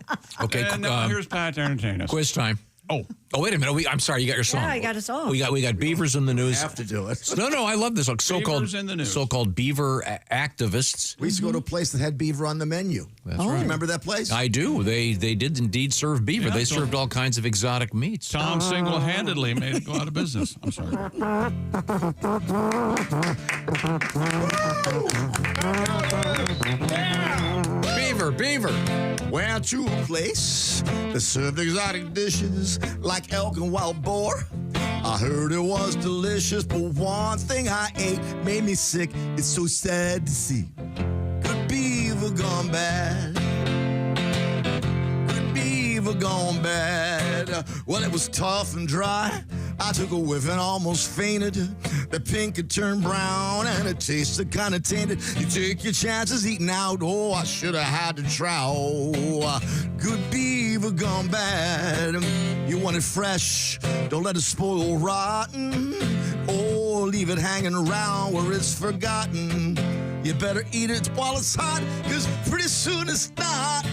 Speaker 1: walk.
Speaker 2: Okay,
Speaker 1: And now here's Pat to entertain us.
Speaker 2: quiz time.
Speaker 1: Oh,
Speaker 2: wait a minute. I'm sorry, you got your song.
Speaker 4: Yeah, I got a song.
Speaker 2: We got beavers in the news.
Speaker 12: Have to do it.
Speaker 2: No, I love this. Like
Speaker 1: Beavers in the news.
Speaker 2: so-called beaver activists.
Speaker 12: We used to go to a place that had beaver on the menu.
Speaker 2: That's right.
Speaker 12: Remember that place?
Speaker 2: I do. They did indeed serve beaver.
Speaker 1: Yeah,
Speaker 2: they
Speaker 1: so-
Speaker 2: served all kinds of exotic meats.
Speaker 1: Tom single-handedly made it go out of business. I'm sorry.
Speaker 2: Beaver.
Speaker 12: Went to a place that served exotic dishes like elk and wild boar. I heard it was delicious, but one thing I ate made me sick. It's so sad to see good beaver gone bad. Good beaver gone bad. Well, it was tough and dry. I took a whiff and almost fainted. The pink had turned brown and it tasted kind of tainted. You take your chances eating out. Oh, I should have had to try. Oh, good beaver gone bad. You want it fresh. Don't let it spoil rotten. Or leave it hanging around where it's forgotten. You better eat it while it's hot, cause pretty soon it's not.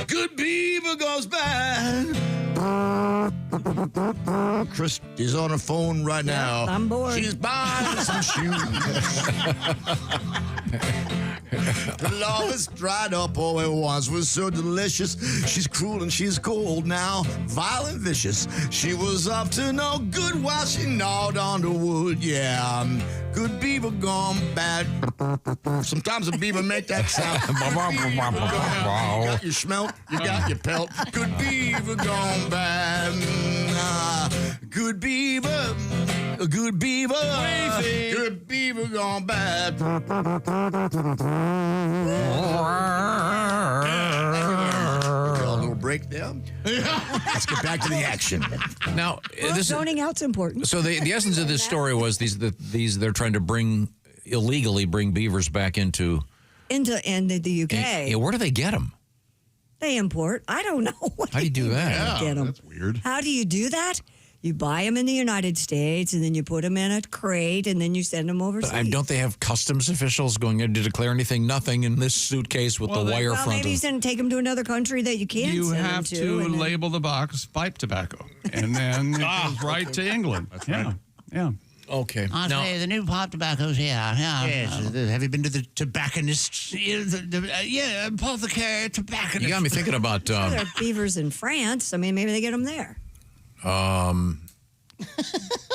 Speaker 12: Good beaver goes bad. Christy's on her phone right now.
Speaker 4: I'm bored.
Speaker 12: She's buying some shoes. Love is dried up, oh, it once was so delicious. She's cruel and she's cold now, vile and vicious. She was up to no good while she gnawed on the wood, yeah. Good beaver gone bad. Sometimes a beaver make that sound. You got your smelt, you got your pelt. Good beaver gone bad. Good beaver. Good beaver.
Speaker 1: Wavy.
Speaker 12: Good beaver gone bad. A little break there. Let's get back to the action.
Speaker 2: Now,
Speaker 4: Well, zoning out's important.
Speaker 2: So the essence of this story was they're trying to illegally bring beavers back into
Speaker 4: the UK.
Speaker 2: Yeah, where do they get them?
Speaker 4: They import. I don't know.
Speaker 2: How do you do that?
Speaker 4: How to get 'em.
Speaker 3: That's weird.
Speaker 4: How do you do that? You buy them in the United States, and then you put them in a crate, and then you send them overseas.
Speaker 2: But don't they have customs officials going in to declare anything? Nothing in this suitcase with the wire
Speaker 4: well,
Speaker 2: front.
Speaker 4: maybe take them to another country that you can't
Speaker 1: You
Speaker 4: send
Speaker 1: have
Speaker 4: them
Speaker 1: to
Speaker 4: and then-
Speaker 1: label the box pipe tobacco, and then it goes right to England. Yeah.
Speaker 2: Okay.
Speaker 11: I'll
Speaker 2: Now-
Speaker 11: say the new pop tobacco's here. Yeah.
Speaker 3: Yes. Have you been to the tobacconist?
Speaker 11: Yeah, apothecary, tobacconist.
Speaker 2: You got me thinking about.
Speaker 4: There are beavers in France. I mean, maybe they get them there.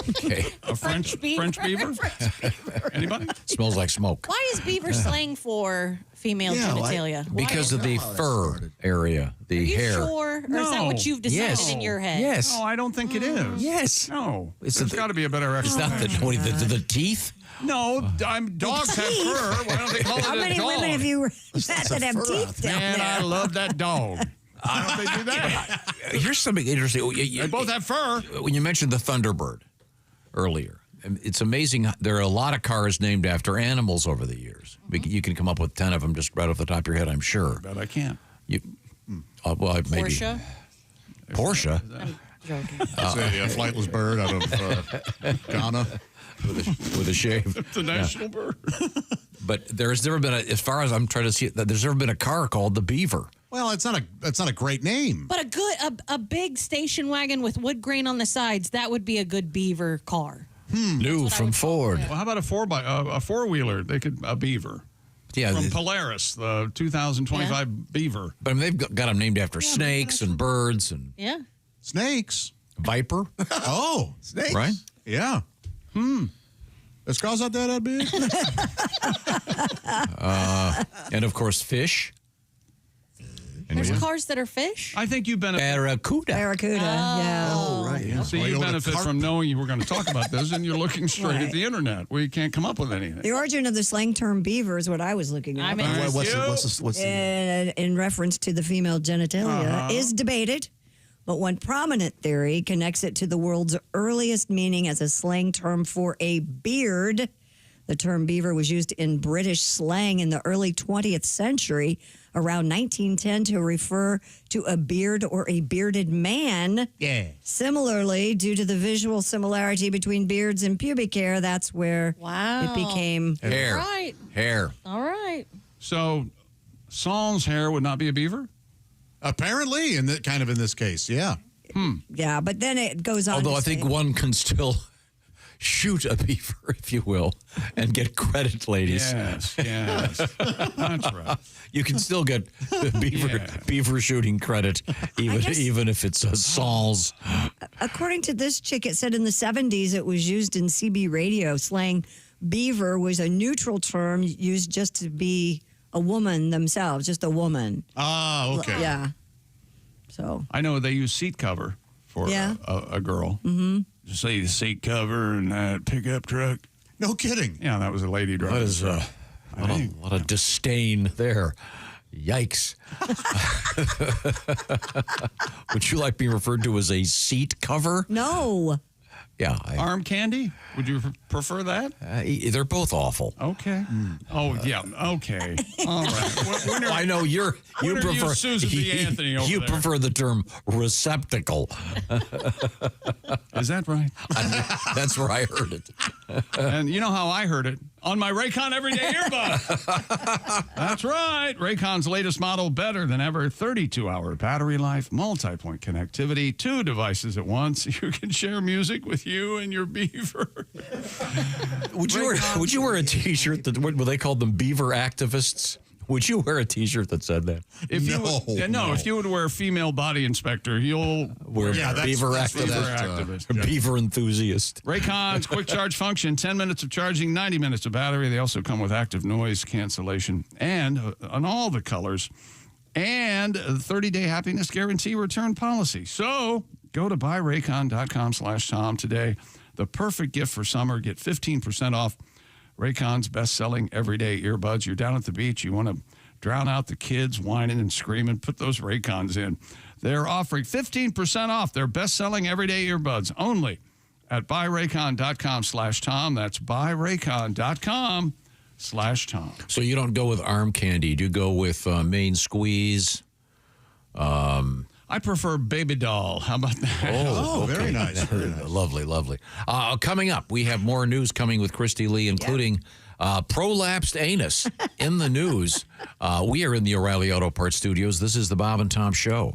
Speaker 2: Okay.
Speaker 1: A French beaver? Anybody?
Speaker 2: Smells like smoke.
Speaker 17: Why is beaver slang for female genitalia?
Speaker 2: Because of the fur area, the
Speaker 17: Are you
Speaker 2: hair.
Speaker 17: sure? Or is that what you've decided
Speaker 2: Yes.
Speaker 17: in your head?
Speaker 2: Yes.
Speaker 1: No, I don't think it is.
Speaker 2: Yes.
Speaker 1: No.
Speaker 2: It's
Speaker 1: There's got to be a better
Speaker 2: It's
Speaker 1: explanation.
Speaker 2: not the teeth.
Speaker 1: No, dogs have fur. Why don't they call it
Speaker 4: How
Speaker 1: a
Speaker 4: many
Speaker 1: dog?
Speaker 4: women have you met that have teeth down
Speaker 1: Man,
Speaker 4: there?
Speaker 1: I love that dog. Why don't they do that?
Speaker 2: Here's something interesting.
Speaker 1: They both have fur.
Speaker 2: When you mentioned the Thunderbird earlier, it's amazing. There are a lot of cars named after animals over the years. You can come up with 10 of them just right off the top of your head, I'm sure.
Speaker 1: But I can't.
Speaker 2: You, well, maybe.
Speaker 17: Porsche?
Speaker 2: Porsche?
Speaker 17: I'm joking.
Speaker 3: It's a flightless bird out of Ghana.
Speaker 2: With a shave.
Speaker 1: It's a national bird.
Speaker 2: But there's never been, as far as I'm trying to see it, there's never been a car called the Beaver.
Speaker 3: Well, it's not a great name.
Speaker 17: But a big station wagon with wood grain on the sides, that would be a good beaver car.
Speaker 2: New from Ford.
Speaker 1: Well, how about a four-wheeler? They could a beaver.
Speaker 2: Yeah,
Speaker 1: From Polaris, the 2025 Beaver.
Speaker 2: But I mean, they've got them named after snakes and birds and
Speaker 17: Yeah.
Speaker 3: Snakes.
Speaker 2: viper.
Speaker 3: Oh, snakes.
Speaker 2: Right?
Speaker 3: Yeah. Is cars out there that big?
Speaker 2: And of course, fish.
Speaker 17: There's cars that are fish?
Speaker 1: I think you benefit.
Speaker 2: Barracuda.
Speaker 4: Barracuda, yeah.
Speaker 3: Oh, right. Yeah.
Speaker 1: See, you benefit from knowing you were going to talk about this, and you're looking straight at the internet. We can't come up with anything.
Speaker 4: The origin of the slang term beaver is what I was looking at. In reference to the female genitalia is debated, but one prominent theory connects it to the world's earliest meaning as a slang term for a beard. The term beaver was used in British slang in the early 20th century, around 1910, to refer to a beard or a bearded man.
Speaker 11: Yeah.
Speaker 4: Similarly, due to the visual similarity between beards and pubic hair, that's where it became
Speaker 2: hair.
Speaker 17: Right.
Speaker 2: Hair.
Speaker 17: All right.
Speaker 1: So, Saul's hair would not be a beaver?
Speaker 3: Apparently, in this case, yeah.
Speaker 4: Yeah, but then it goes on.
Speaker 2: Although
Speaker 4: to
Speaker 2: I think
Speaker 4: say-
Speaker 2: one can still shoot a beaver, if you will, and get credit, ladies.
Speaker 1: Yes. That's right.
Speaker 2: You can still get beaver shooting credit, even if it's a Saul's.
Speaker 4: According to this chick, it said in the 70s it was used in CB radio slang. Beaver was a neutral term used just to be a woman themselves, just a woman.
Speaker 3: Ah, okay.
Speaker 4: Yeah. So
Speaker 1: I know they use seat cover for a girl.
Speaker 4: Mm-hmm.
Speaker 1: Just say the seat cover in that pickup truck.
Speaker 3: No kidding.
Speaker 1: Yeah, that was a lady driver.
Speaker 2: That is a lot of disdain there. Yikes. Would you like being referred to as a seat cover?
Speaker 4: No.
Speaker 2: Yeah.
Speaker 1: Arm candy? Would you prefer that?
Speaker 2: They're both awful.
Speaker 1: Okay. Oh, yeah. Okay. All right.
Speaker 2: I know you
Speaker 1: when are
Speaker 2: prefer
Speaker 1: you Susan B. Anthony over
Speaker 2: you
Speaker 1: there?
Speaker 2: prefer the term receptacle.
Speaker 1: Is that right?
Speaker 2: That's where I heard it.
Speaker 1: And you know how I heard it? On my Raycon Everyday Earbud. That's right. Raycon's latest model, better than ever. 32-hour battery life, multi-point connectivity, 2 devices at once. You can share music with you and your beaver.
Speaker 2: Would you wear a T-shirt that were they called them beaver activists? Would you wear a T-shirt that said that?
Speaker 1: If you would wear female body inspector, you'll
Speaker 2: wear beaver activist, beaver enthusiast.
Speaker 1: Raycon's quick charge function, 10 minutes of charging, 90 minutes of battery. They also come with active noise cancellation and on all the colors, and a 30-day happiness guarantee return policy. So go to buyraycon.com/Tom today. The perfect gift for summer. Get 15% off Raycon's best-selling everyday earbuds. You're down at the beach. You want to drown out the kids whining and screaming. Put those Raycons in. They're offering 15% off their best-selling everyday earbuds only at buyraycon.com/Tom. That's buyraycon.com/Tom.
Speaker 2: So you don't go with arm candy. Do you go with main squeeze?
Speaker 1: I prefer baby doll. How about that?
Speaker 2: Oh, okay.
Speaker 3: Very nice. Very nice.
Speaker 2: Lovely, lovely. Coming up, we have more news coming with Christy Lee, including prolapsed anus in the news. We are in the O'Reilly Auto Parts Studios. This is the Bob and Tom Show.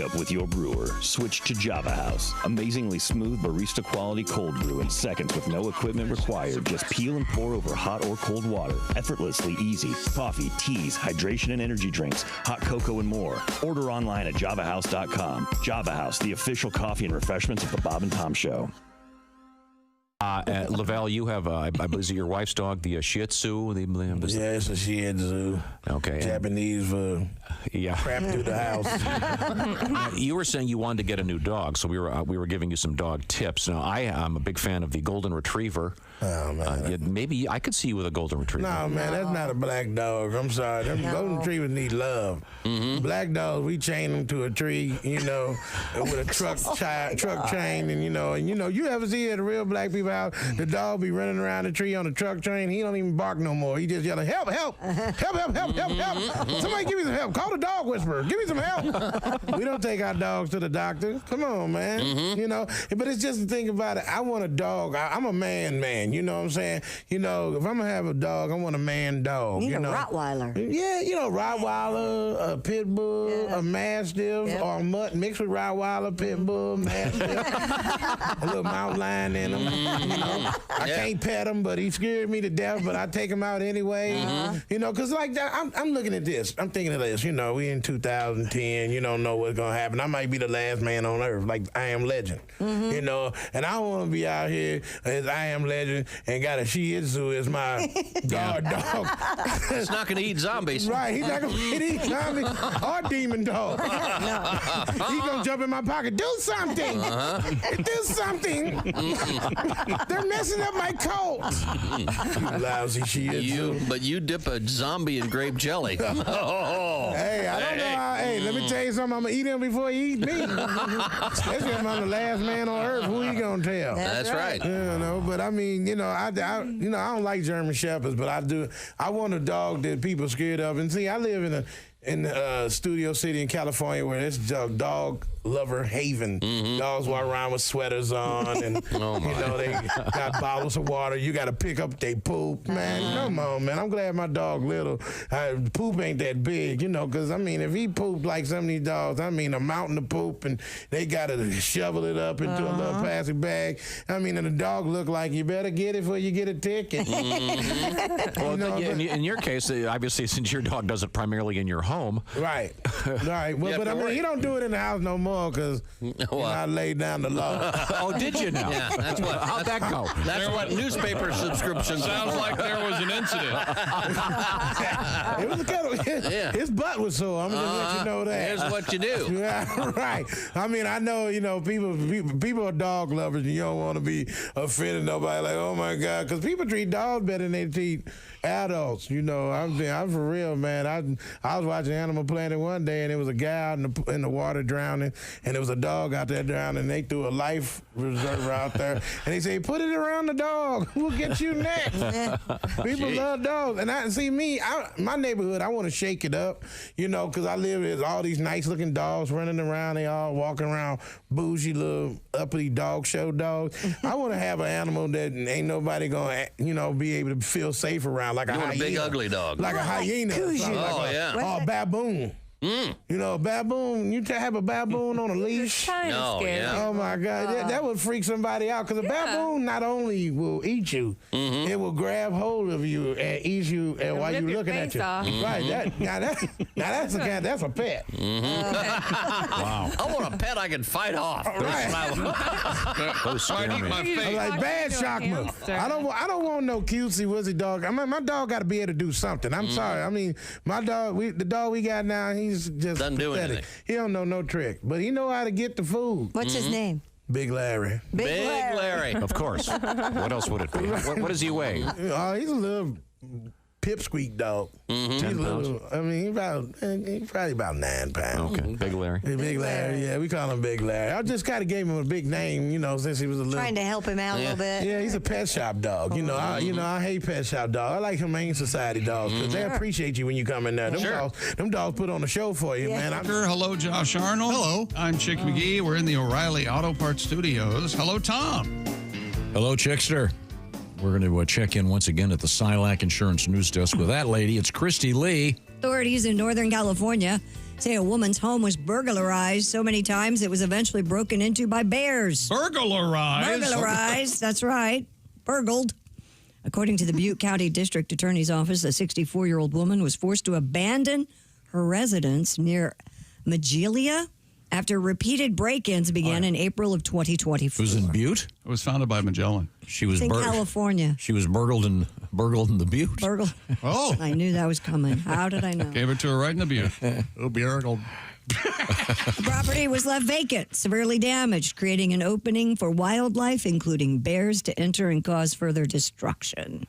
Speaker 20: up with your brewer, switch to Java House. Amazingly smooth barista quality cold brew in seconds with no equipment required. Just peel and pour over hot or cold water. Effortlessly easy. Coffee, teas, hydration and energy drinks, hot cocoa and more. Order online at javahouse.com. Java House, the official coffee and refreshments of the Bob and Tom Show.
Speaker 2: Lavelle, you have, I believe, is it your wife's dog, the Shih Tzu?
Speaker 21: Yeah, it's a Shih Tzu.
Speaker 2: Okay.
Speaker 21: Japanese for crap through the house.
Speaker 2: You were saying you wanted to get a new dog, so we were giving you some dog tips. Now, I'm a big fan of the Golden Retriever.
Speaker 21: Oh, man.
Speaker 2: Maybe I could see you with a Golden Retriever.
Speaker 21: No, man, that's not a black dog. I'm sorry. Them Golden Retrievers need love. Black dogs, we chain them to a tree, with a truck chain, and you ever see at a real black people house, the dog be running around the tree on the truck train. He don't even bark no more. He just yelling, help, help, help, help, help, help, help. Somebody give me some help. Call the dog whisperer. Give me some help. We don't take our dogs to the doctor. Come on, man. But it's just the thing about it. I want a dog. I'm a man. You know what I'm saying? If I'm going to have a dog, I want a man dog.
Speaker 4: You need a Rottweiler.
Speaker 21: Yeah, Rottweiler, a pit bull, a mastiff, or a mutt mixed with Rottweiler, pit bull, mastiff. A little mountain lion in him. I can't pet him, but he scared me to death, but I take him out anyway. Because like that, I'm looking at this. I'm thinking of this. We in 2010. You don't know what's going to happen. I might be the last man on earth, like I Am Legend. And I don't want to be out here as I Am Legend and got a Shih Tzu as my guard dog.
Speaker 23: It's not going to eat zombies.
Speaker 21: Right. He's not going to eat zombies or demon dog. He's going to jump in my pocket. Do something. Do something. They're messing up my coat. Lousy Shih Tzu.
Speaker 23: But you dip a zombie in grape jelly.
Speaker 21: Hey, I don't know how. Hey, let me tell you something. I'm going to eat him before he eats me. Especially if I'm the last man on earth. Who you going to tell?
Speaker 23: That's right.
Speaker 21: But I mean, I don't like German Shepherds, but I do. I want a dog that people are scared of. And see, I live in a Studio City in California where it's dog lover haven. Dogs walk around with sweaters on, and they got bottles of water. You got to pick up their poop, man. Come on, man. I'm glad my dog little. Poop ain't that big, because if he pooped like some of these dogs, a mountain of poop, and they got to shovel it up into a little plastic bag. And the dog look like you better get it before you get a ticket.
Speaker 2: Well, in your case, obviously, since your dog does it primarily in your home,
Speaker 21: right. Well, he don't do it in the house no more because I laid down the law.
Speaker 2: Oh, did you now?
Speaker 23: Yeah, that's what.
Speaker 2: How'd that go?
Speaker 23: That's what newspaper subscriptions
Speaker 1: sounds like there was an incident.
Speaker 21: It was his butt was sore. I'm gonna let you know that.
Speaker 23: Here's what you do.
Speaker 21: Yeah, right. I know, people are dog lovers, and you don't want to be offending nobody. Like, oh my God, because people treat dogs better than they treat adults. I'm for real, man. I was watching Animal Planet one day, and there was a guy out in the water drowning, and there was a dog out there drowning, and they threw a life preserver out there, and they say, put it around the dog. We'll get you next. People love dogs. And my neighborhood, I want to shake it up, because I live with all these nice-looking dogs running around. They all walking around bougie little uppity dog show dogs. I want to have an animal that ain't nobody going to, be able to feel safe around, like a hyena.
Speaker 23: A big ugly dog.
Speaker 21: Like a hyena. Or a baboon. A baboon, you have a baboon on a leash?
Speaker 23: No, yeah.
Speaker 21: Oh, my God. That would freak somebody out, because a baboon not only will eat you, it will grab hold of you and eat you while you're looking at you. Right. That's a pet.
Speaker 23: Wow. I want a pet I can fight off.
Speaker 2: Those scare me.
Speaker 21: I'm like, bad shockman. I don't want no cutesy wuzzy dog. My dog got to be able to do something. I'm sorry. My dog, the dog we got now, he's just
Speaker 23: doesn't do anything.
Speaker 21: He don't know no trick, but he know how to get the food.
Speaker 4: What's his name?
Speaker 21: Big Larry.
Speaker 23: Big Larry.
Speaker 2: Of course. What else would it be? What does he weigh?
Speaker 21: He's a little pipsqueak dog. He's little, he's probably about 9 pounds.
Speaker 2: Okay, Big Larry.
Speaker 21: Big Larry, yeah, we call him Big Larry. I just kind of gave him a big name, since he was a little.
Speaker 4: Trying to help him out a little bit.
Speaker 21: Yeah, he's a pet shop dog. I hate pet shop dogs. I like Humane Society dogs because they appreciate you when you come in there. Them dogs put on a show for you, man.
Speaker 1: Hello, Josh Arnold.
Speaker 3: Hello.
Speaker 1: I'm Chick McGee. We're in the O'Reilly Auto Parts Studios. Hello, Tom.
Speaker 2: Hello, Chickster. We're going to check in once again at the Silac Insurance News Desk with that lady. It's Christy Lee.
Speaker 4: Authorities in Northern California Say a woman's home was burglarized so many times it was eventually broken into by bears.
Speaker 1: Burglarized?
Speaker 4: Burglarized, that's right. Burgled. According to the Butte County District Attorney's Office, a 64-year-old woman was forced to abandon her residence near Magelia after repeated break-ins began in April of 2024.
Speaker 2: It was in Butte?
Speaker 1: It was founded by Magellan.
Speaker 2: She was
Speaker 4: It's in California.
Speaker 2: She was burgled in the Butte.
Speaker 4: Burgled.
Speaker 3: Oh.
Speaker 4: I knew that was coming. How did I know?
Speaker 1: Gave it to her right in the Butte.
Speaker 3: It'll be burgled.
Speaker 4: The property was left vacant, severely damaged, creating an opening for wildlife, including bears, to enter and cause further destruction.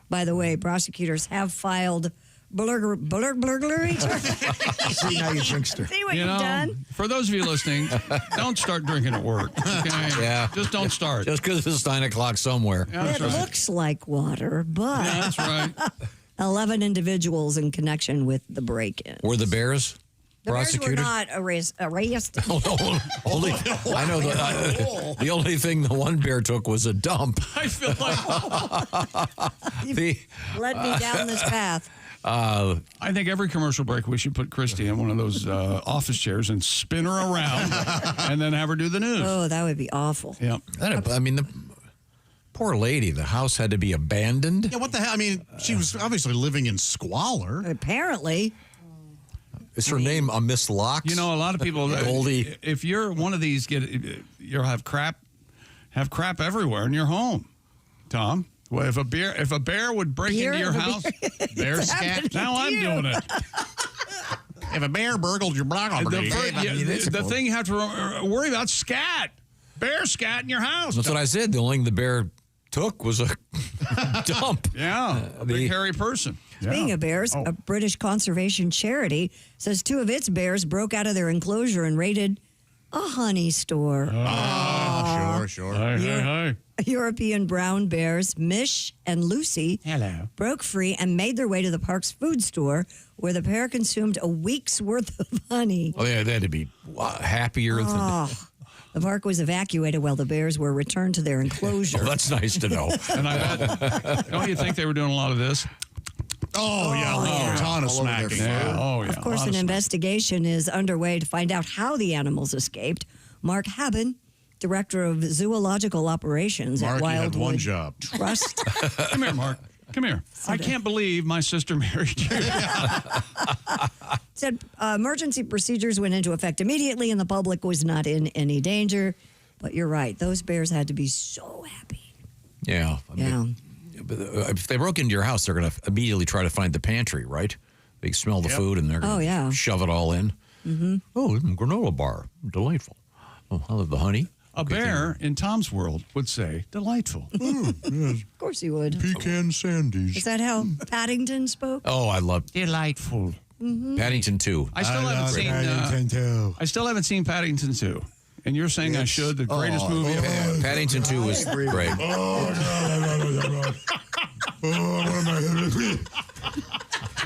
Speaker 4: By the way, prosecutors have filed burglary charges.
Speaker 12: See, now you trickster.
Speaker 4: See what you've done?
Speaker 1: For those of you listening, don't start drinking at work. Okay?
Speaker 2: Yeah.
Speaker 1: Just don't start.
Speaker 2: Just because it's 9 o'clock somewhere.
Speaker 4: It looks like water, but
Speaker 1: Yeah, that's right.
Speaker 4: 11 individuals in connection with the break-in.
Speaker 2: Were the bears
Speaker 4: The bears were
Speaker 2: prosecuted?
Speaker 4: not arrested.
Speaker 2: Only, I know the only thing the one bear took was a dump.
Speaker 1: I feel like
Speaker 4: Led me down this path.
Speaker 1: I think every commercial break we should put Christy in one of those office chairs and spin her around and then have her do the news.
Speaker 4: Oh, that would be awful.
Speaker 1: Yeah.
Speaker 2: I mean, the poor lady, the house had to be abandoned.
Speaker 3: Yeah, what the hell? I mean, she was obviously living in squalor.
Speaker 4: Apparently.
Speaker 2: Is her name Miss Locks?
Speaker 1: You know, a lot of people,
Speaker 2: Goldie.
Speaker 1: if you're one of these, you'll have crap everywhere in your home, Tom. Well, if a bear would break into your house, bear scat. Now I'm doing it.
Speaker 3: If a bear burgled your property,
Speaker 1: the thing you have to worry about scat. Bear scat in your house.
Speaker 2: That's what I said. The only thing the bear took was a dump.
Speaker 1: Yeah, a big hairy person.
Speaker 4: Speaking of bears, a British conservation charity says 2 of its bears broke out of their enclosure and raided a honey store.
Speaker 3: Sure.
Speaker 1: Hey.
Speaker 4: European brown bears, Mish and Lucy, broke free and made their way to the park's food store, where the pair consumed a week's worth of honey.
Speaker 2: Oh, yeah, they had to be happier than.
Speaker 4: The park was evacuated while the bears were returned to their enclosure.
Speaker 2: Oh, that's nice to know.
Speaker 1: And don't you think they were doing a lot of this?
Speaker 3: Oh, yeah, a ton of smacking.
Speaker 1: Yeah. Oh, yeah.
Speaker 4: Of course, an investigation is underway to find out how the animals escaped. Mark Haben, Director of Zoological Operations
Speaker 3: Mark,
Speaker 4: at
Speaker 3: you had
Speaker 4: Wildwood
Speaker 3: one job.
Speaker 4: Trust.
Speaker 1: Come here, Mark. Come here. I can't believe my sister married you.
Speaker 4: Said emergency procedures went into effect immediately and the public was not in any danger. But you're right. Those bears had to be so happy.
Speaker 2: Yeah. If they broke into your house, they're going to immediately try to find the pantry, right? They smell the food and they're going to shove it all in.
Speaker 4: Mm-hmm.
Speaker 2: Oh, granola bar. Delightful. Oh, I love the honey.
Speaker 1: A bear in Tom's world would say, delightful.
Speaker 4: Of course he would.
Speaker 3: Pecan sandies.
Speaker 4: Is that how Paddington spoke?
Speaker 2: Oh, I love
Speaker 1: delightful.
Speaker 4: Mm-hmm.
Speaker 2: Paddington 2.
Speaker 1: I still haven't seen
Speaker 3: Paddington 2.
Speaker 1: I still haven't seen Paddington 2. And you're saying I should, the greatest movie ever.
Speaker 2: Paddington 2 was great.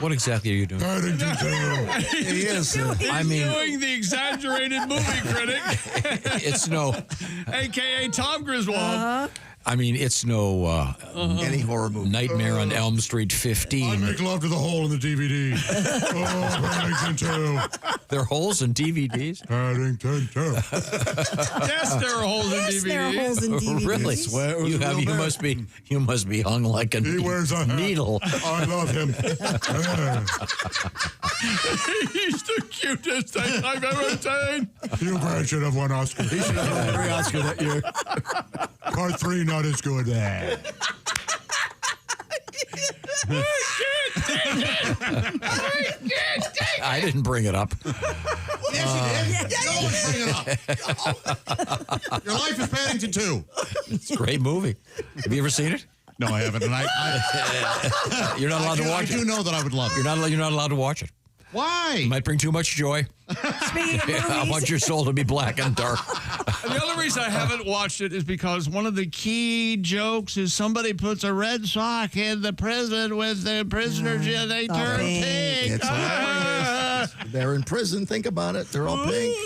Speaker 2: What exactly are you doing?
Speaker 3: Paddington 2.
Speaker 2: He is. I mean,
Speaker 1: doing the exaggerated movie critic.
Speaker 2: It's no.
Speaker 1: AKA Tom Griswold.
Speaker 2: I mean, it's no
Speaker 12: Any horror movie.
Speaker 2: Nightmare on Elm Street 15.
Speaker 3: I make love to the hole in the DVD. Oh, Paddington 2.
Speaker 2: There are holes in DVDs?
Speaker 3: Paddington 2.
Speaker 1: Yes, there are holes in DVDs.
Speaker 4: There are holes in DVDs.
Speaker 2: Really? You must be hung like a
Speaker 3: He wears a hat.
Speaker 2: needle.
Speaker 3: I love him.
Speaker 1: He's the cutest thing I've ever seen.
Speaker 3: Hugh Grant should have won Oscar. He should have won every Oscar that year. Part 3 not as good.
Speaker 2: I didn't bring it up.
Speaker 3: Yes, you did. Don't bring it up. Your Life is Paddington 2.
Speaker 2: It's a great movie. Have you ever seen it?
Speaker 3: No, I haven't. And I
Speaker 2: You're not allowed to watch it.
Speaker 3: I do know that I would love it.
Speaker 2: You're not allowed to watch it.
Speaker 3: Why?
Speaker 4: Oh,
Speaker 2: It might bring too much joy.
Speaker 4: Speaking of movies,
Speaker 2: I want your soul to be black and dark.
Speaker 1: And the only reason I haven't watched it is because one of the key jokes is somebody puts a red sock in the prison with the prisoners and they turn pink.
Speaker 12: It's hilarious. They're in prison. Think about it. They're all pink.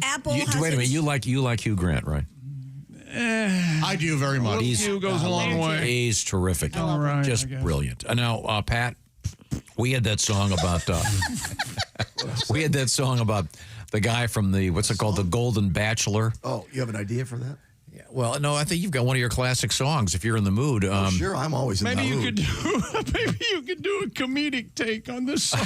Speaker 4: Apple
Speaker 2: Wait a minute. You like Hugh Grant, right?
Speaker 3: I do very much.
Speaker 1: Hugh goes a long way.
Speaker 2: He's terrific.
Speaker 1: All right,
Speaker 2: Just
Speaker 1: I guess.
Speaker 2: brilliant. Now, Pat, we had that song about We had that song about the guy from the, what's it called, The Golden Bachelor.
Speaker 12: Oh, you have an idea for that?
Speaker 2: Yeah, well, no, I think you've got one of your classic songs if you're in the mood.
Speaker 12: Sure, I'm always in
Speaker 1: Maybe
Speaker 12: the
Speaker 1: you
Speaker 12: mood.
Speaker 1: could do. Maybe you could do a comedic take on this song.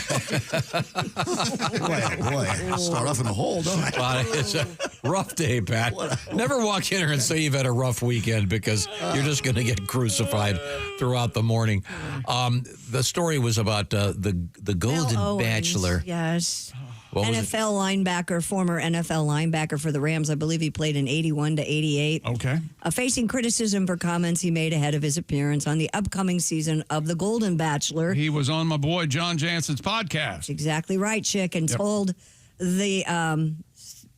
Speaker 12: Boy, start off in the hole, don't I?
Speaker 2: Well, it's a rough day, Pat. Never walk in here and say you've had a rough weekend because you're just going to get crucified throughout the morning. The story was about the Golden
Speaker 4: Owens,
Speaker 2: Bachelor.
Speaker 4: Yes.
Speaker 2: What was it?
Speaker 4: NFL linebacker, former NFL linebacker for the Rams. I believe he played in 81 to 88.
Speaker 1: Okay.
Speaker 4: Facing criticism for comments he made ahead of his appearance on the upcoming season of The Golden Bachelor.
Speaker 1: He was on my boy John Jansen's podcast.
Speaker 4: That's exactly right, Chick, and told the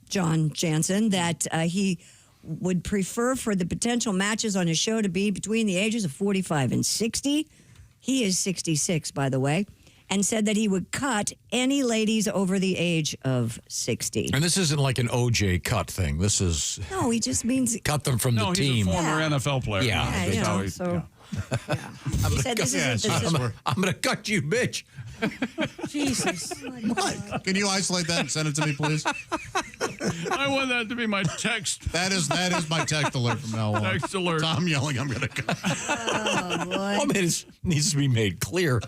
Speaker 4: John Jansen that he would prefer for the potential matches on his show to be between the ages of 45 and 60. He is 66, by the way. And said that he would cut any ladies over the age of 60.
Speaker 2: And this isn't like an OJ cut thing. This is
Speaker 4: No, he just means
Speaker 2: cut them from the
Speaker 1: No,
Speaker 2: team.
Speaker 1: he's a former NFL player.
Speaker 2: Yeah.
Speaker 1: That's
Speaker 4: you
Speaker 1: how
Speaker 4: know,
Speaker 1: he-
Speaker 4: so
Speaker 2: I'm
Speaker 4: he
Speaker 2: gonna
Speaker 4: said
Speaker 2: cut-
Speaker 4: this isn't
Speaker 2: I'm going to cut you, bitch.
Speaker 4: Jesus.
Speaker 3: What? Can you isolate that and send it to me, please?
Speaker 1: I want that to be my text.
Speaker 3: That is my text alert from now on.
Speaker 1: Text alert.
Speaker 3: Tom yelling, I'm going to cut.
Speaker 4: Oh, boy.
Speaker 2: I mean, it needs to be made clear.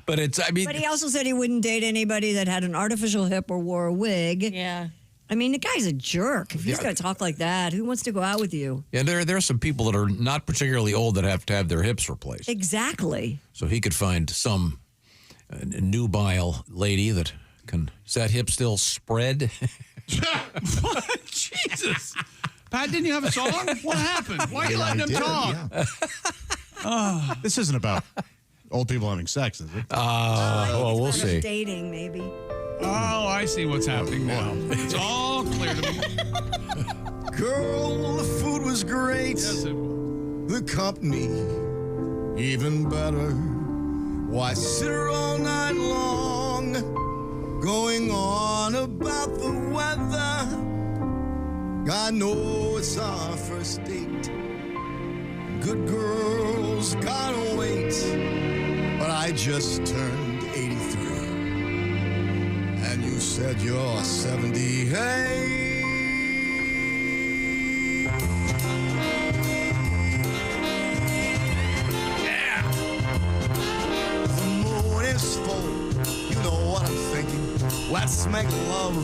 Speaker 2: But it's, I mean,
Speaker 4: But he also said he wouldn't date anybody that had an artificial hip or wore a wig.
Speaker 17: Yeah.
Speaker 4: I mean, the guy's a jerk. If he's going to talk like that, who wants to go out with you?
Speaker 2: yeah, there are some people that are not particularly old that have to have their hips replaced.
Speaker 4: Exactly.
Speaker 2: So he could find some nubile lady that can. Is that hip still spread?
Speaker 1: What? Jesus. Pat, didn't you have a song? What happened? Why are you letting him talk?
Speaker 3: This isn't about old people having sex, is it?
Speaker 2: Well, we'll see.
Speaker 4: Dating, maybe.
Speaker 1: Oh, I see what's happening now. It's all clear to me.
Speaker 12: Girl, the food was great.
Speaker 1: Yes, it was.
Speaker 12: The company, even better. Why sit her all night long, going on about the weather? I know it's our first date. Good girls gotta wait, but I just turned 83, and you said you're 78. The moon is full, you know what I'm thinking. Let's make love,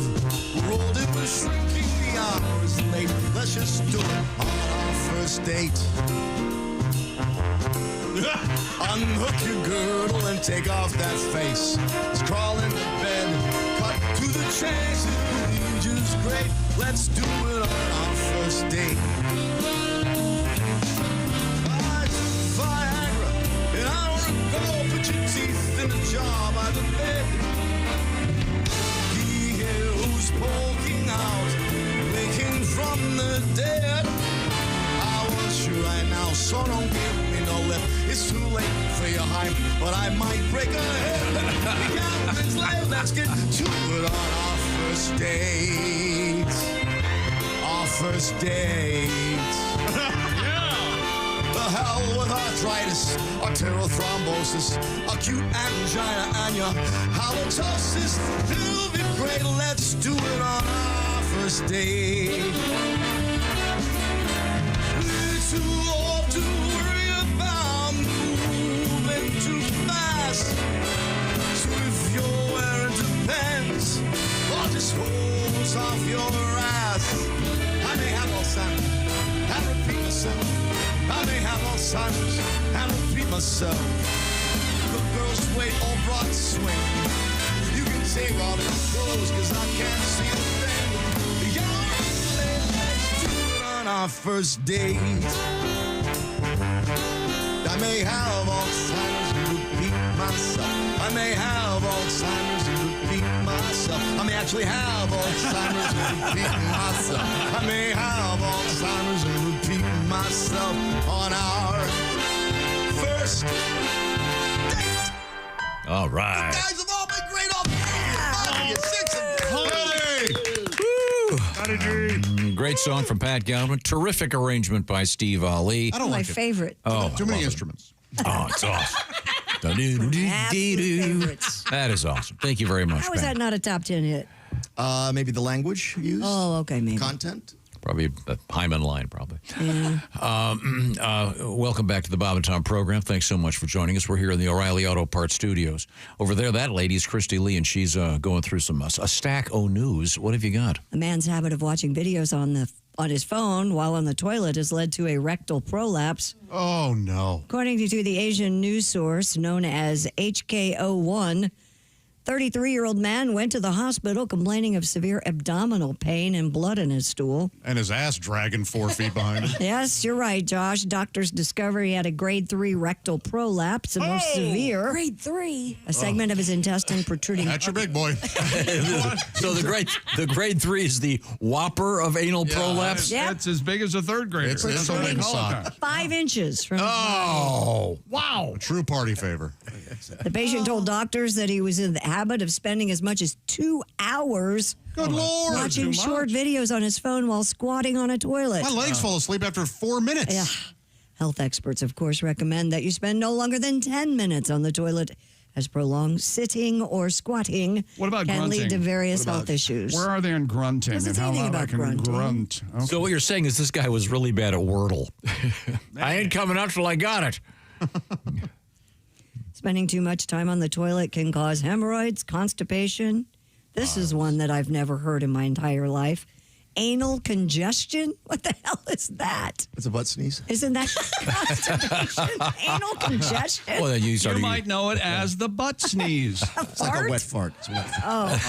Speaker 12: rolled in the shrinking, the hour is late. Let's just do it on our first date. Unhook your girdle and take off that face. Crawl into bed, cut to the chase. The is great. Let's do it on our first date. I took Viagra an hour ago. Put your teeth in a jar by the bed. He here who's poking out, waking from the dead. I want you right now, so don't give me no lip. It's too late for your hype, but I might break a head. The captain's life, let's get to it on our first date. Our first date. The hell with arthritis, arterial thrombosis, acute angina, and your halitosis. It'll be great, let's do it on our first date. We're too old to worry about moving too fast. So if you're wearing depends, or just holds off your ass. I may have Alzheimer's and repeat myself. I may have Alzheimer's and repeat myself. The girls wait all broad swing. You can take all the clothes, cause I can't see a thing. You're late, let's do it on our first date. I may have Alzheimer's and repeat myself. I may have Alzheimer's and repeat myself. I may actually have Alzheimer's and repeat myself. I may have Alzheimer's and repeat myself on our first date.
Speaker 2: All right.
Speaker 12: Guys have all been great all day. 6 and
Speaker 2: Great song from Pat Galvin. Terrific arrangement by Steve Ali.
Speaker 3: I don't
Speaker 4: My
Speaker 3: like it.
Speaker 4: favorite.
Speaker 2: Oh,
Speaker 3: Too many
Speaker 2: love it.
Speaker 3: instruments.
Speaker 2: Oh, it's awesome.
Speaker 4: Absolute favorites.
Speaker 2: That is awesome. Thank you very much.
Speaker 4: How is that not a top 10 hit?
Speaker 12: Maybe the language used.
Speaker 4: Oh, okay, maybe.
Speaker 12: Content.
Speaker 2: Probably a Hyman line, probably.
Speaker 4: Yeah.
Speaker 2: Welcome back to the Bob and Tom program. Thanks so much for joining us. We're here in the O'Reilly Auto Parts studios. Over there, that lady's Christy Lee, and she's going through a stack o' news. What have you got?
Speaker 4: A man's habit of watching videos on his phone while on the toilet has led to a rectal prolapse.
Speaker 3: Oh, no.
Speaker 4: According to the Asian news source known as HKO1, 33-year-old man went to the hospital complaining of severe abdominal pain and blood in his stool.
Speaker 3: And his ass dragging 4 feet behind him.
Speaker 4: Yes, you're right, Josh. Doctors discovered he had a grade 3 rectal prolapse, the most severe.
Speaker 17: Grade 3.
Speaker 4: A segment of his intestine protruding.
Speaker 3: That's your big boy.
Speaker 2: So the grade 3 is the whopper of anal prolapse?
Speaker 4: Yep.
Speaker 1: It's as big as a third grader.
Speaker 3: It's
Speaker 1: That's
Speaker 3: a
Speaker 1: what they
Speaker 3: wing
Speaker 1: call it
Speaker 3: sock.
Speaker 1: now.
Speaker 4: 5 inches from his
Speaker 2: Oh,
Speaker 1: wow.
Speaker 3: A true party favor.
Speaker 4: The patient told doctors that he was in the habit of spending as much as 2 hours
Speaker 3: Good Lord.
Speaker 4: watching
Speaker 1: too
Speaker 4: short
Speaker 1: much.
Speaker 4: videos on his phone while squatting on a toilet.
Speaker 3: My legs fall asleep after 4 minutes.
Speaker 4: Yeah. Health experts, of course, recommend that you spend no longer than 10 minutes on the toilet, as prolonged sitting or squatting
Speaker 1: What about
Speaker 4: can
Speaker 1: grunting?
Speaker 4: lead to various health issues.
Speaker 1: Where are they in grunting?
Speaker 4: Doesn't
Speaker 1: and
Speaker 4: say
Speaker 1: how
Speaker 4: anything
Speaker 1: loud I
Speaker 4: about
Speaker 1: can
Speaker 4: grunting.
Speaker 1: grunt? Okay.
Speaker 2: So what you're saying is this guy was really bad at Wordle. I ain't coming up till I got it.
Speaker 4: Spending too much time on the toilet can cause hemorrhoids, constipation. This is one that I've never heard in my entire life. Anal congestion? What the hell is that?
Speaker 12: It's a butt sneeze.
Speaker 4: Isn't that constipation? Anal congestion?
Speaker 2: Well, then you
Speaker 1: You might know it as the butt sneeze.
Speaker 12: It's like a wet fart. It's a wet fart.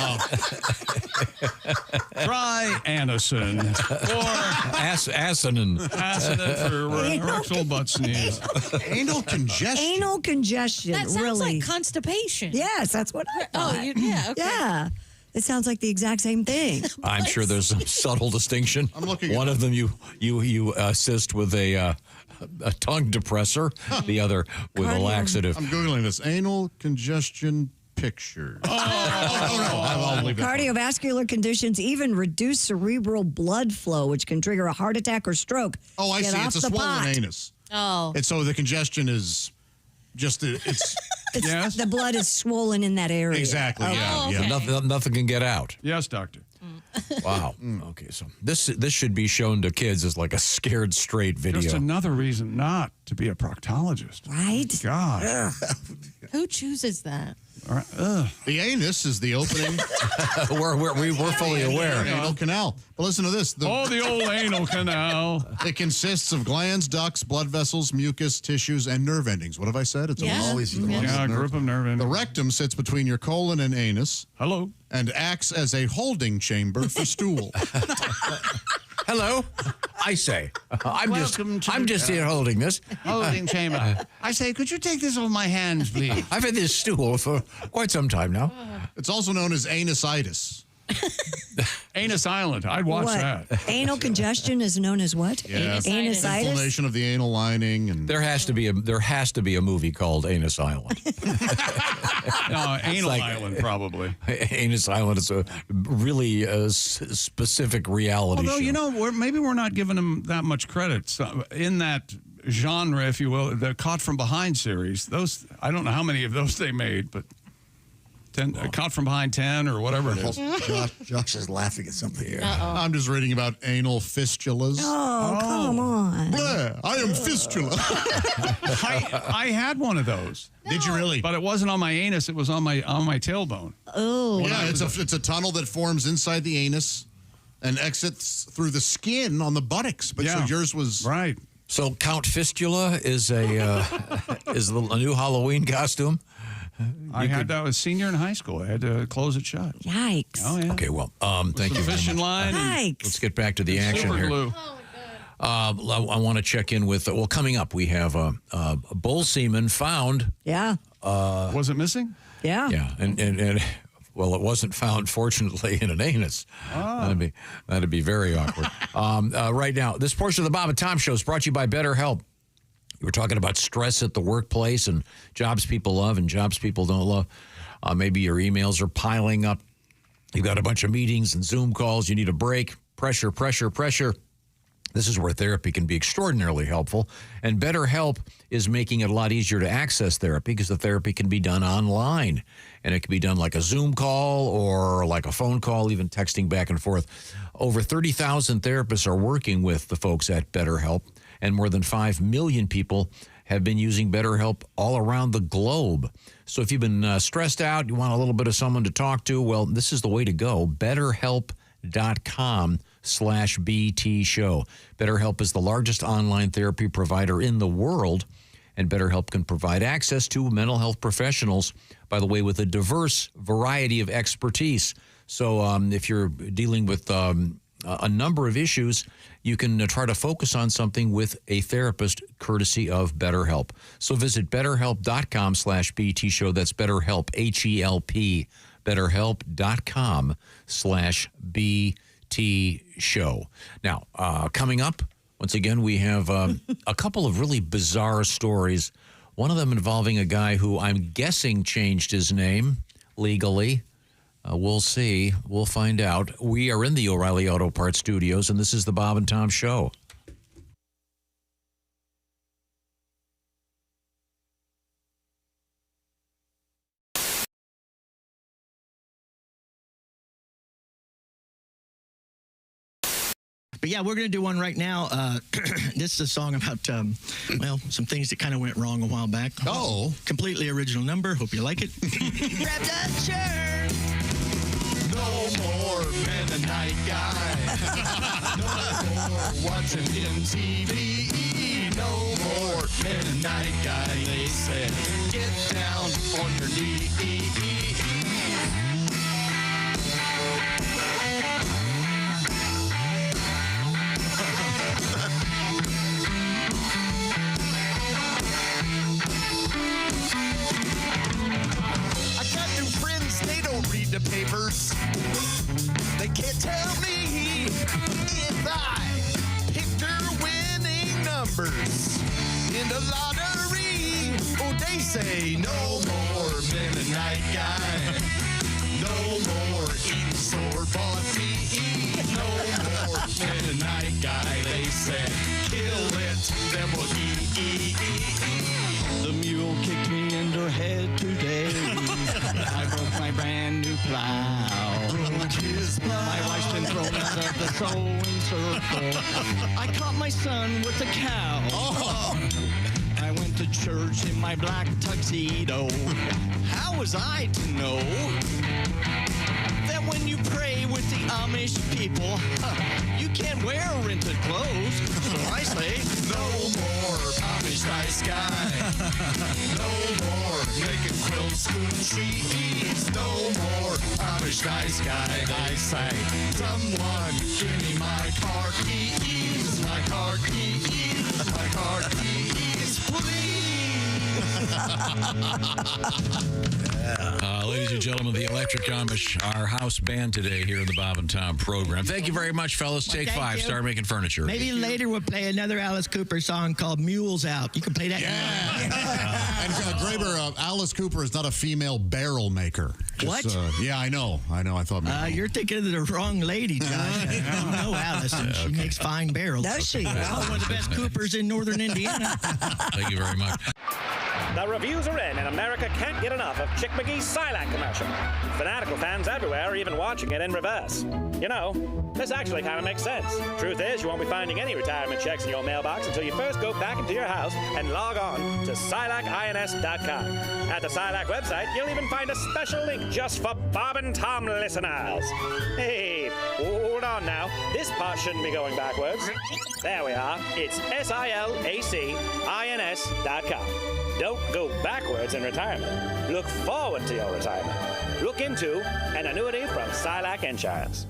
Speaker 1: Try Anacin or
Speaker 2: Asanin.
Speaker 1: Acidin for rectal butt sneeze.
Speaker 3: Anal congestion.
Speaker 4: Anal congestion.
Speaker 17: That sounds
Speaker 4: really.
Speaker 17: like constipation.
Speaker 4: Yes, that's what I thought.
Speaker 17: Yeah. Okay.
Speaker 4: Yeah. It sounds like the exact same thing.
Speaker 2: I'm sure there's some subtle distinction.
Speaker 3: I'm looking
Speaker 2: One
Speaker 3: at
Speaker 2: of them you assist with a tongue depressor, the other with a laxative.
Speaker 3: I'm Googling this. Anal congestion picture. Oh, no. I'll leave that.
Speaker 4: Cardiovascular conditions even reduce cerebral blood flow, which can trigger a heart attack or stroke.
Speaker 3: Oh, I
Speaker 4: Get
Speaker 3: see.
Speaker 4: off
Speaker 3: It's a
Speaker 4: the
Speaker 3: swollen
Speaker 4: pot.
Speaker 3: anus.
Speaker 17: Oh.
Speaker 3: And so the congestion is just, it's
Speaker 1: Yes?
Speaker 4: The blood is swollen in that area.
Speaker 3: exactly, yeah.
Speaker 17: okay.
Speaker 3: yeah.
Speaker 2: Nothing can get out.
Speaker 1: Yes, doctor.
Speaker 2: Wow. Okay, so this should be shown to kids as like a scared straight video.
Speaker 1: Just another reason not to be a proctologist.
Speaker 4: Right?
Speaker 1: God.
Speaker 17: Who chooses that?
Speaker 1: All right. Ugh.
Speaker 3: The anus is the opening.
Speaker 2: we're fully aware.
Speaker 3: Anal canal. But listen to this.
Speaker 1: Oh, the old anal canal.
Speaker 3: It consists of glands, ducts, blood vessels, mucus, tissues, and nerve endings. What have I said? It's always the ones
Speaker 1: Yeah, a
Speaker 3: with
Speaker 1: group of nerve
Speaker 3: The
Speaker 1: endings.
Speaker 3: rectum sits between your colon and anus
Speaker 1: Hello.
Speaker 3: and acts as a holding chamber for stool.
Speaker 2: Hello. I say. I'm just here holding this.
Speaker 1: Holding chamber. I say, could you take this off my hands, please?
Speaker 2: I've had this stool for quite some time now.
Speaker 3: It's also known as anusitis.
Speaker 1: Anus Island. I'd watch
Speaker 4: What?
Speaker 1: that.
Speaker 4: Anal congestion is known as what?
Speaker 3: Yeah.
Speaker 4: Anusitis.
Speaker 3: Inflammation of the anal lining. And
Speaker 2: There has to be a movie called Anus Island.
Speaker 1: No, Anal
Speaker 2: like-
Speaker 1: Island, probably.
Speaker 2: Anus Island is a really specific reality
Speaker 1: Although,
Speaker 2: show.
Speaker 1: you know, maybe we're not giving them that much credit. So, in that genre, if you will, the Caught from Behind series, those, I don't know how many of those they made, but 10, Caught from Behind 10 or whatever it is.
Speaker 12: Josh is laughing at something here.
Speaker 3: I'm just reading about anal fistulas.
Speaker 4: Oh, come on.
Speaker 3: Blah, I am fistula.
Speaker 1: I had one of those.
Speaker 3: Did you really?
Speaker 1: But it wasn't on my anus, it was on my tailbone.
Speaker 4: Oh.
Speaker 3: Yeah, it's a tunnel that forms inside the anus and exits through the skin on the buttocks. But so
Speaker 1: Yeah.
Speaker 3: yours was
Speaker 1: Right.
Speaker 2: So Count Fistula is is a new Halloween costume.
Speaker 1: I had that as senior in high school. I had to close it shut.
Speaker 4: Yikes.
Speaker 1: Oh, yeah.
Speaker 2: Okay, well, thank you very
Speaker 1: Fishing
Speaker 2: much.
Speaker 1: line. And
Speaker 4: Yikes.
Speaker 2: Let's get back to the action
Speaker 1: super
Speaker 2: here.
Speaker 1: glue.
Speaker 2: I want to check in with, coming up, we have a bull semen found.
Speaker 4: Yeah.
Speaker 1: Was it missing?
Speaker 4: Yeah.
Speaker 2: Yeah, and well, it wasn't found, fortunately, in an anus. That'd be very awkward. Right now, this portion of the Bob and Tom Show is brought to you by BetterHelp. You were talking about stress at the workplace and jobs people love and jobs people don't love. Maybe your emails are piling up. You've got a bunch of meetings and Zoom calls. You need a break. Pressure. This is where therapy can be extraordinarily helpful. And BetterHelp is making it a lot easier to access therapy because the therapy can be done online. And it can be done like a Zoom call or like a phone call, even texting back and forth. Over 30,000 therapists are working with the folks at BetterHelp, and more than 5 million people have been using BetterHelp all around the globe. So if you've been stressed out, you want a little bit of someone to talk to, well, this is the way to go. BetterHelp.com/BT Show. BetterHelp is the largest online therapy provider in the world, and BetterHelp can provide access to mental health professionals, by the way, with a diverse variety of expertise. So if you're dealing with a number of issues, you can try to focus on something with a therapist courtesy of BetterHelp. So visit BetterHelp.com/BT Show. That's BetterHelp, H-E-L-P, BetterHelp.com/BT Show. Now, coming up, once again, we have a couple of really bizarre stories. One of them involving a guy who I'm guessing changed his name legally. We'll see. We'll find out. We are in the O'Reilly Auto Parts studios, and this is the Bob and Tom Show.
Speaker 5: But yeah, we're going to do one right now. This is a song about, some things that kind of went wrong a while back. Oh. Completely original number. Hope you like it. Grab that shirt.
Speaker 12: No more Mennonite guy. No more watching MTV. No more Mennonite guy. They said, get down on your knees. The papers, they can't tell me if I picked their winning numbers in the lottery. Oh, they say no more Mennonite guy, no more eating store-bought meat, no more Mennonite guy. They said kill it, then we'll eat.
Speaker 8: The mule kicked me in the head today. I broke my brand new plow. My wife's been thrown out of the sewing circle. I caught my son with a cow. Oh. I went to church in my black tuxedo. How was I to know that when you pray with the Amish people, you can't wear rented clothes? So I say, no more Amish nice guy. No more making quilts, spoon trees. No more Amish nice guy. I say, someone give me my car keys. My car keys. My car keys, please.
Speaker 2: Ladies and gentlemen, the Electric Amish, our house band today here in the Bob and Tom program. Thank you very much, fellas. Take
Speaker 5: Thank
Speaker 2: 5.
Speaker 5: you.
Speaker 2: Start making furniture.
Speaker 5: Maybe later we'll play another Alice Cooper song called Mules Out. You can play that.
Speaker 3: And Graber, Alice Cooper is not a female barrel maker.
Speaker 5: What?
Speaker 3: Yeah, I know. I thought maybe.
Speaker 5: You're thinking of the wrong lady, Josh. I don't know Alice, and she makes fine barrels.
Speaker 4: Does she?
Speaker 5: One of the best Coopers in northern Indiana.
Speaker 2: Thank you very much.
Speaker 6: The reviews are in, and America can't get enough of Chick McGee's Silac commercial. Fanatical fans everywhere are even watching it in reverse. You know, this actually kind of makes sense. Truth is, you won't be finding any retirement checks in your mailbox until you first go back into your house and log on to SilacINS.com. At the Silac website, you'll even find a special link just for Bob and Tom listeners. Hey, hold on now. This part shouldn't be going backwards. There we are. It's SilacINS.com. Don't go backwards in retirement. Look forward to your retirement. Look into an annuity from Silac Insurance.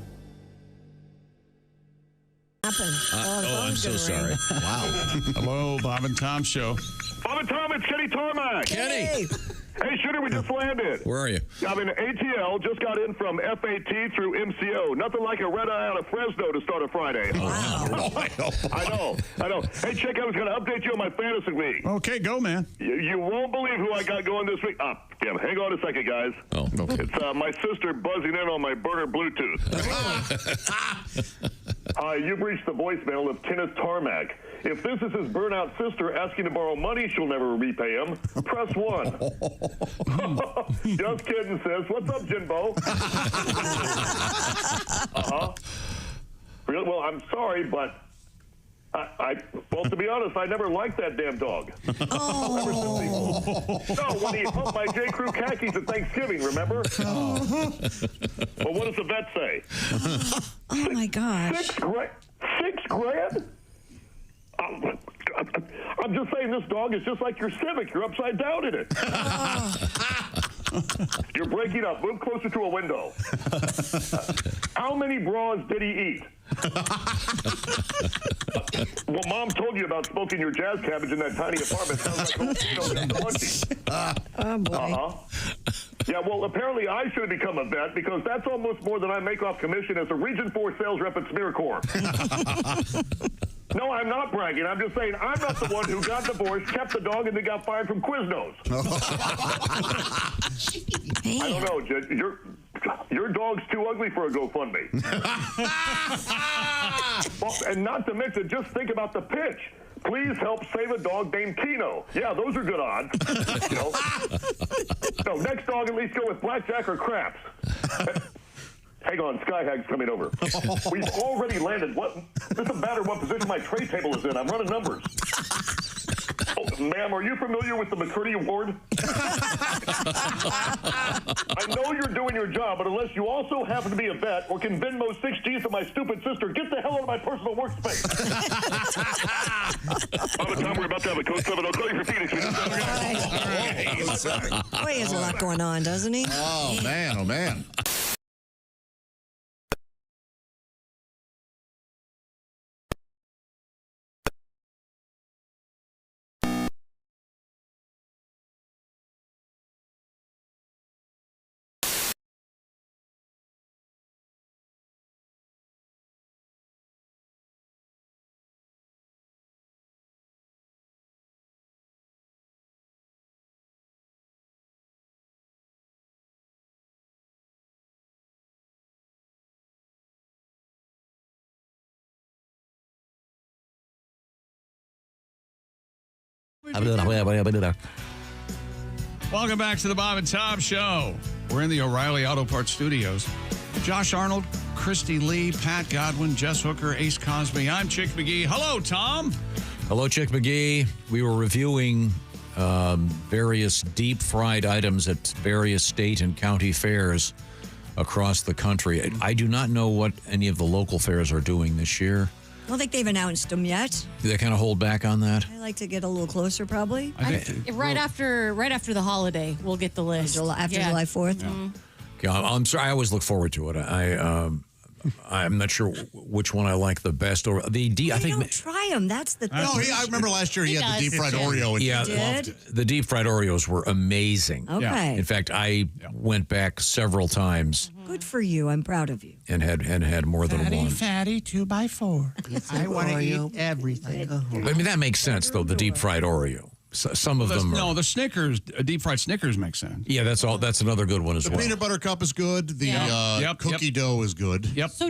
Speaker 2: I'm so sorry. Wow.
Speaker 1: Hello, Bob and Tom Show.
Speaker 14: Bob and Tom, it's Kenny Tarmac.
Speaker 2: Kenny.
Speaker 14: Hey, Shooter, we just landed.
Speaker 2: Where are you?
Speaker 14: I'm in ATL, just got in from FAT through MCO. Nothing like a red eye out of Fresno to start a Friday.
Speaker 2: Wow.
Speaker 14: I know. Hey, Chick, I was going to update you on my fantasy league.
Speaker 1: Okay, go, man.
Speaker 14: You won't believe who I got going this week. Damn, hang on a second, guys.
Speaker 2: Oh, okay.
Speaker 14: It's my sister buzzing in on my burner Bluetooth. Hi, you've reached the voicemail of Kenneth Tarmac. If this is his burnout sister asking to borrow money she'll never repay him, press 1. Just kidding, sis. What's up, Jinbo? Really? Well, I'm sorry, but well, to be honest, I never liked that damn dog. No, when he humped my J. Crew khakis at Thanksgiving, remember? Well, what does the vet say?
Speaker 4: Oh, my gosh.
Speaker 14: $6 grand? I'm just saying this dog is just like your Civic. You're upside down in it. You're breaking up. Move closer to a window. How many bras did he eat? Well, Mom told you about smoking your jazz cabbage in that tiny apartment. Sounds like old Tino got the munchies.
Speaker 4: Oh, boy.
Speaker 14: Yeah, well, apparently I should have become a vet because that's almost more than I make off commission as a Region 4 sales rep at Smear Corp. No, I'm not bragging. I'm just saying I'm not the one who got divorced, kept the dog, and then got fired from Quiznos. I don't know, Jed. Your dog's too ugly for a GoFundMe. Well, and not to mention, just think about the pitch. Please help save a dog named Kino. Yeah, those are good odds. No, next dog at least go with blackjack or craps. Hang on, Skyhag's coming over. We've already landed. It doesn't matter what position my tray table is in. I'm running numbers. Oh, ma'am, are you familiar with the McCurdy Award? I know you're doing your job, but unless you also happen to be a vet or can Venmo 6 G's to my stupid sister, get the hell out of my personal workspace. By the time we're about to have a Code 7, I'll call you for Phoenix.
Speaker 4: Boy, he has a lot going on, doesn't he?
Speaker 3: Oh, man. Oh, man.
Speaker 1: Welcome back to the Bob and Tom Show. We're in the O'Reilly Auto Parts Studios. Josh Arnold, Christy Lee, Pat Godwin, Jess Hooker, Ace Cosby. I'm Chick McGee. Hello, Tom.
Speaker 2: Hello, Chick McGee. We were reviewing various deep-fried items at various state and county fairs across the country. I do not know what any of the local fairs are doing this year.
Speaker 4: I don't think they've announced them yet.
Speaker 2: Do they kind of hold back on that?
Speaker 4: I like to get a little closer, probably.
Speaker 17: Right after the holiday, we'll get the list.
Speaker 4: After July 4th?
Speaker 17: Mm-hmm.
Speaker 2: Okay, I'm sorry. I always look forward to it. I'm not sure which one I like the best. Or I think
Speaker 4: don't try them. That's the thing.
Speaker 3: No, I remember last year he had the deep fried Oreo, and he loved it.
Speaker 2: The deep fried Oreos were amazing.
Speaker 4: Okay.
Speaker 2: In fact, I went back several times
Speaker 4: Good for you. I'm proud of you.
Speaker 2: and had more than one.
Speaker 11: Fatty 2x4. I want to eat everything.
Speaker 2: I mean, that makes sense though. The deep fried Oreo. Some of them.
Speaker 1: No, the Snickers, deep fried Snickers make sense.
Speaker 2: Yeah, that's all. That's another good one as well.
Speaker 3: The peanut butter cup is good. The cookie dough is good.
Speaker 1: Yep.
Speaker 17: So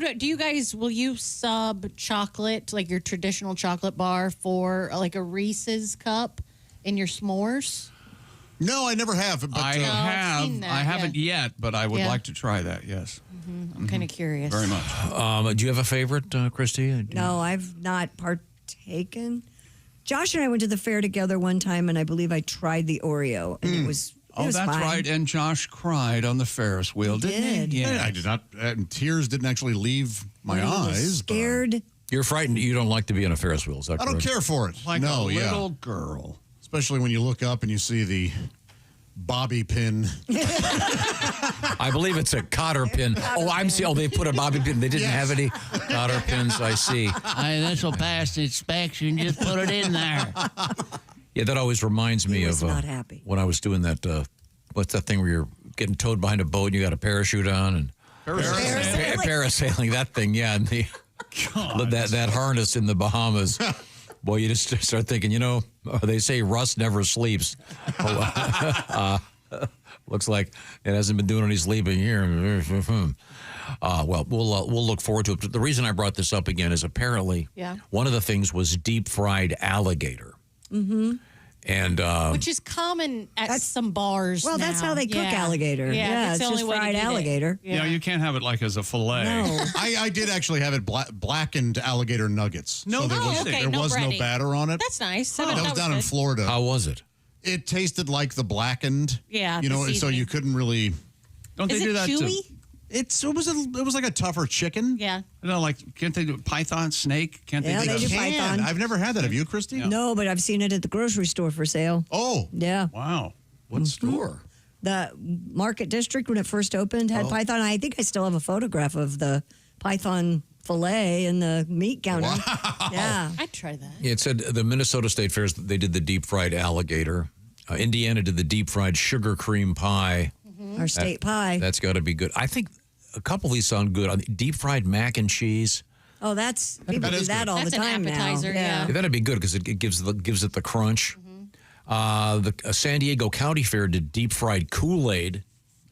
Speaker 17: will you sub chocolate, like your traditional chocolate bar, for like a Reese's cup in your s'mores?
Speaker 3: No, I never have. But,
Speaker 1: I haven't yet, but I would
Speaker 17: Yeah.
Speaker 1: like to try that, yes.
Speaker 17: I'm kind of curious.
Speaker 1: Very much.
Speaker 2: Do you have a favorite, Christy?
Speaker 4: No, I've not partaken. Josh and I went to the fair together one time, and I believe I tried the Oreo, and it was
Speaker 1: that's
Speaker 4: fine.
Speaker 1: right. And Josh cried on the Ferris wheel, didn't he?
Speaker 3: I did not. Tears didn't actually leave my
Speaker 4: He was
Speaker 3: eyes.
Speaker 4: scared.
Speaker 2: You're frightened. You don't like to be on a Ferris wheel, is that
Speaker 3: I don't
Speaker 2: correct?
Speaker 3: care for it.
Speaker 1: Like
Speaker 3: no,
Speaker 1: a little girl.
Speaker 3: Especially when you look up and you see the bobby pin.
Speaker 2: I believe it's a cotter pin. They put a bobby pin. They didn't have any cotter pins. I see.
Speaker 11: This will pass the inspection. Just put it in there.
Speaker 2: Yeah, that always reminds me of
Speaker 4: not happy.
Speaker 2: when I was doing that. What's that thing where you're getting towed behind a boat and you got a parachute on and parasailing? That thing, yeah, and that harness in the Bahamas. Boy, you just start thinking, they say rust never sleeps. Looks like it hasn't been doing any sleeping here. Well, we'll look forward to it. But the reason I brought this up again is apparently one of the things was deep fried alligator.
Speaker 17: Mm-hmm.
Speaker 2: And
Speaker 17: which is common at some bars.
Speaker 4: Well, that's how they cook alligator.
Speaker 17: Yeah,
Speaker 4: it's
Speaker 17: the
Speaker 4: just
Speaker 17: only way to
Speaker 4: fried
Speaker 17: eat it.
Speaker 4: alligator.
Speaker 1: Yeah, you can't have it like as a fillet.
Speaker 4: No.
Speaker 3: I did actually have it blackened alligator nuggets.
Speaker 1: No,
Speaker 3: there was,
Speaker 17: okay,
Speaker 3: there
Speaker 17: no
Speaker 3: was no
Speaker 17: breading.
Speaker 3: batter on it.
Speaker 17: That's nice.
Speaker 3: that was down in
Speaker 17: good.
Speaker 3: Florida.
Speaker 2: How was it?
Speaker 3: It tasted like the blackened.
Speaker 17: Yeah,
Speaker 3: You
Speaker 17: the
Speaker 3: know, so
Speaker 17: seasoning.
Speaker 3: you couldn't really.
Speaker 1: Don't
Speaker 17: Is
Speaker 1: they do
Speaker 17: it
Speaker 1: that
Speaker 17: chewy?
Speaker 3: It was like a tougher chicken.
Speaker 17: Yeah.
Speaker 1: No, like, can't they do python, snake? Can't
Speaker 4: Yeah,
Speaker 1: they
Speaker 4: they
Speaker 1: do
Speaker 4: do
Speaker 1: that?
Speaker 4: python.
Speaker 3: I've never had that. Have you, Christy?
Speaker 4: No, but I've seen it at the grocery store for sale.
Speaker 3: Oh.
Speaker 4: Yeah.
Speaker 1: Wow.
Speaker 3: What store?
Speaker 4: The Market District, when it first opened, had python. I think I still have a photograph of the python fillet in the meat counter.
Speaker 3: Wow.
Speaker 4: Yeah.
Speaker 17: I'd try that.
Speaker 2: Yeah, it said the Minnesota State Fairs, they did the deep fried alligator. Indiana did the deep fried sugar cream pie.
Speaker 4: Our state pie.
Speaker 2: That's got to be good. I think a couple of these sound good. Deep fried mac and cheese.
Speaker 4: Oh, people do that all
Speaker 17: That's
Speaker 4: the
Speaker 17: an
Speaker 4: time
Speaker 17: appetizer,
Speaker 4: now.
Speaker 17: yeah.
Speaker 2: That'd be good because it gives it the crunch. The San Diego County Fair did deep fried Kool-Aid.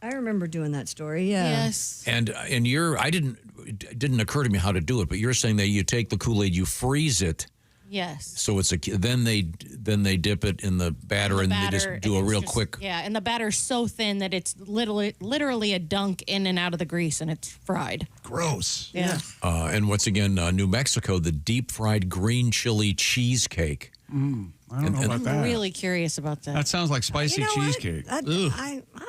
Speaker 4: I remember doing that story. Yeah.
Speaker 17: Yes.
Speaker 2: And it didn't occur to me how to do it, but you're saying that you take the Kool-Aid, you freeze it.
Speaker 17: Yes.
Speaker 2: So then they dip it in the batter and they just do a real quick.
Speaker 17: Yeah, and the batter's so thin that it's literally a dunk in and out of the grease, and it's fried.
Speaker 3: Gross.
Speaker 17: Yeah.
Speaker 2: And once again, New Mexico, the deep fried green chili cheesecake.
Speaker 1: I don't know about
Speaker 17: I'm
Speaker 1: that.
Speaker 17: really curious about that.
Speaker 1: That sounds like spicy cheesecake.
Speaker 4: I don't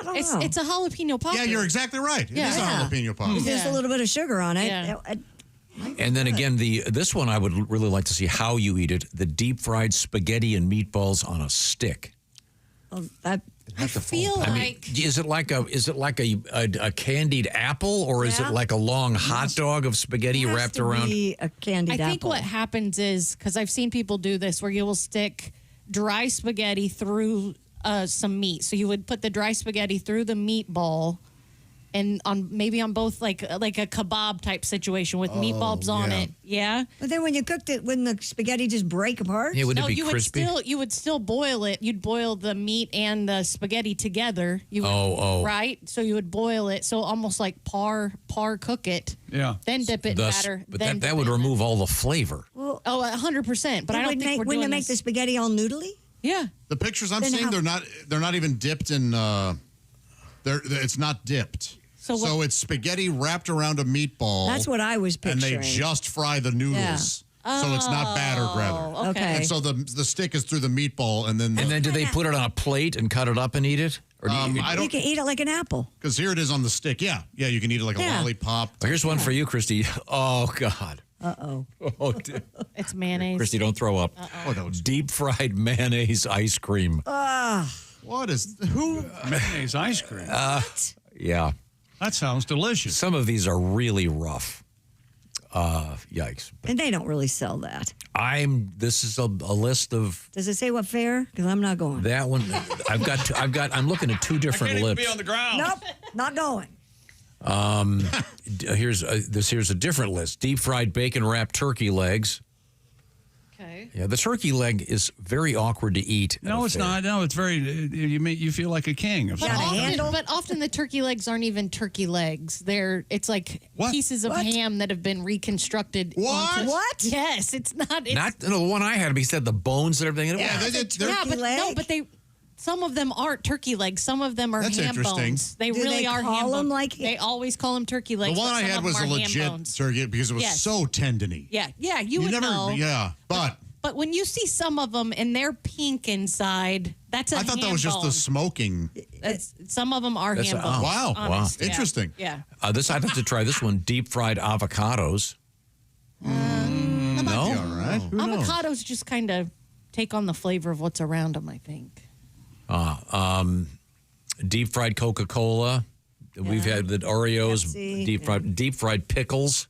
Speaker 4: know.
Speaker 17: It's a jalapeno popper.
Speaker 3: Yeah, you're exactly right. It is a jalapeno pop.
Speaker 4: Just a little bit of sugar on it.
Speaker 17: Yeah.
Speaker 2: And then again, this one I would really like to see how you eat it: the deep fried spaghetti and meatballs on a stick.
Speaker 4: I
Speaker 17: feel
Speaker 2: I mean,
Speaker 17: like
Speaker 2: is it like a candied apple, or is it like a long hot dog of spaghetti wrapped around?
Speaker 4: A candied
Speaker 17: I think
Speaker 4: apple.
Speaker 17: what happens is, because I've seen people do this, where you will stick dry spaghetti through some meat. So you would put the dry spaghetti through the meatball, and on both like a kebab type situation with meatballs on it. Yeah.
Speaker 4: But then when you cooked it, wouldn't the spaghetti just break apart?
Speaker 2: Yeah, wouldn't
Speaker 17: No,
Speaker 2: it be crispy?
Speaker 17: you would still boil it. You'd boil the meat and the spaghetti together. You would, right? So you would boil it, so almost like par cook it.
Speaker 1: Yeah.
Speaker 17: Then dip it in batter.
Speaker 2: But
Speaker 17: then
Speaker 2: that
Speaker 17: dip
Speaker 2: would
Speaker 17: it in
Speaker 2: remove all the flavor.
Speaker 4: Well,
Speaker 17: 100%. But I don't think we're
Speaker 4: wouldn't
Speaker 17: doing
Speaker 4: it make
Speaker 17: this.
Speaker 4: the spaghetti all noodly?
Speaker 17: Yeah.
Speaker 3: The pictures I'm
Speaker 4: Then
Speaker 3: seeing,
Speaker 4: how-
Speaker 3: they're not even dipped in. It's not dipped. So it's spaghetti wrapped around a meatball.
Speaker 4: That's what I was
Speaker 3: And
Speaker 4: picturing.
Speaker 3: they just fry the noodles. So it's not battered, rather.
Speaker 4: Okay.
Speaker 3: And so the stick is through the meatball, and then
Speaker 2: do they put it on a plate and cut it up and eat it? Or do you,
Speaker 3: I don't,
Speaker 4: You can eat it like an apple.
Speaker 3: because here it is on the stick. Yeah, you can eat it like a lollipop.
Speaker 2: Well, here's one for you, Christy. Oh God.
Speaker 4: Uh-oh.
Speaker 2: Oh,
Speaker 17: It's mayonnaise.
Speaker 2: Christy, don't throw up. Deep fried mayonnaise ice cream.
Speaker 3: What is who?
Speaker 1: Mayonnaise ice cream.
Speaker 2: Yeah.
Speaker 1: That sounds delicious.
Speaker 2: Some of these are really rough. Yikes.
Speaker 4: And they don't really sell that.
Speaker 2: This is a list of
Speaker 4: Does it say what fair? Because I'm not going.
Speaker 2: that one. I'm looking at two different lips.
Speaker 1: the ground.
Speaker 4: Nope, not going.
Speaker 2: Here's a different list. Deep fried bacon wrapped turkey legs.
Speaker 17: Okay.
Speaker 2: Yeah, the turkey leg is very awkward to eat.
Speaker 1: No, it's not. No, it's very. You feel like a king. Of something.
Speaker 17: But often the turkey legs aren't even turkey legs. It's like pieces of ham that have been reconstructed.
Speaker 3: What?
Speaker 4: What?
Speaker 17: Yes, it's not. It's,
Speaker 2: Not the one I had. He said the bones and everything.
Speaker 3: Yeah,
Speaker 17: but some of them aren't turkey legs. Some of them are
Speaker 3: That's
Speaker 17: ham
Speaker 3: interesting.
Speaker 17: bones. They
Speaker 4: Do
Speaker 17: really
Speaker 4: they
Speaker 17: are
Speaker 4: call
Speaker 17: ham
Speaker 4: them
Speaker 17: bones.
Speaker 4: like-
Speaker 17: They always call them turkey
Speaker 3: The
Speaker 17: legs.
Speaker 3: one
Speaker 17: but
Speaker 3: I
Speaker 17: some
Speaker 3: had
Speaker 17: of
Speaker 3: was
Speaker 17: them
Speaker 3: a
Speaker 17: are ham
Speaker 3: legit
Speaker 17: bones.
Speaker 3: turkey because it was
Speaker 17: Yes.
Speaker 3: so tendony.
Speaker 17: Yeah, you would
Speaker 3: never,
Speaker 17: know.
Speaker 3: Yeah, but
Speaker 17: But when you see some of them and they're pink inside, that's a
Speaker 3: I thought that
Speaker 17: ham
Speaker 3: was just
Speaker 17: bone.
Speaker 3: the smoking.
Speaker 17: Some of them are ham bones.
Speaker 3: Wow,
Speaker 17: honest. Yeah.
Speaker 3: interesting.
Speaker 17: Yeah.
Speaker 2: I'd have to try this one. Deep fried avocados.
Speaker 3: That might be
Speaker 2: No?
Speaker 3: all right. Who knows?
Speaker 17: Avocados just kind of take on the flavor of what's around them, I think.
Speaker 2: Deep fried Coca-Cola. We've had the Oreos.
Speaker 4: Pepsi.
Speaker 2: Deep fried pickles.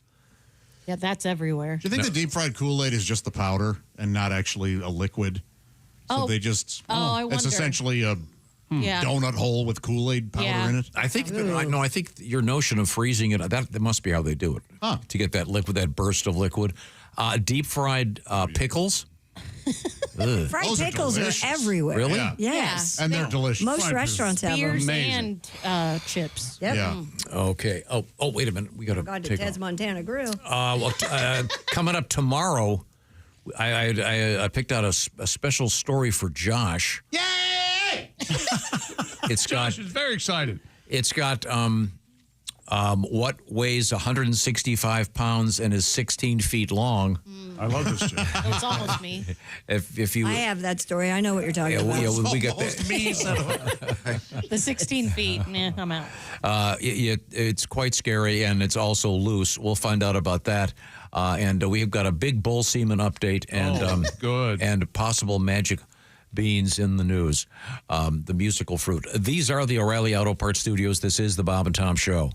Speaker 17: Yeah, that's everywhere.
Speaker 3: Do you think the deep fried Kool-Aid is just the powder and not actually a liquid? So they just
Speaker 17: I
Speaker 3: it's
Speaker 17: wonder.
Speaker 3: essentially a
Speaker 17: Yeah.
Speaker 3: donut hole with Kool-Aid powder
Speaker 17: Yeah.
Speaker 3: in it.
Speaker 2: I think I think your notion of freezing it that must be how they do it to get that liquid, that burst of liquid. Deep fried pickles.
Speaker 4: Fried
Speaker 3: Those are
Speaker 4: pickles are
Speaker 3: delicious.
Speaker 4: everywhere.
Speaker 2: Really?
Speaker 3: Yeah.
Speaker 4: Yes.
Speaker 3: And they're delicious.
Speaker 4: Most restaurants have them.
Speaker 17: Beers
Speaker 1: Amazing.
Speaker 17: and chips.
Speaker 4: Yep.
Speaker 3: Yeah.
Speaker 2: Okay. Oh, wait a minute. We got to
Speaker 4: Gone to
Speaker 2: take
Speaker 4: Ted's
Speaker 2: off.
Speaker 4: Montana Grill.
Speaker 2: Coming up tomorrow, I picked out a special story for Josh.
Speaker 3: Yay!
Speaker 2: It's got
Speaker 1: Josh is very excited.
Speaker 2: It's got what weighs 165 pounds and is 16 feet long.
Speaker 1: I love this chick.
Speaker 17: It's almost me.
Speaker 2: If you,
Speaker 4: I have that story. I know what you're talking about.
Speaker 2: we got
Speaker 3: Almost me.
Speaker 17: The 16 feet. Nah, I'm out.
Speaker 2: it's quite scary and it's also loose. We'll find out about that. And we've got a big bull semen update and
Speaker 1: good.
Speaker 2: and possible magic beans in the news. The musical fruit. These are the O'Reilly Auto Parts Studios. This is the Bob and Tom Show.